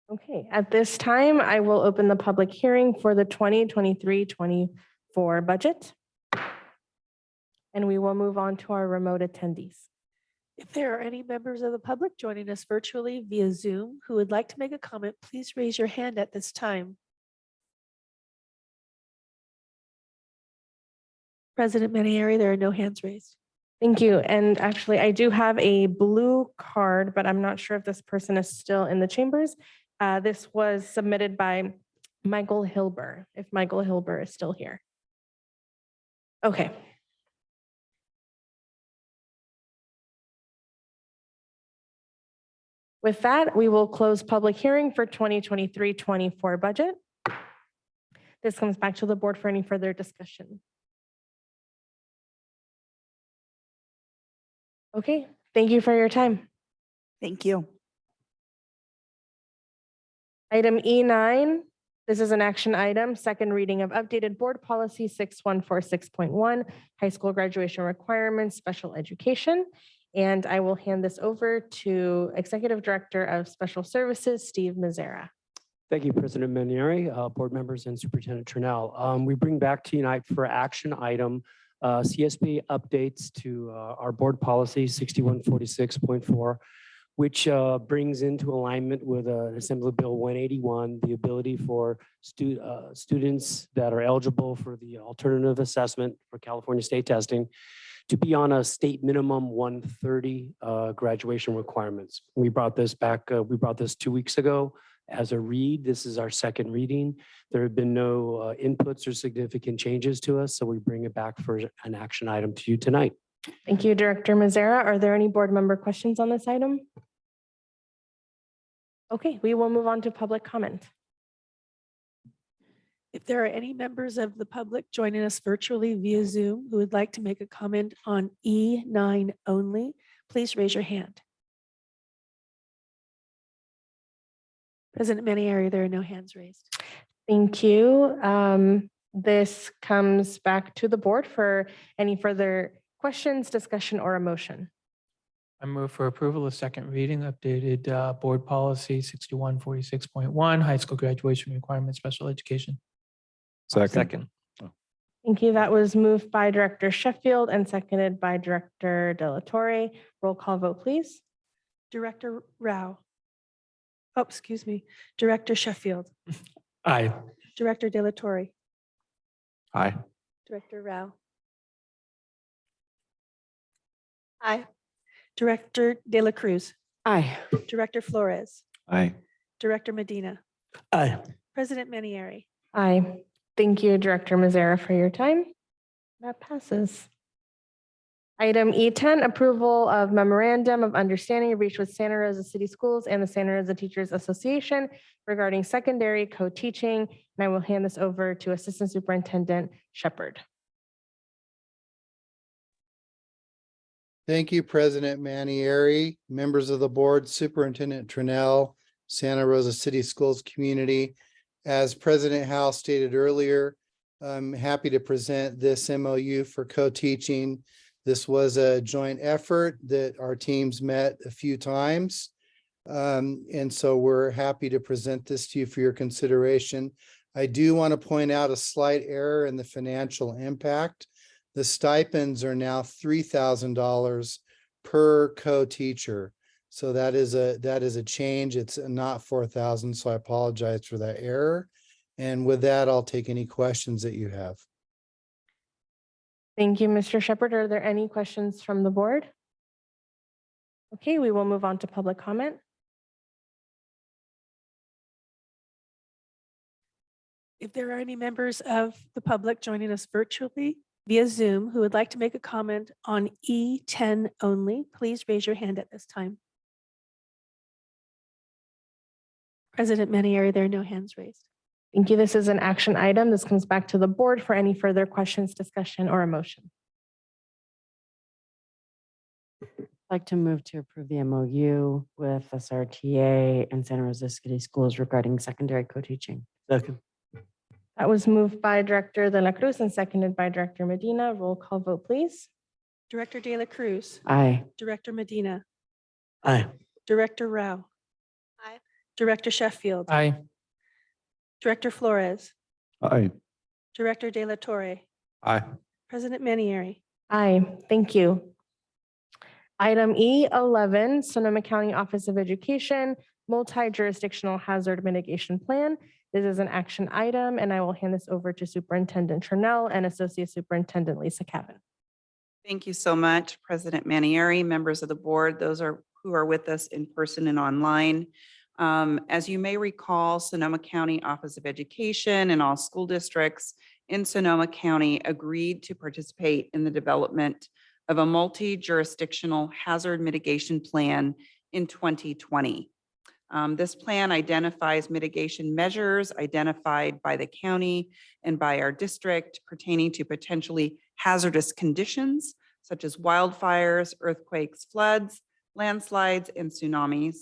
Okay, at this time, I will open the public hearing for the 2023-24 budget. And we will move on to our remote attendees. If there are any members of the public joining us virtually via Zoom who would like to make a comment, please raise your hand at this time. President Manieri, there are no hands raised. Thank you. And actually, I do have a blue card, but I'm not sure if this person is still in the chambers. This was submitted by Michael Hilber, if Michael Hilber is still here. Okay. With that, we will close public hearing for 2023-24 budget. This comes back to the board for any further discussion. Okay, thank you for your time. Thank you. Item E9, this is an action item, second reading of updated board policy 6146.1, high school graduation requirements, special education. And I will hand this over to Executive Director of Special Services, Steve Mazzara. Thank you, President Manieri, board members, and Superintendent Trinnell. We bring back to you tonight for action item CSB updates to our board policy 6146.4, which brings into alignment with Assembly Bill 181 the ability for students that are eligible for the alternative assessment for California state testing to be on a state minimum 130 graduation requirements. We brought this back, we brought this 2 weeks ago as a read. This is our second reading. There have been no inputs or significant changes to us, so we bring it back for an action item to you tonight. Thank you, Director Mazzara. Are there any board member questions on this item? Okay, we will move on to public comment. If there are any members of the public joining us virtually via Zoom who would like to make a comment on E9 only, please raise your hand. President Manieri, there are no hands raised. Thank you. This comes back to the board for any further questions, discussion, or a motion. I move for approval of second reading, updated board policy 6146.1, high school graduation requirements, special education. Second. Thank you. That was moved by Director Sheffield and seconded by Director De La Torre. Roll call vote, please. Director Rao. Oh, excuse me. Director Sheffield. Aye. Director De La Torre. Aye. Director Rao. Aye. Director De La Cruz. Aye. Director Flores. Aye. Director Medina. Aye. President Manieri. Aye. Thank you, Director Mazzara, for your time. That passes. Item E10, approval of memorandum of understanding reached with Santa Rosa City Schools and the Santa Rosa Teachers Association regarding secondary co-teaching. And I will hand this over to Assistant Superintendent Shepard. Thank you, President Manieri, members of the board, Superintendent Trinnell, Santa Rosa City Schools community. As President Howe stated earlier, I'm happy to present this MOU for co-teaching. This was a joint effort that our teams met a few times. And so we're happy to present this to you for your consideration. I do want to point out a slight error in the financial impact. The stipends are now $3,000 per co-teacher. So that is a change. It's not 4,000. So I apologize for that error. And with that, I'll take any questions that you have. Thank you, Mr. Shepard. Are there any questions from the board? Okay, we will move on to public comment. If there are any members of the public joining us virtually via Zoom who would like to make a comment on E10 only, please raise your hand at this time. President Manieri, there are no hands raised. Thank you. This is an action item. This comes back to the board for any further questions, discussion, or a motion. I'd like to move to approve the MOU with SRTA and Santa Rosa City Schools regarding secondary co-teaching. Second. That was moved by Director De La Cruz and seconded by Director Medina. Roll call vote, please. Director De La Cruz. Aye. Director Medina. Aye. Director Rao. Aye. Director Sheffield. Aye. Director Flores. Aye. Director De La Torre. Aye. President Manieri. Aye, thank you. Item E11, Sonoma County Office of Education, Multi-Jurisdictional Hazard Mitigation Plan. This is an action item, and I will hand this over to Superintendent Trinnell and Associate Superintendent Lisa Cavan. Thank you so much, President Manieri, members of the board, those who are with us in person and online. As you may recall, Sonoma County Office of Education and all school districts in Sonoma County agreed to participate in the development of a multi-jurisdictional hazard mitigation plan in 2020. This plan identifies mitigation measures identified by the county and by our district pertaining to potentially hazardous conditions such as wildfires, earthquakes, floods, landslides, and tsunamis.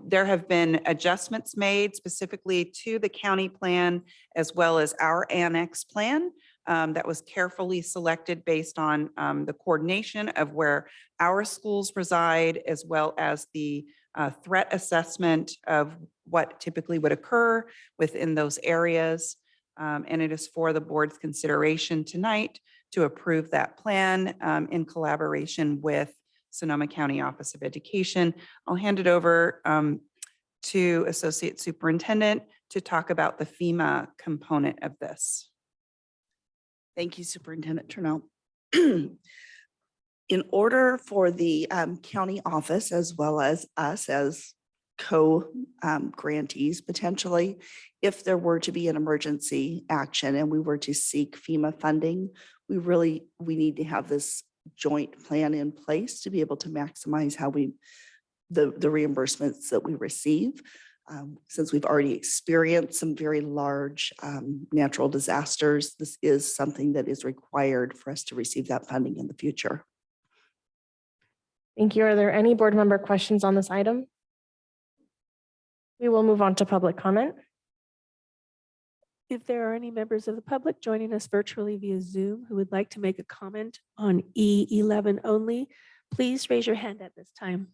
There have been adjustments made specifically to the county plan as well as our annex plan that was carefully selected based on the coordination of where our schools reside, as well as the threat assessment of what typically would occur within those areas. And it is for the board's consideration tonight to approve that plan in collaboration with Sonoma County Office of Education. I'll hand it over to Associate Superintendent to talk about the FEMA component of this. Thank you, Superintendent Turnell. In order for the county office, as well as us as co-grantees potentially, if there were to be an emergency action and we were to seek FEMA funding, we need to have this joint plan in place to be able to maximize how the reimbursements that we receive. Since we've already experienced some very large natural disasters, this is something that is required for us to receive that funding in the future. Thank you. Are there any board member questions on this item? We will move on to public comment. If there are any members of the public joining us virtually via Zoom who would like to make a comment on E11 only, please raise your hand at this time.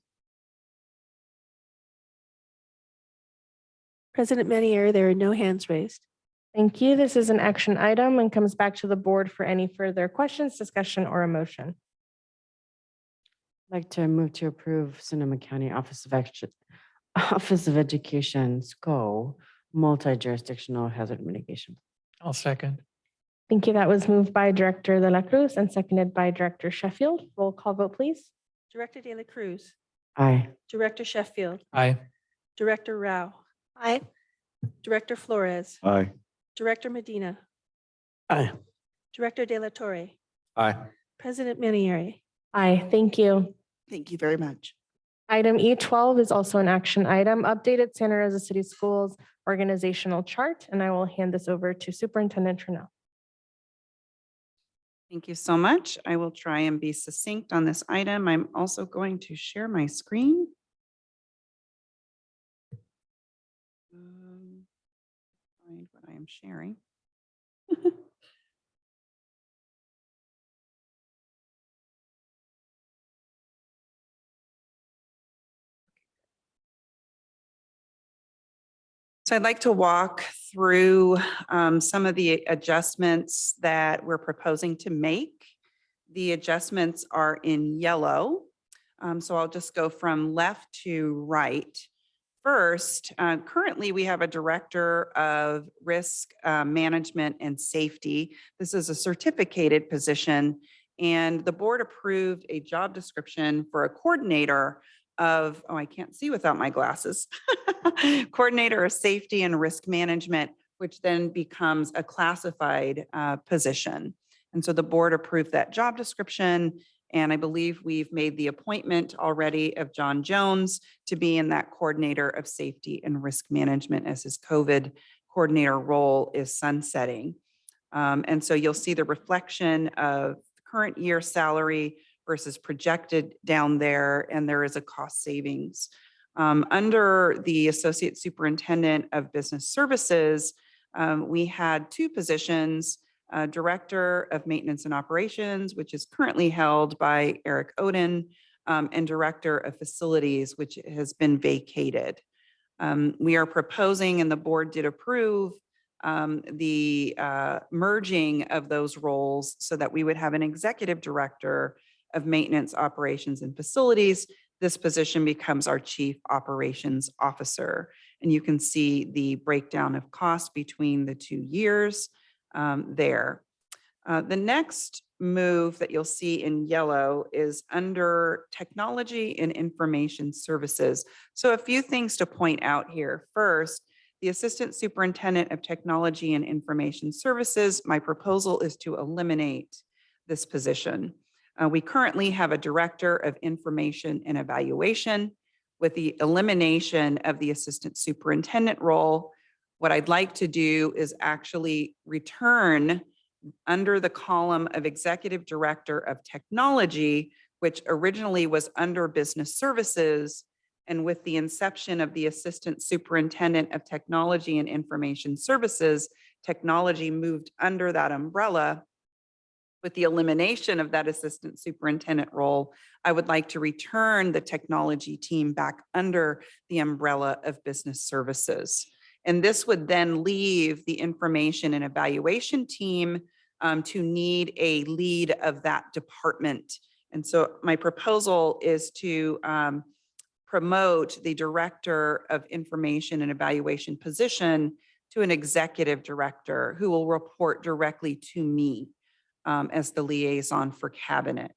President Manier, there are no hands raised. Thank you. This is an action item and comes back to the board for any further questions, discussion, or a motion. I'd like to move to approve Sonoma County Office of Education, SCO, multi-jurisdictional hazard mitigation. I'll second. Thank you. That was moved by Director De La Cruz and seconded by Director Sheffield. Roll call vote, please. Director De La Cruz, Aye. Director Sheffield, Aye. Director Rao. Aye. Director Flores, Aye. Director Medina, Aye. Director De La Torre, Aye. President Manieri. Aye, thank you. Thank you very much. Item E12 is also an action item, updated Santa Rosa City Schools organizational chart, and I will hand this over to Superintendent Turnell. Thank you so much. I will try and be succinct on this item. I'm also going to share my screen. Find what I am sharing. So I'd like to walk through some of the adjustments that we're proposing to make. The adjustments are in yellow. So I'll just go from left to right. First, currently we have a director of risk management and safety. This is a certificated position, and the board approved a job description for a coordinator of, oh, I can't see without my glasses, coordinator of safety and risk management, which then becomes a classified position. And so the board approved that job description. And I believe we've made the appointment already of John Jones to be in that coordinator of safety and risk management as his COVID coordinator role is sunsetting. And so you'll see the reflection of current year salary versus projected down there, and there is a cost savings. Under the Associate Superintendent of Business Services, we had two positions, Director of Maintenance and Operations, which is currently held by Eric Oden, and Director of Facilities, which has been vacated. We are proposing, and the board did approve, the merging of those roles so that we would have an Executive Director of Maintenance, Operations, and Facilities. This position becomes our Chief Operations Officer. And you can see the breakdown of cost between the 2 years there. The next move that you'll see in yellow is under technology and information services. So a few things to point out here. First, the Assistant Superintendent of Technology and Information Services, my proposal is to eliminate this position. We currently have a Director of Information and Evaluation. With the elimination of the Assistant Superintendent role, what I'd like to do is actually return under the column of Executive Director of Technology, which originally was under Business Services. And with the inception of the Assistant Superintendent of Technology and Information Services, technology moved under that umbrella. With the elimination of that Assistant Superintendent role, I would like to return the technology team back under the umbrella of Business Services. And this would then leave the Information and Evaluation team to need a lead of that department. And so my proposal is to promote the Director of Information and Evaluation position to an Executive Director who will report directly to me as the liaison for Cabinet.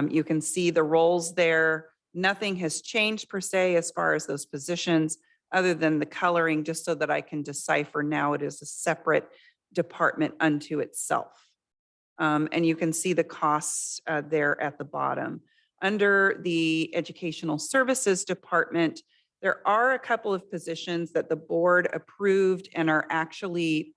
You can see the roles there. Nothing has changed per se as far as those positions, other than the coloring, just so that I can decipher now it is a separate department unto itself. And you can see the costs there at the bottom. Under the Educational Services Department, there are a couple of positions that the board approved and are actually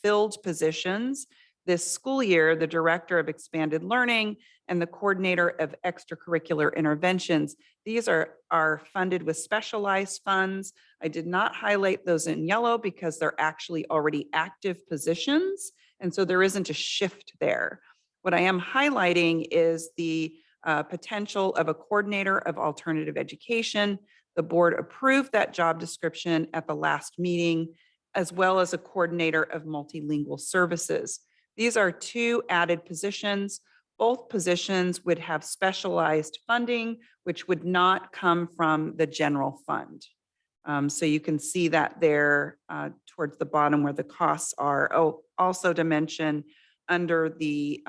filled positions. This school year, the Director of Expanded Learning and the Coordinator of Extracurricular Interventions. These are funded with specialized funds. I did not highlight those in yellow because they're actually already active positions. And so there isn't a shift there. What I am highlighting is the potential of a Coordinator of Alternative Education. The board approved that job description at the last meeting, as well as a Coordinator of Multilingual Services. These are two added positions. Both positions would have specialized funding, which would not come from the general fund. So you can see that there towards the bottom where the costs are. Oh, also to mention, under the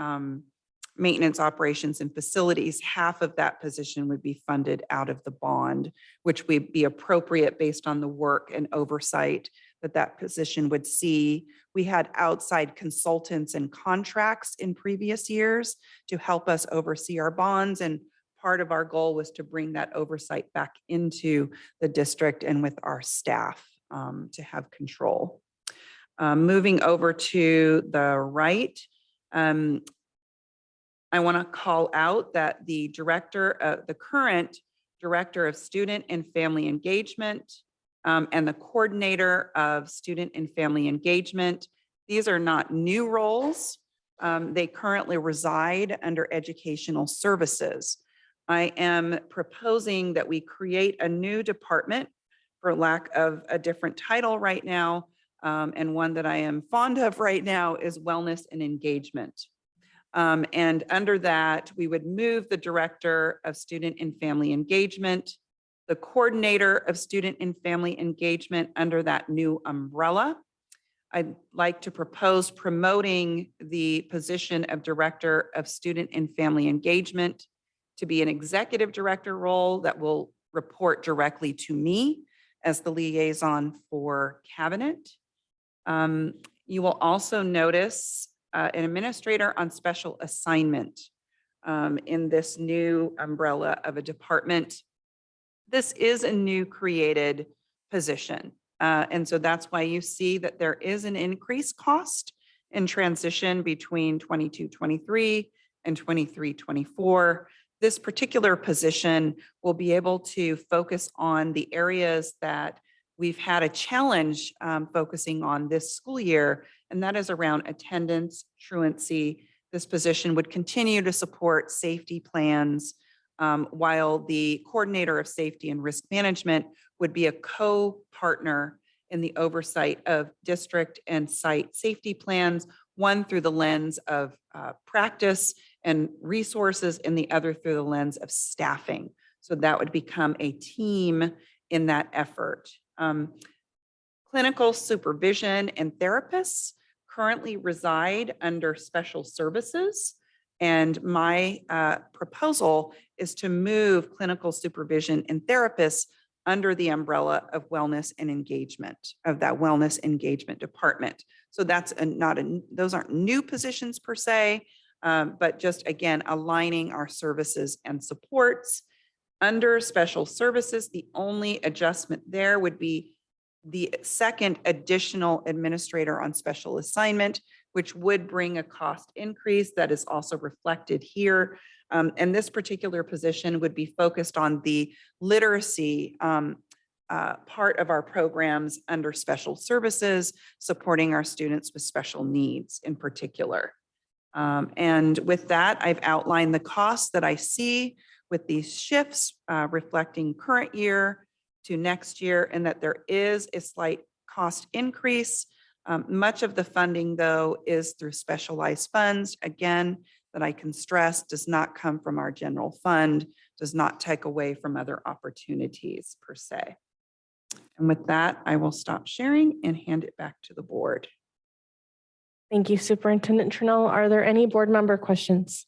maintenance, operations, and facilities, half of that position would be funded out of the bond, which would be appropriate based on the work and oversight that that position would see. We had outside consultants and contracts in previous years to help us oversee our bonds, and part of our goal was to bring that oversight back into the district and with our staff to have control. Moving over to the right, I want to call out that the current Director of Student and Family Engagement and the Coordinator of Student and Family Engagement, these are not new roles. They currently reside under Educational Services. I am proposing that we create a new department, for lack of a different title right now, and one that I am fond of right now is Wellness and Engagement. And under that, we would move the Director of Student and Family Engagement, the Coordinator of Student and Family Engagement under that new umbrella. I'd like to propose promoting the position of Director of Student and Family Engagement to be an Executive Director role that will report directly to me as the liaison for Cabinet. You will also notice an Administrator on Special Assignment in this new umbrella of a department. This is a new created position. And so that's why you see that there is an increased cost in transition between 22-23 and 23-24. This particular position will be able to focus on the areas that we've had a challenge focusing on this school year, and that is around attendance, truancy. This position would continue to support safety plans, while the Coordinator of Safety and Risk Management would be a co-partner in the oversight of district and site safety plans, one through the lens of practice and resources, and the other through the lens of staffing. So that would become a team in that effort. Clinical supervision and therapists. currently reside under special services. And my proposal is to move clinical supervision and therapists under the umbrella of wellness and engagement, of that wellness engagement department. So that's those aren't new positions per se, but just again, aligning our services and supports. Under special services, the only adjustment there would be the second additional administrator on special assignment, which would bring a cost increase that is also reflected here. And this particular position would be focused on the literacy part of our programs under special services, supporting our students with special needs in particular. And with that, I've outlined the costs that I see with these shifts reflecting current year to next year, and that there is a slight cost increase. Much of the funding, though, is through specialized funds. Again, that I can stress does not come from our general fund, does not take away from other opportunities per se. And with that, I will stop sharing and hand it back to the board. Thank you, Superintendent Trinnell. Are there any board member questions?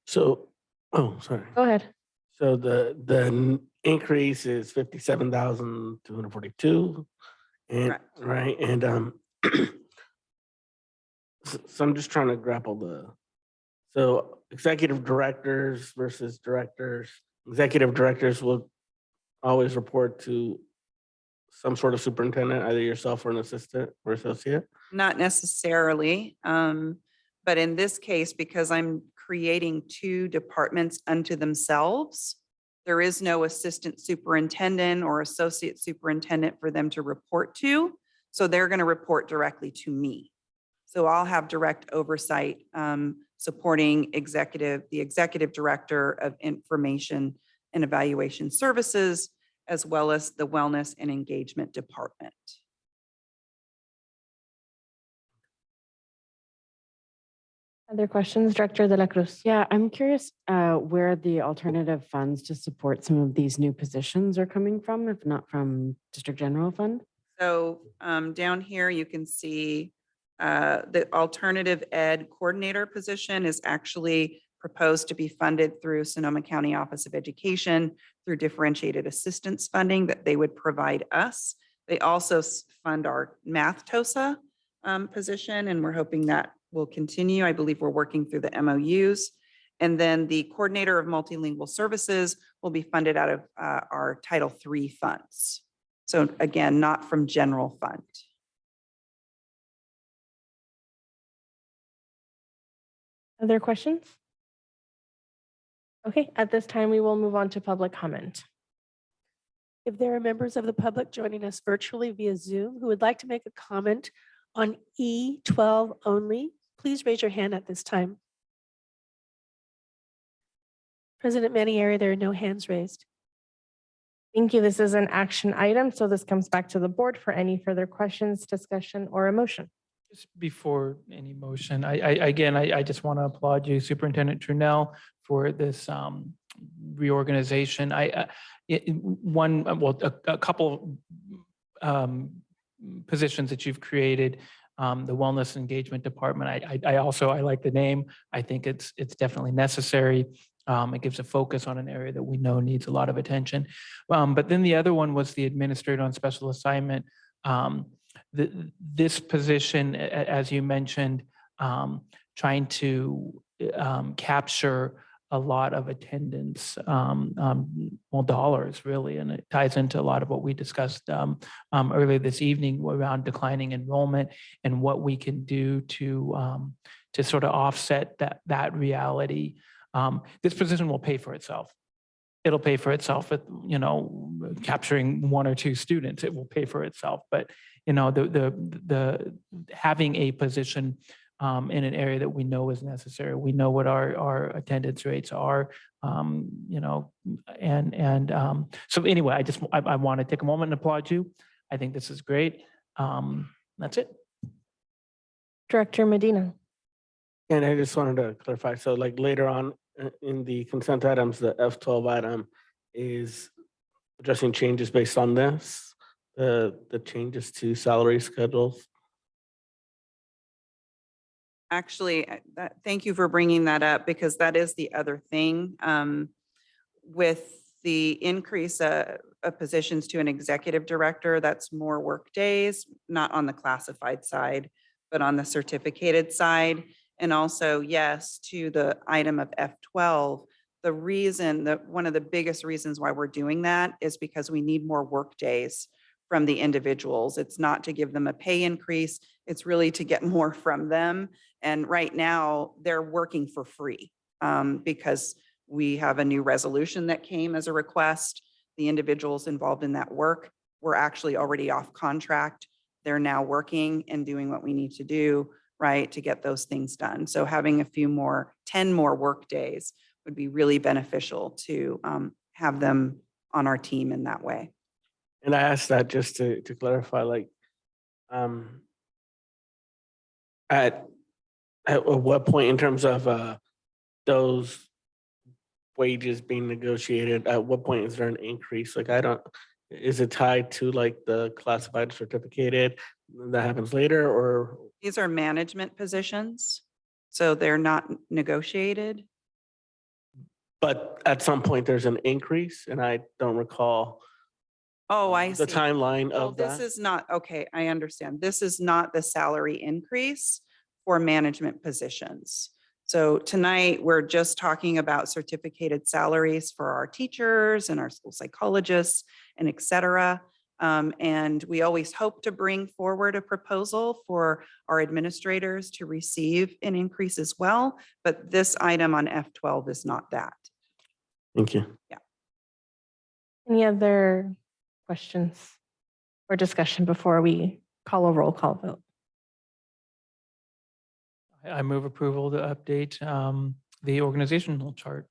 So, oh, sorry. Go ahead. So the increase is 57,242. And Correct. right, and so I'm just trying to grapple so executive directors versus directors. Executive directors will always report to some sort of superintendent, either yourself or an assistant or associate. Not necessarily, but in this case, because I'm creating two departments unto themselves, there is no assistant superintendent or associate superintendent for them to report to. So they're going to report directly to me. So I'll have direct oversight supporting the executive director of information and evaluation services, as well as the wellness and engagement department. Other questions, Director De La Cruz? Yeah, I'm curious where the alternative funds to support some of these new positions are coming from, if not from District General Fund. So down here, you can see the alternative ed coordinator position is actually proposed to be funded through Sonoma County Office of Education through differentiated assistance funding that they would provide us. They also fund our math TOSA position, and we're hoping that will continue. I believe we're working through the MOUs. And then the coordinator of multilingual services will be funded out of our Title III funds. So again, not from general fund. Other questions? Okay, at this time, we will move on to public comment. If there are members of the public joining us virtually via Zoom who would like to make a comment on E12 only, please raise your hand at this time. President Manieri, there are no hands raised. Thank you. This is an action item, so this comes back to the board for any further questions, discussion, or a motion. Just before any motion, I just want to applaud you, Superintendent Trinnell, for this reorganization. A couple positions that you've created, the Wellness Engagement Department. I like the name. I think it's definitely necessary. It gives a focus on an area that we know needs a lot of attention. But then the other one was the Administrator on Special Assignment. This position, as you mentioned, trying to capture a lot of attendance, dollars really, and it ties into a lot of what we discussed earlier this evening around declining enrollment and what we can do to sort of offset that reality. This position will pay for itself. It'll pay for itself with, capturing one or two students. It will pay for itself. But the having a position in an area that we know is necessary. We know what our attendance rates are. So anyway, I want to take a moment and applaud you. I think this is great. That's it. Director Medina. And I just wanted to clarify, so like later on in the consent items, the F12 item is addressing changes based on this. the changes to salary schedules. Actually, thank you for bringing that up because that is the other thing. With the increase of positions to an executive director, that's more work days, not on the classified side, but on the certificated side. And also, yes, to the item of F12, the reason that one of the biggest reasons why we're doing that is because we need more work days from the individuals. It's not to give them a pay increase. It's really to get more from them. And right now they're working for free because we have a new resolution that came as a request. The individuals involved in that work were actually already off contract. They're now working and doing what we need to do, right, to get those things done. So having a few more, 10 more work days would be really beneficial to have them on our team in that way. And I asked that just to clarify, like, at what point in terms of those wages being negotiated, at what point is there an increase? Like, is it tied to like the classified certificated that happens later, or? These are management positions, so they're not negotiated. But at some point there's an increase, and I don't recall Oh, I see. the timeline Well, of this that. is not, okay, I understand. This is not the salary increase for management positions. So tonight, we're just talking about certificated salaries for our teachers and our school psychologists and et cetera. And we always hope to bring forward a proposal for our administrators to receive an increase as well. But this item on F12 is not that. Thank you. Yeah. Any other questions or discussion before we call a roll call vote? I move approval to update the organizational chart.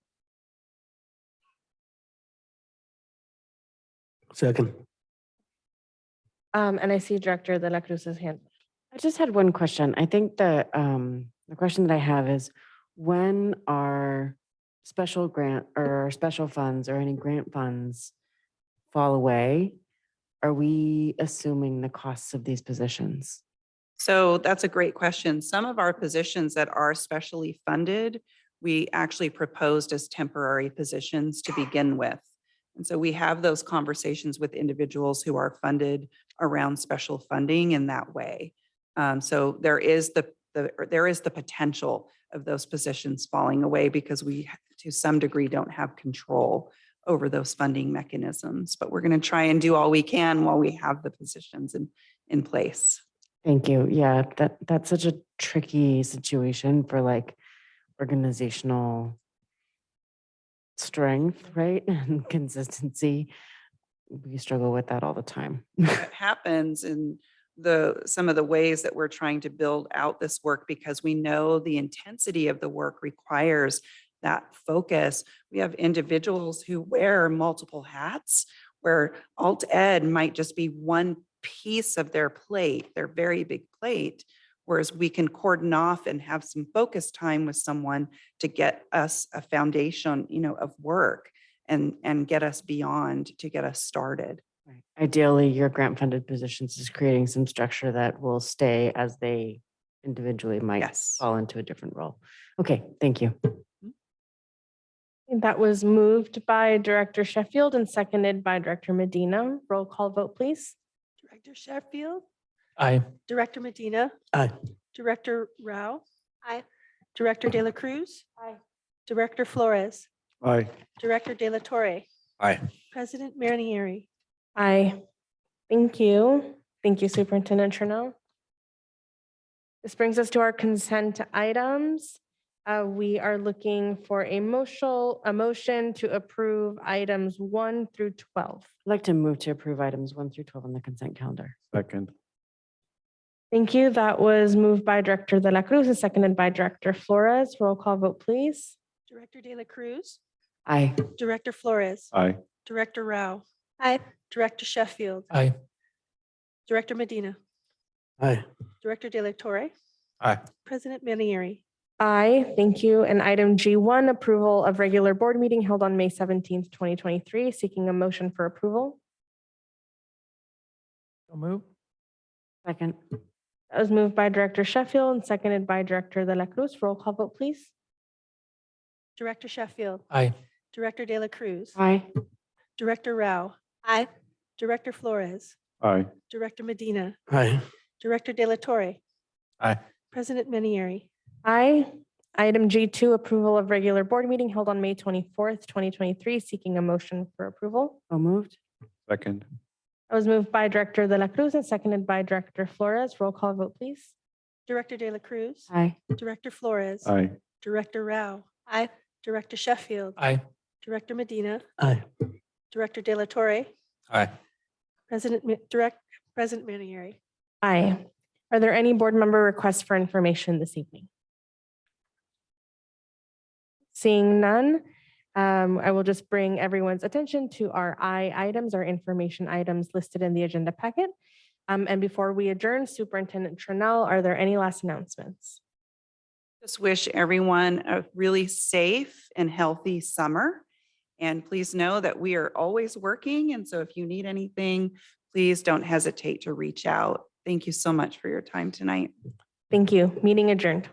Second. And I see Director De La Cruz's hand. I just had one question. I think the question that I have is when our special grant or special funds or any grant funds fall away, are we assuming the costs of these positions? So that's a great question. Some of our positions that are specially funded, we actually proposed as temporary positions to begin with. And so we have those conversations with individuals who are funded around special funding in that way. So there is the potential of those positions falling away because we, to some degree, don't have control over those funding mechanisms. But we're going to try and do all we can while we have the positions in place. Thank you. Yeah, that's such a tricky situation for like organizational strength, right? And consistency. We struggle with that all the time. It happens in some of the ways that we're trying to build out this work because we know the intensity of the work requires that focus. We have individuals who wear multiple hats where alt ed might just be one piece of their plate, their very big plate, whereas we can cordon off and have some focus time with someone to get us a foundation, of work and get us beyond to get us started. Right. Ideally, your grant funded positions is creating some structure that will stay as they individually might fall into a different role. Okay, thank you. That was moved by Director Sheffield and seconded by Director Medina. Roll call vote, please. Director Sheffield, Aye. Director Medina, Aye. Director Rao, Aye. Director De La Cruz, Aye. Director Flores, Aye. Director De La Torre, Aye. President Marinieri. Aye. Thank you. Thank you, Superintendent Chernow. This brings us to our consent items. We are looking for a motion to approve items 1 through 12. I'd like to move to approve items 1 through 12 on the consent calendar. Second. Thank you. That was moved by Director De La Cruz and seconded by Director Flores. Roll call vote, please. Director De La Cruz, Aye. Director Flores, Aye. Director Rao, Aye. Director Sheffield, Aye. Director Medina, Aye. Director De La Torre, Aye. President Marinieri. Aye, thank you. And item G1, approval of regular board meeting held on May 17th, 2023, seeking a motion for approval. So move. Second. That was moved by Director Sheffield and seconded by Director De La Cruz. Roll call vote, please. Director Sheffield, Aye. Director De La Cruz, Aye. Director Rao, Aye. Director Flores, Aye. Director Medina, Aye. Director De La Torre, Aye. President Manieri. Aye. Item G2, approval of regular board meeting held on May 24th, 2023, seeking a motion for approval. So moved. Second. That was moved by Director De La Cruz and seconded by Director Flores. Roll call vote, please. Director De La Cruz, Aye. Director Flores, Aye. Director Rao, Aye. Director Sheffield, Aye. Director Medina, Aye. Director De La Torre, Aye. President Manieri. Aye. Are there any board member requests for information this evening? Seeing none, I will just bring everyone's attention to our I items, our information items listed in the agenda packet. And before we adjourn, Superintendent Tranel, are there any last announcements? Just wish everyone a really safe and healthy summer. And please know that we are always working. And so if you need anything, please don't hesitate to reach out. Thank you so much for your time tonight. Thank you. Meeting adjourned.